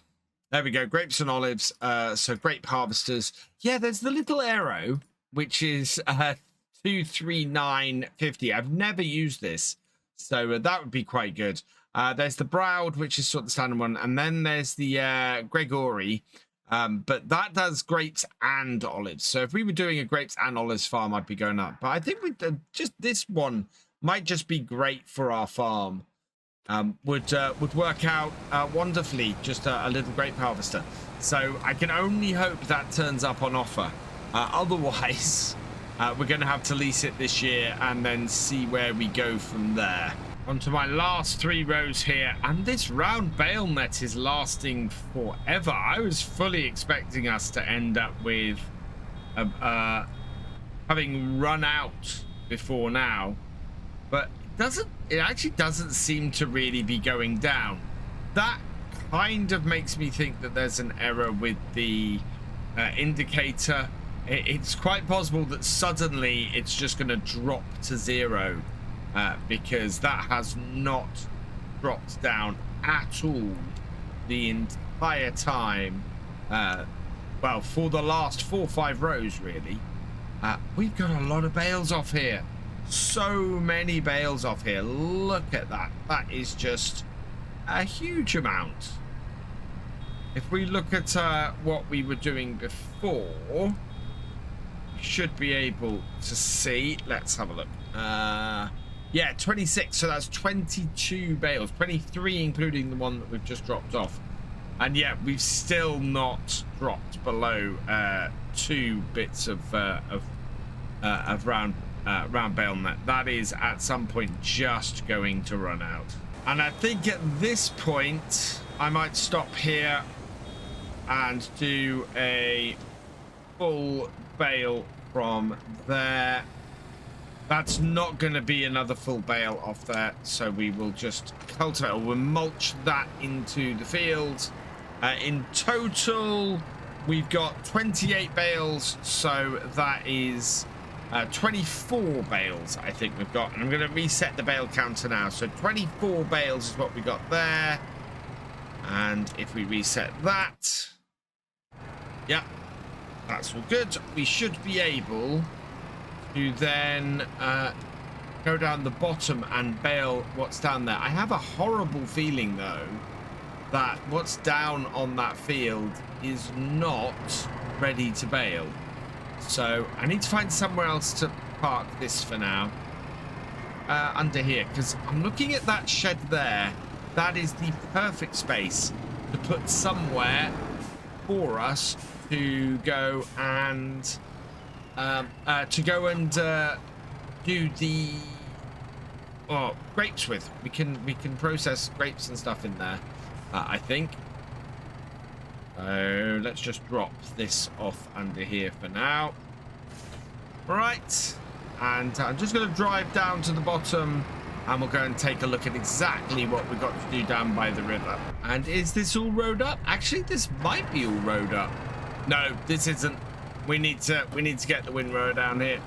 There we go, grapes and olives. So grape harvesters. Yeah, there's the little arrow, which is 23950. I've never used this, so that would be quite good. There's the Browd, which is sort of the standard one, and then there's the Gregory, but that does grapes and olives. So if we were doing a grapes and olives farm, I'd be going up. But I think we just this one might just be great for our farm. Would work out wonderfully, just a little grape harvester. So I can only hope that turns up on offer. Otherwise, we're going to have to lease it this year and then see where we go from there. Onto my last 3 rows here, and this round bale net is lasting forever. I was fully expecting us to end up with having run out before now, but it actually doesn't seem to really be going down. That kind of makes me think that there's an error with the indicator. It's quite possible that suddenly it's just going to drop to 0. Because that has not dropped down at all the entire time. Well, for the last 4 or 5 rows, really. We've got a lot of bales off here. So many bales off here. Look at that. That is just a huge amount. if we look at what we were doing before, we should be able to see. Let's have a look. Yeah, 26. So that's 22 bales, 23 including the one that we've just dropped off. And yeah, we've still not dropped below 2 bits of round bale net. That is at some point just going to run out. And I think at this point I might stop here and do a full bale from there. That's not going to be another full bale off there, so we will just cultivate, or we'll mulch that into the field. In total, we've got 28 bales, so that is 24 bales I think we've got. And I'm going to reset the bale counter now. So 24 bales is what we got there. And if we reset that, yeah, that's all good. We should be able to then go down the bottom and bale what's down there. I have a horrible feeling though that what's down on that field is not ready to bale, so I need to find somewhere else to park this for now. Under here, because I'm looking at that shed there. That is the perfect space to put somewhere for us to go and do the grapes with. We can process grapes and stuff in there, I think. So let's just drop this off under here for now. Right, and I'm just going to drive down to the bottom and we'll go and take a look at exactly what we've got to do down by the river. And is this all rowed up? Actually, this might be all rowed up. No, this isn't. We need to get the windrower down here.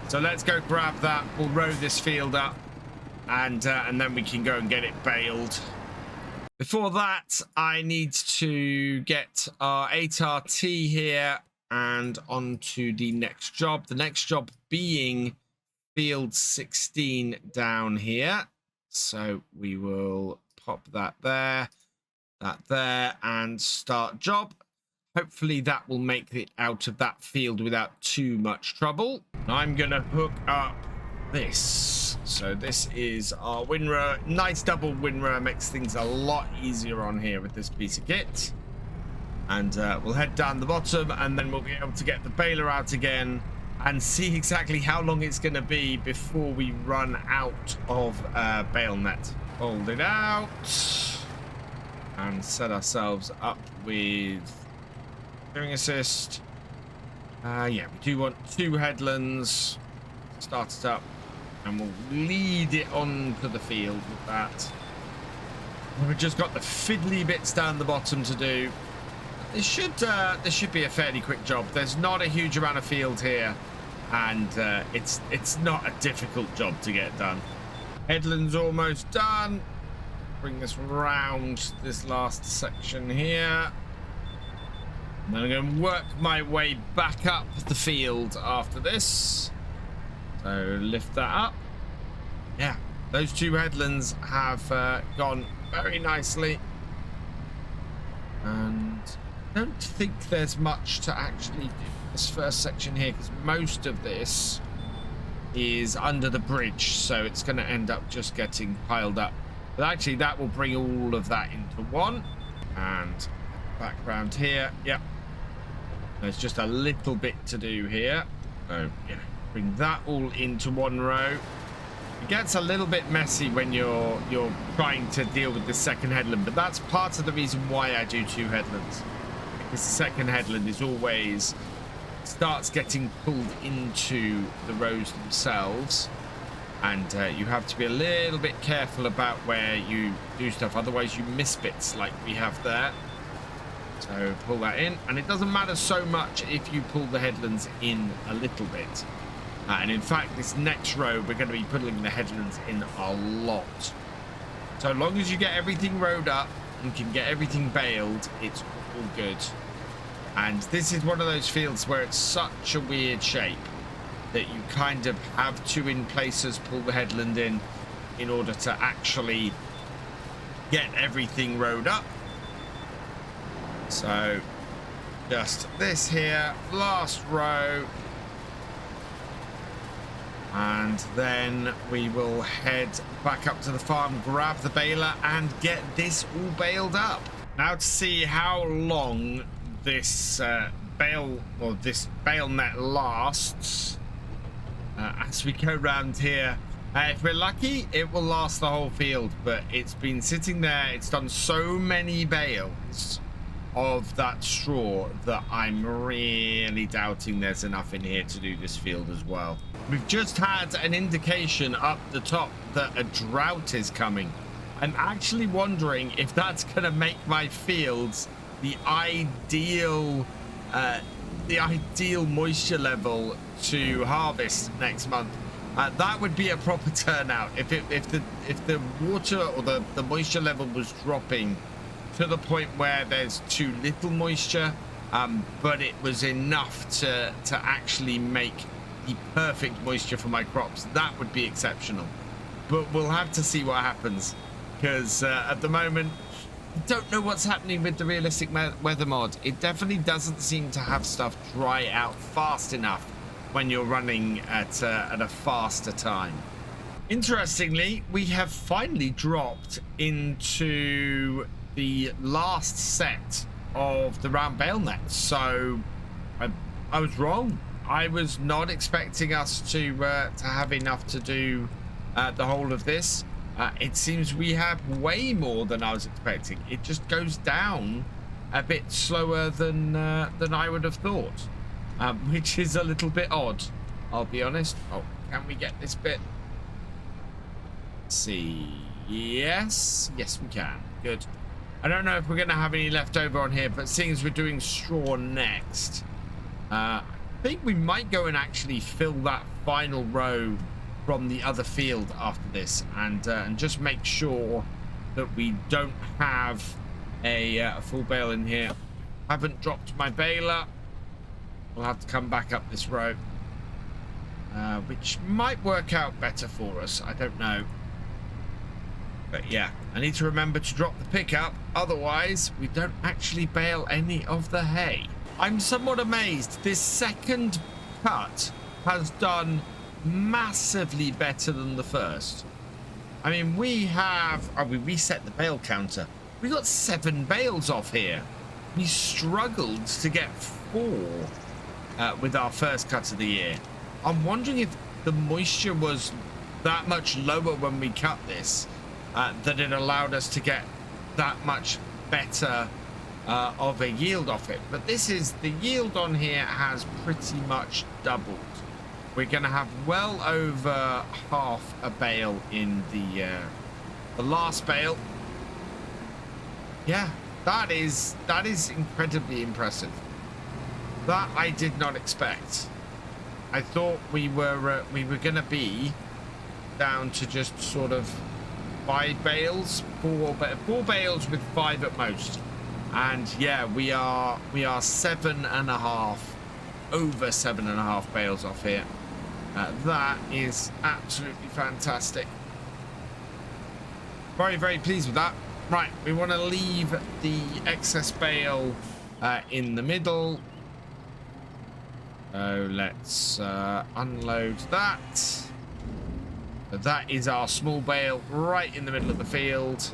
So let's go grab that. We'll row this field up, and then we can go and get it baled. Before that, I need to get our 8RT here and onto the next job. The next job being field 16 down here. So we will pop that there, and start job. Hopefully that will make it out of that field without too much trouble. I'm going to hook up this. So this is our windrower. Nice double windrower, makes things a lot easier on here with this piece of kit. And we'll head down the bottom, and then we'll be able to get the baler out again and see exactly how long it's going to be before we run out of bale net. Hold it out and set ourselves up with steering assist. Yeah, we do want 2 headlands. Start it up and we'll lead it onto the field with that. We've just got the fiddly bits down the bottom to do. This should be a fairly quick job. There's not a huge amount of field here, and it's not a difficult job to get done. Headland's almost done. Bring this round this last section here. And then I'm going to work my way back up the field after this. So lift that up. Yeah, those 2 headlands have gone very nicely. And I don't think there's much to actually do this first section here, because most of this is under the bridge, so it's going to end up just getting piled up. But actually that will bring all of that into one. And back round here. Yep. There's just a little bit to do here. So yeah, bring that all into one row. It gets a little bit messy when you're trying to deal with the second headland, but that's part of the reason why I do 2 headlands. Because the second headland is always starts getting pulled into the rows themselves, and you have to be a little bit careful about where you do stuff, otherwise you miss bits like we have there. So pull that in, and it doesn't matter so much if you pull the headlands in a little bit. And in fact, this next row, we're going to be pulling the headlands in a lot. So long as you get everything rowed up and can get everything baled, it's all good. And this is one of those fields where it's such a weird shape that you kind of have to, in places, pull the headland in order to actually get everything rowed up. So just this here, last row. And then we will head back up to the farm, grab the baler, and get this all baled up. Now to see how long this bale net lasts as we go around here. If we're lucky, it will last the whole field, but it's been sitting there. It's done so many bales of that straw that I'm really doubting there's enough in here to do this field as well. We've just had an indication up the top that a drought is coming. I'm actually wondering if that's going to make my fields the ideal moisture level to harvest next month. That would be a proper turnout if the water or the moisture level was dropping to the point where there's too little moisture, but it was enough to actually make the perfect moisture for my crops. That would be exceptional, but we'll have to see what happens, because at the moment I don't know what's happening with the realistic weather mod. It definitely doesn't seem to have stuff dry out fast enough when you're running at a faster time. Interestingly, we have finally dropped into the last set of the round bale nets, so I was wrong. I was not expecting us to have enough to do the whole of this. It seems we have way more than I was expecting. It just goes down a bit slower than I would have thought, which is a little bit odd, I'll be honest. Oh, can we get this bit? Let's see. Yes, we can. Good. I don't know if we're going to have any left over on here, but seeing as we're doing straw next, I think we might go and actually fill that final row from the other field after this, and just make sure that we don't have a full bale in here. Haven't dropped my baler. We'll have to come back up this row, which might work out better for us. I don't know. But yeah, I need to remember to drop the pickup, otherwise we don't actually bale any of the hay. I'm somewhat amazed. This second cut has done massively better than the first. I mean, we reset the bale counter. We got 7 bales off here. We struggled to get 4 with our first cut of the year. I'm wondering if the moisture was that much lower when we cut this, that it allowed us to get that much better of a yield off it. But the yield on here has pretty much doubled. We're going to have well over half a bale in the last bale. Yeah, that is incredibly impressive. That I did not expect. I thought we were going to be down to just sort of 5 bales, 4 bales with 5 at most. And yeah, we are 7.5, over 7.5 bales off here. That is absolutely fantastic. Very, very pleased with that. Right, we want to leave the excess bale in the middle. So let's unload that. That is our small bale right in the middle of the field.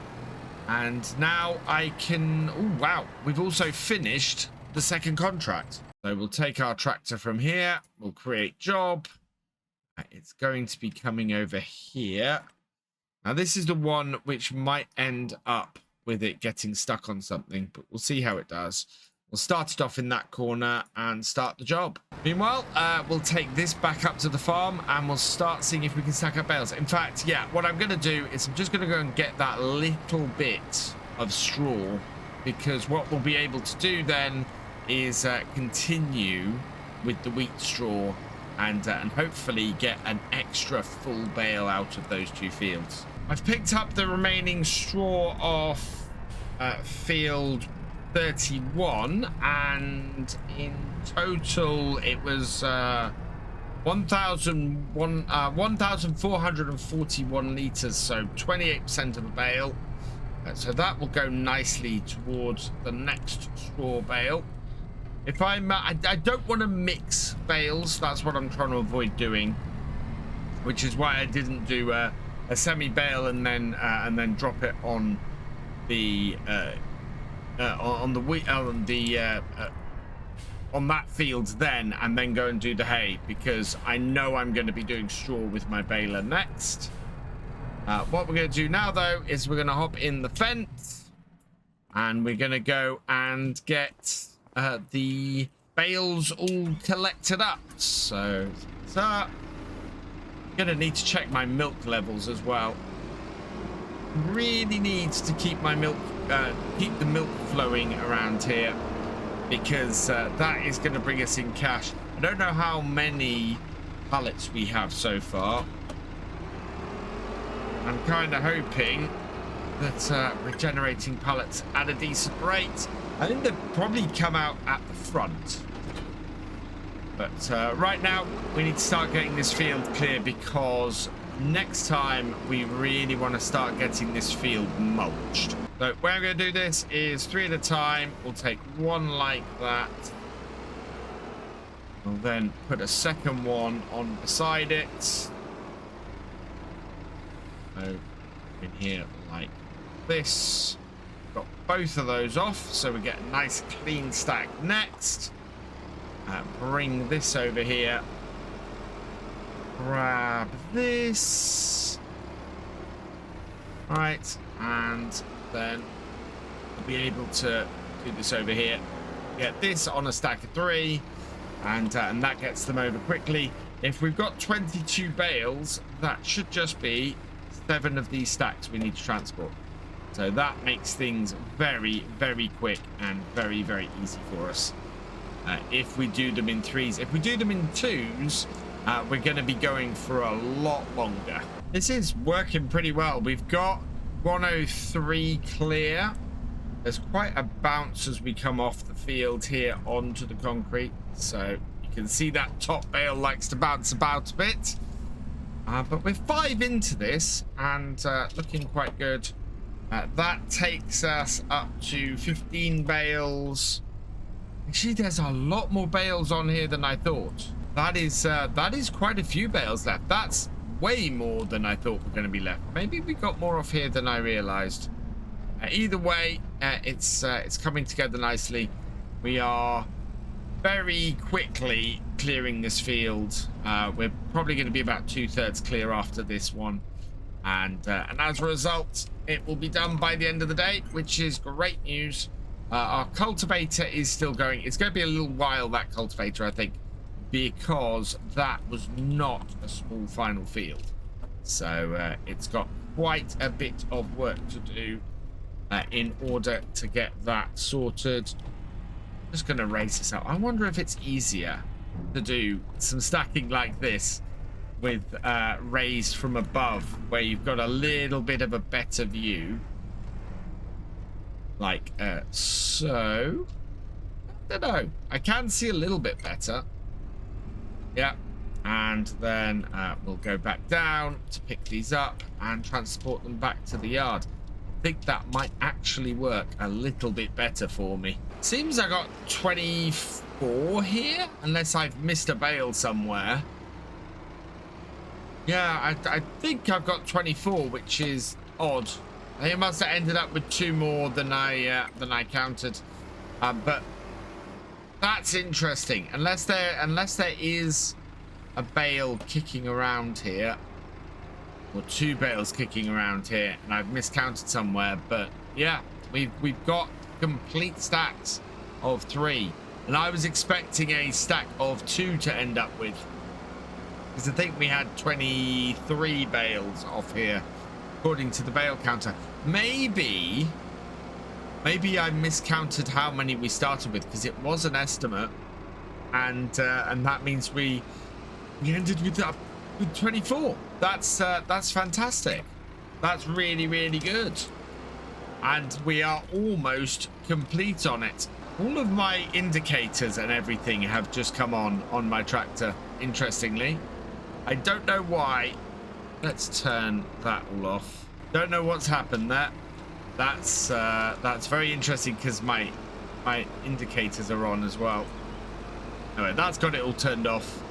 And now I can... Oh, wow. We've also finished the second contract. So we'll take our tractor from here. We'll create job. It's going to be coming over here. Now, this is the one which might end up with it getting stuck on something, but we'll see how it does. We'll start it off in that corner and start the job. Meanwhile, we'll take this back up to the farm and we'll start seeing if we can stack up bales. In fact, yeah, what I'm going to do is I'm just going to go and get that little bit of straw, because what we'll be able to do then is continue with the wheat straw and hopefully get an extra full bale out of those 2 fields. I've picked up the remaining straw off field 31, and in total it was 1,441 litres, so 28% of a bale. So that will go nicely towards the next straw bale. If I don't want to mix bales. That's what I'm trying to avoid doing, which is why I didn't do a semi bale and then drop it on the on that field then, and then go and do the hay, because I know I'm going to be doing straw with my baler next. What we're going to do now, though, is we're going to hop in the fence, and we're going to go and get the bales all collected up. So I'm going to need to check my milk levels as well. Really needs to keep my milk, keep the milk flowing around here, because that is going to bring us in cash. I don't know how many pallets we have so far. I'm kind of hoping that we're generating pallets at a decent rate. I think they'll probably come out at the front. But right now, we need to start getting this field clear, because next time we really want to start getting this field mulched. So where I'm going to do this is 3 at a time. We'll take one like that. We'll then put a second one on beside it. So in here like this. Got both of those off, so we get a nice clean stack next. Bring this over here. Grab this. Right, and then we'll be able to do this over here. Get this on a stack of 3, and that gets them over quickly. If we've got 22 bales, that should just be 7 of these stacks we need to transport. So that makes things very, very quick and very, very easy for us. If we do them in 3s, if we do them in 2s, we're going to be going for a lot longer. This is working pretty well. We've got 103 clear. There's quite a bounce as we come off the field here onto the concrete. So you can see that top bale likes to bounce about a bit. But we're 5 into this and looking quite good. That takes us up to 15 bales. Actually, there's a lot more bales on here than I thought. That is quite a few bales left. That's way more than I thought were going to be left. Maybe we got more off here than I realized. Either way, it's coming together nicely. We are very quickly clearing this field. We're probably going to be about 2/3 clear after this one, and as a result, it will be done by the end of the day, which is great news. Our cultivator is still going. It's going to be a little while, that cultivator, I think, because that was not a small final field. So it's got quite a bit of work to do in order to get that sorted. Just going to raise this up. I wonder if it's easier to do some stacking like this with raised from above, where you've got a little bit of a better view. Like so. I don't know. I can see a little bit better. Yeah. And then we'll go back down to pick these up and transport them back to the yard. I think that might actually work a little bit better for me. Seems I got 24 here, unless I've missed a bale somewhere. Yeah, I think I've got 24, which is odd. I think I must have ended up with 2 more than I counted. But that's interesting. Unless there is a bale kicking around here, or 2 bales kicking around here, and I've miscounted somewhere. But yeah, we've got complete stacks of 3, and I was expecting a stack of 2 to end up with, because I think we had 23 bales off here according to the bale counter. Maybe I miscounted how many we started with, because it was an estimate, and that means we ended with 24. That's fantastic. That's really, really good. And we are almost complete on it. All of my indicators and everything have just come on my tractor, interestingly. I don't know why. Let's turn that all off. Don't know what's happened there. That's very interesting because my indicators are on as well. Anyway, that's got it all turned off.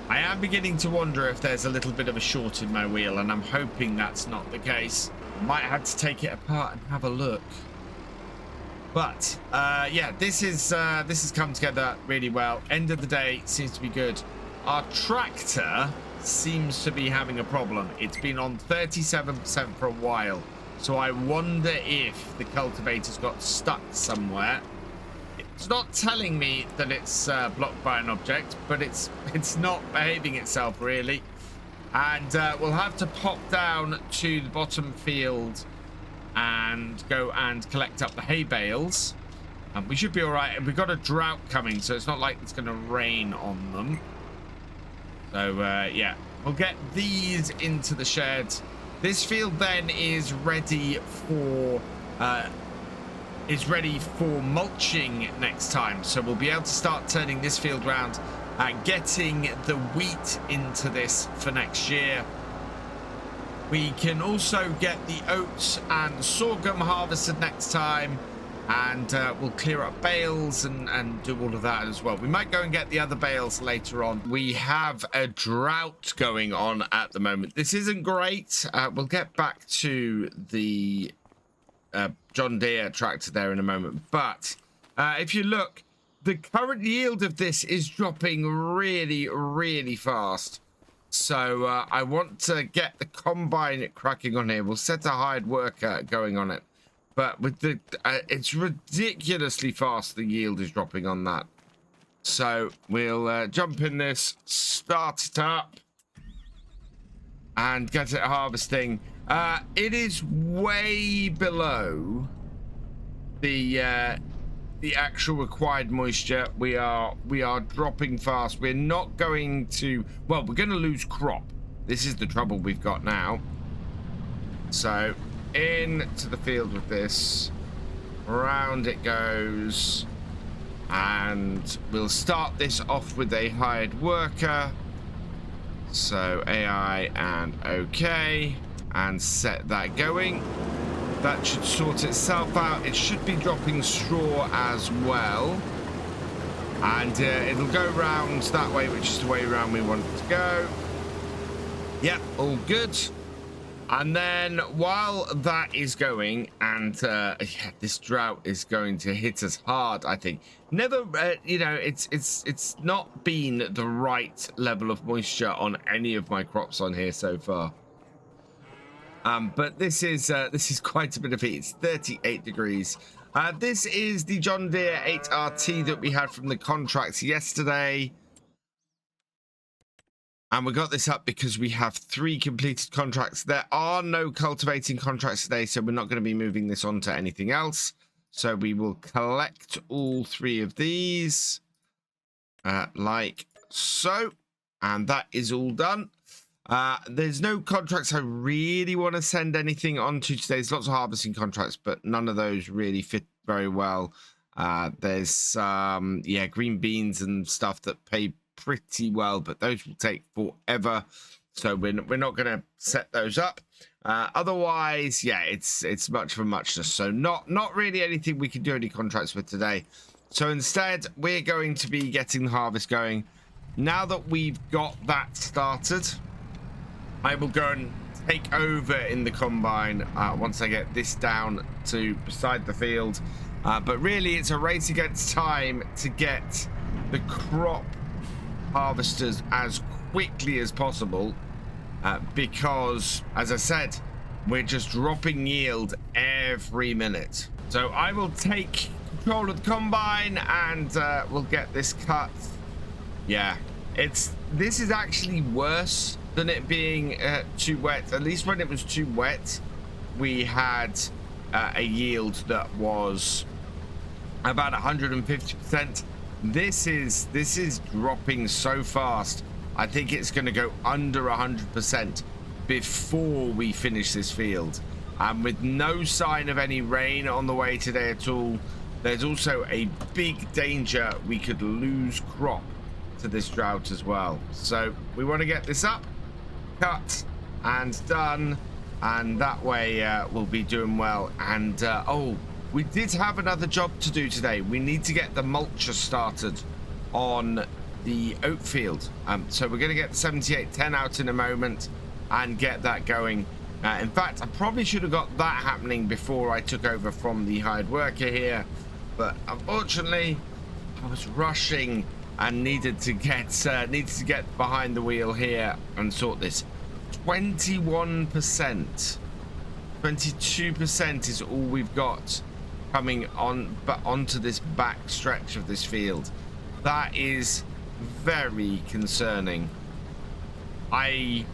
I am beginning to wonder if there's a little bit of a short in my wheel, and I'm hoping that's not the case. Might have to take it apart and have a look. But yeah, this has come together really well. End of the day seems to be good. Our tractor seems to be having a problem. It's been on 37% for a while, so I wonder if the cultivator's got stuck somewhere. It's not telling me that it's blocked by an object, but it's not behaving itself really. And we'll have to pop down to the bottom field and go and collect up the hay bales. And we should be all right. And we've got a drought coming, so it's not like it's going to rain on them. So yeah, we'll get these into the shed. This field then is ready for mulching next time. So we'll be able to start turning this field round and getting the wheat into this for next year. We can also get the oats and sorghum harvested next time, and we'll clear up bales and do all of that as well. We might go and get the other bales later on. We have a drought going on at the moment. This isn't great. We'll get back to the John Deere tractor there in a moment. But if you look, the current yield of this is dropping really, really fast. So I want to get the combine cracking on here. We'll set a hired worker going on it. But with the it's ridiculously fast, the yield is dropping on that. So we'll jump in this, start it up, and get it harvesting. It is way below the actual required moisture. We are dropping fast. We're not going to, well, we're going to lose crop. This is the trouble we've got now. So into the field with this, round it goes, and we'll start this off with a hired worker. So AI and OK, and set that going. That should sort itself out. It should be dropping straw as well. And it'll go round that way, which is the way around we want it to go. Yep, all good. And then while that is going, and yeah, this drought is going to hit us hard, I think. Never, you know, it's not been the right level of moisture on any of my crops on here so far. But this is quite a bit of heat. It's 38 degrees. This is the John Deere 8RT that we had from the contracts yesterday. And we got this up because we have 3 completed contracts. There are no cultivating contracts today, so we're not going to be moving this on to anything else. So we will collect all 3 of these, like so. And that is all done. There's no contracts I really want to send anything on to today. There's lots of harvesting contracts, but none of those really fit very well. There's yeah, green beans and stuff that pay pretty well, but those will take forever, so we're not going to set those up. Otherwise, yeah, it's much of a muchness, so not really anything we can do any contracts with today. So instead, we're going to be getting the harvest going. Now that we've got that started, I will go and take over in the combine once I get this down to beside the field. But really, it's a race against time to get the crop harvesters as quickly as possible, because, as I said, we're just dropping yield every minute. So I will take control of the combine and we'll get this cut. Yeah, this is actually worse than it being too wet. At least when it was too wet, we had a yield that was about 150%. This is dropping so fast. I think it's going to go under 100% before we finish this field. And with no sign of any rain on the way today at all, there's also a big danger we could lose crop to this drought as well. So we want to get this up, cut, and done. and that way we'll be doing well. And oh, we did have another job to do today. We need to get the mulcher started on the oat field. So we're going to get the 7810 out in a moment and get that going. In fact, I probably should have got that happening before I took over from the hired worker here, but unfortunately I was rushing and needed to get behind the wheel here and sort this. 21%, 22% is all we've got coming on, but onto this back stretch of this field. That is very concerning. I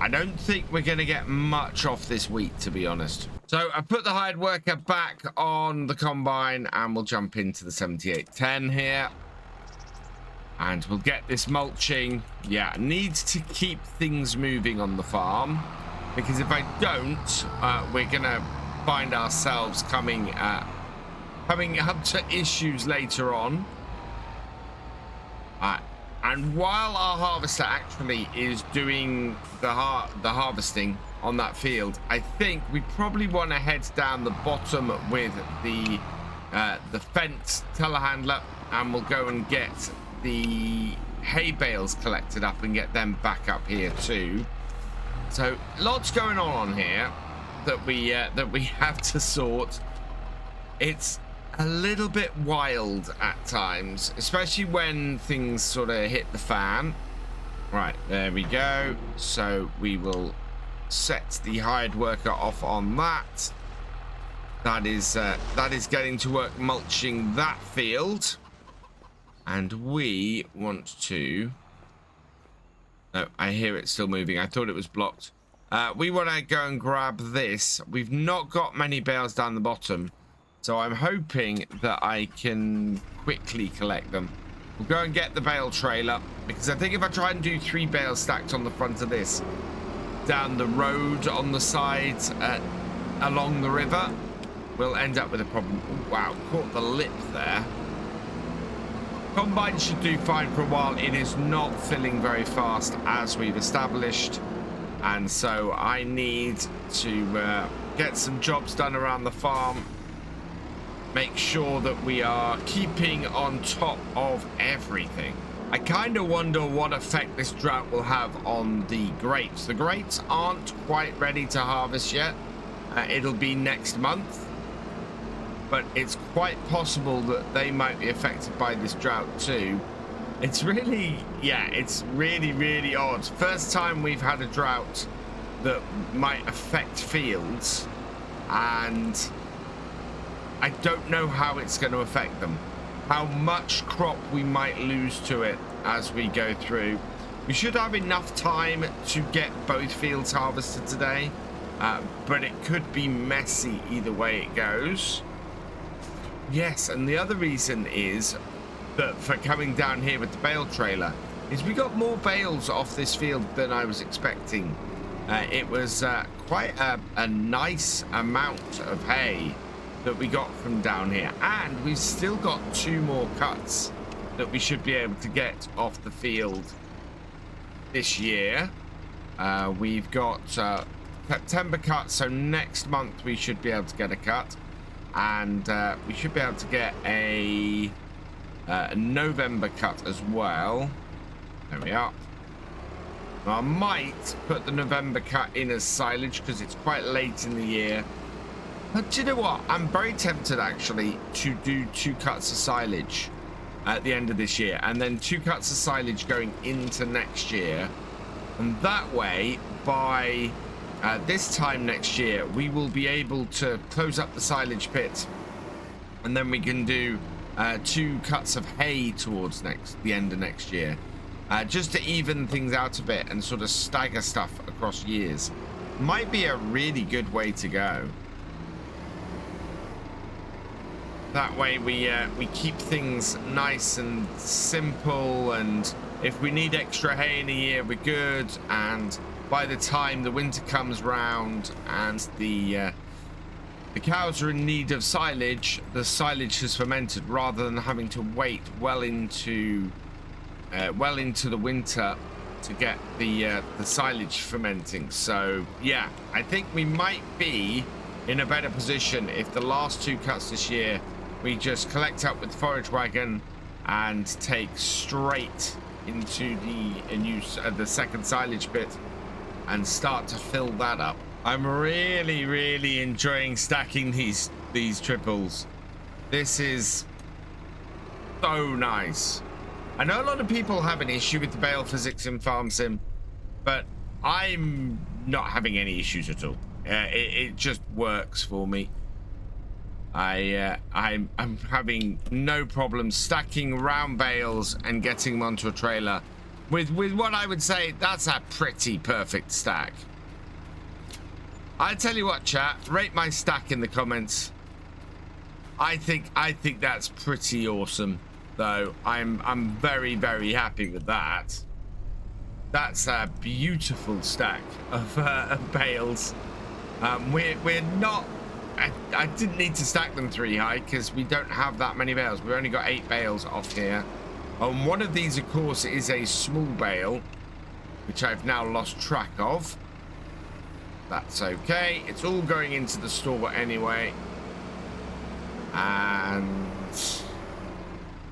don't think we're going to get much off this wheat, to be honest. So I put the hired worker back on the combine and we'll jump into the 7810 here. And we'll get this mulching. Yeah, needs to keep things moving on the farm, because if I don't, we're going to find ourselves coming up to issues later on. And while our harvester actually is doing the harvesting on that field, I think we probably want to head down the bottom with the fence telehandler, and we'll go and get the hay bales collected up and get them back up here too. So lots going on here that we have to sort. It's a little wild wild at times, especially when things sort of hit the fan. Right, there we go. So we will set the hired worker off on that. That is getting to work mulching that field. And we want to... No, I hear it still moving. I thought it was blocked. We want to go and grab this. We've not got many bales down the bottom, so I'm hoping that I can quickly collect them. We'll go and get the bale trailer, because I think if I try and do 3 bales stacked on the front of this, down the road on the sides along the river, we'll end up with a problem. Ooh, wow, caught the lip there. Combine should do fine for a while. It is not filling very fast, as we've established, and so I need to get some jobs done around the farm, make sure that we are keeping on top of everything. I kind of wonder what effect this drought will have on the grapes. The grapes aren't quite ready to harvest yet. It'll be next month, but it's quite possible that they might be affected by this drought too. It's really, yeah, it's really odd. First time we've had a drought that might affect fields, and I don't know how it's going to affect them, how much crop we might lose to it as we go through. We should have enough time to get both fields harvested today, but it could be messy either way it goes. Yes, and the other reason is that for coming down here with the bale trailer is we got more bales off this field than I was expecting. It was quite a nice amount of hay that we got from down here, and we've still got 2 more cuts that we should be able to get off the field this year. We've got September cut, so next month we should be able to get a cut, and we should be able to get a November cut as well. There we are. Now, I might put the November cut in as silage because it's quite late in the year. But do you know what? I'm very tempted actually to do 2 cuts of silage at the end of this year, and then 2 cuts of silage going into next year. And that way, by this time next year, we will be able to close up the silage pit, and then we can do 2 cuts of hay towards the end of next year, just to even things out a bit and sort of stagger stuff across years. Might be a really good way to go. That way we keep things nice and simple, and if we need extra hay in a year, we're good. And by the time the winter comes round and the cows are in need of silage, the silage has fermented, rather than having to wait well into the winter to get the silage fermenting. So yeah, I think we might be in a better position if the last 2 cuts this year we just collect up with the forage wagon and take straight into the second silage pit and start to fill that up. I'm really enjoying stacking these triples. This is so nice. I know a lot of people have an issue with the bale physics in Farm Sim, but I'm not having any issues at all. It just works for me. I'm having no problem stacking round bales and getting them onto a trailer with what I would say that's a pretty perfect stack. I tell you what, chat, rate my stack in the comments. I think that's pretty awesome, though. I'm very happy with that. That's a beautiful stack of bales. We're not. I didn't need to stack them 3 high because we don't have that many bales. We've only got 8 bales off here. One of these, of course, is a small bale, which I've now lost track of. That's okay. It's all going into the store anyway. And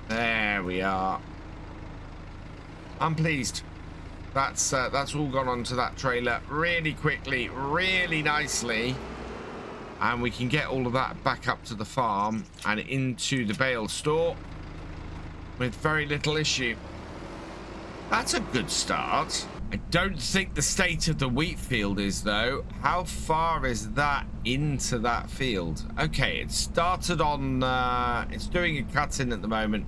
there we are. I'm pleased. That's all gone onto that trailer really quickly, really nicely. And we can get all of that back up to the farm and into the bale store with very little issue. That's a good start. I don't think the state of the wheat field is, though. How far is that into that field? Okay, it started on... it's doing a cut-in at the moment.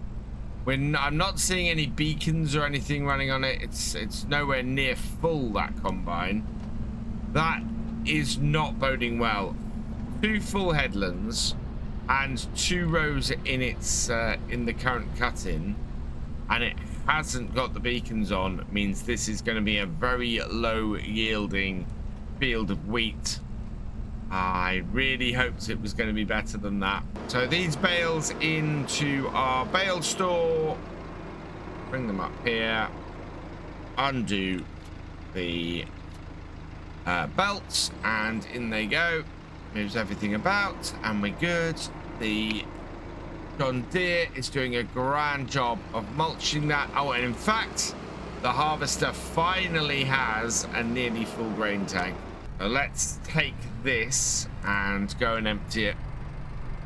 I'm not seeing any beacons or anything running on it. It's nowhere near full, that combine. That is not boding well. 2 full headlands and 2 rows in its in the current cut-in, and it hasn't got the beacons on. Means this is going to be a very low yielding field of wheat. I really hoped it was going to be better than that. So these bales into our bale store, bring them up here, undo the belts, and in they go. Moves everything about, and we're good. The John Deere is doing a grand job of mulching that. Oh, and in fact, the harvester finally has a nearly full grain tank. So let's take this and go and empty it.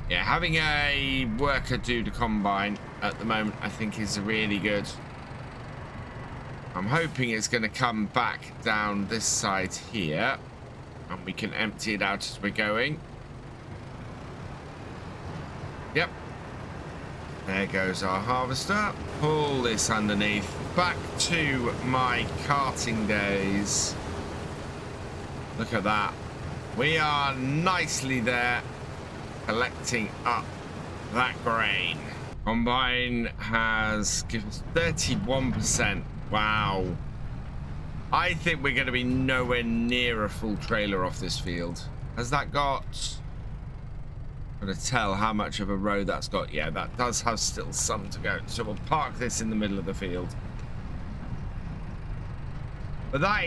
Yeah, having a worker do the combine at the moment, I think, is really good. I'm hoping it's going to come back down this side here, and we can empty it out as we're going. Yep. There goes our harvester. Pull this underneath. Back to my carting days. Look at that. We are nicely there, collecting up that grain. Combine has given us 31%. Wow. I think we're going to be nowhere near a full trailer off this field. Has that got... I'm going to tell how much of a row that's got. Yeah, that does have still some to go. So we'll park this in the middle of the field. But that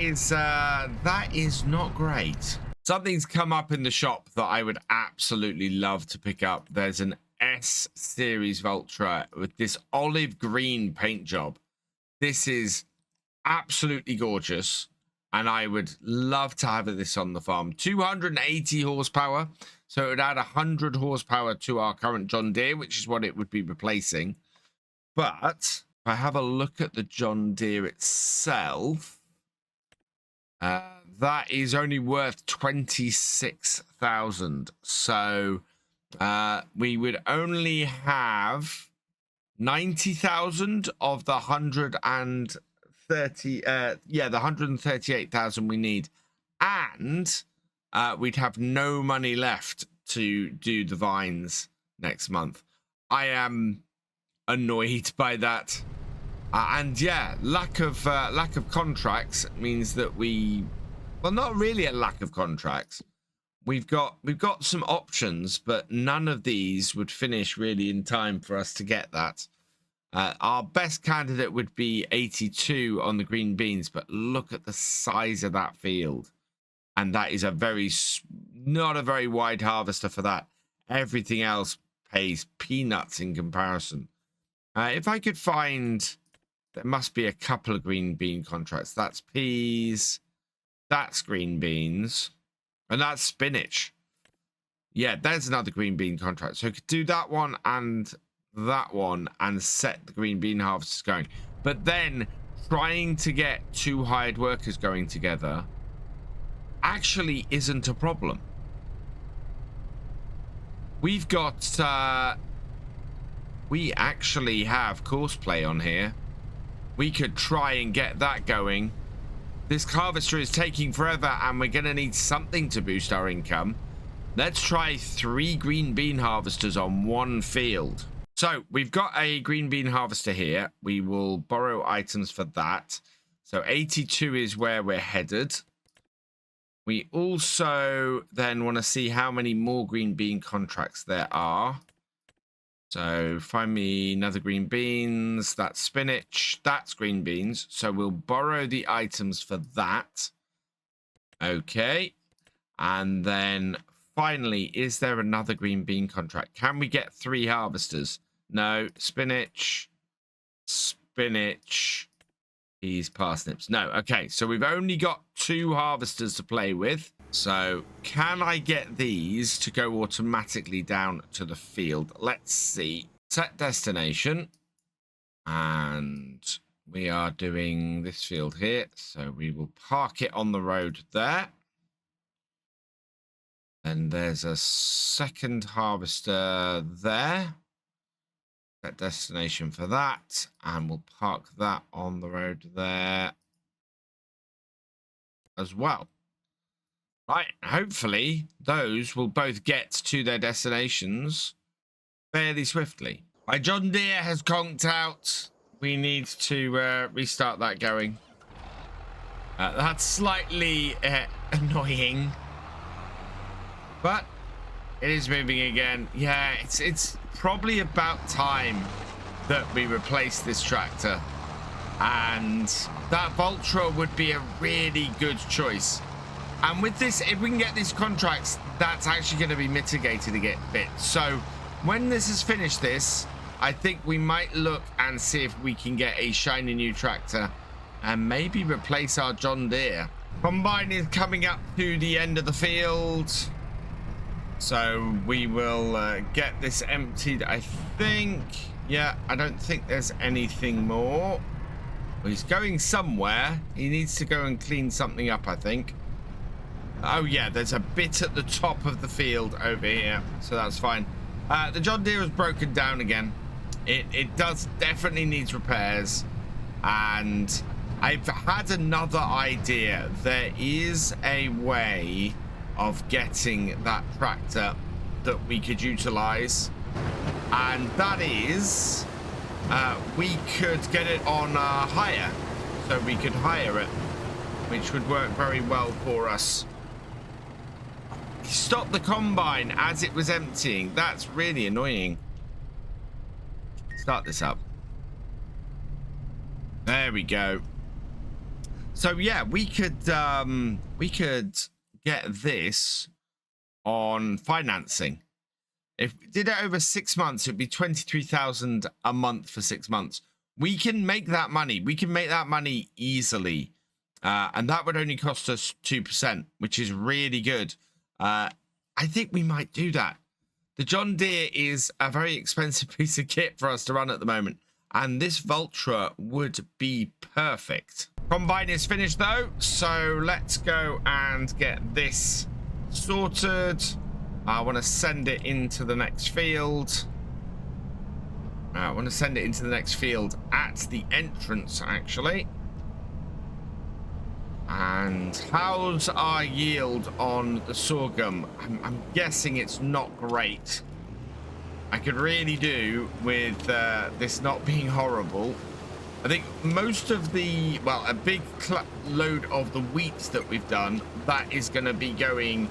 is not great. Something's come up in the shop that I would absolutely love to pick up. There's an S Series Valtra with this olive green paint job. This is absolutely gorgeous, and I would love to have this on the farm. 280 horsepower, so it would add 100 horsepower to our current John Deere, which is what it would be replacing. But if I have a look at the John Deere itself, that is only worth 26,000. So we would only have 90,000 of the 138,000 we need, and we'd have no money left to do the vines next month. I am annoyed by that, and yeah, lack of contracts means that well, not really a lack of contracts. We've got some options, but none of these would finish really in time for us to get that. Our best candidate would be 82 on the green beans, but look at the size of that field. And that is not a very wide harvester for that. Everything else pays peanuts in comparison. If I could find, there must be a couple of green bean contracts. That's peas, that's green beans, and that's spinach. Yeah, there's another green bean contract. So I could do that one and that one and set the green bean harvesters going. But then trying to get 2 hired workers going together actually isn't a problem. We've got we actually have courseplay on here. We could try and get that going. This harvester is taking forever and we're gonna need something to boost our income. Let's try 3 green bean harvesters on 1 field. So we've got a green bean harvester here. We will borrow items for that. So 82 is where we're headed. We also then want to see how many more green bean contracts there are. So find me another green beans. That's spinach. That's green beans. So we'll borrow the items for that. Okay. And then finally, is there another green bean contract? Can we get 3 harvesters? No. Spinach. Spinach. Peas, parsnips. No. Okay. So we've only got 2 harvesters to play with. So can I get these to go automatically down to the field? Let's see. Set destination. And we are doing this field here. So we will park it on the road there. And there's a second harvester there. Set destination for that. And we'll park that on the road there as well. Right, hopefully those will both get to their destinations fairly swiftly. My John Deere has conked out. We need to restart that going. That's slightly annoying. But it is moving again. Yeah, it's probably about time that we replace this tractor. And that Voltra would be a really good choice. And with this, if we can get these contracts, that's actually going to be mitigated a bit. So when this is finished, I think we might look and see if we can get a shiny new tractor and maybe replace our John Deere. Combine is coming up to the end of the field. So we will get this emptied, I think. Yeah, I don't think there's anything more. Well, he's going somewhere. He needs to go and clean something up, I think. Oh, yeah, there's a bit at the top of the field over here, so that's fine. The John Deere is broken down again. It does definitely needs repairs. And I've had another idea. There is a way of getting that tractor that we could utilize. And that is, we could get it on hire. So we could hire it, which would work very well for us. Stop the combine as it was emptying. That's really annoying. Start this up. There we go. So yeah, we could get this on financing. If we did it over 6 months, it'd be 23,000 a month for 6 months. We can make that money. We can make that money easily. And that would only cost us 2%, which is really good. I think we might do that. The John Deere is a very expensive piece of kit for us to run at the moment, and this Voltra would be perfect. Combine is finished though, so let's go and get this sorted. I want to send it into the next field. I want to send it into the next field at the entrance, actually. And how's our yield on the sorghum? I'm guessing it's not great. I could really do with this not being horrible. I think most of the, well, a big load of the wheat that we've done, that is going to be going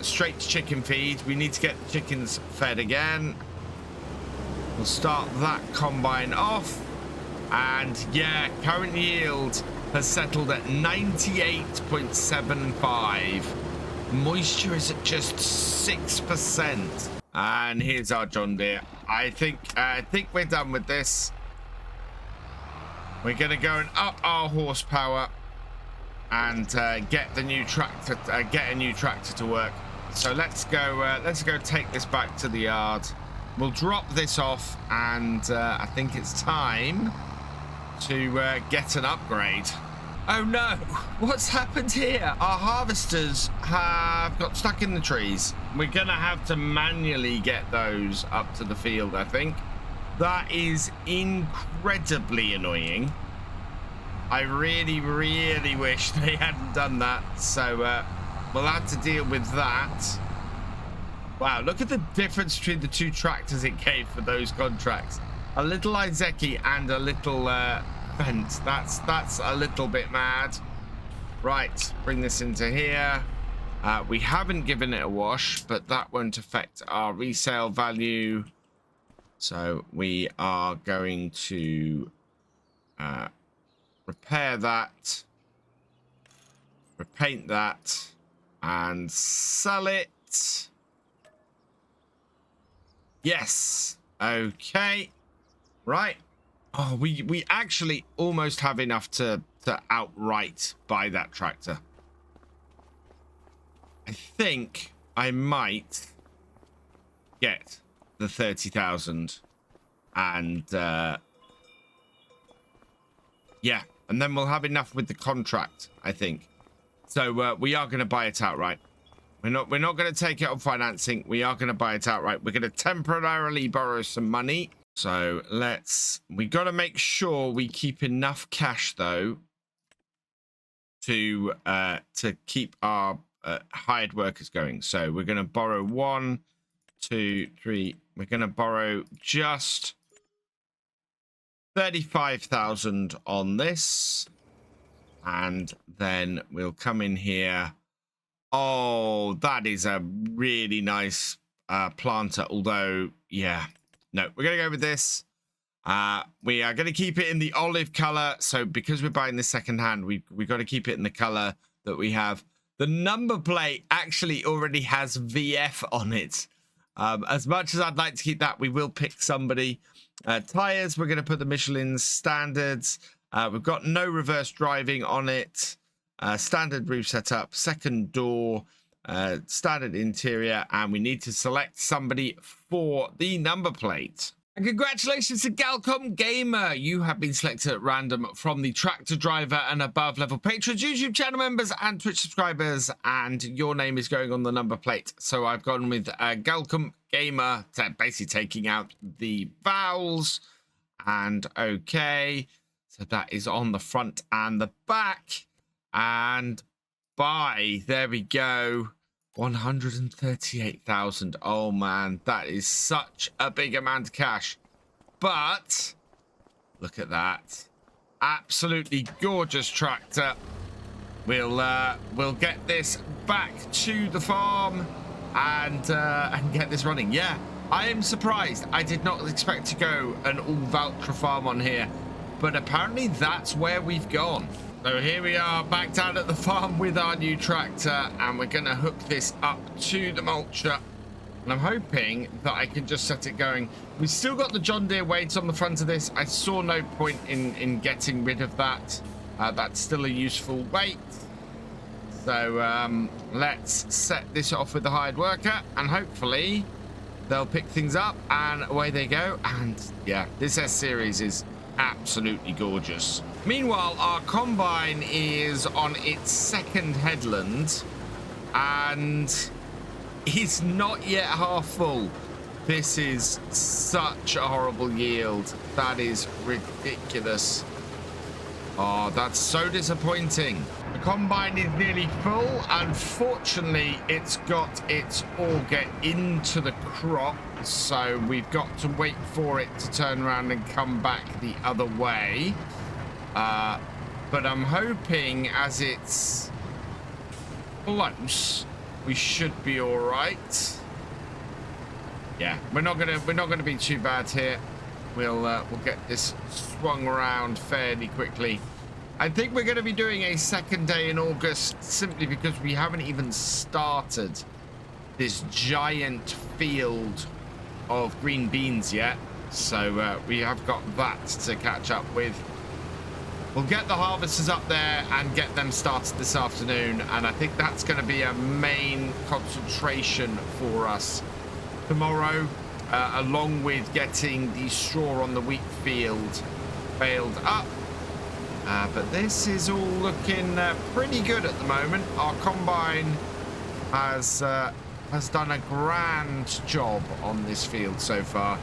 straight to chicken feed. We need to get the chickens fed again. We'll start that combine off. And yeah, current yield has settled at 98.75. Moisture is at just 6%. And here's our John Deere. I think we're done with this. We're gonna go and up our horsepower and get the new tractor, get a new tractor to work. So let's go take this back to the yard. We'll drop this off, and I think it's time to get an upgrade. Oh no, what's happened here? Our harvesters have got stuck in the trees. We're gonna have to manually get those up to the field, I think. That is incredibly annoying. I really, really wish they hadn't done that. So we'll have to deal with that. Wow, look at the difference between the two tractors it gave for those contracts. A little Izeki and a little Fent. That's a little bit mad. Right, bring this into here. We haven't given it a wash, but that won't affect our resale value. So we are going to repair that, repaint that, and sell it. Yes. Okay. Right. Oh, we actually almost have enough to outright buy that tractor. I think I might get the 30,000 and yeah, and then we'll have enough with the contract, I think. So we are going to buy it outright. We're not going to take it on financing. We are going to buy it outright. We're going to temporarily borrow some money. So we got to make sure we keep enough cash though to keep our hired workers going. So we're going to borrow 1, 2, 3. We're going to borrow just 35,000 on this, and then we'll come in here. Oh, that is a really nice planter. Although, yeah, no, we're going to go with this. We are going to keep it in the olive color. So because we're buying this secondhand, we've got to keep it in the color that we have. The number plate actually already has VF on it. As much as I'd like to keep that, we will pick somebody. Tires, we're going to put the Michelin standards. We've got no reverse driving on it. Standard roof setup, second door, standard interior, and we need to select somebody for the number plate. And congratulations to Galcomp Gamer. You have been selected at random from the tractor driver and above level patrons, YouTube channel members, and Twitch subscribers, and your name is going on the number plate. So I've gone with Galcomp Gamer, basically taking out the vowels. And okay, so that is on the front and the back. And buy, there we go, 138,000. Oh man, that is such a big amount of cash. But look at that, absolutely gorgeous tractor. We'll get this back to the farm and get this running. Yeah, I am surprised. I did not expect to go an all Valtra farm on here, but apparently that's where we've gone. So here we are back down at the farm with our new tractor, and we're going to hook this up to the mulcher. And I'm hoping that I can just set it going. We've still got the John Deere weights on the front of this. I saw no point in getting rid of that. That's still a useful weight. So let's set this off with the hired worker, and hopefully they'll pick things up, and away they go. And yeah, this S-Series is absolutely gorgeous. Meanwhile, our combine is on its second headland and is not yet half full. This is such a horrible yield. That is ridiculous. Oh, that's so disappointing. The combine is nearly full. Unfortunately, it's got its auger into the crop, so we've got to wait for it to turn around and come back the other way. But I'm hoping as it's close, we should be all right. Yeah, we're not gonna be too bad here. We'll get this swung around fairly quickly. I think we're going to be doing a second day in August simply because we haven't even started this giant field of green beans yet. So we have got that to catch up with. We'll get the harvesters up there and get them started this afternoon. And I think that's going to be a main concentration for us tomorrow, along with getting the straw on the wheat field baled up. But this is all looking pretty good at the moment. Our combine has done a grand job on this field so far,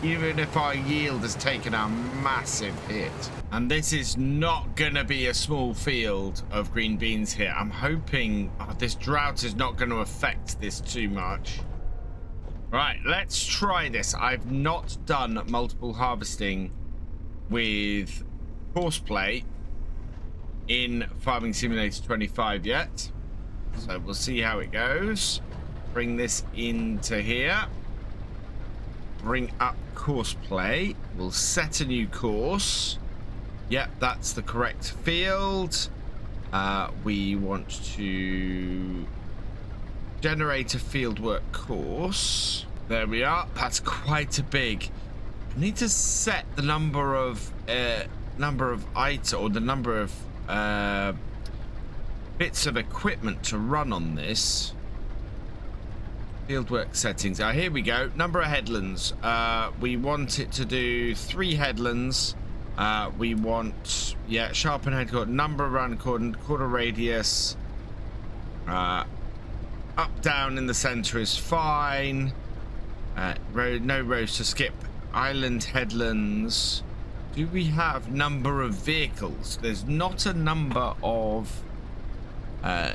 even if our yield has taken a massive hit. And this is not gonna be a small field of green beans here. I'm hoping this drought is not going to affect this too much. Right, let's try this. I've not done multiple harvesting with horseplay in Farming Simulator 25 yet, so we'll see how it goes. Bring this into here, bring up courseplay, we'll set a new course. Yep, that's the correct field. We want to generate a fieldwork course. There we are. That's quite a big. I need to set the number of items, or the number of bits of equipment to run on this. Fieldwork settings. Here we go. Number of headlands. We want it to do 3 headlands. We want, sharpen head cord, number around quarter radius. Up, down in the center is fine. No rows to skip. Island headlands. Do we have number of vehicles? There's not a number of no.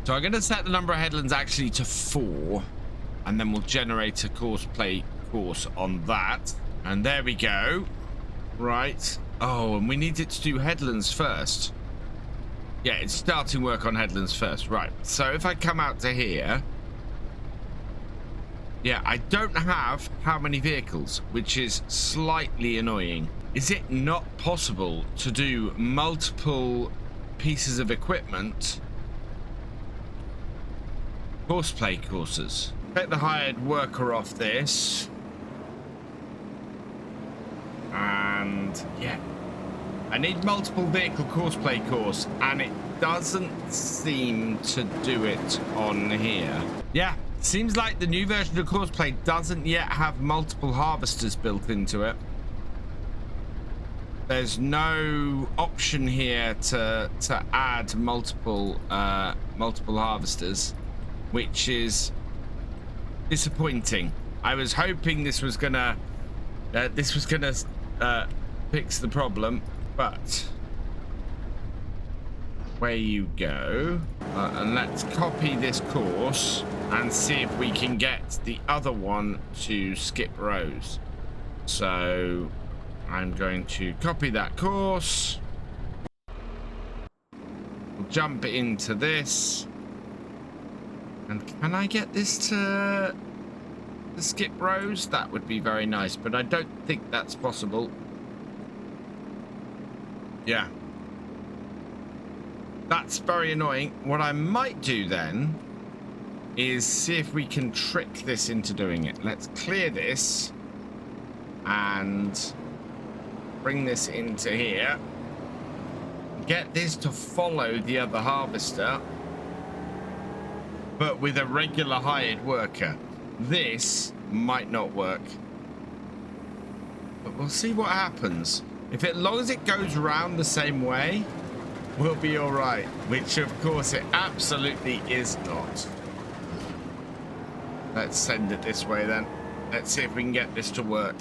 So I'm gonna set the number of headlands actually to 4, and then we'll generate a courseplay course on that. And there we go. Right. Oh, and we need it to do headlands first. Yeah, it's starting work on headlands first. Right. So if I come out to here, yeah, I don't have how many vehicles, which is slightly annoying. Is it not possible to do multiple pieces of equipment horseplay courses? Take the hired worker off this. And yeah, I need multiple vehicle courseplay course, and it doesn't seem to do it on here. Yeah, seems like the new version of courseplay doesn't yet have multiple harvesters built into it. There's no option here to add multiple harvesters, which is disappointing. I was hoping this was gonna fix the problem, but where you go, and let's copy this course and see if we can get the other one to skip rows. So I'm going to copy that course. We'll jump into this. And can I get this to skip rows? That would be very nice, but I don't think that's possible. Yeah. That's very annoying. What I might do then is see if we can trick this into doing it. Let's clear this and bring this into here. Get this to follow the other harvester, but with a regular hired worker. This might not work, but we'll see what happens. If as long as it goes around the same way, we'll be all right, which of course it absolutely is not. Let's send it this way then. Let's see if we can get this to work.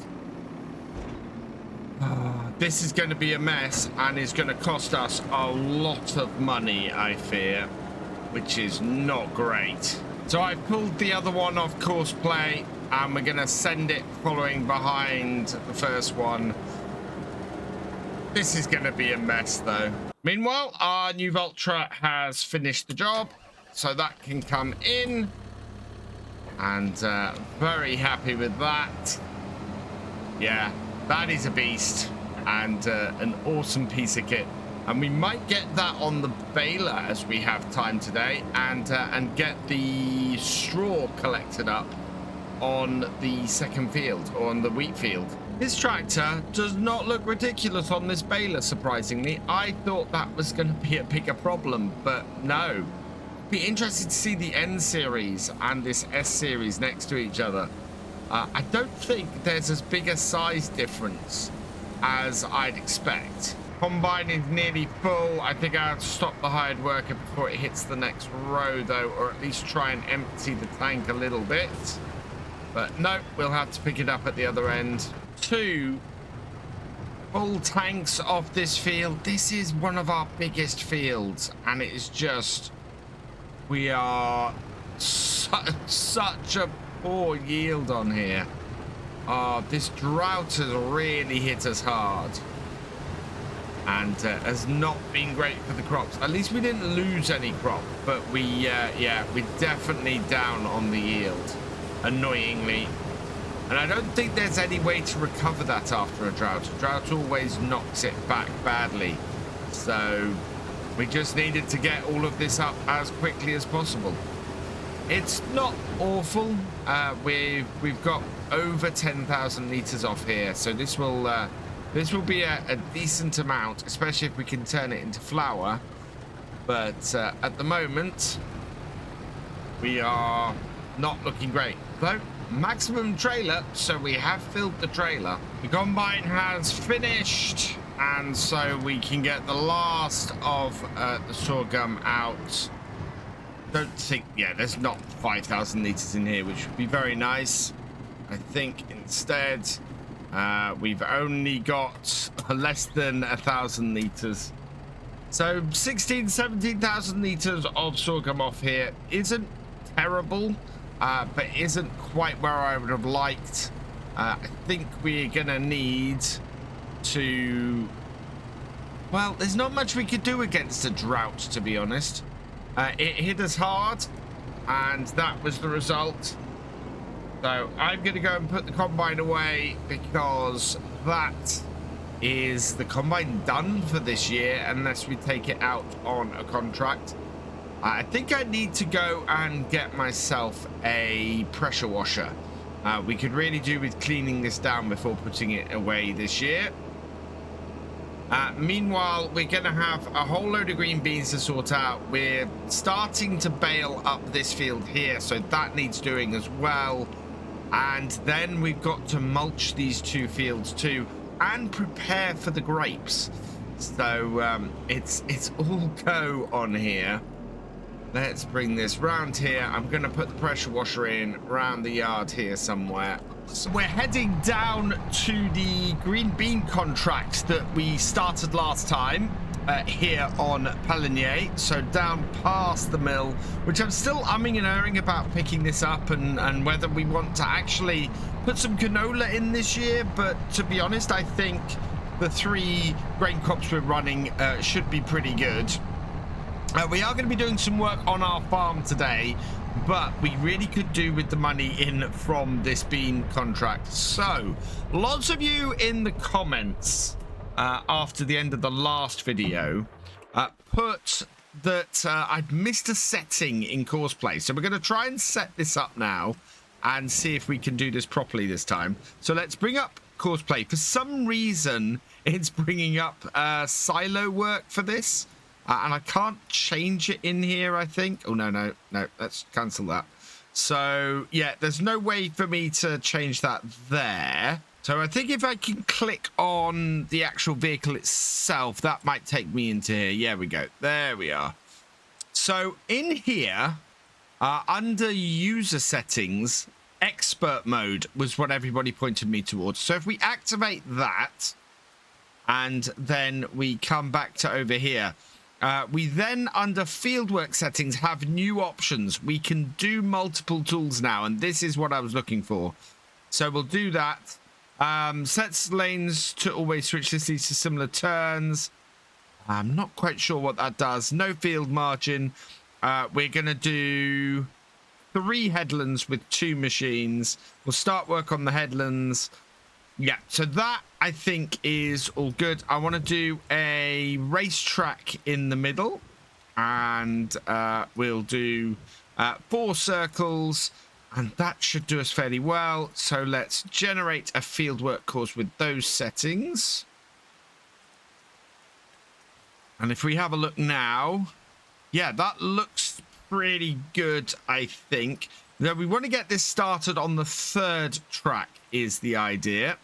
This is going to be a mess and is going to cost us a lot of money, I fear, which is not great. So I pulled the other one off courseplay, and we're going to send it following behind the first one. This is going to be a mess though. Meanwhile, our new Vultra has finished the job. so that can come in, and very happy with that. Yeah, that is a beast, and an awesome piece of kit. And we might get that on the baler as we have time today, and get the straw collected up on the second field, or on the wheat field. This tractor does not look ridiculous on this baler, surprisingly. I thought that was going to be a bigger problem, but no. Be interested to see the N series and this S series next to each other. I don't think there's as big a size difference as I'd expect. Combine is nearly full. I think I'll stop the hired worker before it hits the next row, though, or at least try and empty the tank a little bit. But no, we'll have to pick it up at the other end. 2 full tanks off this field. This is one of our biggest fields, and it is just, we are such a poor yield on here. This drought has really hit us hard, and has not been great for the crops. At least we didn't lose any crop, but we're definitely down on the yield, annoyingly. And I don't think there's any way to recover that after a drought. A drought always knocks it back badly. So we just needed to get all of this up as quickly as possible. It's not awful. We've got over 10,000 litres off here. So this will be a decent amount, especially if we can turn it into flour. But at the moment, we are not looking great. Though, maximum trailer, so we have filled the trailer. The combine has finished, and so we can get the last of the sorghum out. Don't think, yeah, there's not 5,000 litres in here, which would be very nice. I think instead we've only got less than 1,000 litres. So 17,000 litres of sorghum off here isn't terrible, but isn't quite where I would have liked. I think we're gonna need to, well, there's not much we could do against a drought, to be honest. It hit us hard, and that was the result. So I'm gonna go and put the combine away, because that is the combine done for this year unless we take it out on a contract. I think I need to go and get myself a pressure washer. We could really do with cleaning this down before putting it away this year. Meanwhile, we're going to have a whole load of green beans to sort out. We're starting to bale up this field here, so that needs doing as well. And then we've got to mulch these 2 fields too, and prepare for the grapes. So it's all go on here. Let's bring this round here. I'm going to put the pressure washer in round the yard here somewhere. So we're heading down to the green bean contract that we started last time here on Pallegney. So down past the mill, which I'm still umming and erring about picking this up and whether we want to actually put some canola in this year. But to be honest, I think the 3 grain crops we're running should be pretty good. We are going to be doing some work on our farm today, but we really could do with the money in from this bean contract. So lots of you in the comments after the end of the last video put that I'd missed a setting in courseplay. So we're going to try and set this up now and see if we can do this properly this time. So let's bring up courseplay. For some reason, it's bringing up silo work for this. And I can't change it in here, I think. Oh, no. Let's cancel that. So, yeah, there's no way for me to change that there. So I think if I can click on the actual vehicle itself, that might take me into here. Yeah, we go. There we are. So in here, under user settings, expert mode was what everybody pointed me towards. So if we activate that, and then we come back to over here, we then, under Fieldwork settings, have new options. We can do multiple tools now, and this is what I was looking for. So we'll do that. Sets lanes to always switch this to similar turns. I'm not quite sure what that does. No field margin. we're going to do 3 headlands with 2 machines. We'll start work on the headlands. Yeah, so that I think is all good. I want to do a racetrack in the middle, and we'll do 4 circles, and that should do us fairly well. So let's generate a fieldwork course with those settings. And if we have a look now, yeah, that looks pretty good, I think. Now we want to get this started on the 3rd track is the idea.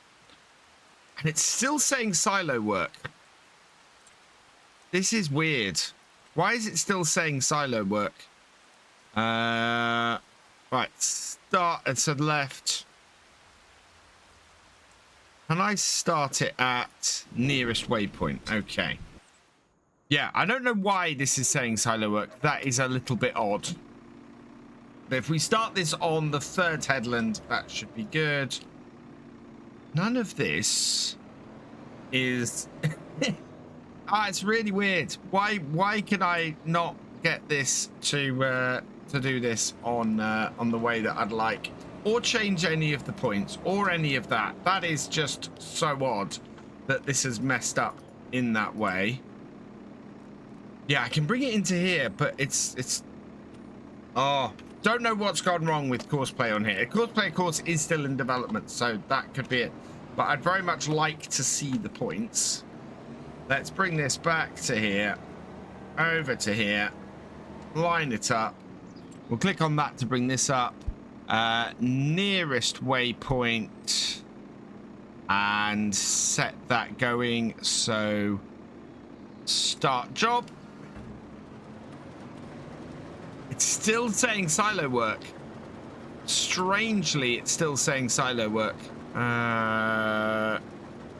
And it's still saying silo work. This is weird. Why is it still saying silo work? Right, start and to the left. Can I start it at nearest waypoint? Okay. Yeah, I don't know why this is saying silo work. That is a little bit odd. But if we start this on the 3rd headland, that should be good. None of this is... it's really weird. Why can I not get this to do this on the way that I'd like, or change any of the points or any of that? That is just so odd that this has messed up in that way. Yeah, I can bring it into here, but it's oh, don't know what's gone wrong with courseplay on here. Courseplay course is still in development, so that could be it. But I'd very much like to see the points. Let's bring this back to here, over to here, line it up. We'll click on that to bring this up. Nearest waypoint, and set that going. So start job. It's still saying silo work. Strangely, it's still saying silo work.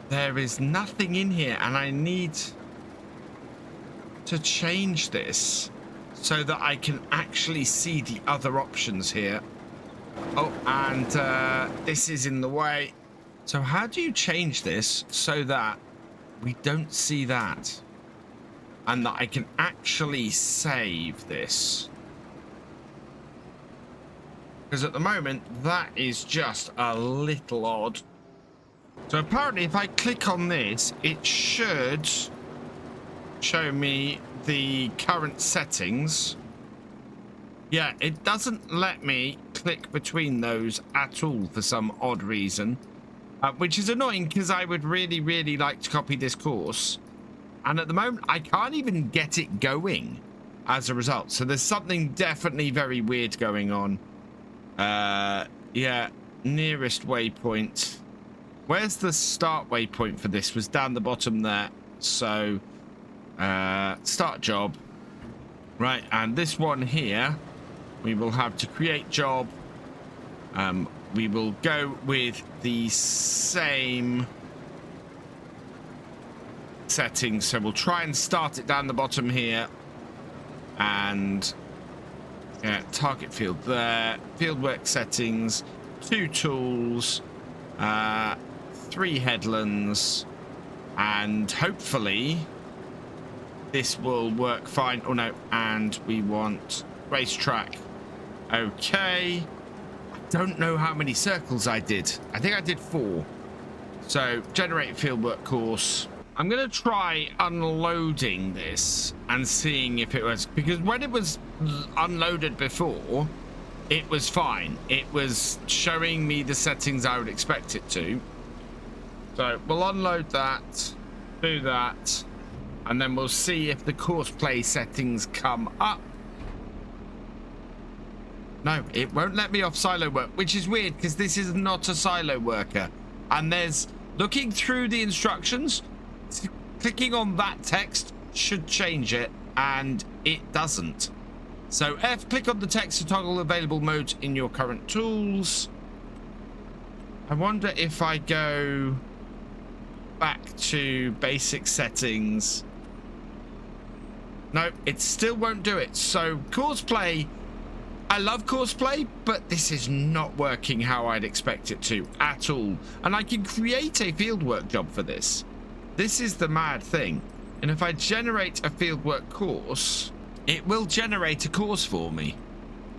There is nothing in here, and I need to change this so that I can actually see the other options here. Oh, and this is in the way. So how do you change this so that we don't see that, and that I can actually save this? Because at the moment, that is just a little odd. So apparently, if I click on this, it should show me the current settings. Yeah, it doesn't let me click between those at all for some odd reason, which is annoying because I would really, really like to copy this course. And at the moment, I can't even get it going as a result. So there's something definitely very weird going on. Yeah, nearest waypoint. Where's the start waypoint for this? Was down the bottom there. So start job. Right, and this one here, we will have to create job. We will go with the same settings. So we'll try and start it down the bottom here. And target field there, fieldwork settings, 2 tools, 3 headlands, and hopefully this will work fine. Oh no, and we want racetrack. Okay, I don't know how many circles I did. I think I did 4. So generate fieldwork course. I'm going to try unloading this and seeing if it was, because when it was unloaded before, it was fine. It was showing me the settings I would expect it to. So we'll unload that, do that, and then we'll see if the course play settings come up. No, it won't let me off silo work, which is weird because this is not a silo worker. And there's, looking through the instructions, clicking on that text should change it, and it doesn't. So F, click on the text to toggle available modes in your current tools. I wonder if I go back to basic settings. No, it still won't do it. So courseplay, I love courseplay, but this is not working how I'd expect it to at all. And I can create a fieldwork job for this. This is the mad thing. And if I generate a fieldwork course, it will generate a course for me.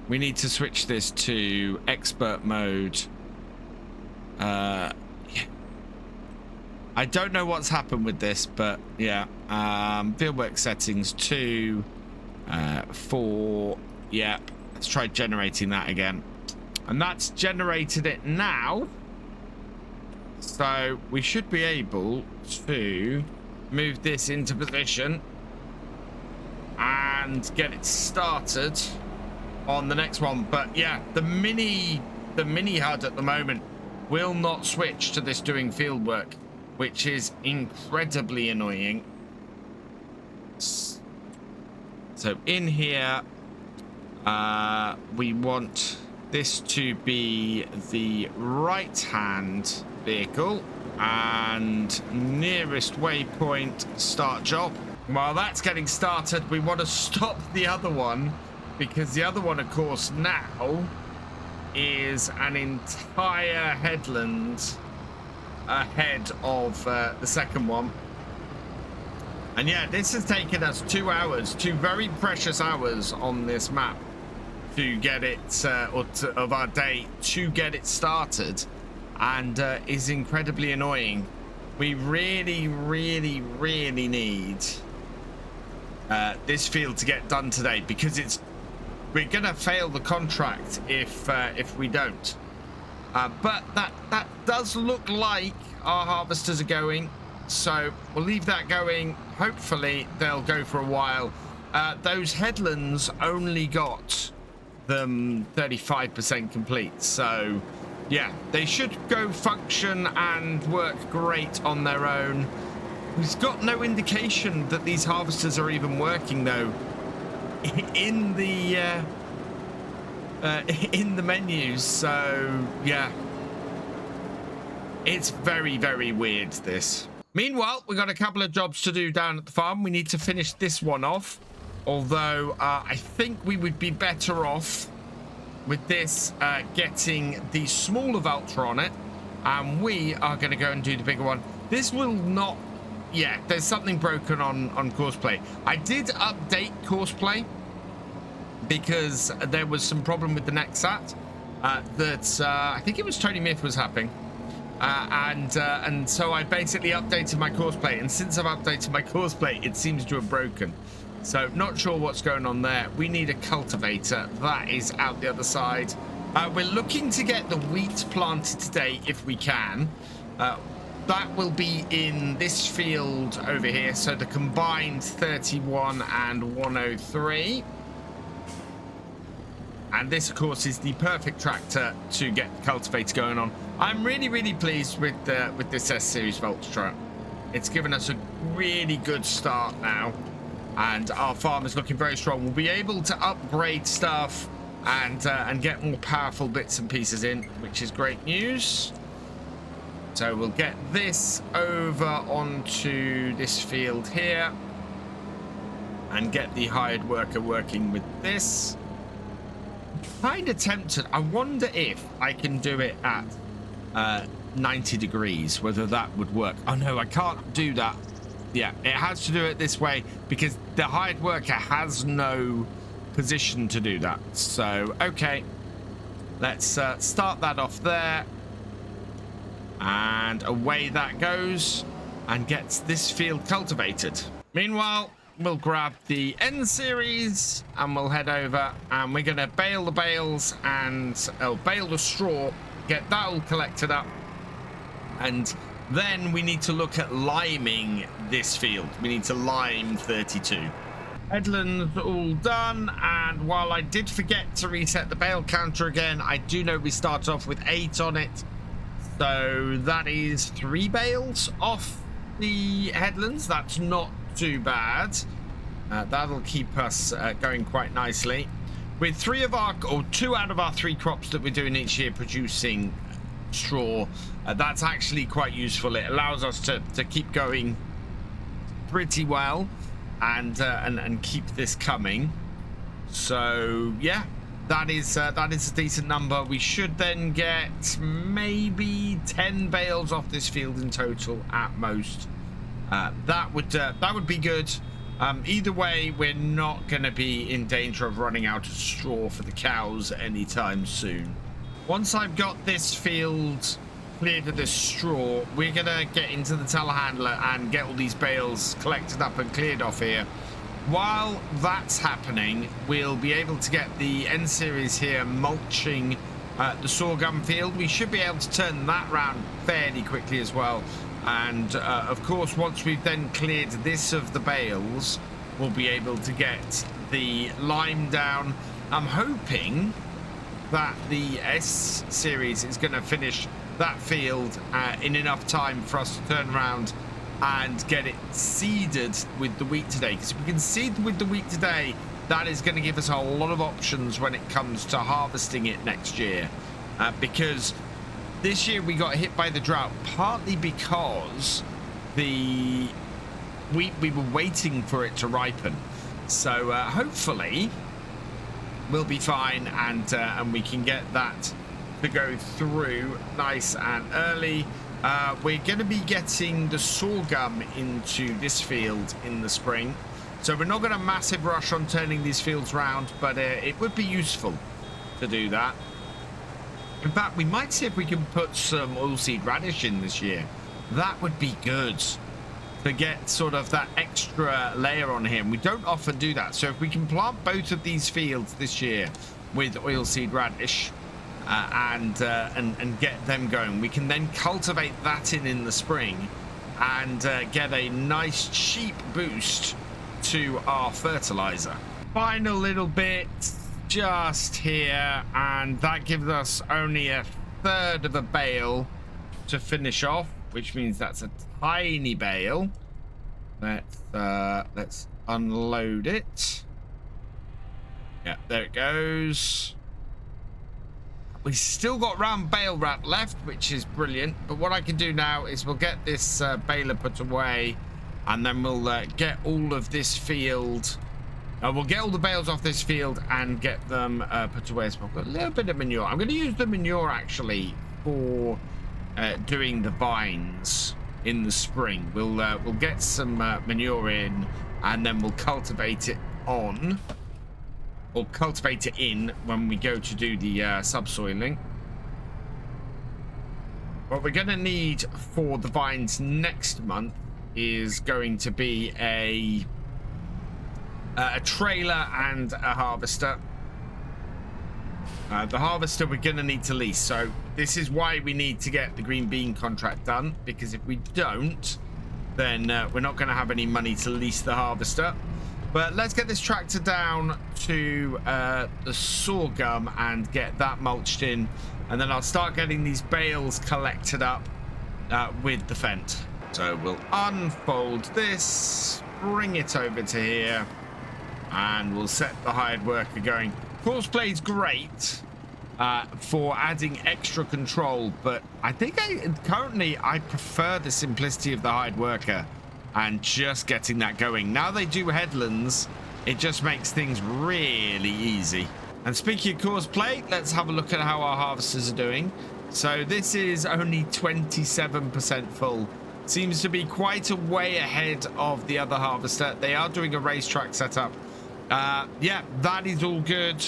We need to switch this to expert mode. Yeah. I don't know what's happened with this, but yeah. Fieldwork settings 2, 4. Yeah, let's try generating that again. And that's generated it now. So we should be able to move this into position and get it started on the next one. But yeah, the mini HUD at the moment will not switch to this doing field work, which is incredibly annoying. So in here, we want this to be the right hand vehicle and nearest waypoint start job. While that's getting started, we want to stop the other one, because the other one, of course, now is an entire headland ahead of the second one. And yeah, this has taken us 2 hours, 2 very precious hours on this map to get it, of our day, to get it started, and is incredibly annoying. We really need this field to get done today, because we're gonna fail the contract if we don't. But that does look like our harvesters are going, so we'll leave that going. Hopefully they'll go for a while. Those headlands only got them 35% complete, so yeah, they should go function and work great on their own. We've got no indication that these harvesters are even working though in the menus, so yeah, it's very weird, this. Meanwhile, we've got a couple of jobs to do down at the farm. We need to finish this one off, although I think we would be better off with this getting the smaller Valtra on it, and we are going to go and do the bigger one. This will not, yeah, there's something broken on Courseplay. I did update Courseplay because there was some problem with the Nexat that I think it was Tony Myth was happening. And so I basically updated my Courseplay, and since I've updated my Courseplay, it seems to have broken. So not sure what's going on there. We need a cultivator. That is out the other side. We're looking to get the wheat planted today if we can. That will be in this field over here. So the combined 31 and 103. And this, of course, is the perfect tractor to get the cultivator going on. I'm really pleased with this S-Series Valtra. It's given us a really good start now, and our farm is looking very strong. We'll be able to upgrade stuff and get more powerful bits and pieces in, which is great news. So we'll get this over onto this field here and get the hired worker working with this. Kind of tempted. I wonder if I can do it at 90 degrees, whether that would work. Oh no, I can't do that. Yeah, it has to do it this way because the hired worker has no position to do that. So okay, let's start that off there, and away that goes and gets this field cultivated. Meanwhile, we'll grab the N series and we'll head over, and we're gonna bale the bales and bale the straw, get that all collected up, and then we need to look at liming this field. We need to lime 32. Headlands all done, and while I did forget to reset the bale counter again, I do know we start off with 8 on it, so that is 3 bales off the headlands. That's not too bad. That'll keep us going quite nicely. With 2 out of our 3 crops that we're doing each year producing straw, that's actually quite useful. It allows us to keep going pretty well and keep this coming. So yeah, that is a decent number. We should then get maybe 10 bales off this field in total at most. That would be good. Either way, we're not going to be in danger of running out of straw for the cows anytime soon. Once I've got this field cleared of this straw, we're going to get into the telehandler and get all these bales collected up and cleared off here. While that's happening, we'll be able to get the N series here mulching the sorghum field. We should be able to turn that round fairly quickly as well. And of course, once we've then cleared this of the bales, we'll be able to get the lime down. I'm hoping that the S series is going to finish that field in enough time for us to turn around and get it seeded with the wheat today. Because if we can seed with the wheat today, that is going to give us a lot of options when it comes to harvesting it next year. Because this year we got hit by the drought, partly because the wheat, we were waiting for it to ripen. So hopefully we'll be fine, and we can get that to go through nice and early. We're going to be getting the sorghum into this field in the spring, so we're not going to massive rush on turning these fields round, but it would be useful to do that. In fact, we might see if we can put some oilseed radish in this year. That would be good to get sort of that extra layer on here. We don't often do that, so if we can plant both of these fields this year with oilseed radish and get them going, we can then cultivate that in the spring and get a nice cheap boost to our fertilizer. Final little bit just here, and that gives us only a third of a bale to finish off, which means that's a tiny bale. Let's unload it. Yeah, there it goes. We still got round bale wrap left, which is brilliant. But what I can do now is we'll get this baler put away, and then we'll get all of this field. We'll get all the bales off this field and get them put away as well. Got a little bit of manure. I'm going to use the manure actually for doing the vines in the spring. We'll get some manure in, and then we'll cultivate it on. Or cultivate it in when we go to do the subsoiling. What we're going to need for the vines next month is going to be a trailer and a harvester. The harvester we're going to need to lease, so this is why we need to get the green bean contract done, because if we don't, then we're not going to have any money to lease the harvester. But let's get this tractor down to the sorghum and get that mulched in, and then I'll start getting these bales collected up with the Fent. So we'll unfold this, bring it over to here, and we'll set the hired worker going. Courseplay is great for adding extra control, but I think currently I prefer the simplicity of the hired worker and just getting that going. Now they do headlands, it just makes things really easy. And speaking of courseplay, let's have a look at how our harvesters are doing. So this is only 27% full. Seems to be quite a way ahead of the other harvester. They are doing a racetrack setup. Yeah, that is all good.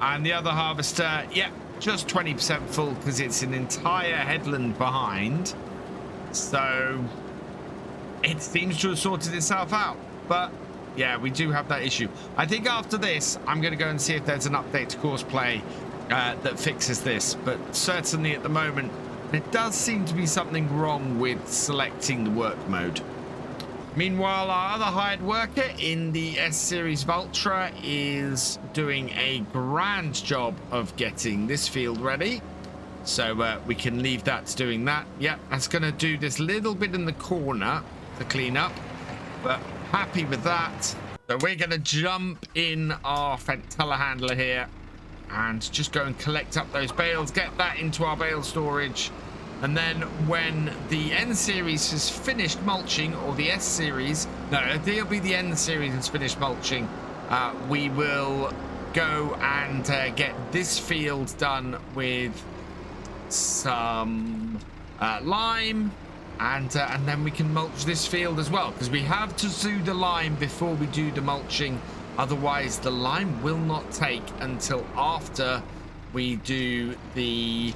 And the other harvester, yeah, just 20% full because it's an entire headland behind. So it seems to have sorted itself out. But yeah, we do have that issue. I think after this, I'm going to go and see if there's an update to courseplay that fixes this. But certainly at the moment, there does seem to be something wrong with selecting the work mode. Meanwhile, our other hired worker in the S Series Vultra is doing a grand job of getting this field ready. So we can leave that to doing that. Yeah, that's going to do this little bit in the corner to clean up, but happy with that. So we're going to jump in our Fent telehandler here and just go and collect up those bales, get that into our bale storage. And then when the N series has finished mulching, or the S series, no, it'll be the N series has finished mulching, we will go and get this field done with some lime and then we can mulch this field as well, because we have to do the lime before we do the mulching. Otherwise the lime will not take until after we do the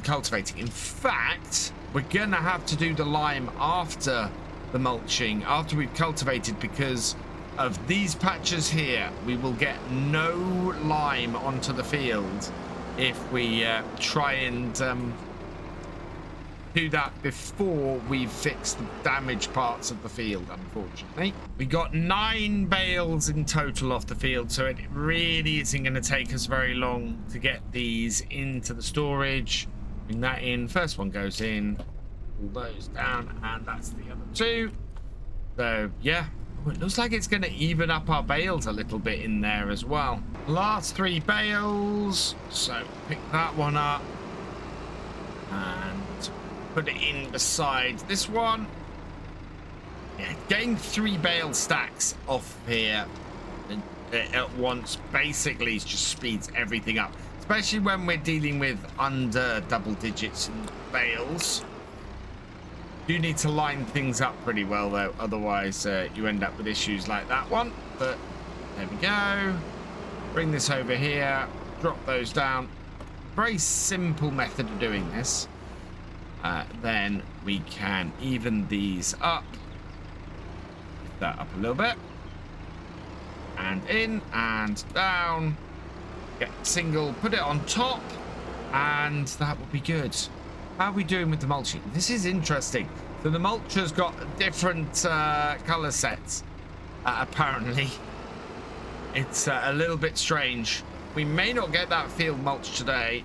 cultivating. In fact, we're gonna have to do the lime after the mulching, after we've cultivated, because of these patches here. We will get no lime onto the field if we try and do that before we fix the damaged parts of the field. Unfortunately, we got 9 bales in total off the field, so it really isn't going to take us very long to get these into the storage. Bring that in. First one goes in, pull those down, and that's the other 2. So yeah, it looks like it's going to even up our bales a little bit in there as well. Last 3 bales, so pick that one up and put it in beside this one. Yeah, getting 3 bale stacks off here at once basically just speeds everything up, especially when we're dealing with under double digits in bales. You need to line things up pretty well though, otherwise you end up with issues like that one. But there we go. Bring this over here, drop those down. Very simple method of doing this. Then we can even these up. Lift that up a little bit. And in and down. Get single, put it on top, and that will be good. How are we doing with the mulching? This is interesting. So the mulcher's got different color sets, apparently. It's a little bit strange. We may not get that field mulch today.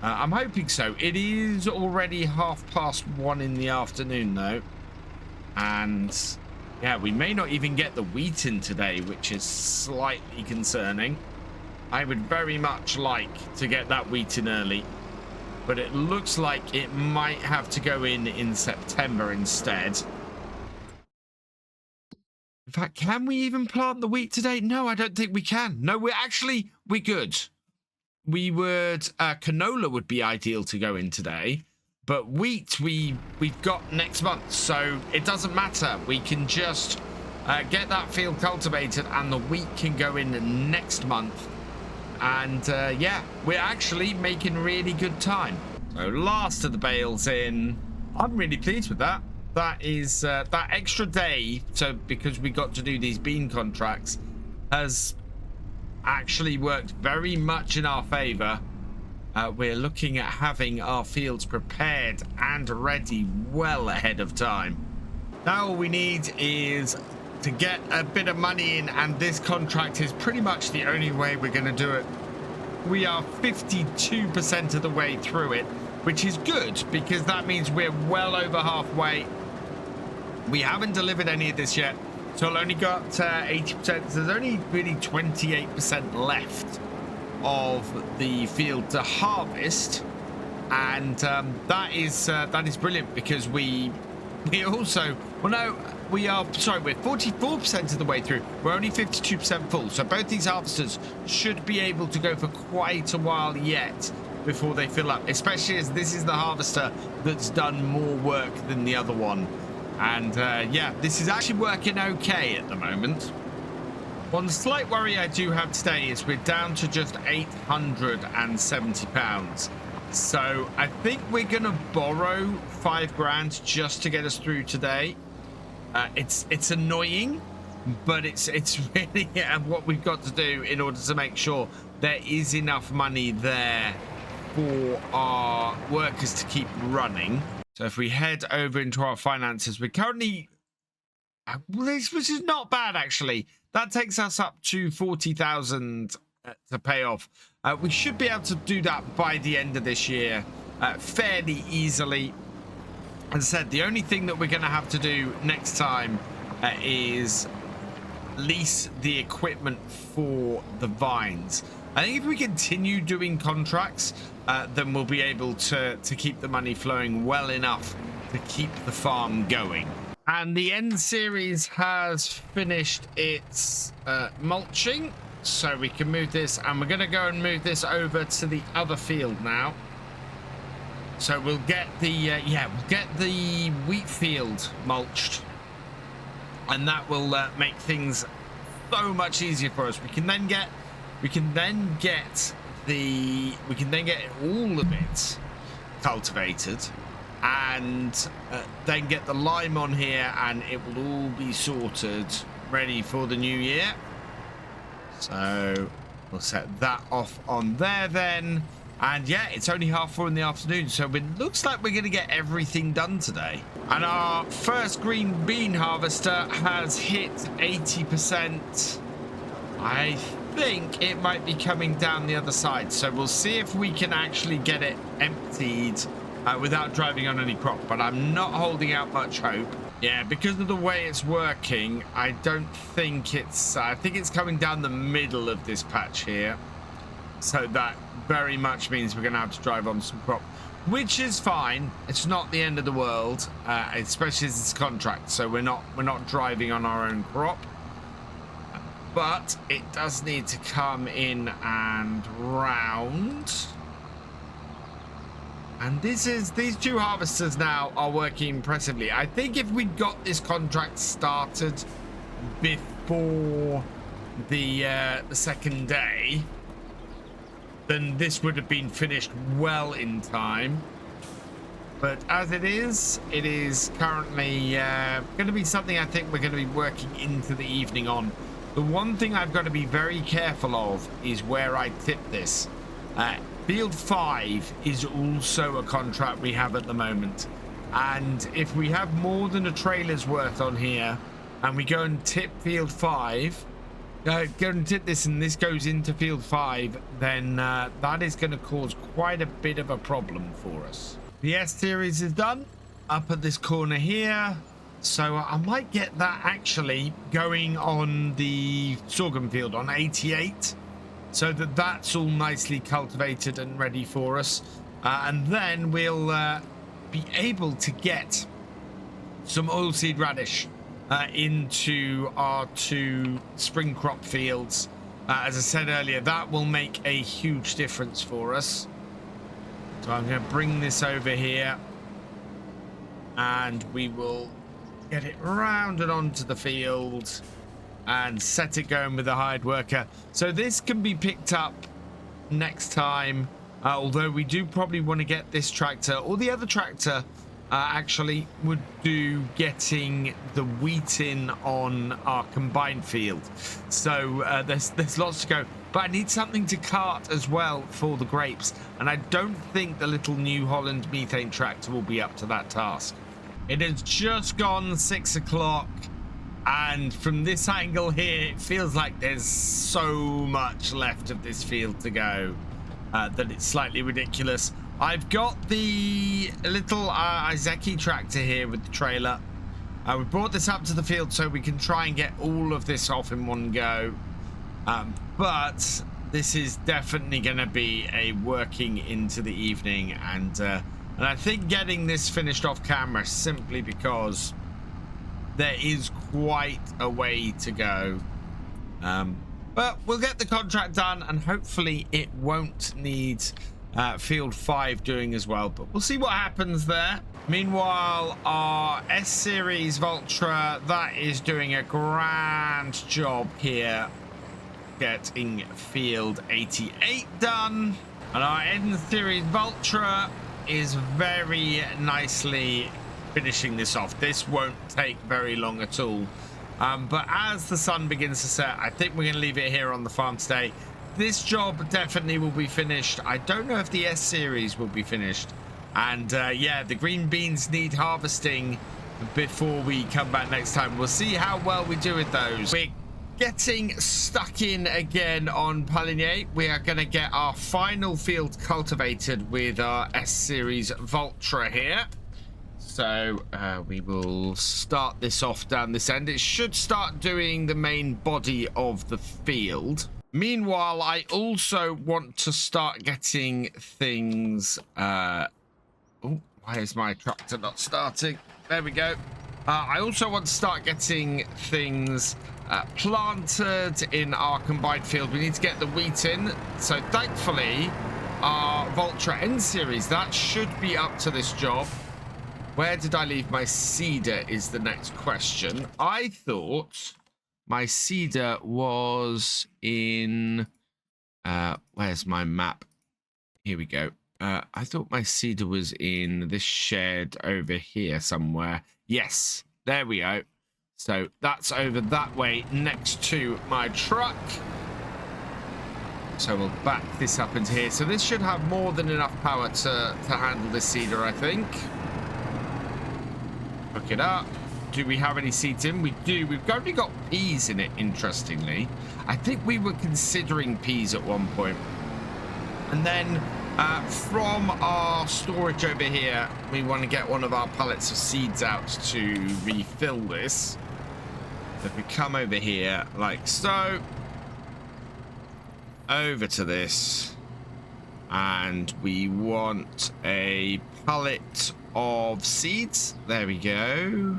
I'm hoping so. It is already 1:30 in the afternoon though, and yeah, we may not even get the wheat in today, which is slightly concerning. I would very much like to get that wheat in early, but it looks like it might have to go in September instead. In fact, can we even plant the wheat today? No, I don't think we can. No, we're good. We would canola would be ideal to go in today, but wheat we've got next month, so it doesn't matter. We can just get that field cultivated and the wheat can go in next month. And yeah, we're actually making really good time. So last of the bales in. I'm really pleased with that. That is that extra day, so because we got to do these bean contracts, has actually worked very much in our favor. We're looking at having our fields prepared and ready well ahead of time. Now all we need is to get a bit of money in, and this contract is pretty much the only way we're going to do it. We are 52% of the way through it, which is good because that means we're well over halfway. We haven't delivered any of this yet, so I've only got 80%. So there's only really 28% left of the field to harvest, and that is brilliant because we also, well, no, we are, sorry, we're 44% of the way through. We're only 52% full, so both these harvesters should be able to go for quite a while yet before they fill up, especially as this is the harvester that's done more work than the other one. And yeah, this is actually working okay at the moment. One slight worry I do have today is we're down to just £870. So I think we're gonna borrow 5 grand just to get us through today. It's annoying, but it's really what we've got to do in order to make sure there is enough money there for our workers to keep running. So if we head over into our finances, we're currently, which is not bad actually. That takes us up to 40,000 to pay off. We should be able to do that by the end of this year fairly easily. As I said, the only thing that we're going to have to do next time is lease the equipment for the vines. I think if we continue doing contracts, then we'll be able to keep the money flowing well enough to keep the farm going. And the end series has finished its mulching, so we can move this, and we're going to go and move this over to the other field now. So we'll get the we'll get the wheat field mulched, and that will make things so much easier for us. We can then get all of it cultivated, and then get the lime on here, and it will all be sorted, ready for the new year. So we'll set that off on there then. And yeah, it's only 4:30 in the afternoon, so it looks like we're going to get everything done today. And our first green bean harvester has hit 80%. I think it might be coming down the other side, so we'll see if we can actually get it emptied without driving on any crop, but I'm not holding out much hope. Yeah, because of the way it's working, I don't think it's... I think it's coming down the middle of this patch here. So that very much means we're going to have to drive on some crop, which is fine. It's not the end of the world, especially as it's contract. So we're not driving on our own crop, but it does need to come in and round. And these two harvesters now are working impressively. I think if we got this contract started before the second day, then this would have been finished well in time. But as it is currently going to be something I think we're going to be working into the evening on. The one thing I've got to be very careful of is where I tip this. Field 5 is also a contract we have at the moment. And if we have more than a trailer's worth on here, and we go and tip Field 5, go and tip this, and this goes into Field 5, then that is going to cause quite a bit of a problem for us. The S series is done up at this corner here, so I might get that actually going on the sorghum field on 88, so that's all nicely cultivated and ready for us, and then we'll be able to get some oilseed radish into our 2 spring crop fields. As I said earlier, that will make a huge difference for us. So I'm going to bring this over here, and we will get it rounded onto the field and set it going with the hired worker. So this can be picked up next time, although we do probably want to get this tractor, or the other tractor actually would do getting the wheat in on our combined field. So there's lots to go, but I need something to cart as well for the grapes, and I don't think the little New Holland methane tractor will be up to that task. It has just gone 6 o'clock, and from this angle here it feels like there's so much left of this field to go that it's slightly ridiculous. I've got the little Izeki tractor here with the trailer. We brought this up to the field so we can try and get all of this off in one go, but this is definitely going to be a working into the evening, and I think getting this finished off camera, simply because there is quite a way to go, but we'll get the contract done, and hopefully it won't need Field 5 doing as well, but we'll see what happens there. Meanwhile, our S series Vultra, that is doing a grand job here getting Field 88 done, and our N series Vultra is very nicely finishing this off. This won't take very long at all, but as the sun begins to set, I think we're going to leave it here on the farm today. This job definitely will be finished. I don't know if the S series will be finished, and yeah, the green beans need harvesting before we come back next time. We'll see how well we do with those. We're getting stuck in again on Pallegney. We are going to get our final field cultivated with our S series Vultra here. So we will start this off down this end. It should start doing the main body of the field. Meanwhile, I also want to start getting things... oh, why is my tractor not starting? There we go. I also want to start getting things planted in our combined field. We need to get the wheat in. So thankfully, our Valtra N series. That should be up to this job. Where did I leave my seeder is the next question. I thought my seeder was in... where's my map? Here we go. I thought my seeder was in this shed over here somewhere. Yes, there we go. So that's over that way next to my truck. So we'll back this up into here. So this should have more than enough power to handle this seeder, I think. Hook it up. Do we have any seeds in? We do. We've only got peas in it, interestingly. I think we were considering peas at one point. And then from our storage over here, we want to get one of our pallets of seeds out to refill this. If we come over here like so, over to this, and we want a pallet of seeds. There we go.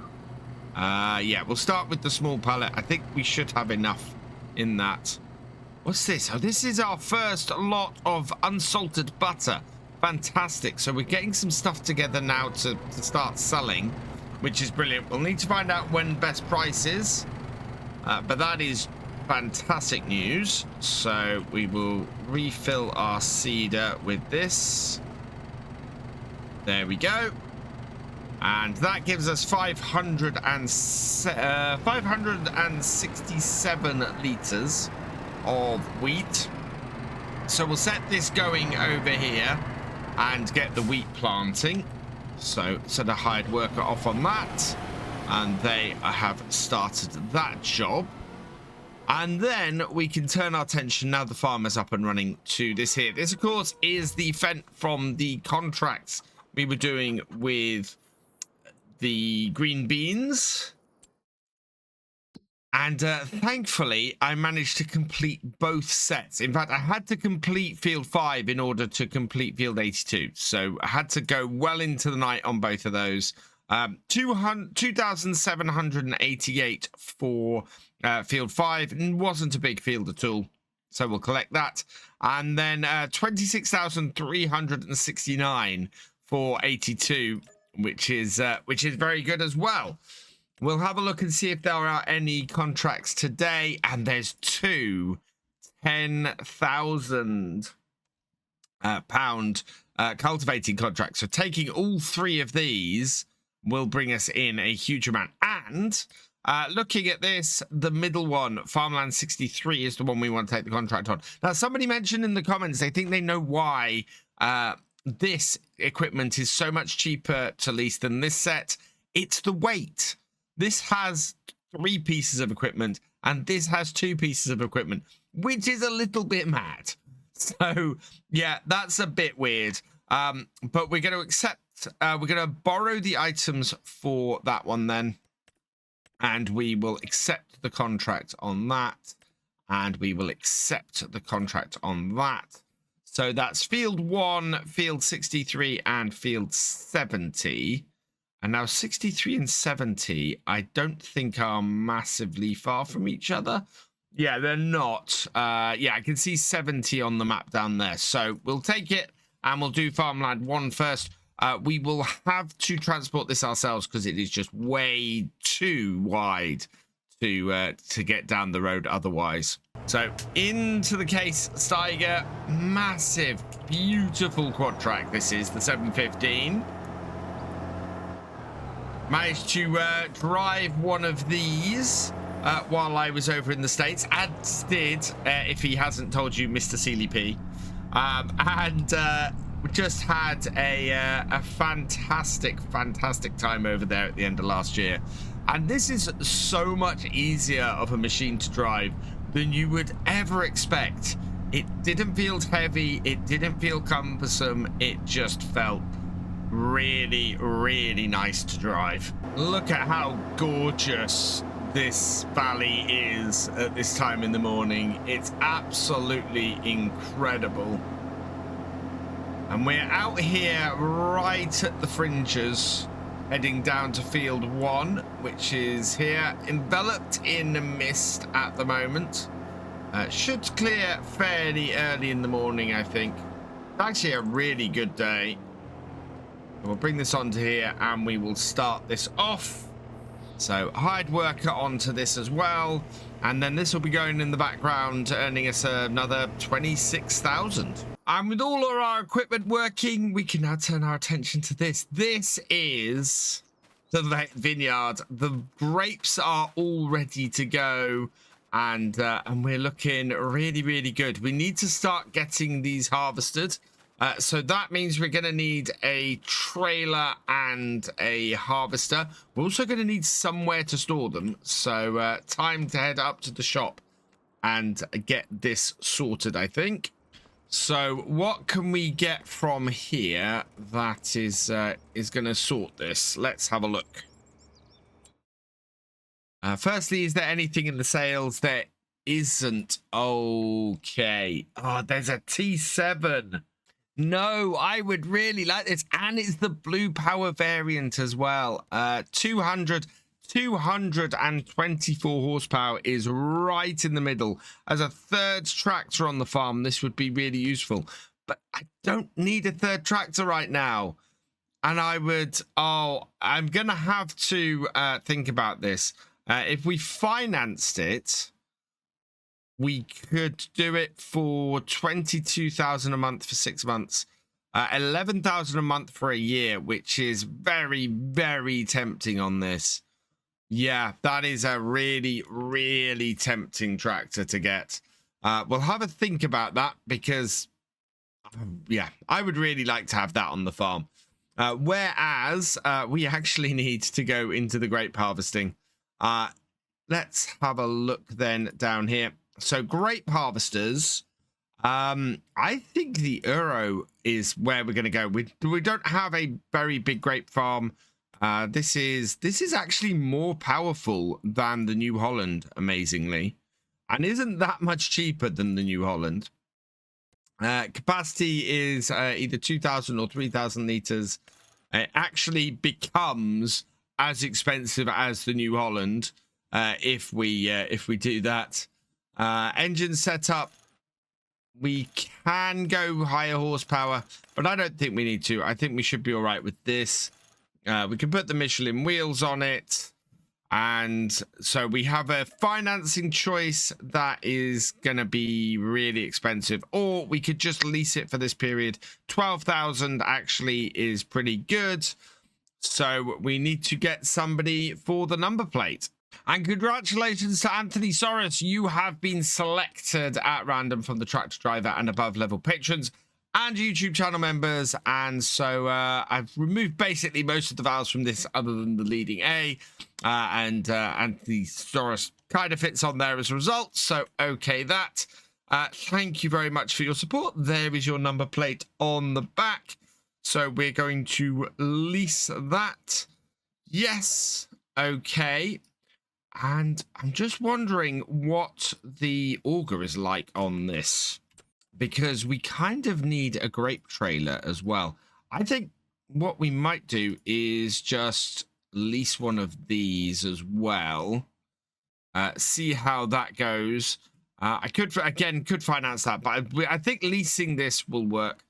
Yeah, we'll start with the small pallet. I think we should have enough in that. What's this? Oh, this is our first lot of unsalted butter. Fantastic. So we're getting some stuff together now to start selling, which is brilliant. We'll need to find out when best price is, but that is fantastic news. So we will refill our seeder with this. There we go. And that gives us 567 litres of wheat. So we'll set this going over here and get the wheat planting. So set a hired worker off on that. And they have started that job. And then we can turn our attention, now the farmer's up and running, to this here. This, of course, is the fent from the contracts we were doing with the green beans. And thankfully, I managed to complete both sets. In fact, I had to complete Field 5 in order to complete Field 82. So I had to go well into the night on both of those. 2,788 for Field 5. Wasn't a big field at all. So we'll collect that. And then 26,369 for 82, which is very good as well. We'll have a look and see if there are any contracts today, and there's two 10,000 pound cultivating contracts. So taking all three of these will bring us in a huge amount. And looking at this, the middle one, Farmland 63, is the one we want to take the contract on. Now, somebody mentioned in the comments they think they know why this equipment is so much cheaper to lease than this set. It's the weight. This has 3 pieces of equipment and this has 2 pieces of equipment, which is a little bit mad. So yeah, that's a bit weird. But we're going to accept, we're going to borrow the items for that one then. And we will accept the contract on that. And we will accept the contract on that. So that's Field 1, Field 63, and Field 70. And now 63 and 70, I don't think are massively far from each other. Yeah, they're not. Yeah, I can see 70 on the map down there. So we'll take it and we'll do Farmland 1 first. We will have to transport this ourselves because it is just way too wide to get down the road otherwise. So into the case, Steiger. Massive, beautiful quad track. This is the 715. Managed to drive one of these while I was over in the States, as did, if he hasn't told you, Mr. Sealy P. And we just had a fantastic time over there at the end of last year. And this is so much easier of a machine to drive than you would ever expect. It didn't feel heavy. It didn't feel cumbersome. It just felt really, really nice to drive. Look at how gorgeous this valley is at this time in the morning. It's absolutely incredible. And we're out here right at the fringes, heading down to Field 1, which is here, enveloped in mist at the moment. Should clear fairly early in the morning, I think. Actually a really good day. We'll bring this onto here and we will start this off. So hired worker onto this as well, and then this will be going in the background, earning us another 26,000. And with all of our equipment working, we can now turn our attention to this. This is the vineyard. The grapes are all ready to go, and we're looking really, really good. We need to start getting these harvested. So that means we're going to need a trailer and a harvester. We're also going to need somewhere to store them. So time to head up to the shop and get this sorted, I think. So what can we get from here that is going to sort this? Let's have a look. Firstly, is there anything in the sales? There isn't. Okay. Oh, there's a T7. No, I would really like this, and it's the blue power variant as well. 224 horsepower is right in the middle. As a third tractor on the farm, this would be really useful. But I don't need a third tractor right now. And I would, I'm going to have to think about this. If we financed it, we could do it for 22,000 a month for 6 months, 11,000 a month for a year, which is very, very tempting on this. Yeah, that is a really, really tempting tractor to get. We'll have a think about that because, yeah, I would really like to have that on the farm. Whereas we actually need to go into the grape harvesting. Let's have a look then down here. So grape harvesters, I think the Euro is where we're going to go. We don't have a very big grape farm. This is actually more powerful than the New Holland, amazingly, and isn't that much cheaper than the New Holland. Capacity is either 2,000 or 3,000 liters. It actually becomes as expensive as the New Holland if we do that. Engine setup, we can go higher horsepower, but I don't think we need to. I think we should be all right with this. We can put the Michelin wheels on it, and so we have a financing choice that is going to be really expensive, or we could just lease it for this period. 12,000 actually is pretty good, so we need to get somebody for the number plate. And congratulations to Anthony Sorace. You have been selected at random from the tractor driver and above level patrons and YouTube channel members. And so I've removed basically most of the vowels from this other than the leading A. And Anthony Sorace kind of fits on there as a result. So, okay, that. Thank you very much for your support. There is your number plate on the back. So we're going to lease that. Yes. Okay. And I'm just wondering what the auger is like on this, because we kind of need a grape trailer as well. I think what we might do is just lease one of these as well. See how that goes. I could finance that, but I think leasing this will work.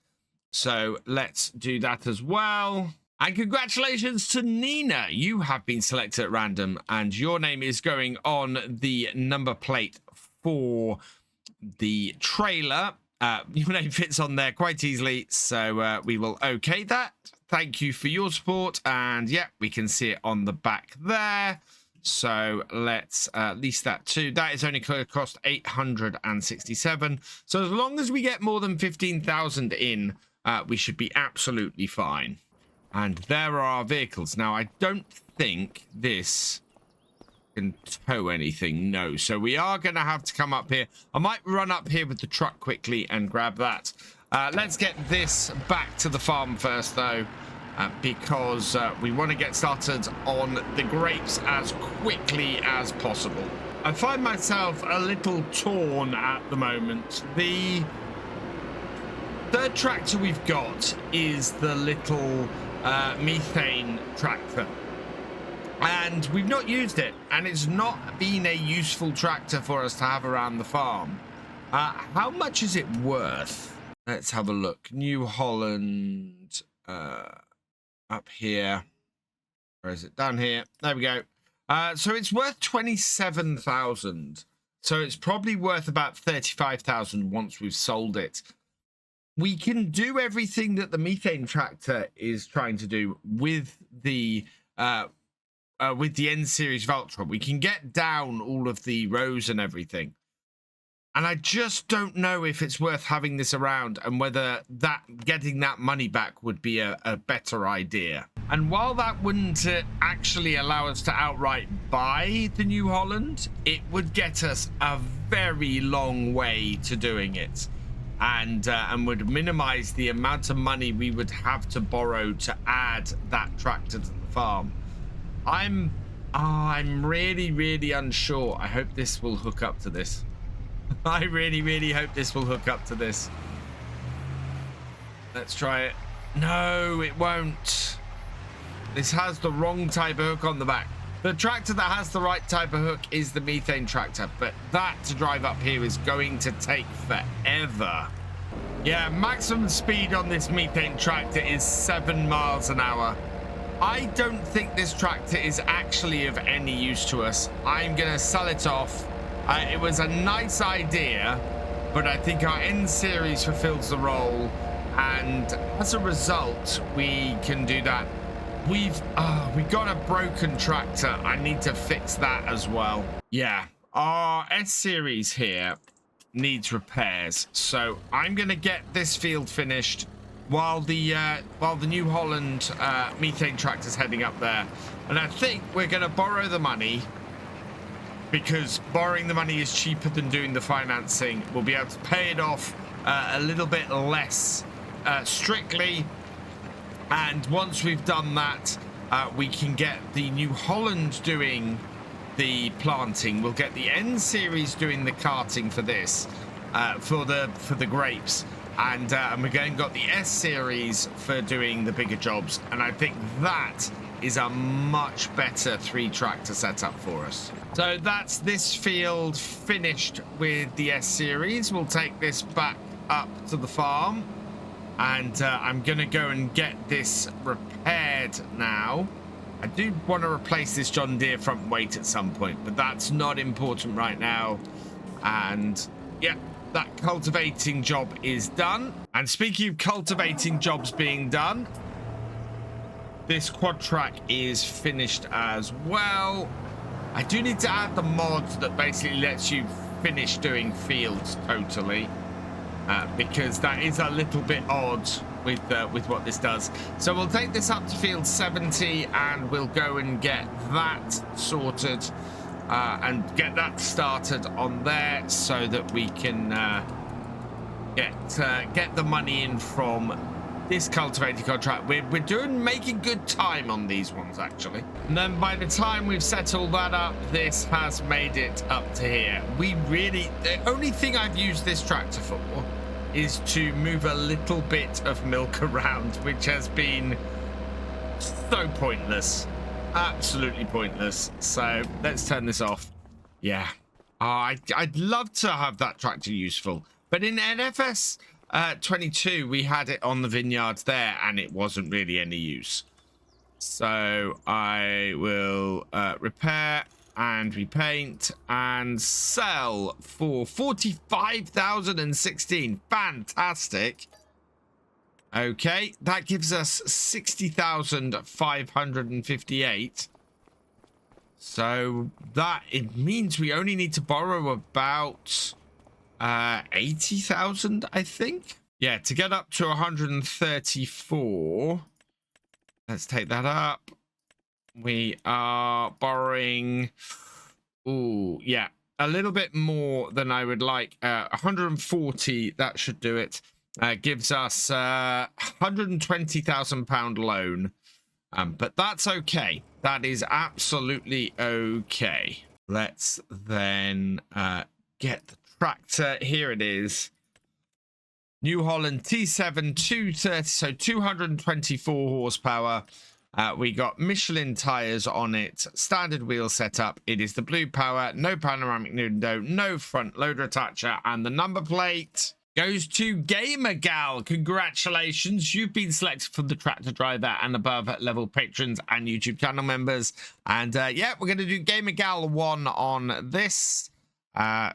So let's do that as well. And congratulations to Nina. You have been selected at random, and your name is going on the number plate for the trailer. Your name fits on there quite easily, so we will okay that. Thank you for your support, and yeah, we can see it on the back there. So let's lease that too. That is only going to cost 867. So as long as we get more than 15,000 in, we should be absolutely fine. And there are our vehicles. Now, I don't think this can tow anything. No. So we are going to have to come up here. I might run up here with the truck quickly and grab that. Let's get this back to the farm first, though, because we want to get started on the grapes as quickly as possible. I find myself a little torn at the moment. The third tractor we've got is the little methane tractor, and we've not used it, and it's not been a useful tractor for us to have around the farm. How much is it worth? Let's have a look. New Holland up here. Where is it? Down here. There we go. So it's worth 27,000. So it's probably worth about 35,000 once we've sold it. We can do everything that the methane tractor is trying to do with the N series Valtra. We can get down all of the rows and everything. And I just don't know if it's worth having this around and whether getting that money back would be a better idea. And while that wouldn't actually allow us to outright buy the New Holland, it would get us a very long way to doing it, and would minimize the amount of money we would have to borrow to add that tractor to the farm. I'm really, really unsure. I hope this will hook up to this. I really, really hope this will hook up to this. Let's try it. No, it won't. This has the wrong type of hook on the back. The tractor that has the right type of hook is the methane tractor, but that to drive up here is going to take forever. Yeah, maximum speed on this methane tractor is 7 miles an hour. I don't think this tractor is actually of any use to us. I'm gonna sell it off. It was a nice idea, but I think our N series fulfills the role, and as a result, we can do that. We got a broken tractor. I need to fix that as well. Yeah, our S series here needs repairs, so I'm gonna get this field finished while the New Holland methane tractor's heading up there, and I think we're gonna borrow the money, because borrowing the money is cheaper than doing the financing. We'll be able to pay it off a little bit less strictly, and once we've done that, we can get the New Holland doing the planting. We'll get the N series doing the carting for this, for the grapes, and we're got the S series for doing the bigger jobs, and I think that is a much better 3 tractor setup for us. So that's this field finished with the S series. We'll take this back up to the farm, and I'm gonna go and get this repaired now. I do want to replace this John Deere front weight at some point, but that's not important right now. And yeah, that cultivating job is done. And speaking of cultivating jobs being done, this quad track is finished as well. I do need to add the mod that basically lets you finish doing fields totally, because that is a little bit odd with what this does. So we'll take this up to field 70, and we'll go and get that sorted and get that started on there, so that we can get the money in from this cultivating contract. We're making good time on these ones, actually. And then by the time we've set all that up, this has made it up to here. The only thing I've used this tractor for is to move a little bit of milk around, which has been so pointless, absolutely pointless. So let's turn this off. Yeah, I'd love to have that tractor useful, but in NFS 22 we had it on the vineyards there, and it wasn't really any use. So I will repair and repaint and sell for 45,016. Fantastic. Okay, that gives us 60,558. So it means we only need to borrow about 80,000, I think. Yeah, to get up to 134. Let's take that up. We are borrowing, yeah, a little bit more than I would like. 140, that should do it. Gives us £120,000 loan. But that's okay. That is absolutely okay. Let's then get the tractor. Here it is. New Holland T7 230, so 224 horsepower. We got Michelin tires on it, standard wheel setup. It is the blue power, no panoramic window, no front loader attacher, and the number plate goes to gamergal. Congratulations, you've been selected for the tractor driver and above level patrons and YouTube channel members. And yeah, we're going to do gamergal 1 on this.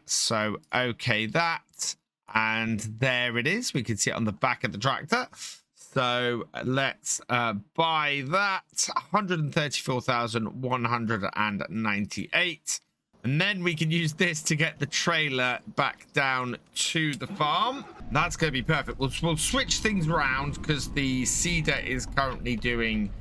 So okay, that, and there it is. We can see it on the back of the tractor. So let's buy that. 134,198. And then we can use this to get the trailer back down to the farm. That's going to be perfect. We'll switch things around because the seeder is currently doing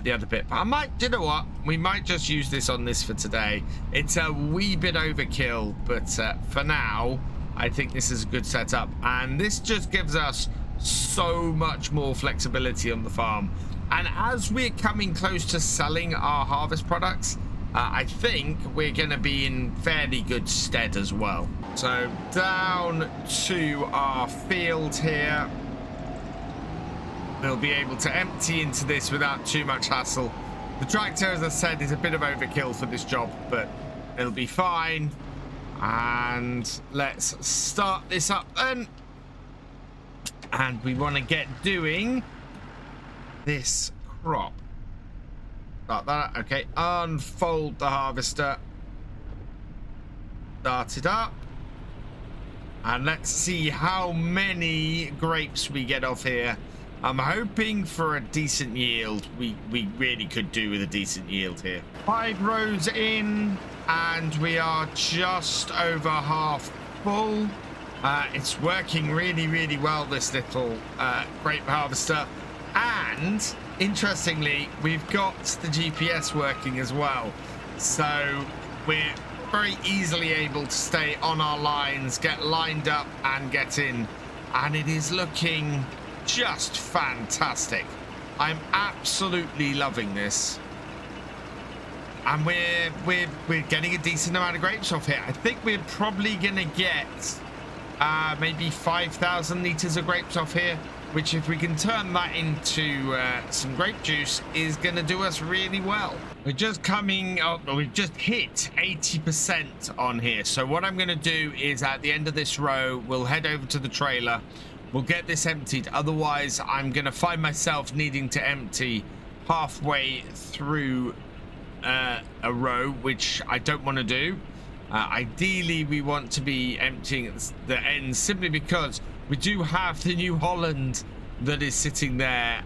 the other bit. But I might, you know what? We might just use this on this for today. It's a wee bit overkill, but for now, I think this is a good setup. And this just gives us so much more flexibility on the farm. And as we're coming close to selling our harvest products, I think we're going to be in fairly good stead as well. So down to our field here. We'll be able to empty into this without too much hassle. The tractor, as I said, is a bit of overkill for this job, but it'll be fine. And let's start this up then. And we want to get doing this crop. Start that. Okay, unfold the harvester. Start it up. And let's see how many grapes we get off here. I'm hoping for a decent yield. We really could do with a decent yield here. 5 rows in, and we are just over half full. It's working really, really well, this little grape harvester. And interestingly, we've got the GPS working as well. So we're very easily able to stay on our lines, get lined up and get in. And it is looking just fantastic. I'm absolutely loving this. And we're getting a decent amount of grapes off here. I think we're probably going to get maybe 5,000 litres of grapes off here, which if we can turn that into some grape juice is going to do us really well. We're just coming up, we've just hit 80% on here. So what I'm going to do is at the end of this row, we'll head over to the trailer. We'll get this emptied. Otherwise, I'm going to find myself needing to empty halfway through a row, which I don't want to do. Ideally, we want to be emptying at the end simply because we do have the New Holland that is sitting there,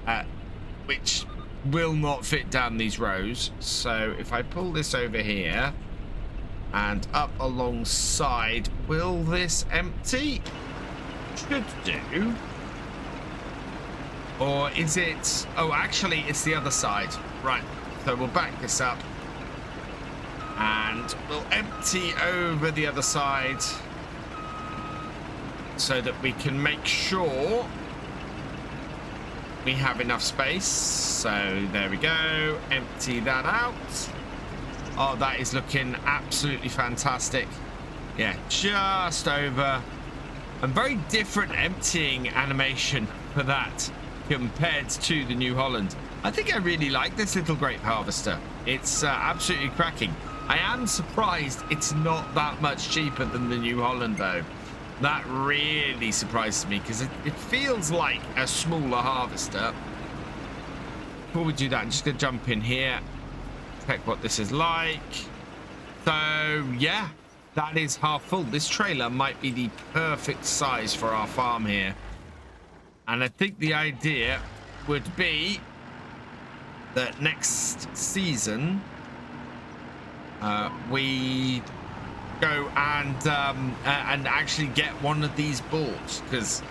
which will not fit down these rows. So if I pull this over here and up alongside, will this empty? Should do. Or is it? Oh, actually, it's the other side. Right. So we'll back this up. And we'll empty over the other side so that we can make sure we have enough space. So there we go. Empty that out. Oh, that is looking absolutely fantastic. Yeah, just over. A very different emptying animation for that compared to the New Holland. I think I really like this little grape harvester. It's absolutely cracking. I am surprised it's not that much cheaper than the New Holland, though. That really surprised me because it feels like a smaller harvester. Before we do that, I'm just going to jump in here, check what this is like. So, yeah, that is half full. This trailer might be the perfect size for our farm here. And I think the idea would be that next season we go and actually get one of these bought, because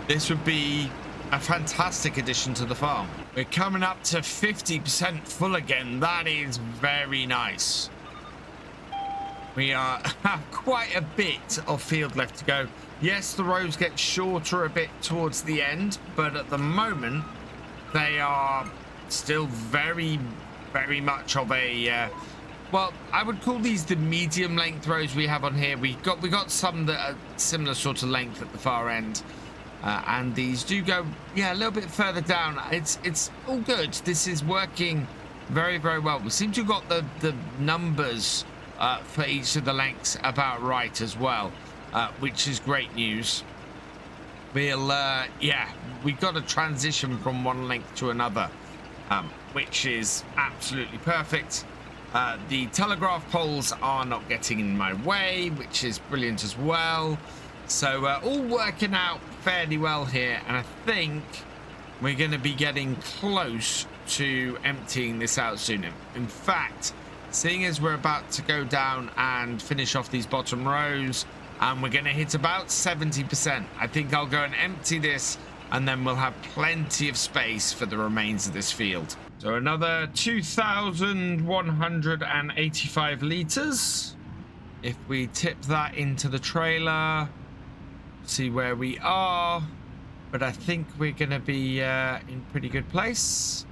this would be a fantastic addition to the farm. We're coming up to 50% full again. That is very nice. We have quite a bit of field left to go. Yes, the rows get shorter a bit towards the end, but at the moment they are still very, very much of a well, I would call these the medium length rows we have on here. We got some that are similar sort of length at the far end, and these do go, yeah, a little bit further down. It's all good. This is working very, very well. We seem to have got the numbers for each of the lengths about right as well, which is great news. we'll yeah, we've got to transition from one length to another, which is absolutely perfect. The telegraph poles are not getting in my way, which is brilliant as well. So all working out fairly well here, and I think we're going to be getting close to emptying this out soon. In fact, seeing as we're about to go down and finish off these bottom rows, and we're going to hit about 70%, I think I'll go and empty this, and then we'll have plenty of space for the remains of this field. So another 2,185 litres. If we tip that into the trailer, see where we are. But I think we're going to be in pretty good place.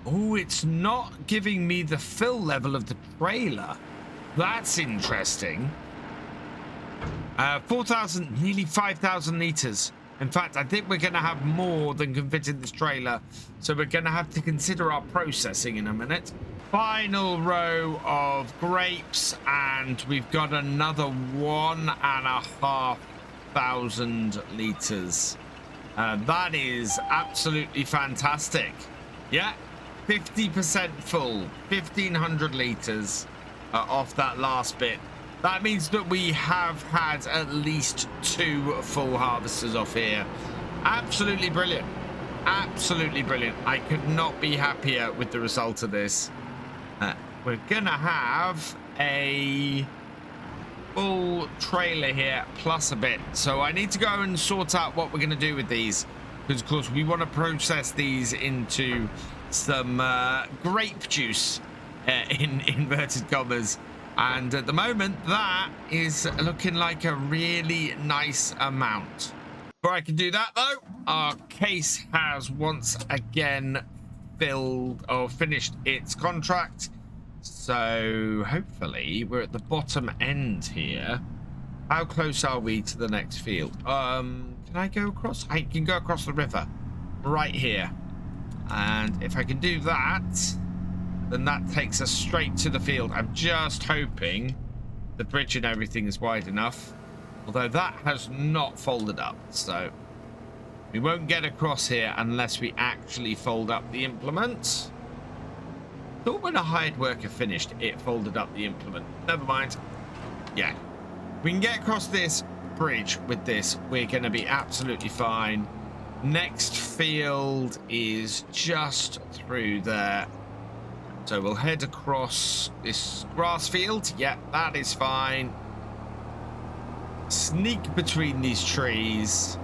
Oh, it's not giving me the fill level of the trailer. That's interesting. 4,000, nearly 5,000 litres. In fact, I think we're going to have more than can fit in this trailer. So we're going to have to consider our processing in a minute. Final row of grapes, and we've got another 1,500 litres. That is absolutely fantastic. Yeah, 50% full, 1,500 litres off that last bit. That means that we have had at least 2 full harvesters off here. Absolutely brilliant. Absolutely brilliant. I could not be happier with the result of this. We're going to have a full trailer here plus a bit. So I need to go and sort out what we're going to do with these. Because, of course, we want to process these into some grape juice in inverted commas. And at the moment, that is looking like a really nice amount. Before I can do that, though, our case has once again finished its contract. So hopefully we're at the bottom end here. How close are we to the next field? Can I go across? I can go across the river right here. And if I can do that, then that takes us straight to the field. I'm just hoping the bridge and everything is wide enough. Although that has not folded up, so we won't get across here unless we actually fold up the implement. Thought when a hired worker finished, it folded up the implement. Never mind. Yeah. We can get across this bridge with this. We're going to be absolutely fine. Next field is just through there. So we'll head across this grass field. Yeah, that is fine. Sneak between these trees.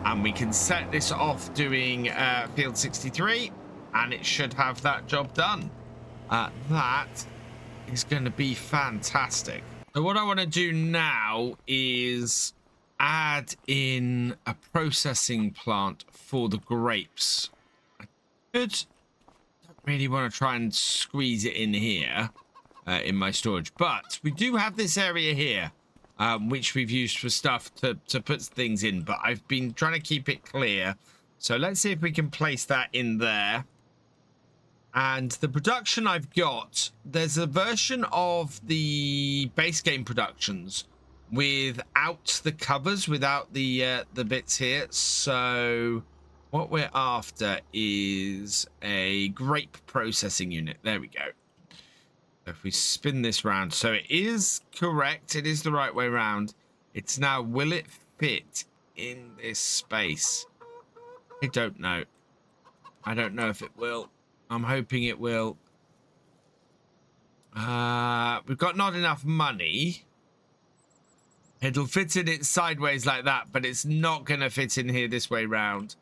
And we can set this off doing field 63. And it should have that job done. That is going to be fantastic. So what I want to do now is add in a processing plant for the grapes. I don't really want to try and squeeze it in here in my storage, but we do have this area here which we've used for stuff to put things in, but I've been trying to keep it clear. So let's see if we can place that in there. And the production I've got, there's a version of the base game productions without the covers, without the bits here. So what we're after is a grape processing unit. There we go. If we spin this round, so it is correct. It is the right way round. It's now, will it fit in this space? I don't know. I don't know if it will. I'm hoping it will. We've got not enough money. It'll fit in it sideways like that, but it's not going to fit in here this way round.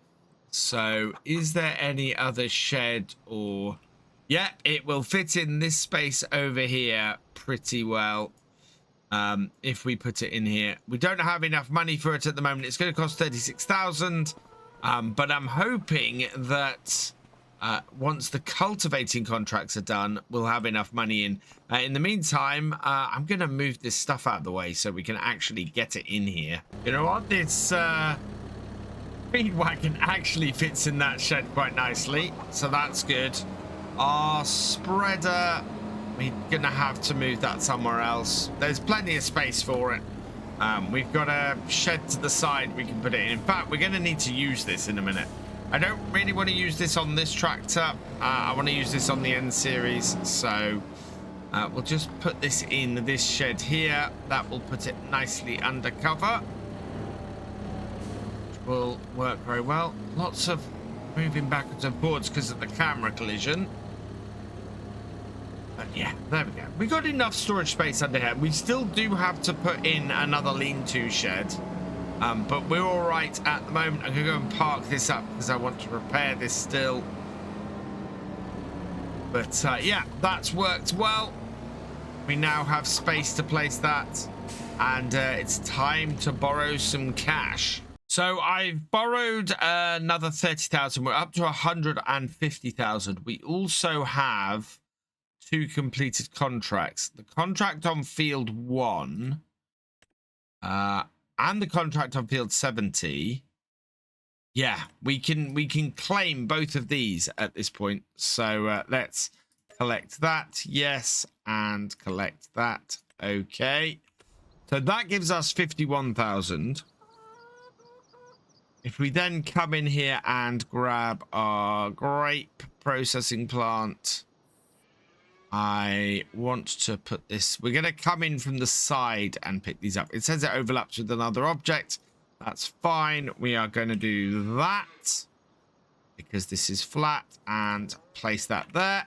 So is there any other shed or... Yeah, it will fit in this space over here pretty well. If we put it in here. We don't have enough money for it at the moment. It's going to cost 36,000. But I'm hoping that once the cultivating contracts are done, we'll have enough money in. In the meantime, I'm going to move this stuff out of the way so we can actually get it in here. You know what? This feed wagon actually fits in that shed quite nicely. So that's good. Our spreader, we're going to have to move that somewhere else. There's plenty of space for it. We've got a shed to the side we can put it in. In fact, we're going to need to use this in a minute. I don't really want to use this on this tractor. I want to use this on the N series. So we'll just put this in this shed here. That will put it nicely under cover. Which will work very well. Lots of moving backwards and forwards because of the camera collision. But yeah, there we go. We got enough storage space under here. We still do have to put in another lean-to shed. But we're all right at the moment. I'm going to go and park this up because I want to repair this still. But yeah, that's worked well. We now have space to place that. And it's time to borrow some cash. So I've borrowed another 30,000. We're up to 150,000. We also have 2 completed contracts. The contract on field 1 and the contract on field 70. Yeah, we can claim both of these at this point. So let's collect that. Yes, and collect that. Okay. So that gives us 51,000. If we then come in here and grab our grape processing plant, I want to put this, we're going to come in from the side and pick these up. It says it overlaps with another object. That's fine. We are going to do that because this is flat and place that there.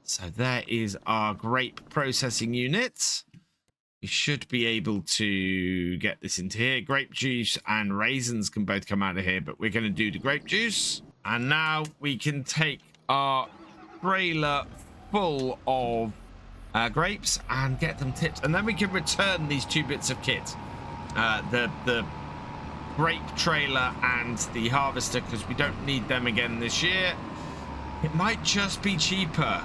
So there is our grape processing unit. We should be able to get this into here. Grape juice and raisins can both come out of here, but we're going to do the grape juice. And now we can take our trailer full of grapes and get them tipped. And then we can return these 2 bits of kit. The grape trailer and the harvester, because we don't need them again this year. It might just be cheaper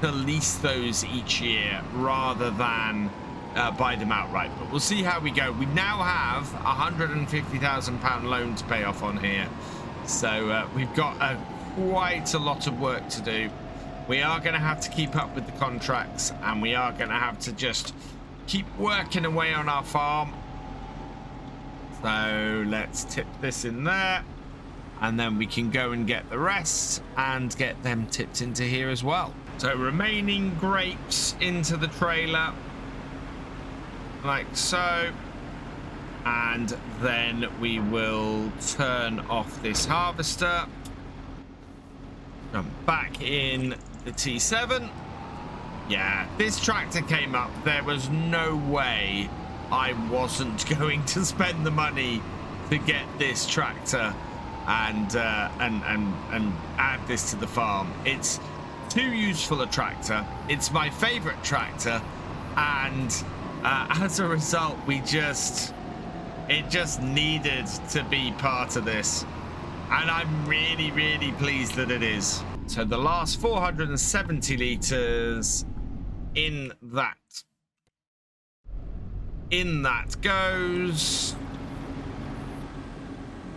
to lease those each year rather than buy them outright, but we'll see how we go. We now have £150,000 loan to pay off on here, so we've got quite a lot of work to do. We are going to have to keep up with the contracts, and we are going to have to just keep working away on our farm. So let's tip this in there, and then we can go and get the rest and get them tipped into here as well. So remaining grapes into the trailer, like so, and then we will turn off this harvester, jump back in the T7. Yeah, this tractor came up. There was no way I wasn't going to spend the money to get this tractor and add this to the farm. It's too useful a tractor. It's my favorite tractor, and as a result, it just needed to be part of this, and I'm really, really pleased that it is. So the last 470 litres in that goes.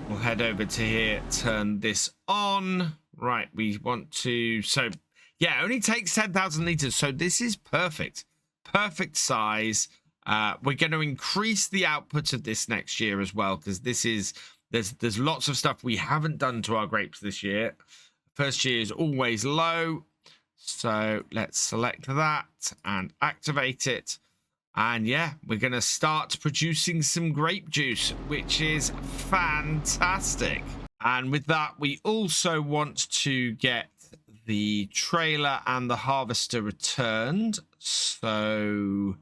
We'll head over to here, turn this on. Right, we want to, so yeah, it only takes 10,000 litres, so this is perfect. Perfect size. We're going to increase the output of this next year as well, because there's lots of stuff we haven't done to our grapes this year. First year is always low, so let's select that and activate it. And yeah, we're going to start producing some grape juice, which is fantastic. And with that, we also want to get the trailer and the harvester returned. So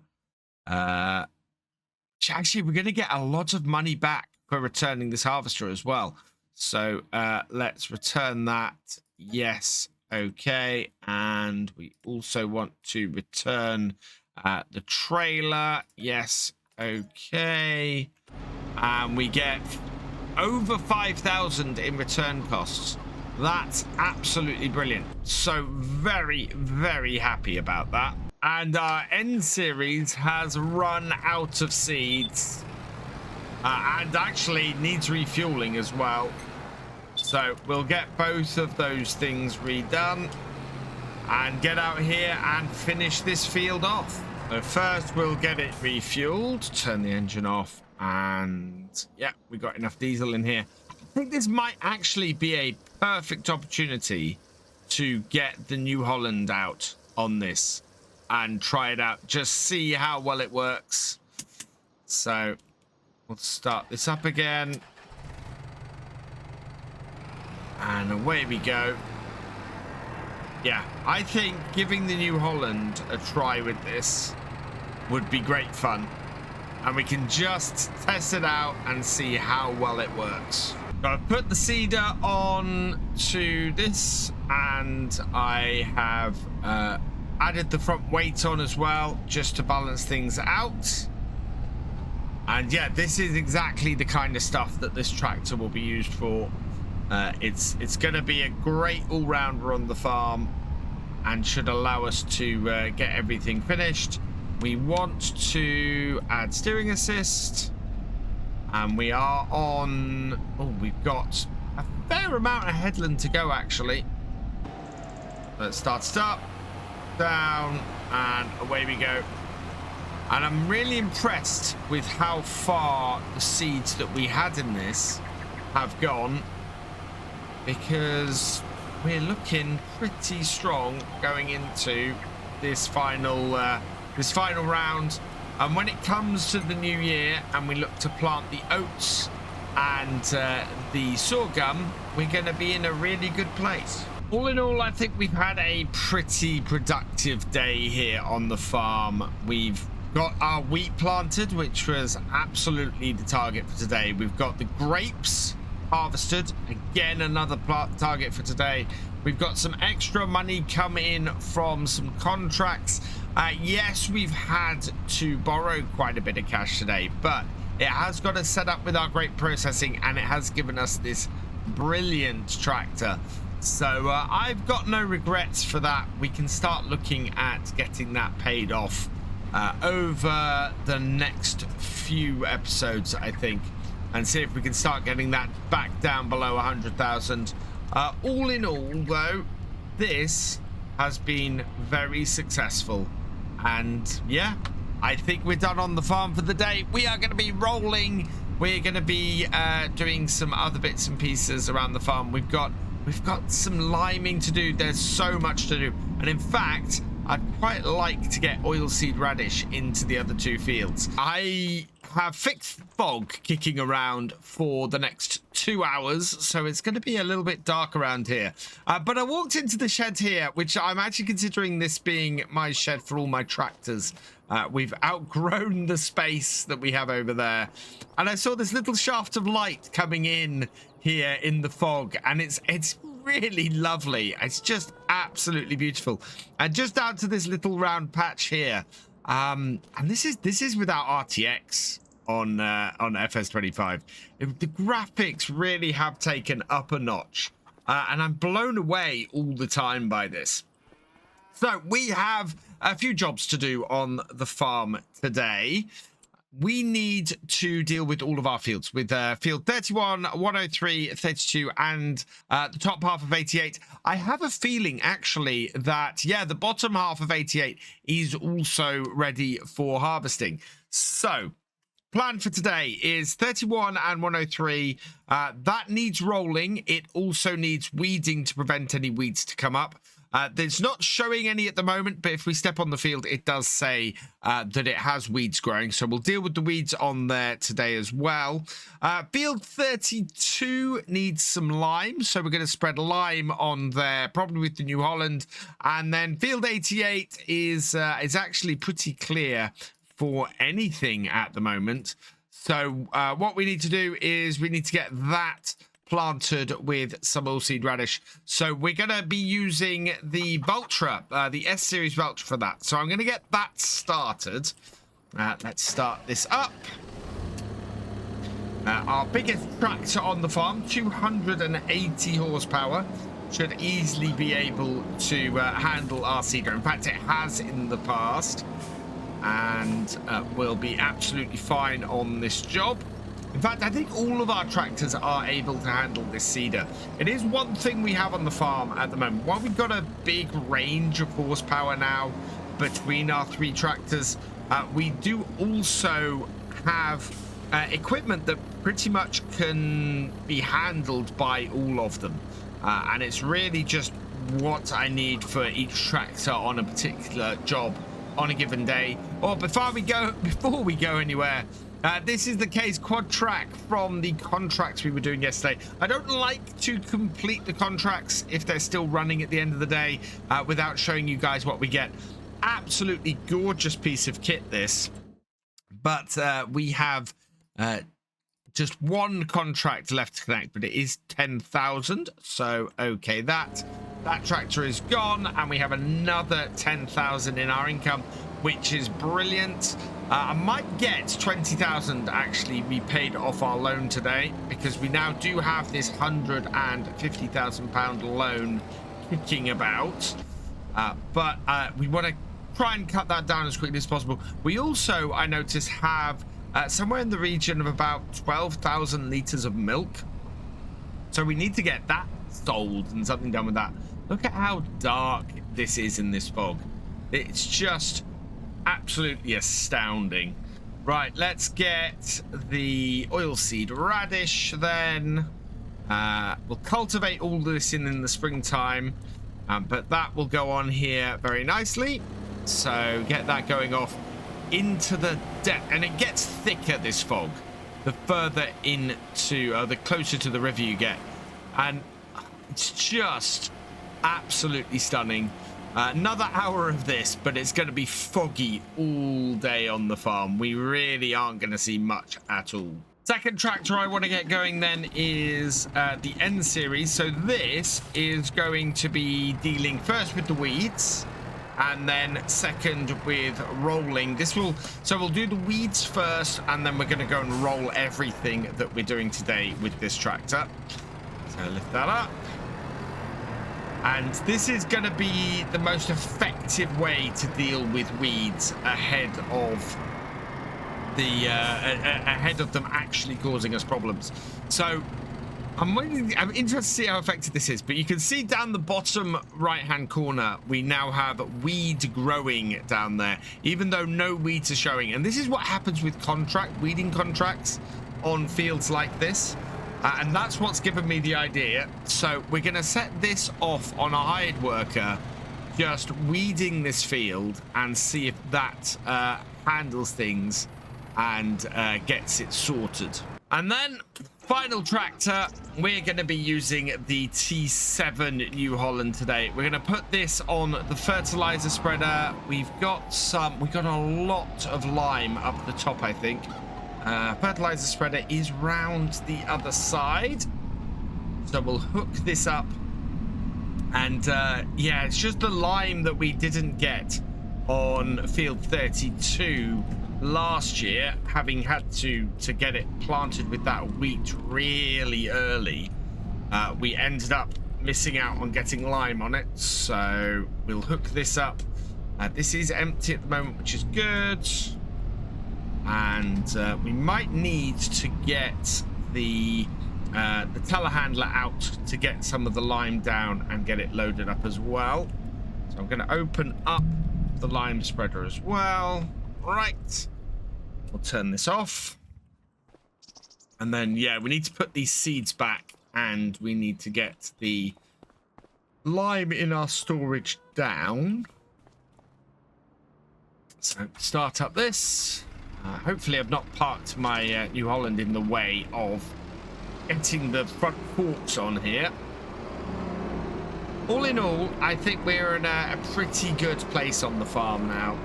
actually, we're going to get a lot of money back for returning this harvester as well. So let's return that. Yes. Okay. And we also want to return the trailer. Yes. Okay. And we get over 5,000 in return costs. That's absolutely brilliant. So very, very happy about that. And our N series has run out of seeds and actually needs refueling as well. So we'll get both of those things redone and get out here and finish this field off. So first we'll get it refueled, turn the engine off, And yeah, we got enough diesel in here. I think this might actually be a perfect opportunity to get the New Holland out on this and try it out. Just see how well it works. So we'll start this up again. And away we go. Yeah, I think giving the New Holland a try with this would be great fun. And we can just test it out and see how well it works. So I've put the seeder on to this, and I have added the front weight on as well, just to balance things out. And yeah, this is exactly the kind of stuff that this tractor will be used for. It's going to be a great all-rounder on the farm and should allow us to get everything finished. We want to add steering assist, and we are on... Oh, we've got a fair amount of headland to go, actually. Let's start it up, down, and away we go. And I'm really impressed with how far the seeds that we had in this have gone, because we're looking pretty strong going into this final round. And when it comes to the new year and we look to plant the oats and the sorghum, we're going to be in a really good place. All in all, I think we've had a pretty productive day here on the farm. We've got our wheat planted, which was absolutely the target for today. We've got the grapes harvested, again another target for today. We've got some extra money come in from some contracts. Yes, we've had to borrow quite a bit of cash today, but it has got us set up with our grape processing, and it has given us this brilliant tractor. So I've got no regrets for that. We can start looking at getting that paid off over the next few episodes, I think, and see if we can start getting that back down below 100,000. All in all, though, this has been very successful. And yeah, I think we're done on the farm for the day. We are going to be rolling. We're going to be doing some other bits and pieces around the farm. We've got some liming to do. There's so much to do. And in fact, I'd quite like to get oilseed radish into the other two fields. I have fixed fog kicking around for the next 2 hours, so it's going to be a little bit dark around here. But I walked into the shed here, which I'm actually considering this being my shed for all my tractors. We've outgrown the space that we have over there. And I saw this little shaft of light coming in here in the fog, and it's really lovely. It's just absolutely beautiful. And just down to this little round patch here. And this is without RTX on FS25. The graphics really have taken up a notch, and I'm blown away all the time by this. So we have a few jobs to do on the farm today. We need to deal with all of our fields, with field 31, 103, 32, and the top half of 88. I have a feeling, actually, that, yeah, the bottom half of 88 is also ready for harvesting. So, plan for today is 31 and 103. That needs rolling. It also needs weeding to prevent any weeds to come up. There's not showing any at the moment, but if we step on the field, it does say that it has weeds growing. So we'll deal with the weeds on there today as well. Field 32 needs some lime. So we're going to spread lime on there, probably with the New Holland. And then field 88 is actually pretty clear for anything at the moment. So what we need to do is we need to get that planted with some oilseed radish. So we're going to be using the Vultra, the S-Series Vultra for that. So I'm going to get that started. Let's start this up. Our biggest tractor on the farm, 280 horsepower, should easily be able to handle our seeder. In fact, it has in the past, and will be absolutely fine on this job. In fact, I think all of our tractors are able to handle this seeder. It is one thing we have on the farm at the moment. While we've got a big range of horsepower now between our three tractors, we do also have equipment that pretty much can be handled by all of them, and it's really just what I need for each tractor on a particular job on a given day. Or before we go anywhere, this is the case quad track from the contracts we were doing yesterday. I don't like to complete the contracts if they're still running at the end of the day without showing you guys what we get. Absolutely gorgeous piece of kit, this, but we have just one contract left to connect, but it is 10,000. So okay, that tractor is gone, and we have another 10,000 in our income, which is brilliant. I might get 20,000 actually repaid off our loan today, because we now do have this £150,000 loan kicking about, but we want to try and cut that down as quickly as possible. We also, I notice, have somewhere in the region of about 12,000 litres of milk, so we need to get that sold and something done with that. Look at how dark this is in this fog. It's just absolutely astounding. Right, let's get the oilseed radish then. We'll cultivate all this in the springtime, but that will go on here very nicely. So get that going off into the depth, and it gets thicker, this fog, the further into the closer to the river you get, and it's just absolutely stunning. Another hour of this, but it's going to be foggy all day on the farm. We really aren't going to see much at all. Second tractor I want to get going then is the N series. So this is going to be dealing first with the weeds, and then second with rolling. So we'll do the weeds first, and then we're going to go and roll everything that we're doing today with this tractor. So lift that up. And this is going to be the most effective way to deal with weeds ahead of them actually causing us problems. So I'm interested to see how effective this is, but you can see down the bottom right hand corner we now have weed growing down there, even though no weeds are showing. And this is what happens with weeding contracts on fields like this. And that's what's given me the idea. So we're going to set this off on a hired worker, just weeding this field, and see if that handles things and gets it sorted. And then final tractor, we're going to be using the T7 New Holland today. We're going to put this on the fertilizer spreader. We've got a lot of lime up the top, I think. Fertilizer spreader is round the other side, so we'll hook this up, and yeah, it's just the lime that we didn't get on field 32 last year, having had to get it planted with that wheat really early. We ended up missing out on getting lime on it, so we'll hook this up. This is empty at the moment, which is good. And we might need to get the telehandler out to get some of the lime down and get it loaded up as well. So I'm going to open up the lime spreader as well. Right, we'll turn this off, and then yeah, we need to put these seeds back, and we need to get the lime in our storage down. So start up this. Hopefully I've not parked my New Holland in the way of getting the front forks on here. All in all, I think we're in a pretty good place on the farm now.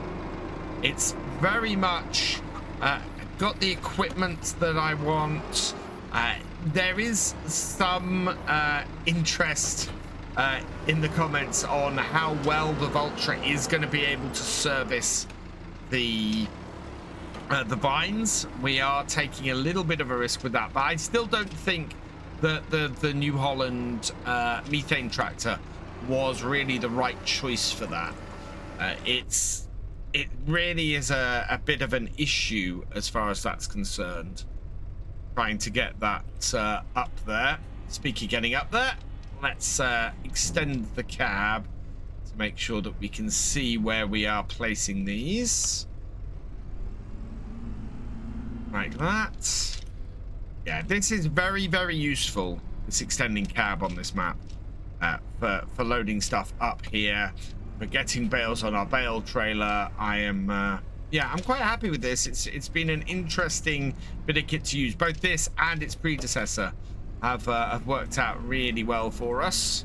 It's very much got the equipment that I want. There is some interest in the comments on how well the Vulture is going to be able to service the vines. We are taking a little bit of a risk with that, but I still don't think that the New Holland methane tractor was really the right choice for that. It really is a bit of an issue as far as that's concerned, trying to get that up there. Speaking of getting up there, let's extend the cab to make sure that we can see where we are placing these. like that. Yeah, this is very, very useful, this extending cab on this map, for loading stuff up here, for getting bales on our bale trailer. I am yeah, I'm quite happy with this. It's been an interesting bit of kit to use. Both this and its predecessor have worked out really well for us.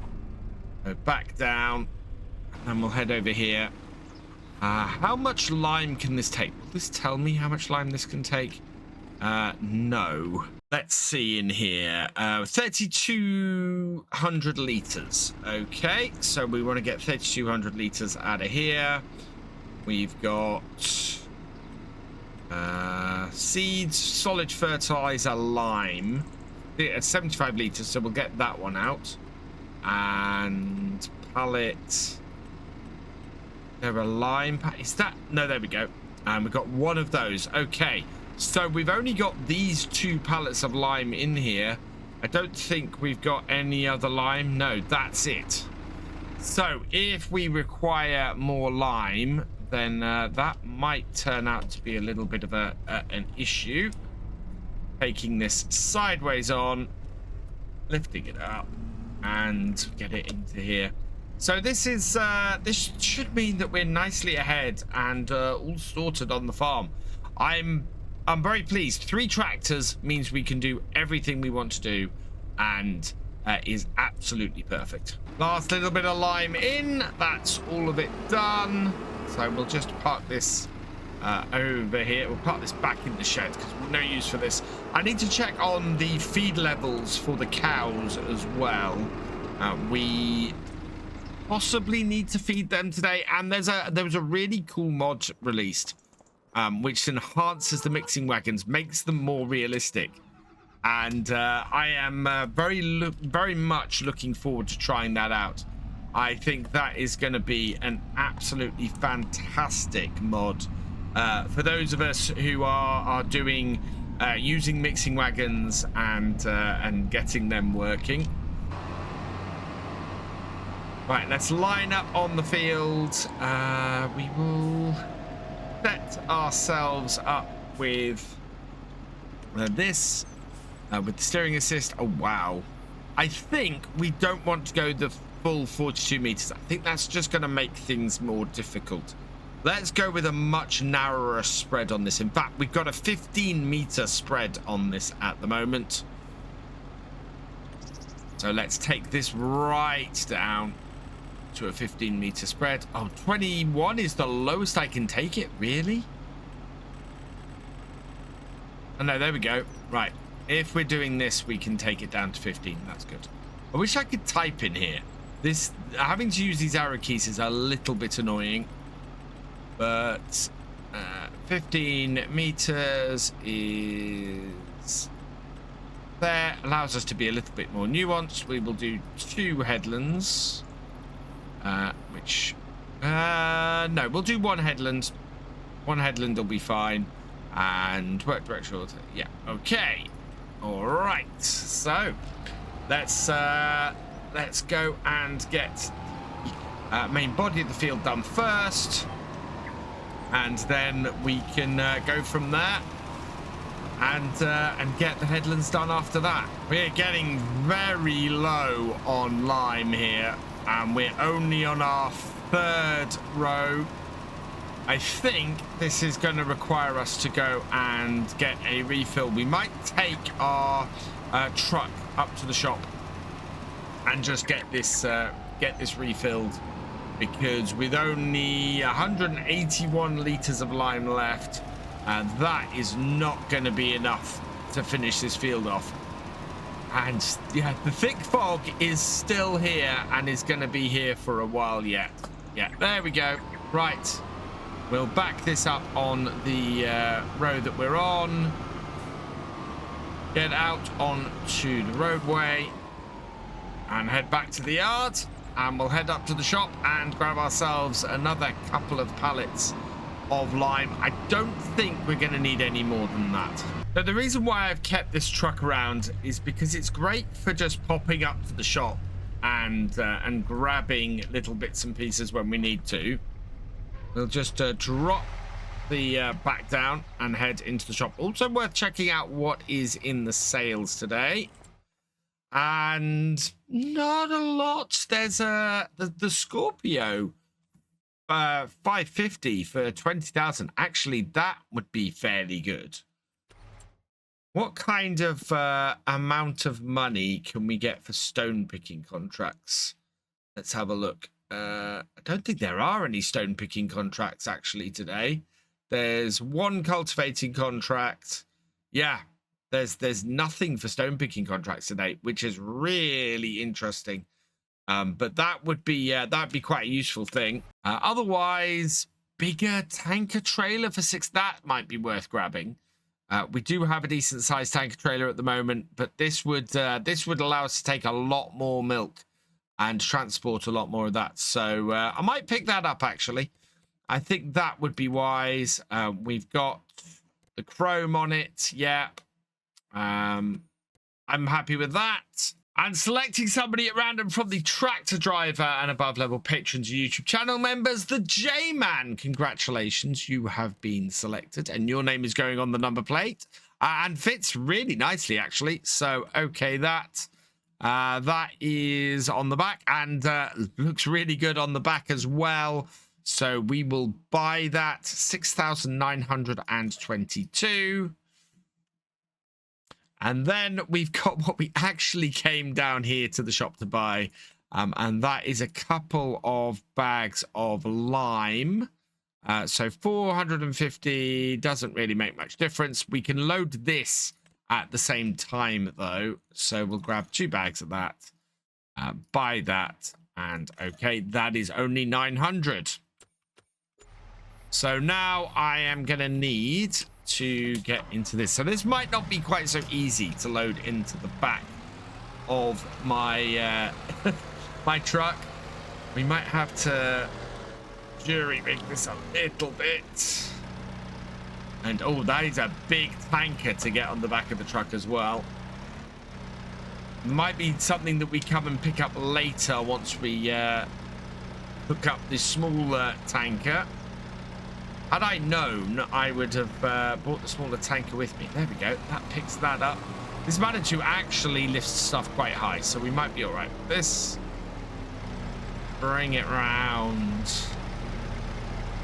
So back down, and we'll head over here. How much lime can this take? Will this tell me how much lime this can take? No. Let's see in here. 3,200 liters. Okay, so we want to get 3,200 liters out of here. We've got seeds, solid fertilizer, lime. It's 75 liters, so we'll get that one out. And pallet. There are lime. Is that? No, there we go. And we've got one of those. Okay, so we've only got these 2 pallets of lime in here. I don't think we've got any other lime. No, that's it. So if we require more lime, then that might turn out to be a little bit of an issue. Taking this sideways on, lifting it up, and get it into here. So this is this should mean that we're nicely ahead and all sorted on the farm. I'm very pleased. 3 tractors means we can do everything we want to do, and is absolutely perfect. Last little bit of lime in. That's all of it done. So we'll just park this over here. We'll park this back in the shed because we've no use for this. I need to check on the feed levels for the cows as well. We possibly need to feed them today, and there was a really cool mod released, which enhances the mixing wagons, makes them more realistic, and I am very much looking forward to trying that out. I think that is going to be an absolutely fantastic mod for those of us who are doing using mixing wagons and getting them working. Right, let's line up on the field. We will set ourselves up with this, with the steering assist. Oh, wow. I think we don't want to go the full 42 meters. I think that's just going to make things more difficult. Let's go with a much narrower spread on this. In fact, we've got a 15-meter spread on this at the moment. So let's take this right down to a 15-meter spread. Oh, 21 is the lowest I can take it, really? Oh, no, there we go. Right, if we're doing this, we can take it down to 15. That's good. I wish I could type in here. This, having to use these arrow keys is a little bit annoying, but 15 meters is there. Allows us to be a little bit more nuanced. We will do 2 headlands. No, we'll do 1 headland. 1 headland will be fine. And work directional. Yeah, okay. All right. So let's go and get main body of the field done first, and then we can go from there and get the headlands done after that. We're getting very low on lime here, and we're only on our 3rd row. I think this is going to require us to go and get a refill. We might take our truck up to the shop and just get this refilled, because with only 181 liters of lime left, that is not going to be enough to finish this field off. And yeah, the thick fog is still here and is going to be here for a while yet. Yeah, there we go. Right, we'll back this up on the road that we're on, get out onto the roadway and head back to the yard, and we'll head up to the shop and grab ourselves another couple of pallets of lime. I don't think we're going to need any more than that. So the reason why I've kept this truck around is because it's great for just popping up to the shop and grabbing little bits and pieces when we need to. We'll just drop the back down and head into the shop. Also worth checking out what is in the sales today. And not a lot. There's the Scorpio 550 for 20,000. Actually, that would be fairly good. What kind of amount of money can we get for stone picking contracts? Let's have a look. I don't think there are any stone picking contracts actually today. There's one cultivating contract. Yeah, there's nothing for stone picking contracts today, which is really interesting. But that would be that'd be quite a useful thing. Otherwise, bigger tanker trailer for 6. That might be worth grabbing. We do have a decent sized tanker trailer at the moment, but this would allow us to take a lot more milk and transport a lot more of that. So I might pick that up actually. I think that would be wise. We've got the chrome on it. Yeah. I'm happy with that. And selecting somebody at random from the tractor driver and above level patrons and YouTube channel members, the J-Man. Congratulations, you have been selected and your name is going on the number plate and fits really nicely actually. So, okay, that is on the back and looks really good on the back as well. So we will buy that 6,922. And then we've got what we actually came down here to the shop to buy. And that is a couple of bags of lime. So 450 doesn't really make much difference. We can load this at the same time, though. So we'll grab 2 bags of that. Buy that. And okay, that is only 900. So now I am going to need to get into this. So this might not be quite so easy to load into the back of my my truck. We might have to jury rig this a little bit. And oh, that is a big tanker to get on the back of the truck as well. Might be something that we come and pick up later once we hook up this smaller tanker. Had I known, I would have brought the smaller tanker with me. There we go. That picks that up. This Manitou actually lifts stuff quite high, so we might be all right with this. Bring it round.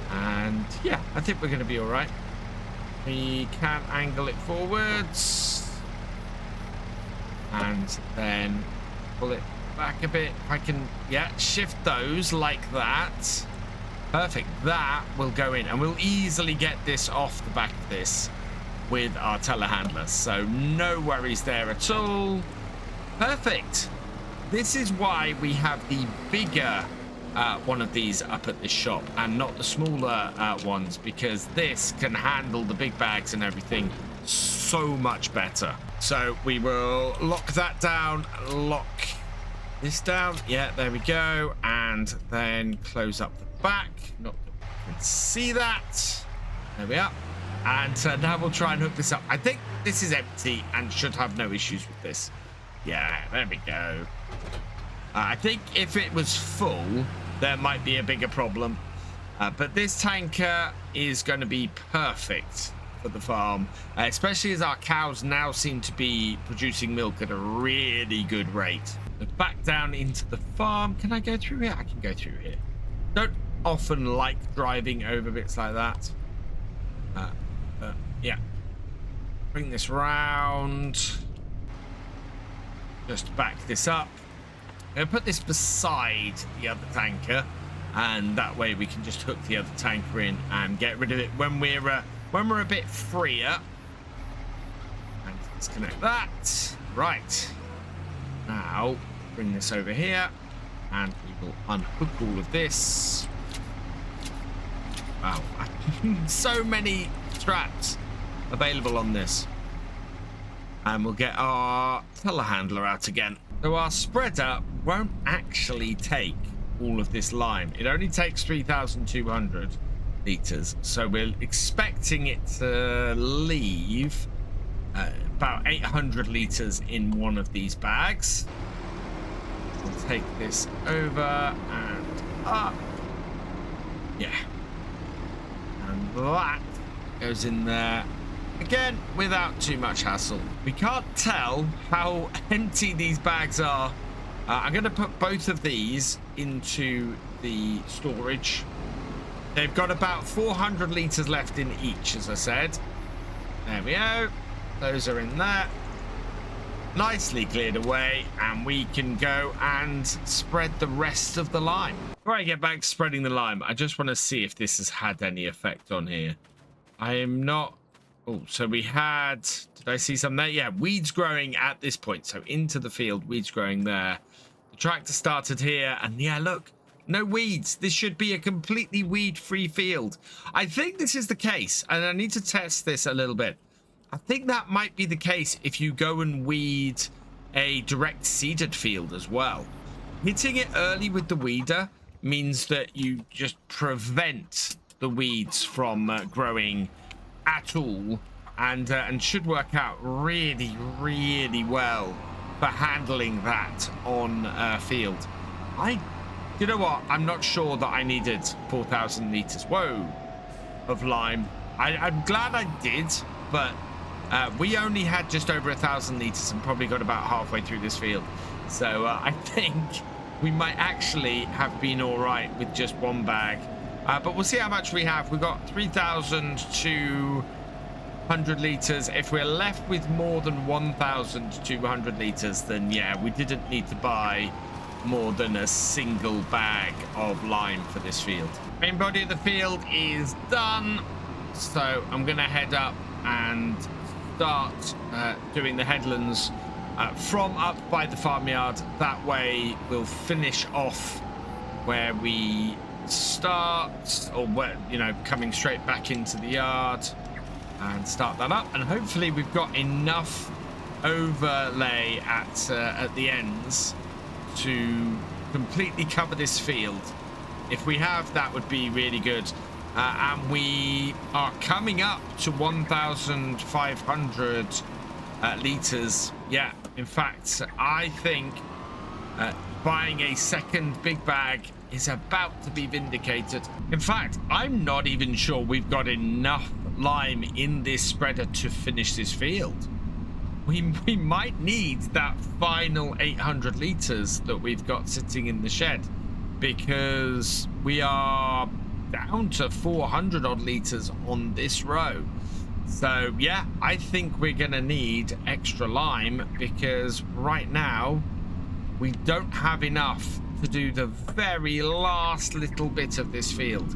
And yeah, I think we're going to be all right. We can angle it forwards. And then pull it back a bit. If I can, yeah, shift those like that. Perfect. That will go in and we'll easily get this off the back of this with our telehandler. So no worries there at all. Perfect. This is why we have the bigger one of these up at this shop and not the smaller ones, because this can handle the big bags and everything so much better. So we will lock that down, lock this down. Yeah, there we go. And then close up the back. Not that you can see that. There we are. And now we'll try and hook this up. I think this is empty and should have no issues with this. Yeah, there we go. I think if it was full, there might be a bigger problem. But this tanker is going to be perfect for the farm, especially as our cows now seem to be producing milk at a really good rate. Back down into the farm. Can I go through here? I can go through here. Don't often like driving over bits like that. Yeah. Bring this round. Just back this up. I'm going to put this beside the other tanker, and that way we can just hook the other tanker in and get rid of it when we're a bit freer. And disconnect that. Right. Now bring this over here, and we will unhook all of this. Wow, so many straps available on this. And we'll get our telehandler out again. So our spreader won't actually take all of this lime. It only takes 3,200 litres. So we're expecting it to leave about 800 litres in one of these bags. We'll take this over and up. Yeah. And that goes in there. Again, without too much hassle. We can't tell how empty these bags are. I'm going to put both of these into the storage. They've got about 400 litres left in each, as I said. There we go. Those are in there. Nicely cleared away, and we can go and spread the rest of the lime. Before I get back to spreading the lime, I just want to see if this has had any effect on here. I am not... Oh, so we had... Did I see something there? Yeah, weeds growing at this point. So into the field, weeds growing there. The tractor started here, and yeah, look. No weeds. This should be a completely weed-free field. I think this is the case, and I need to test this a little bit. I think that might be the case if you go and weed a direct seeded field as well. Hitting it early with the weeder means that you just prevent the weeds from growing at all, and should work out really, really well for handling that on a field. You know what? I'm not sure that I needed 4,000 litres. Whoa, of lime. I'm glad I did, but we only had just over 1,000 litres and probably got about halfway through this field. So I think we might actually have been all right with just one bag. But we'll see how much we have. We've got 3,200 litres. If we're left with more than 1,200 litres, then yeah, we didn't need to buy more than a single bag of lime for this field. Main body of the field is done. So I'm going to head up and start doing the headlands from up by the farmyard. That way we'll finish off where we start, or where, you know, coming straight back into the yard, and start that up. And hopefully we've got enough overlay at the ends to completely cover this field. If we have, that would be really good. And we are coming up to 1,500 litres. Yeah, in fact, I think buying a second big bag is about to be vindicated. In fact, I'm not even sure we've got enough lime in this spreader to finish this field. We might need that final 800 litres that we've got sitting in the shed, because we are down to 400 odd litres on this row. So yeah, I think we're gonna need extra lime, because right now we don't have enough to do the very last little bit of this field,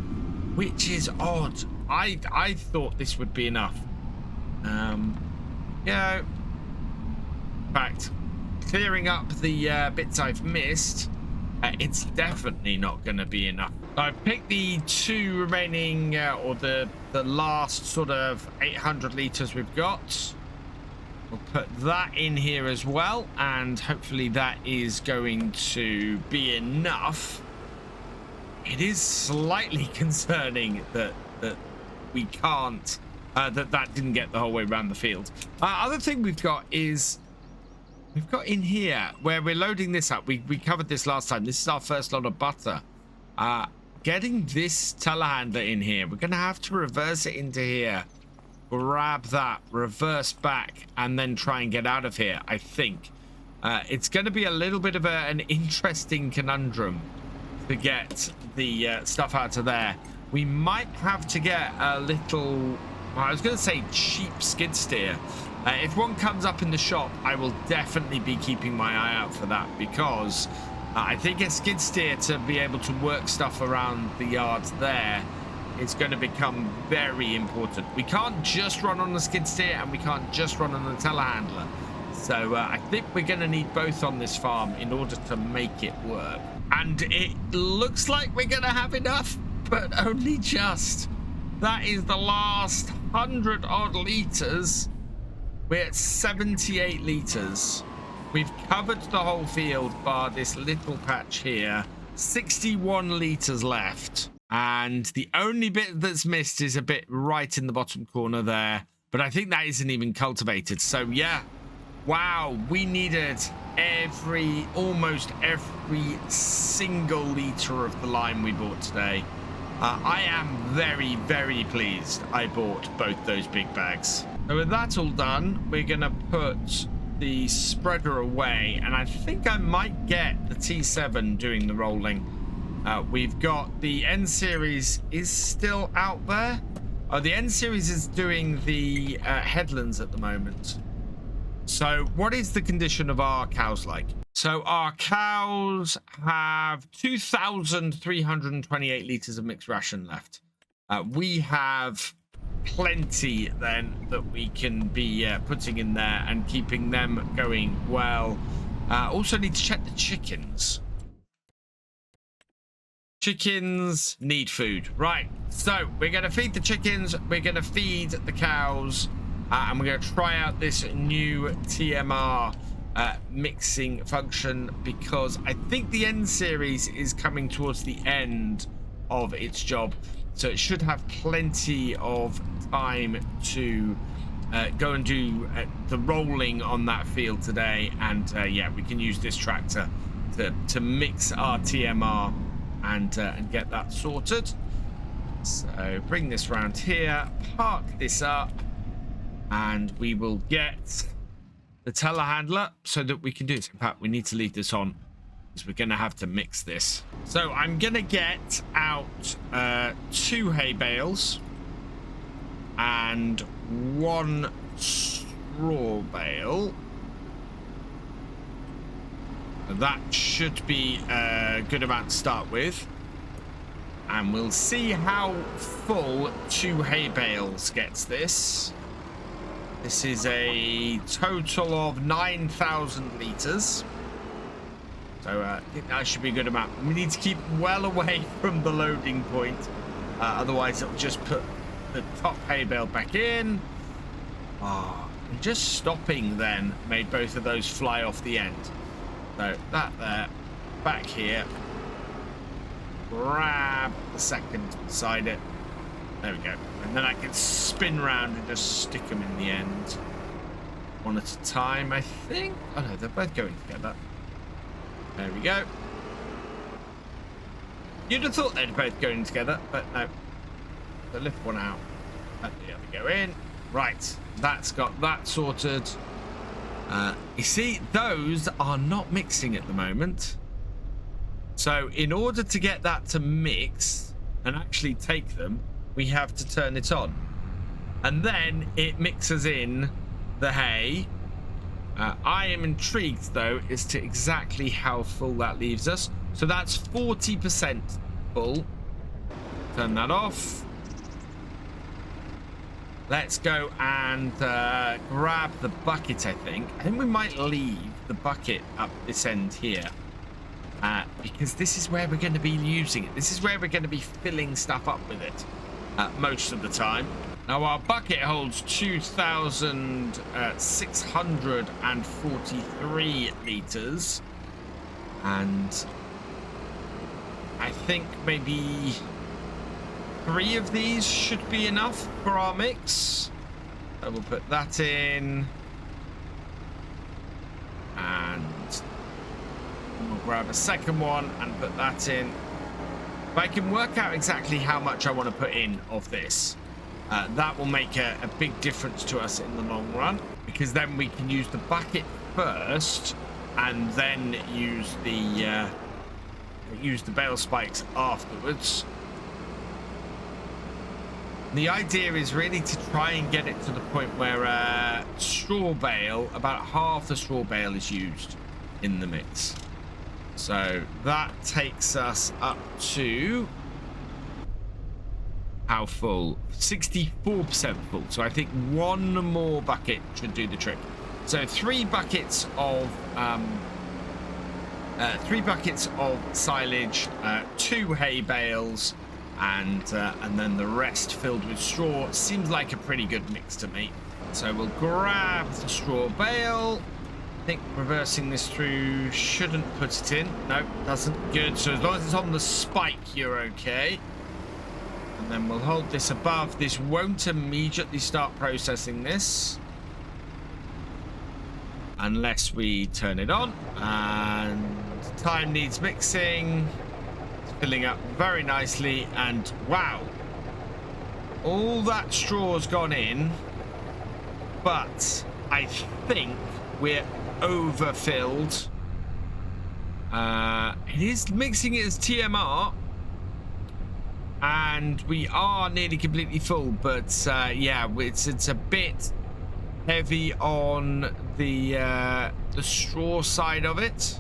which is odd. I thought this would be enough. Yeah, in fact, clearing up the bits I've missed, it's definitely not going to be enough. I've picked the two remaining, or the last sort of 800 litres we've got. We'll put that in here as well, and hopefully that is going to be enough. It is slightly concerning that we can't, that didn't get the whole way around the field. Other thing we've got is, we've got in here where we're loading this up. We covered this last time. This is our first lot of butter. Getting this telehandler in here, we're going to have to reverse it into here. Grab that, reverse back, and then try and get out of here, I think. It's going to be a little bit of an interesting conundrum to get the stuff out of there. We might have to get a little, well, I was going to say cheap skid steer. If one comes up in the shop, I will definitely be keeping my eye out for that, because I think a skid steer to be able to work stuff around the yards there is going to become very important. We can't just run on the skid steer, and we can't just run on the telehandler. So I think we're going to need both on this farm in order to make it work. And it looks like we're going to have enough, but only just. That is the last 100 odd litres. We're at 78 litres. We've covered the whole field bar this little patch here. 61 litres left. And the only bit that's missed is a bit right in the bottom corner there. But I think that isn't even cultivated. So yeah, wow, we needed almost every single litre of the lime we bought today. I am very, very pleased I bought both those big bags. So with that all done, we're going to put the spreader away, and I think I might get the T7 doing the rolling. We've got the N series is still out there. Oh, the N series is doing the headlands at the moment. So what is the condition of our cows like? So our cows have 2,328 litres of mixed ration left. We have plenty then that we can be putting in there and keeping them going well. Also need to check the chickens. Chickens need food. Right, so we're going to feed the chickens, we're going to feed the cows, and we're going to try out this new TMR mixing function, because I think the N series is coming towards the end of its job, so it should have plenty of time to go and do the rolling on that field today. And yeah, we can use this tractor to mix our TMR and get that sorted. So bring this round here, park this up, and we will get the telehandler so that we can do this. In fact, we need to leave this on because we're going to have to mix this. So I'm going to get out 2 hay bales and 1 straw bale. That should be a good amount to start with. And we'll see how full 2 hay bales gets this. This is a total of 9,000 litres. So I think that should be a good amount. We need to keep well away from the loading point. Otherwise, it'll just put the top hay bale back in. And just stopping then made both of those fly off the end. So that there, back here. Grab the second beside it. There we go. And then I can spin round and just stick them in the end. One at a time, I think. Oh no, they're both going together. There we go. You'd have thought they'd both go in together, but no. So lift one out and the other go in. Right, that's got that sorted. You see, those are not mixing at the moment. So in order to get that to mix and actually take them, we have to turn it on. And then it mixes in the hay. I am intrigued, though, as to exactly how full that leaves us. So that's 40% full. Turn that off. Let's go and grab the bucket, I think. I think we might leave the bucket up this end here. Because this is where we're going to be using it. This is where we're going to be filling stuff up with it most of the time. Now, our bucket holds 2,643 litres. And I think maybe 3 of these should be enough for our mix. So we'll put that in. And we'll grab a second one and put that in. If I can work out exactly how much I want to put in of this, that will make a big difference to us in the long run, because then we can use the bucket first and then use the bale spikes afterwards. The idea is really to try and get it to the point where straw bale, about half the straw bale is used in the mix. So that takes us up to how full? 64% full. So I think 1 more bucket should do the trick. So 3 buckets of silage, 2 hay bales, and then the rest filled with straw. Seems like a pretty good mix to me. So we'll grab the straw bale. I think reversing this through shouldn't put it in. No, doesn't. Good. So as long as it's on the spike, you're okay. And then we'll hold this above. This won't immediately start processing this unless we turn it on. And time needs mixing. filling up very nicely. And wow, all that straw's gone in, but I think we're overfilled. It is mixing it as TMR, and we are nearly completely full, but yeah, it's a bit heavy on the straw side of it.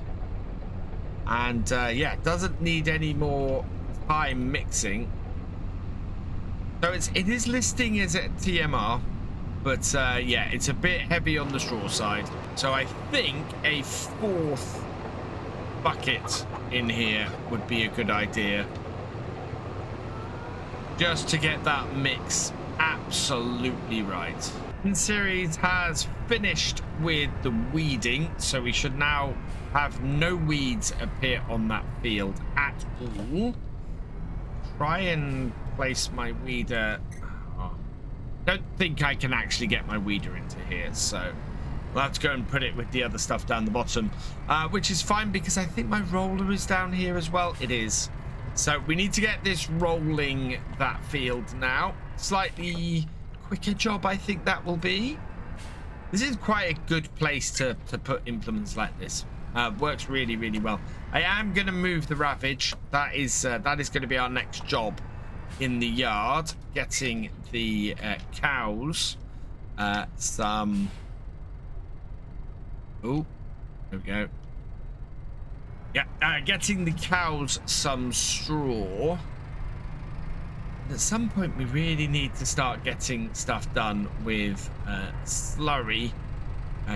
And yeah, it doesn't need any more time mixing. So it is listing as a TMR, but yeah, it's a bit heavy on the straw side. So I think a 4th bucket in here would be a good idea, just to get that mix absolutely right. Series has finished with the weeding, so we should now have no weeds appear on that field at all. Try and place my weeder. Oh, don't think I can actually get my weeder into here, so we'll have to go and put it with the other stuff down the bottom, which is fine because I think my roller is down here as well. It is. So we need to get this rolling, that field now. Slightly quicker job, I think that will be. This is quite a good place to put implements like this. Works really, really well. I am going to move the ravage. That is going to be our next job in the yard, getting the cows some. Oh, there we go. Yeah, getting the cows some straw. At some point, we really need to start getting stuff done with slurry,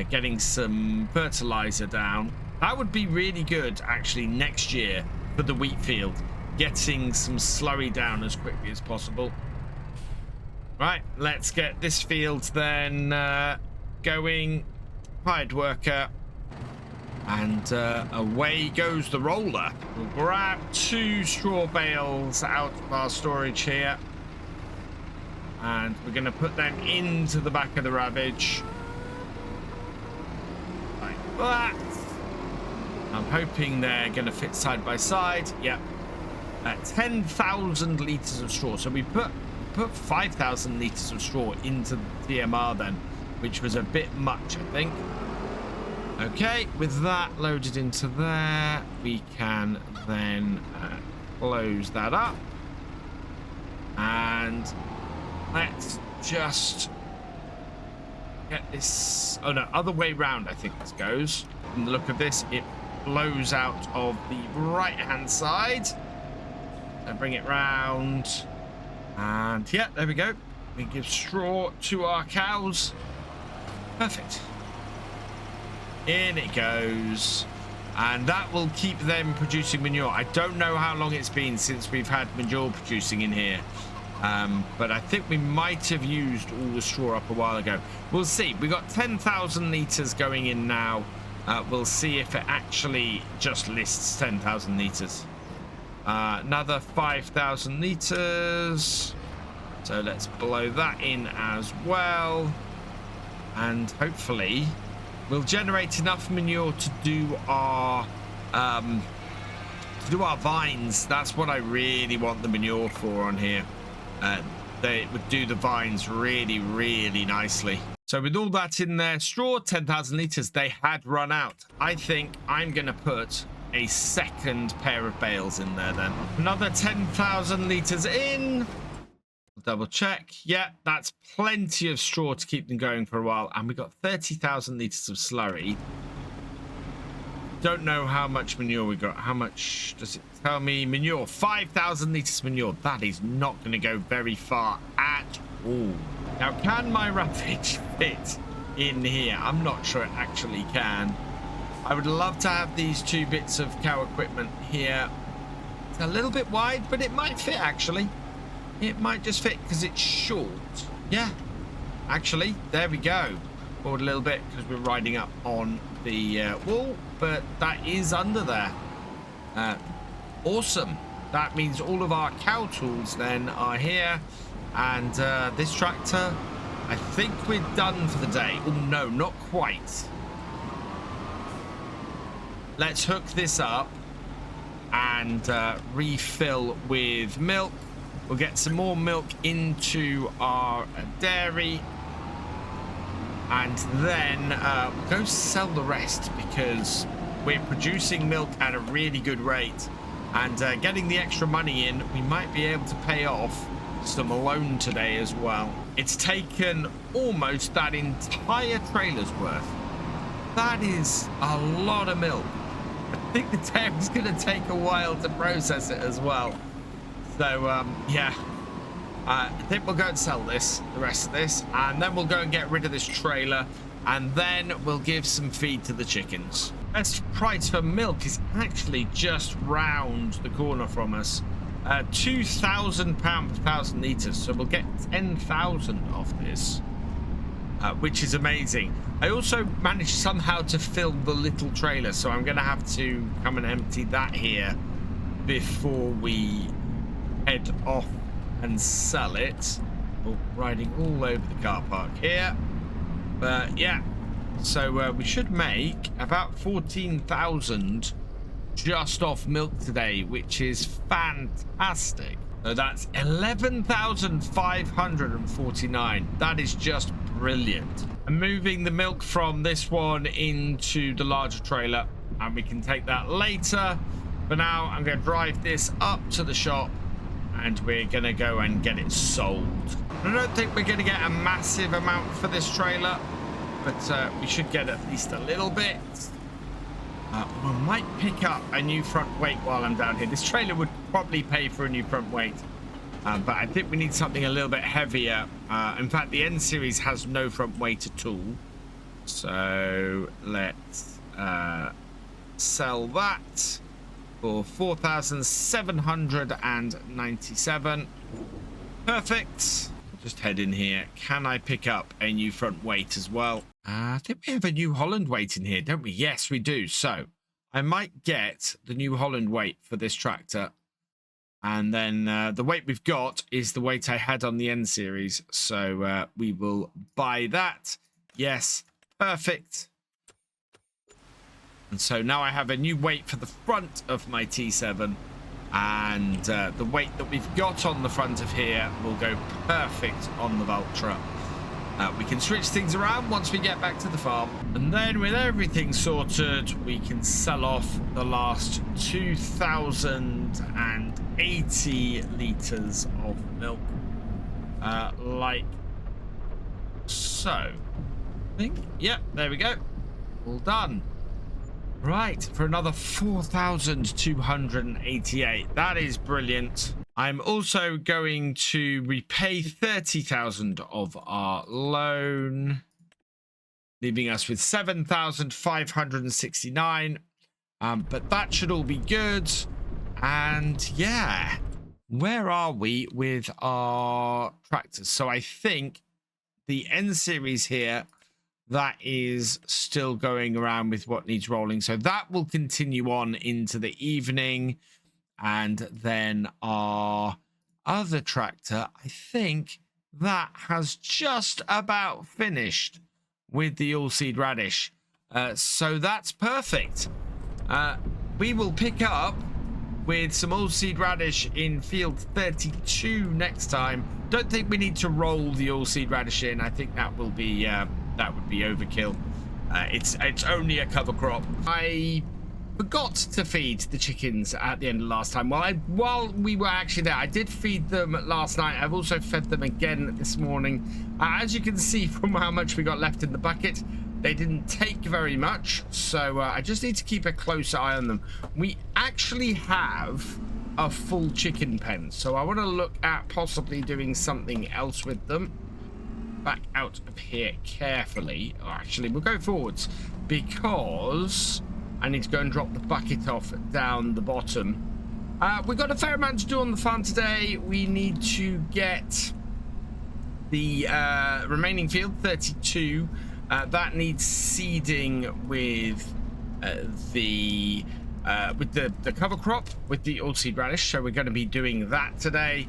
getting some fertilizer down. That would be really good, actually, next year for the wheat field. Getting some slurry down as quickly as possible. Right, let's get this field then going. Hired worker. And away goes the roller. We'll grab 2 straw bales out of our storage here. And we're going to put them into the back of the ravage. Like that. I'm hoping they're going to fit side by side. Yep. 10,000 litres of straw. So we put 5,000 litres of straw into the TMR then, which was a bit much, I think. Okay, with that loaded into there, we can then close that up. And let's just get this. Oh no, other way round, I think this goes. From the look of this, it blows out of the right hand side. So bring it round. And yeah, there we go. We give straw to our cows. Perfect. In it goes, and that will keep them producing manure. I don't know how long it's been since we've had manure producing in here, but I think we might have used all the straw up a while ago. We'll see. We've got 10,000 litres going in now. We'll see if it actually just lists 10,000 litres. Another 5,000 litres. So let's blow that in as well, and hopefully we'll generate enough manure to do our vines. That's what I really want the manure for on here. They would do the vines really, really nicely. So with all that in there, straw, 10,000 litres, they had run out. I think I'm going to put a second pair of bales in there then. Another 10,000 litres in. Double check. Yeah, that's plenty of straw to keep them going for a while. And we got 30,000 litres of slurry. Don't know how much manure we got. How much does it tell me? Manure, 5,000 litres manure. That is not going to go very far at all. Now, can my ravage fit in here? I'm not sure it actually can. I would love to have these 2 bits of cow equipment here. It's a little bit wide, but it might fit actually. It might just fit because it's short. Yeah, actually, there we go. Forward a little bit because we're riding up on the wall, but that is under there. Awesome. That means all of our cow tools then are here, and this tractor, I think we're done for the day. Oh no, not quite. Let's hook this up and refill with milk. We'll get some more milk into our dairy, and then we'll go sell the rest because we're producing milk at a really good rate, and getting the extra money in, we might be able to pay off some loan today as well. It's taken almost that entire trailer's worth. That is a lot of milk. I think the dairy's going to take a while to process it as well. So yeah, I think we'll go and sell the rest of this, and then we'll go and get rid of this trailer, and then we'll give some feed to the chickens. Best price for milk is actually just round the corner from us. £2,000 per 1,000 litres, so we'll get 10,000 off this, which is amazing. I also managed somehow to fill the little trailer, so I'm going to have to come and empty that here before we head off and sell it. Oh, riding all over the car park here. But yeah, so we should make about 14,000 just off milk today, which is fantastic. So that's 11,549. That is just brilliant. I'm moving the milk from this one into the larger trailer, and we can take that later. For now, I'm going to drive this up to the shop, and we're going to go and get it sold. I don't think we're going to get a massive amount for this trailer, but we should get at least a little bit. We might pick up a new front weight while I'm down here. This trailer would probably pay for a new front weight, but I think we need something a little bit heavier. In fact, the N series has no front weight at all, so let's sell that for 4,797. Perfect. Just head in here. Can I pick up a new front weight as well? I think we have a New Holland weight in here, don't we? Yes, we do. So I might get the New Holland weight for this tractor. And then the weight we've got is the weight I had on the N series. So we will buy that. Yes, perfect. And so now I have a new weight for the front of my T7. And the weight that we've got on the front of here will go perfect on the Valtra. We can switch things around once we get back to the farm. And then with everything sorted, we can sell off the last 2,080 litres of milk. Like so. I think, yep, there we go. All done. Right, for another 4,288. That is brilliant. I'm also going to repay 30,000 of our loan, leaving us with 7,569. But that should all be good. And yeah, where are we with our tractors? So I think the N series here, that is still going around with what needs rolling. So that will continue on into the evening. And then our other tractor, I think that has just about finished with the all-seed radish. So that's perfect. We will pick up with some all-seed radish in field 32 next time. Don't think we need to roll the all-seed radish in. I think that will be that would be overkill. It's only a cover crop. I forgot to feed the chickens at the end of last time. While we were actually there, I did feed them last night. I've also fed them again this morning. As you can see from how much we got left in the bucket, they didn't take very much, so I just need to keep a close eye on them. We actually have a full chicken pen, so I want to look at possibly doing something else with them. Back out of here carefully. Oh, actually, we'll go forwards because I need to go and drop the bucket off down the bottom. We've got a fair amount to do on the farm today. We need to get the remaining field, 32. That needs seeding with the cover crop, with the all-seed radish. So we're going to be doing that today.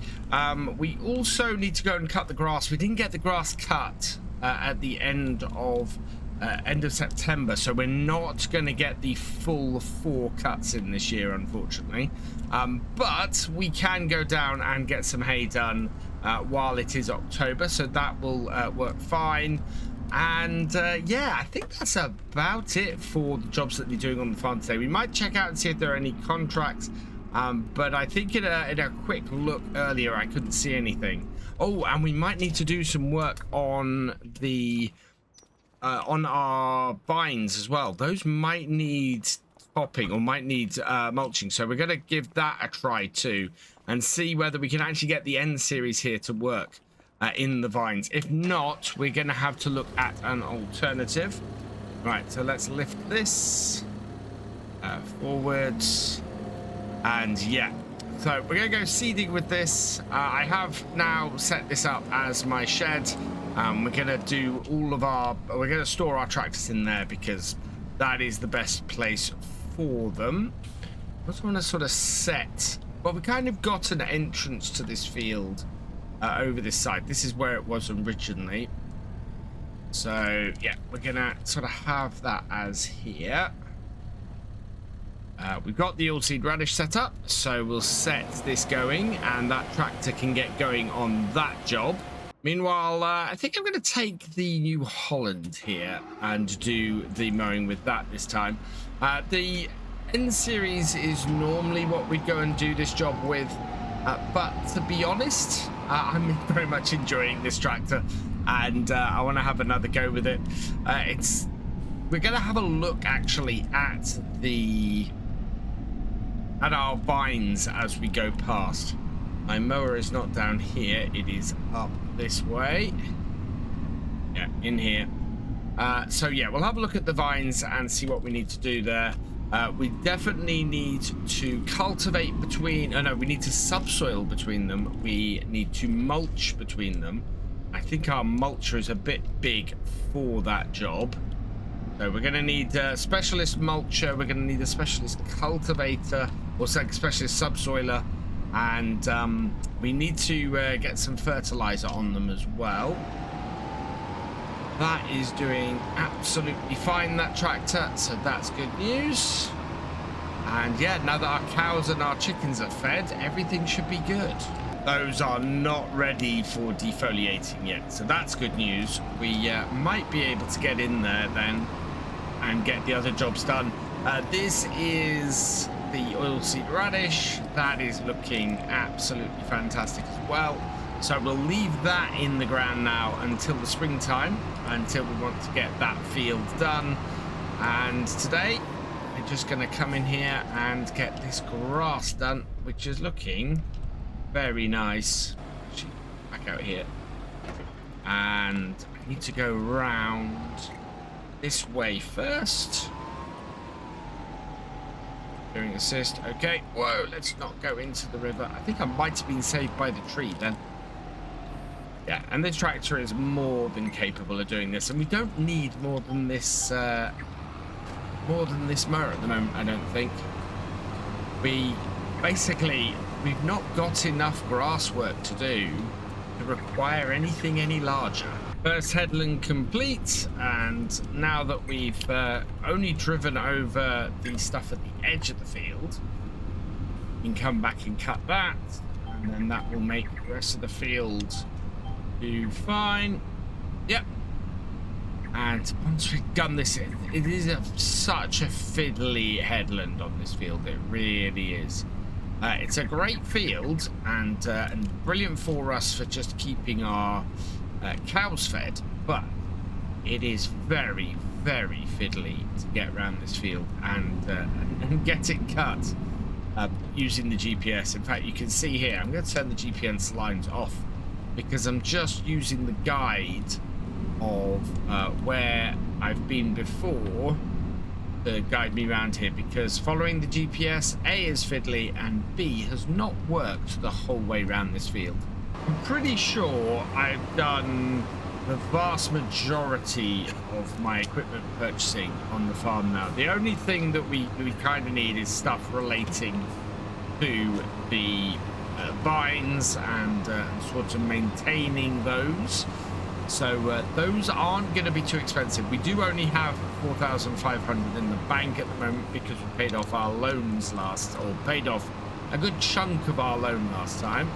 We also need to go and cut the grass. We didn't get the grass cut at the end of end of September, so we're not going to get the full 4 cuts in this year, unfortunately. But we can go down and get some hay done while it is October, so that will work fine. And yeah, I think that's about it for the jobs that they're doing on the farm today. We might check out and see if there are any contracts, but I think in a quick look earlier, I couldn't see anything. Oh, and we might need to do some work on the on our vines as well. Those might need topping or might need mulching, so we're going to give that a try too and see whether we can actually get the N series here to work in the vines. If not, we're going to have to look at an alternative. Right, so let's lift this forwards, and yeah, so we're going to go seeding with this. I have now set this up as my shed. We're going to do all of our, we're going to store our tractors in there because that is the best place for them. I also want to sort of set, well, we kind of got an entrance to this field over this side. This is where it was originally. So yeah, we're going to sort of have that as here. We've got the oilseed radish set up, so we'll set this going and that tractor can get going on that job. Meanwhile, I think I'm going to take the New Holland here and do the mowing with that this time. The N series is normally what we'd go and do this job with, but to be honest, I'm very much enjoying this tractor, and I want to have another go with it. We're going to have a look actually at our vines as we go past. My mower is not down here, it is up this way. Yeah, in here. So yeah, we'll have a look at the vines and see what we need to do there. We definitely need to cultivate between, oh no, we need to subsoil between them. We need to mulch between them. I think our mulcher is a bit big for that job. So we're going to need a specialist mulcher, we're going to need a specialist cultivator, or specialist subsoiler, and we need to get some fertilizer on them as well. That is doing absolutely fine, that tractor, so that's good news. And yeah, now that our cows and our chickens are fed, everything should be good. Those are not ready for defoliating yet, so that's good news. We might be able to get in there then and get the other jobs done. This is the oilseed radish. That is looking absolutely fantastic as well. So we'll leave that in the ground now until the springtime, until we want to get that field done. And today we're just going to come in here and get this grass done, which is looking very nice. Actually, back out here. And I need to go round this way first. Doing assist. Okay. Whoa, let's not go into the river. I think I might have been saved by the tree then. Yeah, and this tractor is more than capable of doing this, and we don't need more than this mower at the moment, I don't think. We've not got enough grass work to do to require anything any larger. First headland complete, and now that we've only driven over the stuff at the edge of the field, we can come back and cut that, and then that will make the rest of the field do fine. Yep. And once we've done this, it is such a fiddly headland on this field. It really is. It's a great field and brilliant for us for just keeping our cows fed, but it is very, very fiddly to get around this field and get it cut using the GPS. In fact, you can see here, I'm going to turn the GPS lines off because I'm just using the guide of where I've been before to guide me around here, because following the GPS, A, is fiddly, and B, has not worked the whole way around this field. I'm pretty sure I've done the vast majority of my equipment purchasing on the farm now. The only thing that we kind of need is stuff relating to the vines and sort of maintaining those. So those aren't going to be too expensive. We do only have 4,500 in the bank at the moment because we paid off our loans or paid off a good chunk of our loan last time.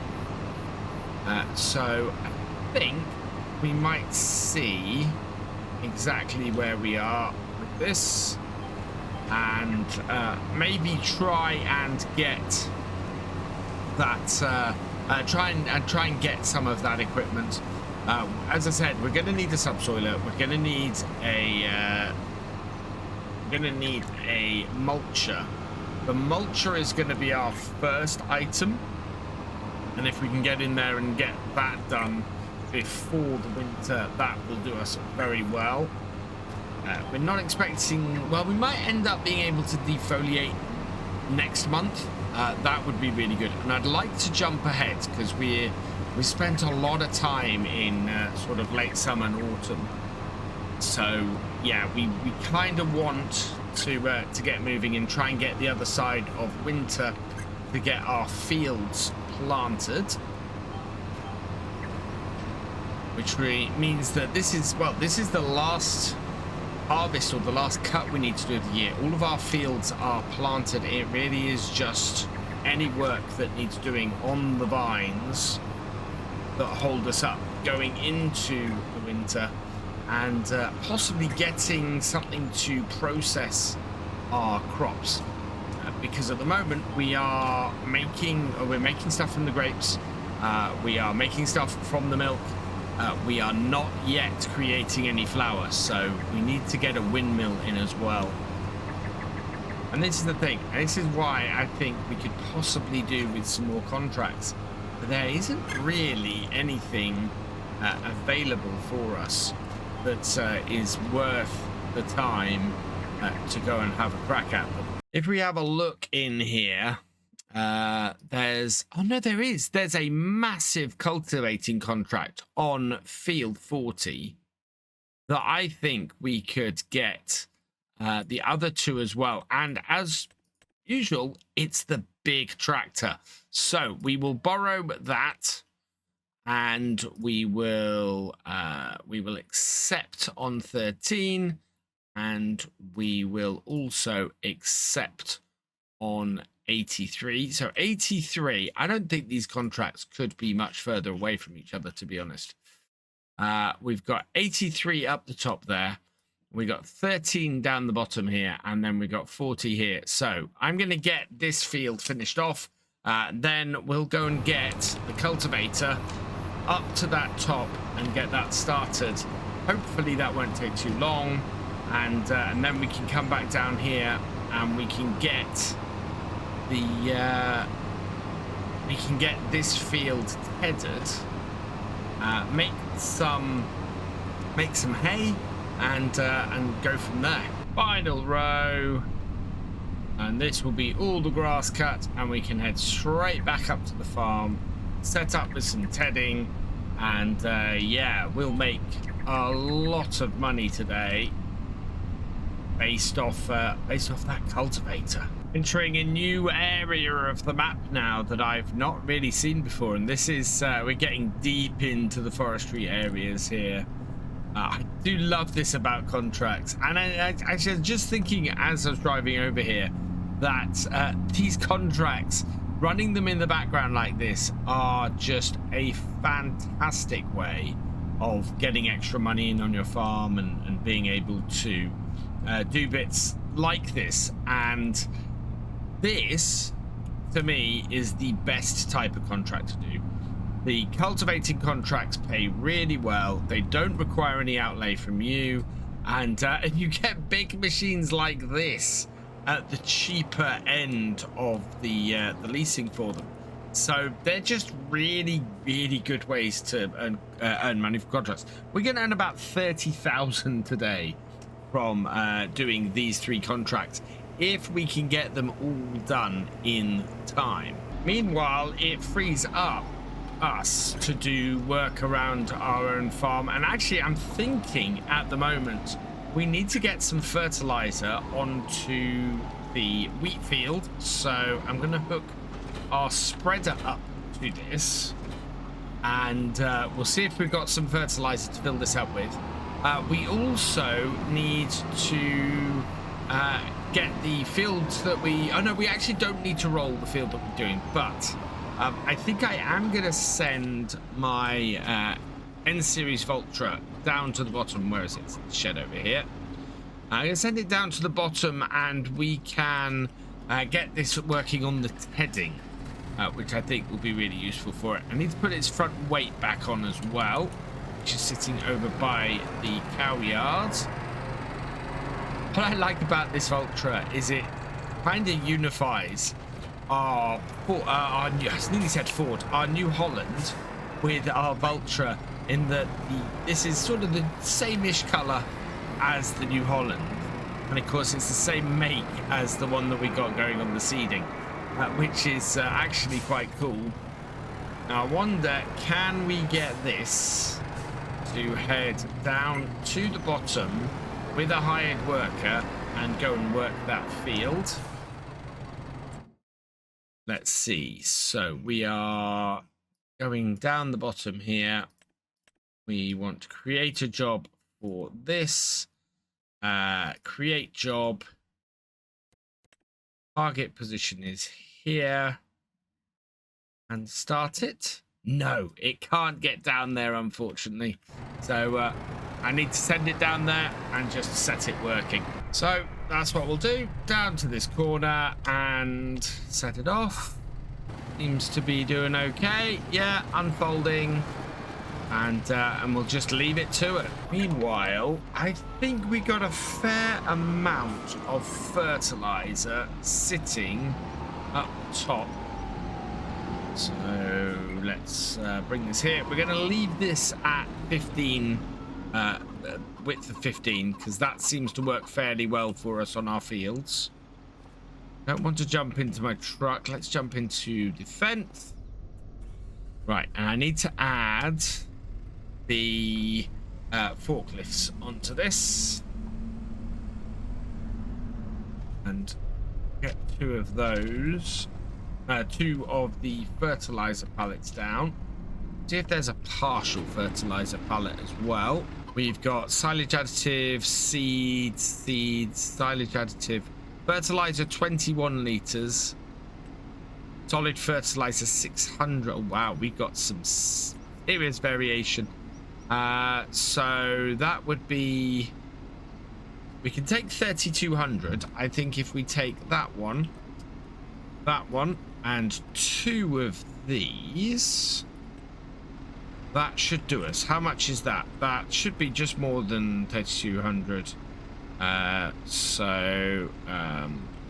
So I think we might see exactly where we are with this, and maybe try and get that try and get some of that equipment. As I said, we're going to need a subsoiler. We're going to need a mulcher. The mulcher is going to be our first item, and if we can get in there and get that done before the winter, that will do us very well. We're not expecting, well, we might end up being able to defoliate next month. That would be really good, and I'd like to jump ahead because we spent a lot of time in sort of late summer and autumn. So yeah, we kind of want to get moving and try and get the other side of winter to get our fields planted, which really means that this is the last harvest or the last cut we need to do of the year. All of our fields are planted. It really is just any work that needs doing on the vines that hold us up going into the winter, and possibly getting something to process our crops, because at the moment we're making stuff from the grapes, we are making stuff from the milk, we are not yet creating any flour, so we need to get a windmill in as well. And this is the thing, this is why I think we could possibly do with some more contracts. There isn't really anything available for us that is worth the time to go and have a crack at them. If we have a look in here, there's a massive cultivating contract on field 40 that I think we could get the other two as well, and as usual, it's the big tractor. So we will borrow that, and we will accept on 13, and we will also accept on 83. So 83, I don't think these contracts could be much further away from each other, to be honest. We've got 83 up the top there. We got 13 down the bottom here, and then we got 40 here. So I'm going to get this field finished off. Then we'll go and get the cultivator up to that top and get that started. Hopefully that won't take too long, and then we can come back down here and we can get this field tethered, make some hay, and go from there. Final row, and this will be all the grass cut, and we can head straight back up to the farm, set up with some tedding, and yeah, we'll make a lot of money today based off that cultivator. Entering a new area of the map now that I've not really seen before, and this is we're getting deep into the forestry areas here. I do love this about contracts, and I actually was just thinking as I was driving over here that these contracts, running them in the background like this, are just a fantastic way of getting extra money in on your farm and being able to do bits like this. And this, to me, is the best type of contract to do. The cultivating contracts pay really well. They don't require any outlay from you, and you get big machines like this at the cheaper end of the leasing for them. So they're just really, really good ways to earn money for contracts. We're going to earn about 30,000 today from doing these 3 contracts, if we can get them all done in time. Meanwhile, it frees up us to do work around our own farm, and actually I'm thinking at the moment we need to get some fertilizer onto the wheat field, so I'm going to hook our spreader up to this, and we'll see if we've got some fertilizer to fill this up with. We also need to get the fields that we... Oh, no, we actually don't need to roll the field that we're doing, but I think I am going to send my N-Series Voltra down to the bottom. Where is it? It's the shed over here. I'm going to send it down to the bottom, and we can get this working on the tedding, which I think will be really useful for it. I need to put its front weight back on as well, which is sitting over by the cow yard. What I like about this Voltra is it kind of unifies our I nearly said Ford, our New Holland with our Voltra, in that this is sort of the same-ish colour as the New Holland, and of course it's the same make as the one that we got going on the seeding, which is actually quite cool. Now I wonder, can we get this to head down to the bottom with a hired worker and go and work that field? Let's see. So we are going down the bottom here. We want to create a job for this. Create job. Target position is here. And start it. No, it can't get down there, unfortunately. So I need to send it down there and just set it working. So that's what we'll do. Down to this corner and set it off. Seems to be doing okay. Yeah, unfolding. And we'll just leave it to it. Meanwhile, I think we got a fair amount of fertilizer sitting up top. So let's bring this here. We're going to leave this at 15, width of 15, because that seems to work fairly well for us on our fields. Don't want to jump into my truck. Let's jump into the fence. Right, and I need to add the forklifts onto this. And get two of those. Two of the fertilizer pallets down. See if there's a partial fertilizer pallet as well. We've got silage additive, seeds, silage additive, fertilizer 21 liters, solid fertilizer 600. Oh, wow, we've got some serious variation. So that would be, we can take 3200. I think if we take that one, and two of these, that should do us. How much is that? That should be just more than 3200. So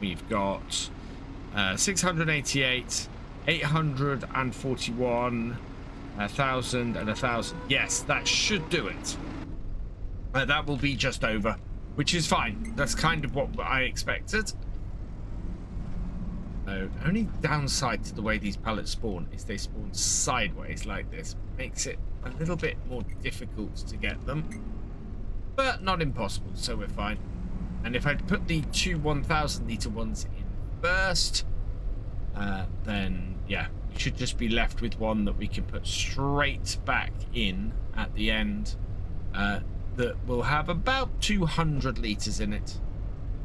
we've got 688, 841, 1,000 and 1,000. Yes, that should do it. That will be just over, which is fine. That's kind of what I expected. Only downside to the way these pallets spawn is they spawn sideways like this. Makes it a little bit more difficult to get them, but not impossible, so we're fine. And if I put the two 1,000 litre ones in first, then yeah, we should just be left with one that we can put straight back in at the end, that will have about 200 litres in it.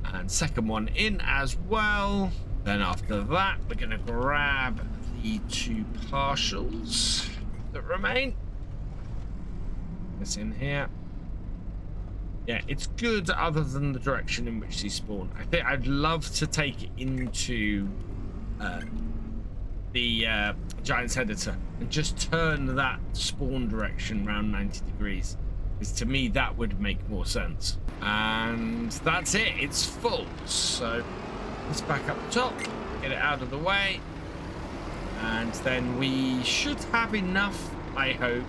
And second one in as well. Then after that, we're going to grab the two partials that remain. This in here. Yeah, it's good other than the direction in which they spawn. I think I'd love to take it into the Giant's Editor and just turn that spawn direction around 90 degrees. Because to me, that would make more sense. And that's it. It's full. So let's back up the top, get it out of the way, and then we should have enough, I hope,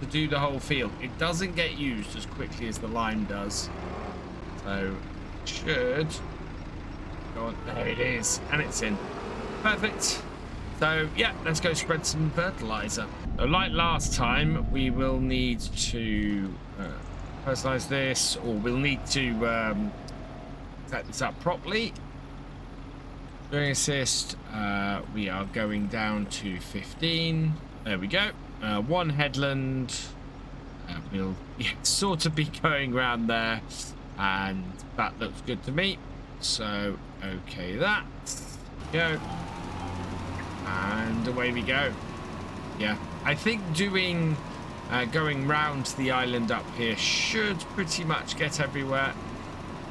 to do the whole field. It doesn't get used as quickly as the lime does, so it should go on. There it is, and it's in. Perfect. So yeah, let's go spread some fertilizer. So like last time, we will need to fertilize this, or we'll need to set this up properly. Doing assist, we are going down to 15. There we go. one headland. We'll sort of be going around there, and that looks good to me. So okay, that go, and away we go. Yeah, I think doing going round the island up here should pretty much get everywhere,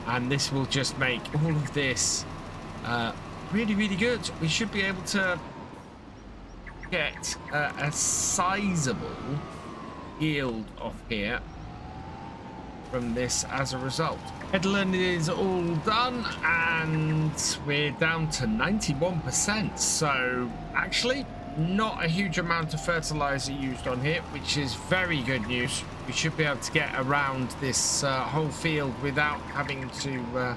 and this will just make all of this really, really good. We should be able to get a sizable yield off here from this as a result. Headland is all done, and we're down to 91%. So actually, not a huge amount of fertilizer used on here, which is very good news. We should be able to get around this whole field without having to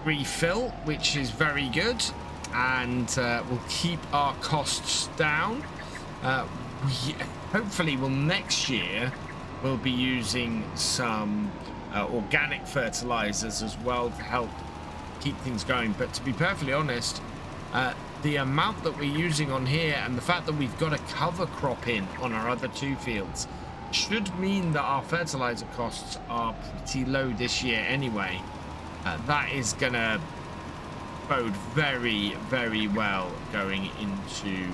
refill, which is very good, and will keep our costs down. We hopefully will next year we'll be using some organic fertilizers as well to help keep things going. But to be perfectly honest, the amount that we're using on here and the fact that we've got a cover crop in on our other two fields should mean that our fertilizer costs are pretty low this year anyway. That is gonna bode very, very well going into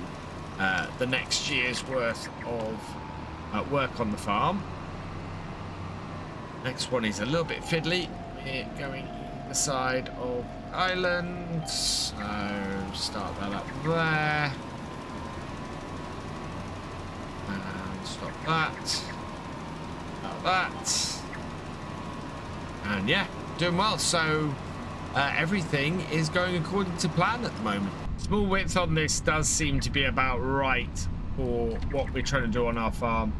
the next year's worth of work on the farm. Next one is a little bit fiddly. We're going either side of the island, so start that up there, and stop that, stop that, and yeah, doing well. So everything is going according to plan at the moment. Small width on this does seem to be about right for what we're trying to do on our farm.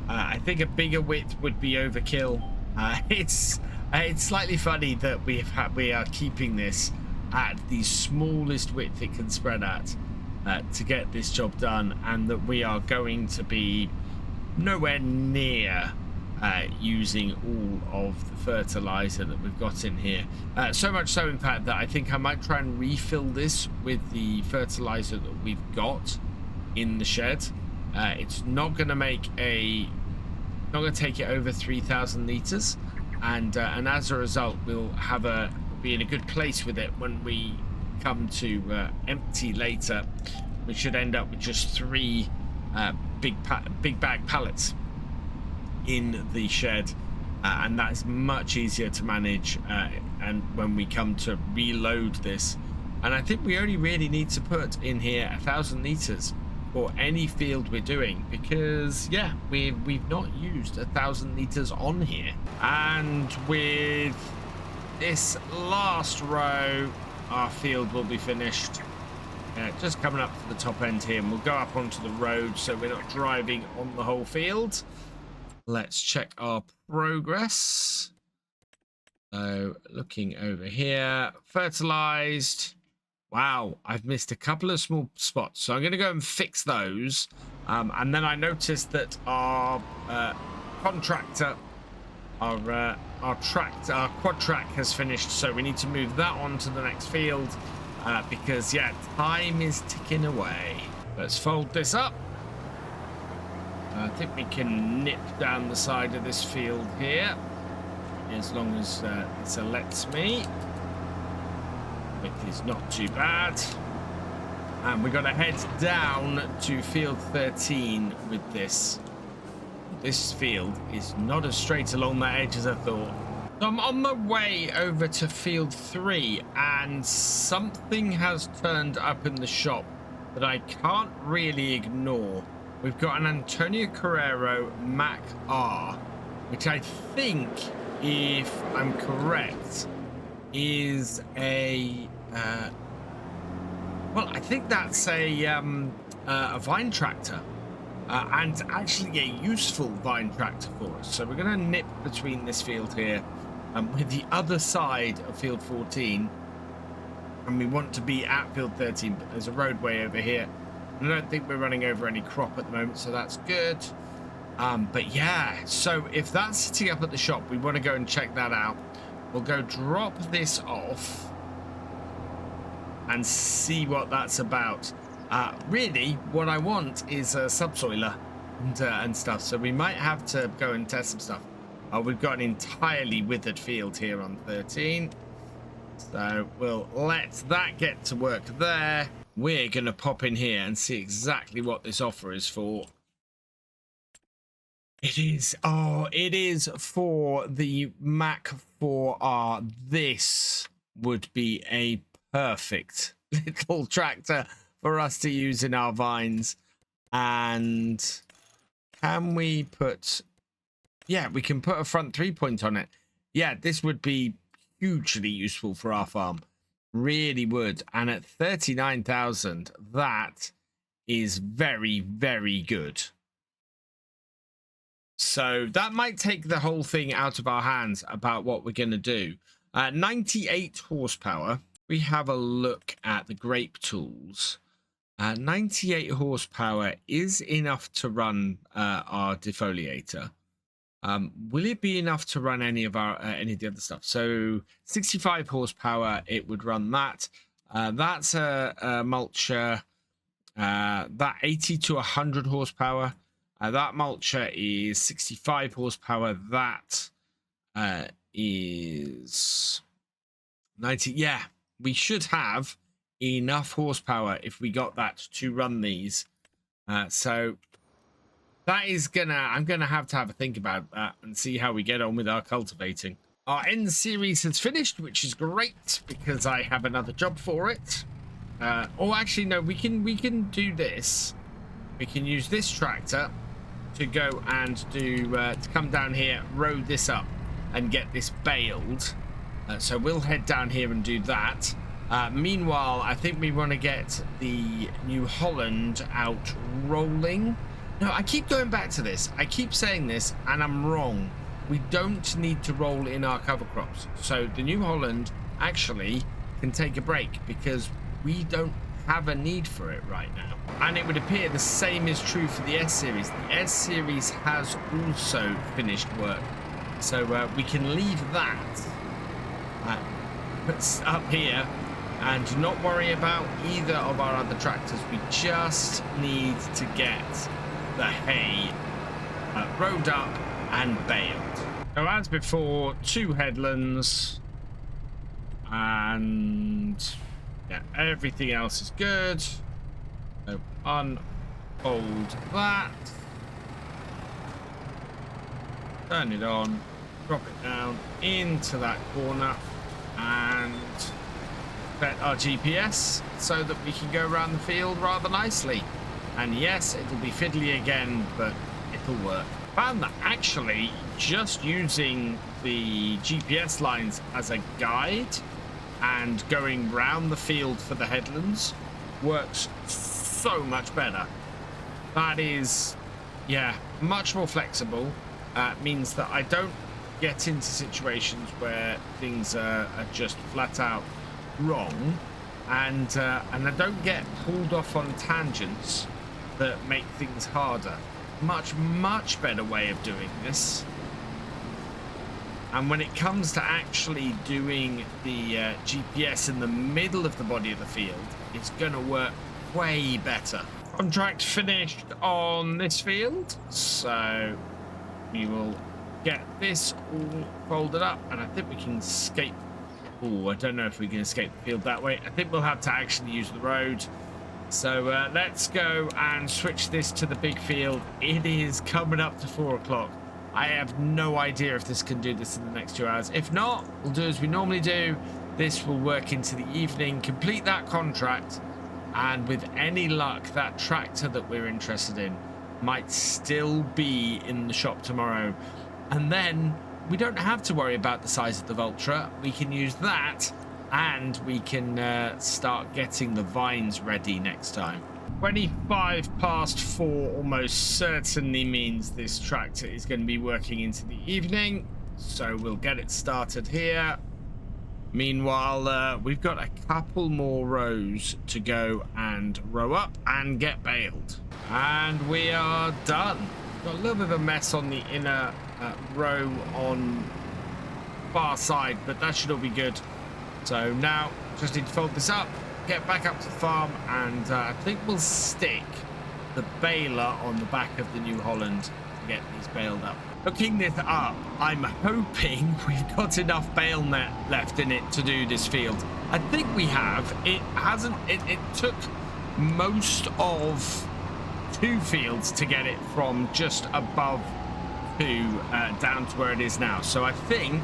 I think a bigger width would be overkill. It's slightly funny that we are keeping this at the smallest width it can spread at to get this job done, and that we are going to be nowhere near using all of the fertilizer that we've got in here. So much so, in fact, that I think I might try and refill this with the fertilizer that we've got in the shed. It's not going to make not going to take it over 3,000 liters, and as a result, we'll be in a good place with it when we come to empty later. We should end up with just 3 big bag pallets in the shed, and that's much easier to manage and when we come to reload this. And I think we only really need to put in here 1,000 liters for any field we're doing, because yeah, we've not used 1,000 liters on here. And with this last row, our field will be finished. Just coming up to the top end here, and we'll go up onto the road so we're not driving on the whole field. Let's check our progress. So looking over here, fertilized. Wow, I've missed a couple of small spots, so I'm going to go and fix those. And then I noticed that our contractor, our quad track has finished, so we need to move that on to the next field because yeah, time is ticking away. Let's fold this up. I think we can nip down the side of this field here, as long as it lets me. It is not too bad. And we're going to head down to field 13 with this. This field is not as straight along that edge as I thought. So I'm on my way over to field 3, and something has turned up in the shop that I can't really ignore. We've got an Antonio Carrero Mac R, which I think, if I'm correct, is a well, I think that's a vine tractor, and actually a useful vine tractor for us. So we're going to nip between this field here with the other side of field 14, and we want to be at field 13, but there's a roadway over here. I don't think we're running over any crop at the moment, so that's good. But yeah, so if that's sitting up at the shop, we want to go and check that out. We'll go drop this off and see what that's about. Really, what I want is a subsoiler and stuff. So we might have to go and test some stuff. We've got an entirely withered field here on 13. So we'll let that get to work there. We're going to pop in here and see exactly what this offer is for. It is for the Mac 4R. This would be a perfect little tractor for us to use in our vines. And can we put... Yeah, we can put a front 3-point on it. Yeah, this would be hugely useful for our farm. Really would. And at 39,000, that is very, very good. So that might take the whole thing out of our hands about what we're going to do. 98 horsepower. We have a look at the Grape tools. 98 horsepower is enough to run our defoliator. Will it be enough to run any of the other stuff? So 65 horsepower, it would run that. That's a mulcher. That 80 to 100 horsepower. That mulcher is 65 horsepower. That is 90. Yeah, we should have enough horsepower if we got that to run these. So that is I'm gonna have to have a think about that and see how we get on with our cultivating. Our end series has finished, which is great because I have another job for it. Oh, actually, no, we can do this. We can use this tractor to go and do to come down here, row this up, and get this baled. So we'll head down here and do that. Meanwhile, I think we want to get the New Holland out rolling. No, I keep going back to this. I keep saying this, and I'm wrong. We don't need to roll in our cover crops. So the New Holland actually can take a break because we don't have a need for it right now. And it would appear the same is true for the S series. The S series has also finished work. So we can leave that up here and not worry about either of our other tractors. We just need to get the hay rowed up and baled. So as before, 2 headlands, and yeah, everything else is good. So unfold that, turn it on, drop it down into that corner, and set our GPS so that we can go around the field rather nicely. And yes, it'll be fiddly again, but it'll work. Found that actually just using the GPS lines as a guide and going round the field for the headlands works so much better. That is, yeah, much more flexible. Means that I don't get into situations where things are just flat out wrong, and I don't get pulled off on tangents that make things harder. Much better way of doing this. And when it comes to actually doing the GPS in the middle of the body of the field, it's going to work way better. Contract finished on this field, so we will get this all folded up, and I think we can escape. Oh, I don't know if we can escape the field that way. I think we'll have to actually use the road. So let's go and switch this to the big field. It is coming up to 4 o'clock. I have no idea if this can do this in the next 2 hours. If not, we'll do as we normally do. This will work into the evening, complete that contract, and with any luck, that tractor that we're interested in might still be in the shop tomorrow. And then we don't have to worry about the size of the Vulture. We can use that, and we can start getting the vines ready next time. 25 past 4 almost certainly means this tractor is going to be working into the evening, so we'll get it started here. Meanwhile, we've got a couple more rows to go and row up and get baled, and we are done. Got a little bit of a mess on the inner row on far side, but that should all be good. So now just need to fold this up get back up to the farm, and I think we'll stick the baler on the back of the New Holland to get these baled up. Looking this up, I'm hoping we've got enough bale net left in it to do this field. I think we have. It hasn't. It took most of 2 fields to get it from just above 2 down to where it is now. So I think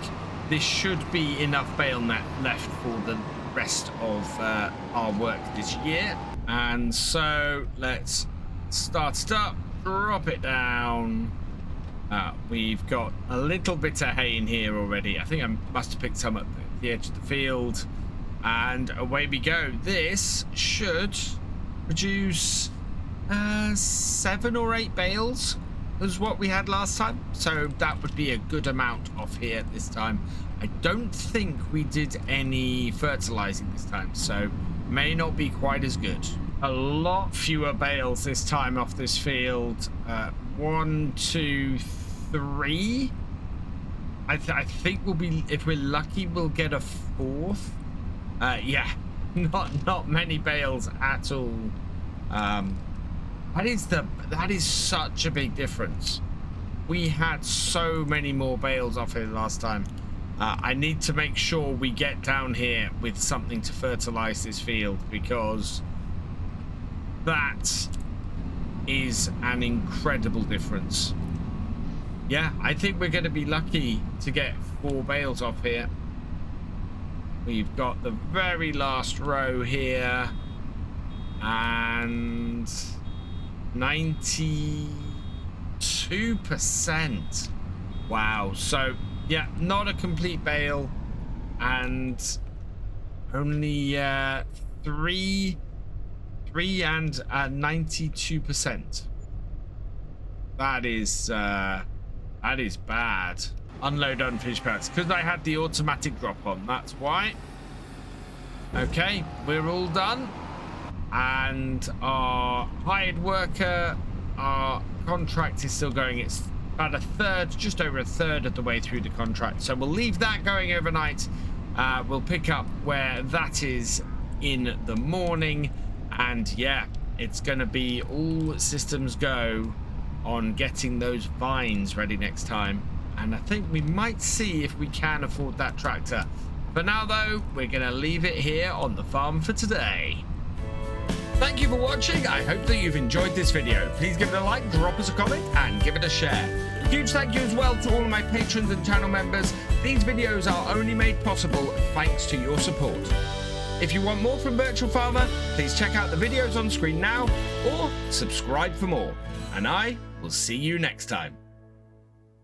this should be enough bale net left for the rest of our work this year. And so let's start it up, drop it down. We've got a little bit of hay in here already. I think I must have picked some at the edge of the field, and away we go. This should produce 7 or 8 bales is what we had last time, so that would be a good amount off here this time. I don't think we did any fertilizing this time, so may not be quite as good. A lot fewer bales this time off this field. 1, 2, 3. I think we'll be, if we're lucky, we'll get a 4th. Yeah, not many bales at all. That is such a big difference. We had so many more bales off here last time. I need to make sure we get down here with something to fertilize this field, because that is an incredible difference. Yeah, I think we're going to be lucky to get 4 bales off here. We've got the very last row here, and 92%. Wow. So yeah, not a complete bale, and only 3 and 92%. That is bad. Unload unfinished pallets because I had the automatic drop on, that's why. Okay, we're all done, and our hired worker, our contract is still going. It's about a third, just over a third of the way through the contract, so we'll leave that going overnight. We'll pick up where that is in the morning, and yeah, it's gonna be all systems go on getting those vines ready next time. And I think we might see if we can afford that tractor. For now though, we're gonna leave it here on the farm for today. Thank you for watching. I hope that you've enjoyed this video. Please give it a like, drop us a comment, and give it a share. Huge thank you as well to all of my patrons and channel members. These videos are only made possible thanks to your support. If you want more from Virtual Farmer, please check out the videos on screen now, or subscribe for more. And I will see you next time.